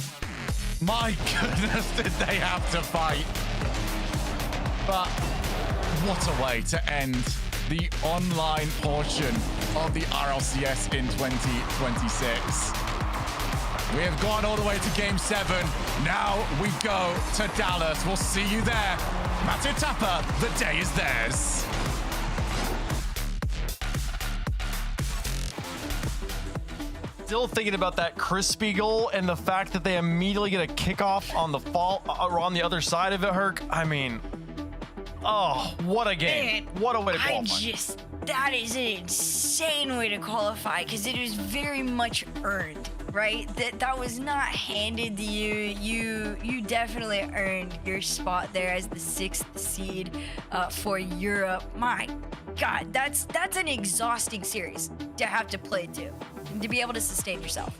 My goodness, did they have to fight. But what a way to end the online portion of the RLCS in 2026. We have gone all the way to Game 7. Now we go to Dallas. We'll see you there. Matej Tapper, the day is theirs. Still thinking about that Crispy goal and the fact that they immediately get a kickoff on the fall or on the other side of it, Herc. I mean, Oh, what a game. Man, What a way to qualify. That is an insane way to qualify because it was very much earned, right? That was not handed to you. You definitely earned your spot there as the 6th seed for Europe. My God, that's an exhausting series to have to play to be able to sustain yourself.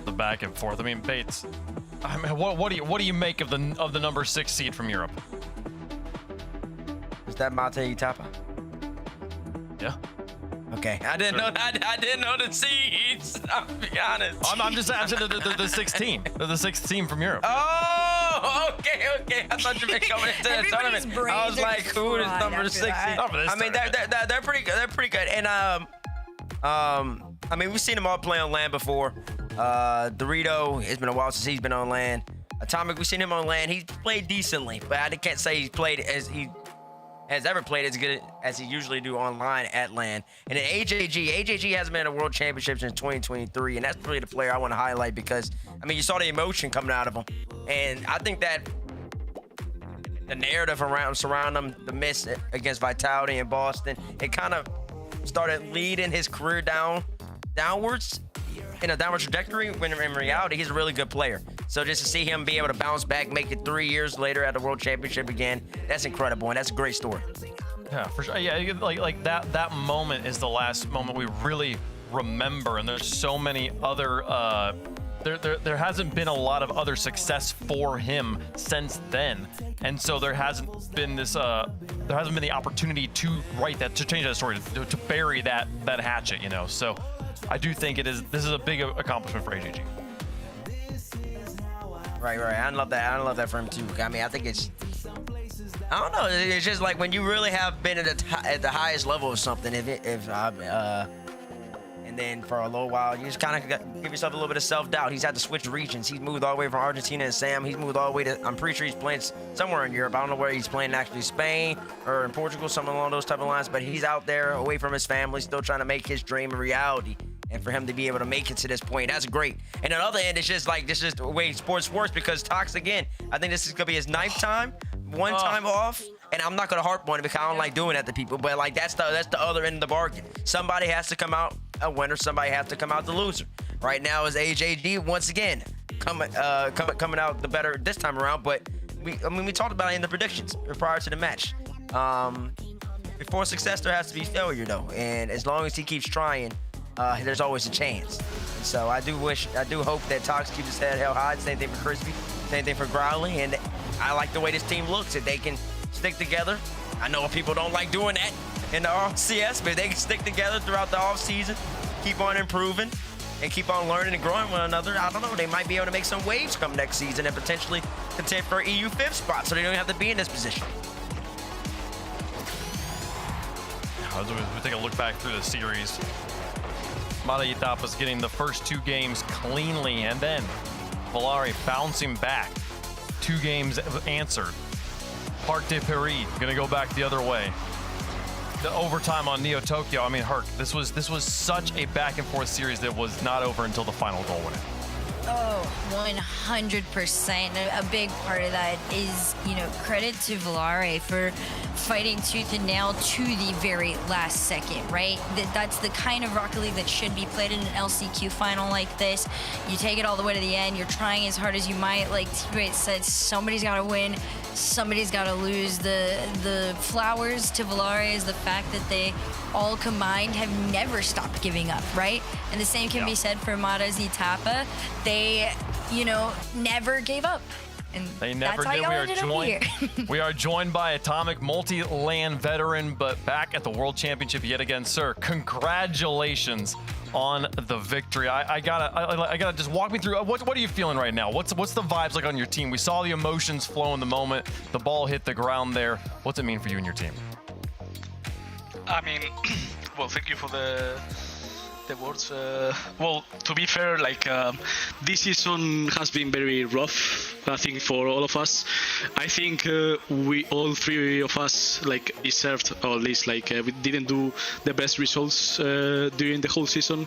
The back and forth. I mean, Bates. I mean, what do you make of the number 6 seed from Europe? Is that Mate Itapa? Yeah. Okay, I didn't know. I didn't know the seeds. I'll be honest. I'm just saying the 6th team. They're the 6th team from Europe. Oh, okay. I thought you meant coming into the tournament. I was like, who is number 6 seed? I mean, they're pretty good. They're pretty good. And I mean, we've seen them all play on land before. Dorito, it's been a while since he's been on land. Atomic, we've seen him on land. He's played decently, but I can't say he's played as he has ever played as good as he usually do online at land. And then AJG hasn't been in a world championship since 2023, and that's really the player I want to highlight because, I mean, you saw the emotion coming out of him. And I think that the narrative surrounding him, the miss against Vitality in Boston, it kind of started leading his career downwards in a downward trajectory when in reality he's a really good player. So just to see him be able to bounce back, make it 3 years later at the World Championship again, that's incredible, and that's a great story. Yeah, for sure. Yeah, like that moment is the last moment we really remember, and there's so many other there hasn't been a lot of other success for him since then, and so there hasn't been the opportunity to change that story, to bury that hatchet, you know. So I do think this is a big accomplishment for AJG. Right. I love that for him too. I mean, I think I don't know. It's just like when you really have been at the highest level of something. And then for a little while, you just kind of give yourself a little bit of self-doubt. He's had to switch regions. He's moved all the way from Argentina and Sam. He's moved all the way to, I'm pretty sure he's playing somewhere in Europe. I don't know where he's playing, actually Spain or in Portugal, something along those type of lines. But he's out there away from his family, still trying to make his dream a reality. And for him to be able to make it to this point, that's great. And on the other end, it's just like, this is the way sports works because Tox, again, I think this is going to be his 9th time, one time off. And I'm not going to harp on it because I don't like doing that to people. But like that's the other end of the bargain. Somebody has to come out a winner. Somebody has to come out the loser. Right now is AJG once again coming out the better this time around. But we talked about it in the predictions prior to the match. Before success, there has to be failure though. And as long as he keeps trying, there's always a chance. And so I do hope that Tox keeps his head held high. Same thing for Crispy. Same thing for Growly. And I like the way this team looks. If they can stick together. I know people don't like doing that in the RLCS, but they can stick together throughout the offseason, keep on improving, and keep on learning and growing one another. I don't know. They might be able to make some waves come next season and potentially contend for EU 5th spot so they don't have to be in this position. As we take a look back through the series, Mata Itapa's getting the first 2 games cleanly, and then Volare bouncing back. 2 games answered. Parc de Paris gonna go back the other way. The overtime on Neo Tokyo. I mean, Herc, this was such a back and forth series that was not over until the final goal went in. Oh, 100%. A big part of that is, credit to Volare for fighting tooth and nail to the very last second, right? That's the kind of Rocket League that should be played in an LCQ final like this. You take it all the way to the end. You're trying as hard as you might. Like T-Bait said, somebody's got to win. Somebody's got to lose. The flowers to Volare is the fact that they all combined have never stopped giving up, right? And the same can be said for Mata's Itapa. They, never gave up. And they never did. We are joined by Atomic, multi-land veteran, but back at the World Championship yet again, sir. Congratulations on the victory. I gotta just walk me through. What are you feeling right now? What's the vibes like on your team? We saw the emotions flow in the moment. The ball hit the ground there. What's it mean for you and your team? I mean, well, thank you for the the words. Well, to be fair, like this season has been very rough. I think for all of us. I think we all three of us like deserved, or at least like we didn't do the best results during the whole season,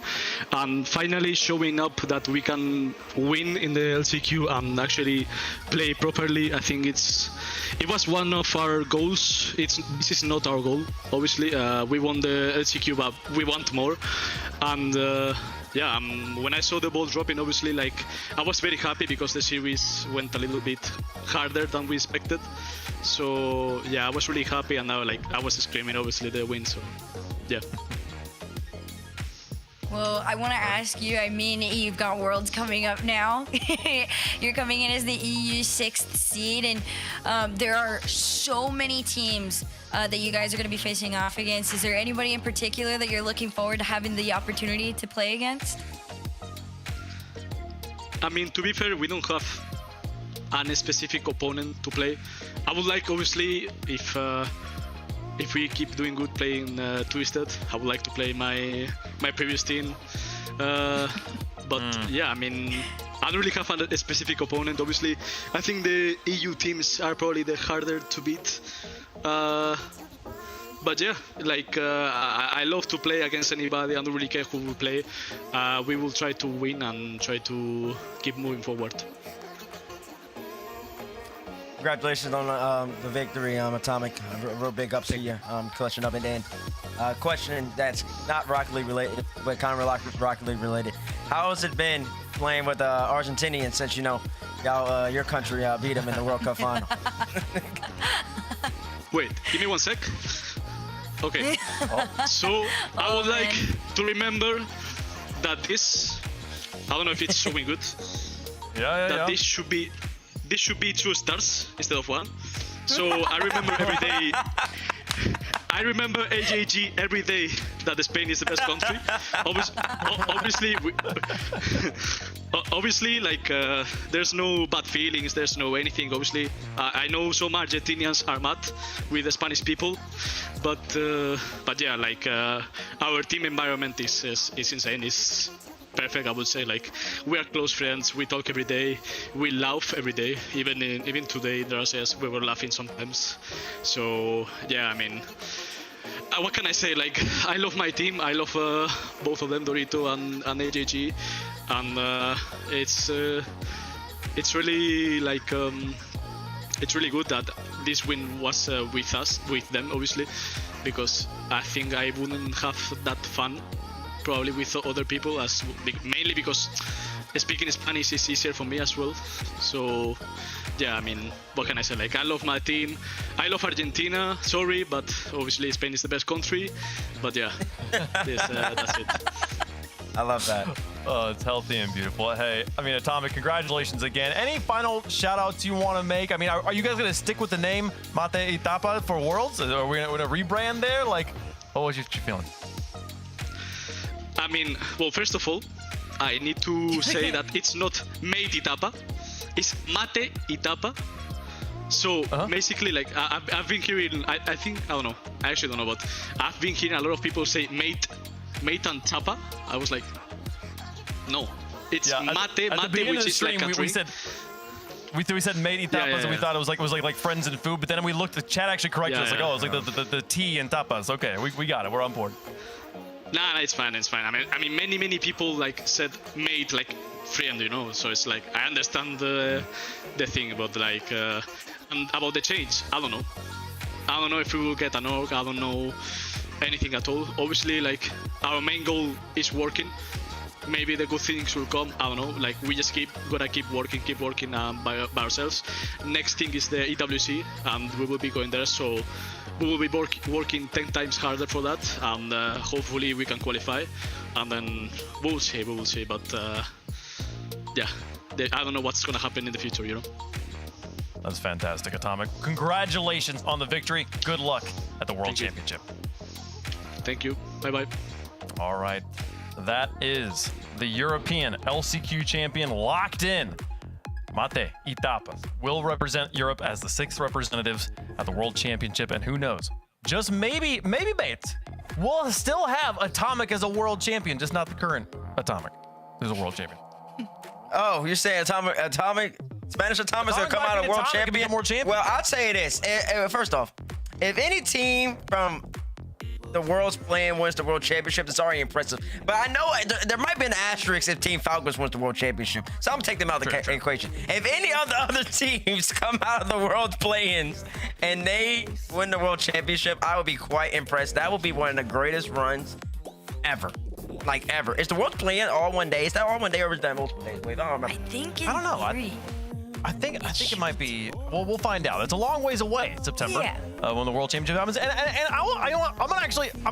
and finally showing up that we can win in the LCQ and actually play properly. I think it was one of our goals. This is not our goal, obviously. We won the LCQ, but we want more. And yeah, when I saw the ball dropping, obviously, like I was very happy because the series went a little bit harder than we expected. So yeah, I was really happy, and now like I was screaming, obviously, the win. So yeah. Well, I want to ask you, I mean, you've got Worlds coming up now. You're coming in as the EU 6th seed, and there are so many teams that you guys are going to be facing off against. Is there anybody in particular that you're looking forward to having the opportunity to play against? I mean, to be fair, we don't have any specific opponent to play. I would like, obviously, if we keep doing good playing Twisted, I would like to play my previous team. But yeah, I mean, I don't really have a specific opponent. Obviously, I think the EU teams are probably the harder to beat. But yeah, like I love to play against anybody. I don't really care who will play. We will try to win and try to keep moving forward. Congratulations on the victory, Atomic. Real big ups to you, clutching up. And then question that's not Rocket League related, but kind of Rocket League related. How has it been playing with Argentinians since, you know, y'all, your country beat them in the World Cup final? Wait, give me 1 sec. Okay. So I would like to remember that this, I don't know if it's showing good. Yeah. This should be 2 stars instead of 1. So I remember every day. I remember AJG every day that Spain is the best country. Obviously, like there's no bad feelings, there's no anything. Obviously, I know some Argentinians are mad with the Spanish people, but yeah, like our team environment is insane. It's perfect, I would say. Like we are close friends, we talk every day, we laugh every day. Even today, there are days we were laughing sometimes. So yeah, I mean, what can I say? Like I love my team. I love both of them, Dorito and AJG, and it's really like it's really good that this win was with them, obviously, because I think I wouldn't have that fun probably with other people, mainly because speaking Spanish is easier for me as well. So yeah, I mean, what can I say? Like I love my team. I love Argentina. Sorry, but obviously Spain is the best country. But yeah, that's it. I love that. Oh, it's healthy and beautiful. Hey, I mean, Atomic, congratulations again. Any final shout-outs you want to make? I mean, are you guys going to stick with the name Mate y Tapa for Worlds? Are we going to rebrand there? Like, what was you feeling? I mean, well, first of all, I need to say that it's not Mate y Tapa, it's Mate y Tapa. So basically, like I've been hearing, I think, I don't know, I actually don't know, but I've been hearing a lot of people say mate and tapa. I was like, no, it's mate, which is like a drink. We said mate y tapas, and we thought it was like friends and food, but then we looked, the chat actually corrected us, like, oh, it's like the tea and tapas. Okay, we got it, we're on board. Nah, it's fine. I mean, many people like said mate, like friend, you know. So it's like I understand the thing about like and about the change. I don't know if we will get an org. I don't know anything at all. Obviously, like our main goal is working. Maybe the good things will come. I don't know. Like we just gotta keep working by ourselves. Next thing is the EWC, and we will be going there. So we will be working 10 times harder for that, and hopefully we can qualify. And then we will see. But yeah, I don't know what's gonna happen in the future. You know. That's fantastic, Atomic. Congratulations on the victory. Good luck at the World Championship. Thank you. Bye-bye. All right. That is the European LCQ champion locked in. Mate y Tapas will represent Europe as the 6th representatives at the World Championship, and who knows, just maybe Bates, we'll still have Atomic as a world champion, just not the current Atomic who's a world champion. Oh, you're saying Atomic Spanish Atomic's gonna come out a world champion? Well, I'll say this. First off, if any team from the world's playing wins the world championship, it's already impressive. But I know there might be an asterisk if Team Falcons wins the world championship. So I'm gonna take them out of the equation. If any of the other teams come out of the world's play-ins and they win the world championship, I would be quite impressed. That would be one of the greatest runs ever. Like ever. Is the world playing all one day? Is that all one day or is that multiple days? Wait, I don't remember. I don't know. I think it might be. Well, we'll find out. It's a long ways away. September, when the World Championship happens. And I'm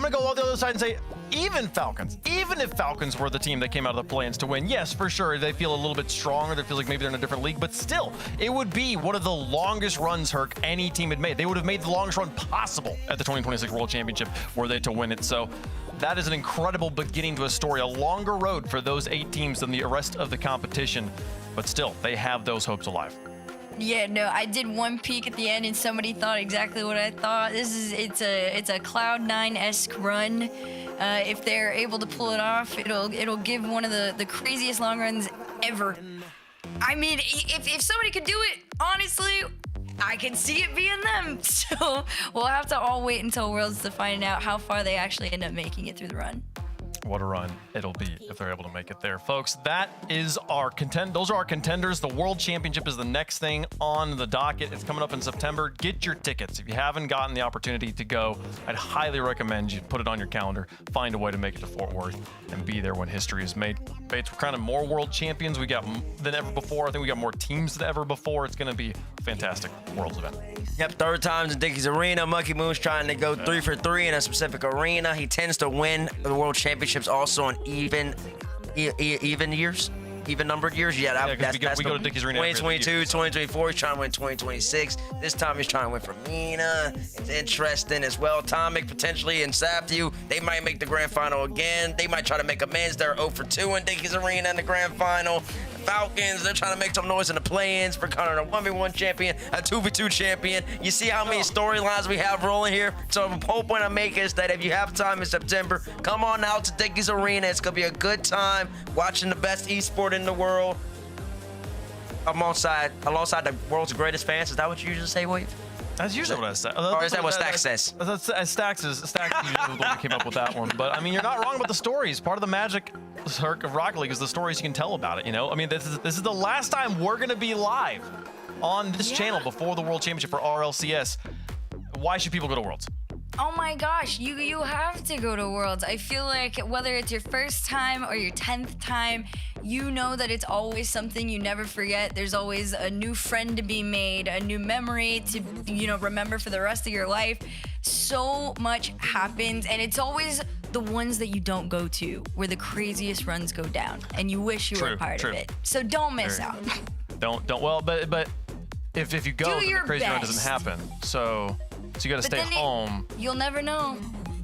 gonna go on the other side and say, even if Falcons were the team that came out of the play-ins to win, yes, for sure, they feel a little bit stronger. They feel like maybe they're in a different league, but still, it would be one of the longest runs, Herc, any team had made. They would have made the longest run possible at the 2026 World Championship were they to win it. So that is an incredible beginning to a story, a longer road for those 8 teams than the rest of the competition. But still, they have those hopes alive. Yeah, no, I did one peek at the end and somebody thought exactly what I thought. It's a Cloud9-esque run. If they're able to pull it off, it'll give one of the craziest long runs ever. I mean, if somebody could do it, honestly, I can see it being them. So we'll have to all wait until Worlds to find out how far they actually end up making it through the run. What a run it'll be if they're able to make it there, folks. That is our those are our contenders. The World Championship is the next thing on the docket. It's coming up in September. Get your tickets. If you haven't gotten the opportunity to go, I'd highly recommend you put it on your calendar. Find a way to make it to Fort Worth and be there when history is made. Bates, we're kind of more world champions we got than ever before. I think we got more teams than ever before. It's going to be a fantastic Worlds event. Yep, third time's in Dickies Arena. Monkey Moon's trying to go 3 for 3 in a specific arena. He tends to win the World Championships also on even years. Even numbered years? Yeah, we go to Dickies Arena 2022, 2024. He's trying to win 2026. This time he's trying to win for Mina. It's interesting as well. Atomic potentially and Sapview. They might make the grand final again. They might try to make amends. They're 0 for 2 in Dickies Arena in the grand final. Falcons, they're trying to make some noise in the play-ins for kind of a 1v1 champion, a 2v2 champion. You see how many storylines we have rolling here? So the whole point I make is that if you have time in September, come on out to Dickies Arena. It's going to be a good time watching the best esport in the world alongside the world's greatest fans. Is that what you usually say, Wade? That's usually what I say. Or is that what Stack says? Stax usually came up with that one. But I mean, you're not wrong about the stories. Part of the magic of Rocket League is the stories you can tell about it. You know, I mean, this is the last time we're gonna be live on this channel before the World Championship for RLCS. Why should people go to Worlds? Oh my gosh, you have to go to Worlds. I feel like whether it's your first time or your 10th time, you know that it's always something you never forget. There's always a new friend to be made, a new memory to, remember for the rest of your life. So much happens, and it's always the ones that you don't go to where the craziest runs go down, and you wish you were a part of it. So don't miss out. Don't. Well, but if you go, then the crazy run doesn't happen. So you got to stay home. You'll never know.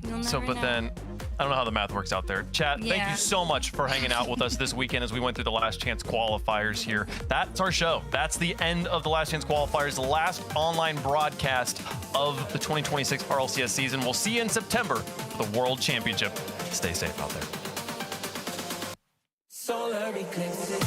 Then I don't know how the math works out there. Chat, thank you so much for hanging out with us this weekend as we went through the Last Chance qualifiers here. That's our show. That's the end of the Last Chance qualifiers, the last online broadcast of the 2026 RLCS season. We'll see you in September for the World Championship. Stay safe out there. Solar eclipses.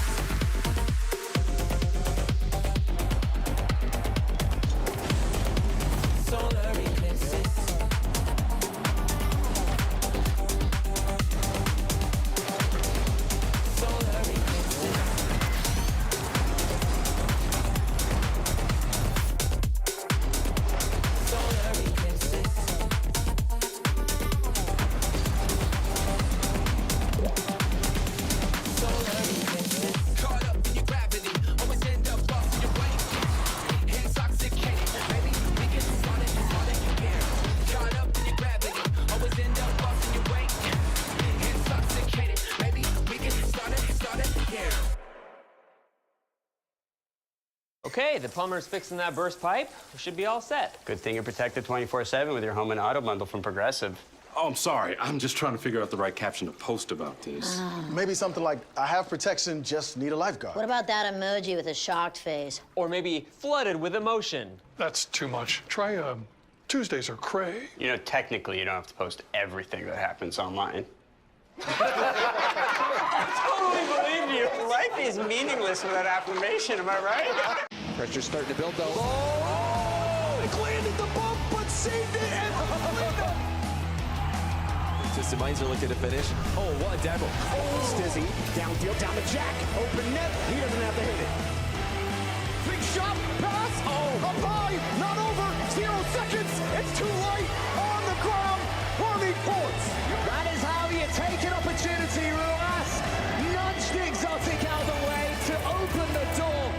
Okay, the plumber's fixing that burst pipe. We should be all set. Good thing you're protected 24/7 with your home and auto bundle from Progressive. Oh, I'm sorry. I'm just trying to figure out the right caption to post about this. Maybe something like, I have protection, just need a lifeguard. What about that emoji with a shocked face? Or maybe flooded with emotion. That's too much. Try Tuesdays are cray. You know, technically, you don't have to post everything that happens online. I totally believe you. Life is meaningless without affirmation, am I right? Pressure's starting to build, though. Oh! He landed the bump, but saved it and Twisted Minds are looking to finish. Oh, what a demo. Oh, Stizzy, downfield, down the jack, open net, he doesn't have to hit it. Big shot, pass, up high, not over, 0 seconds, it's too late, on the ground, Army points. That is how you take an opportunity, Ruas. Nudge the exotic out of the way to open the door.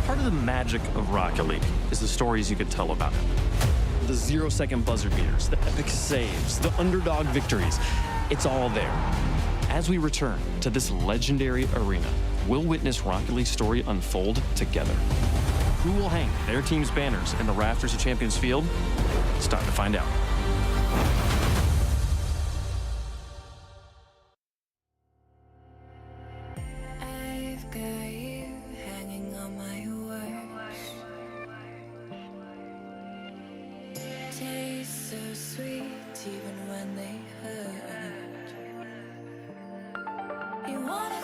Part of the magic of Rocket League is the stories you could tell about it. The 0-second buzzer beaters, the epic saves, the underdog victories. It's all there. As we return to this legendary arena, we'll witness Rocket League's story unfold together. Who will hang their team's banners in the rafters of Champions Field? It's time to find out. I've got you hanging on my words. Taste so sweet even when they hurt. You wanna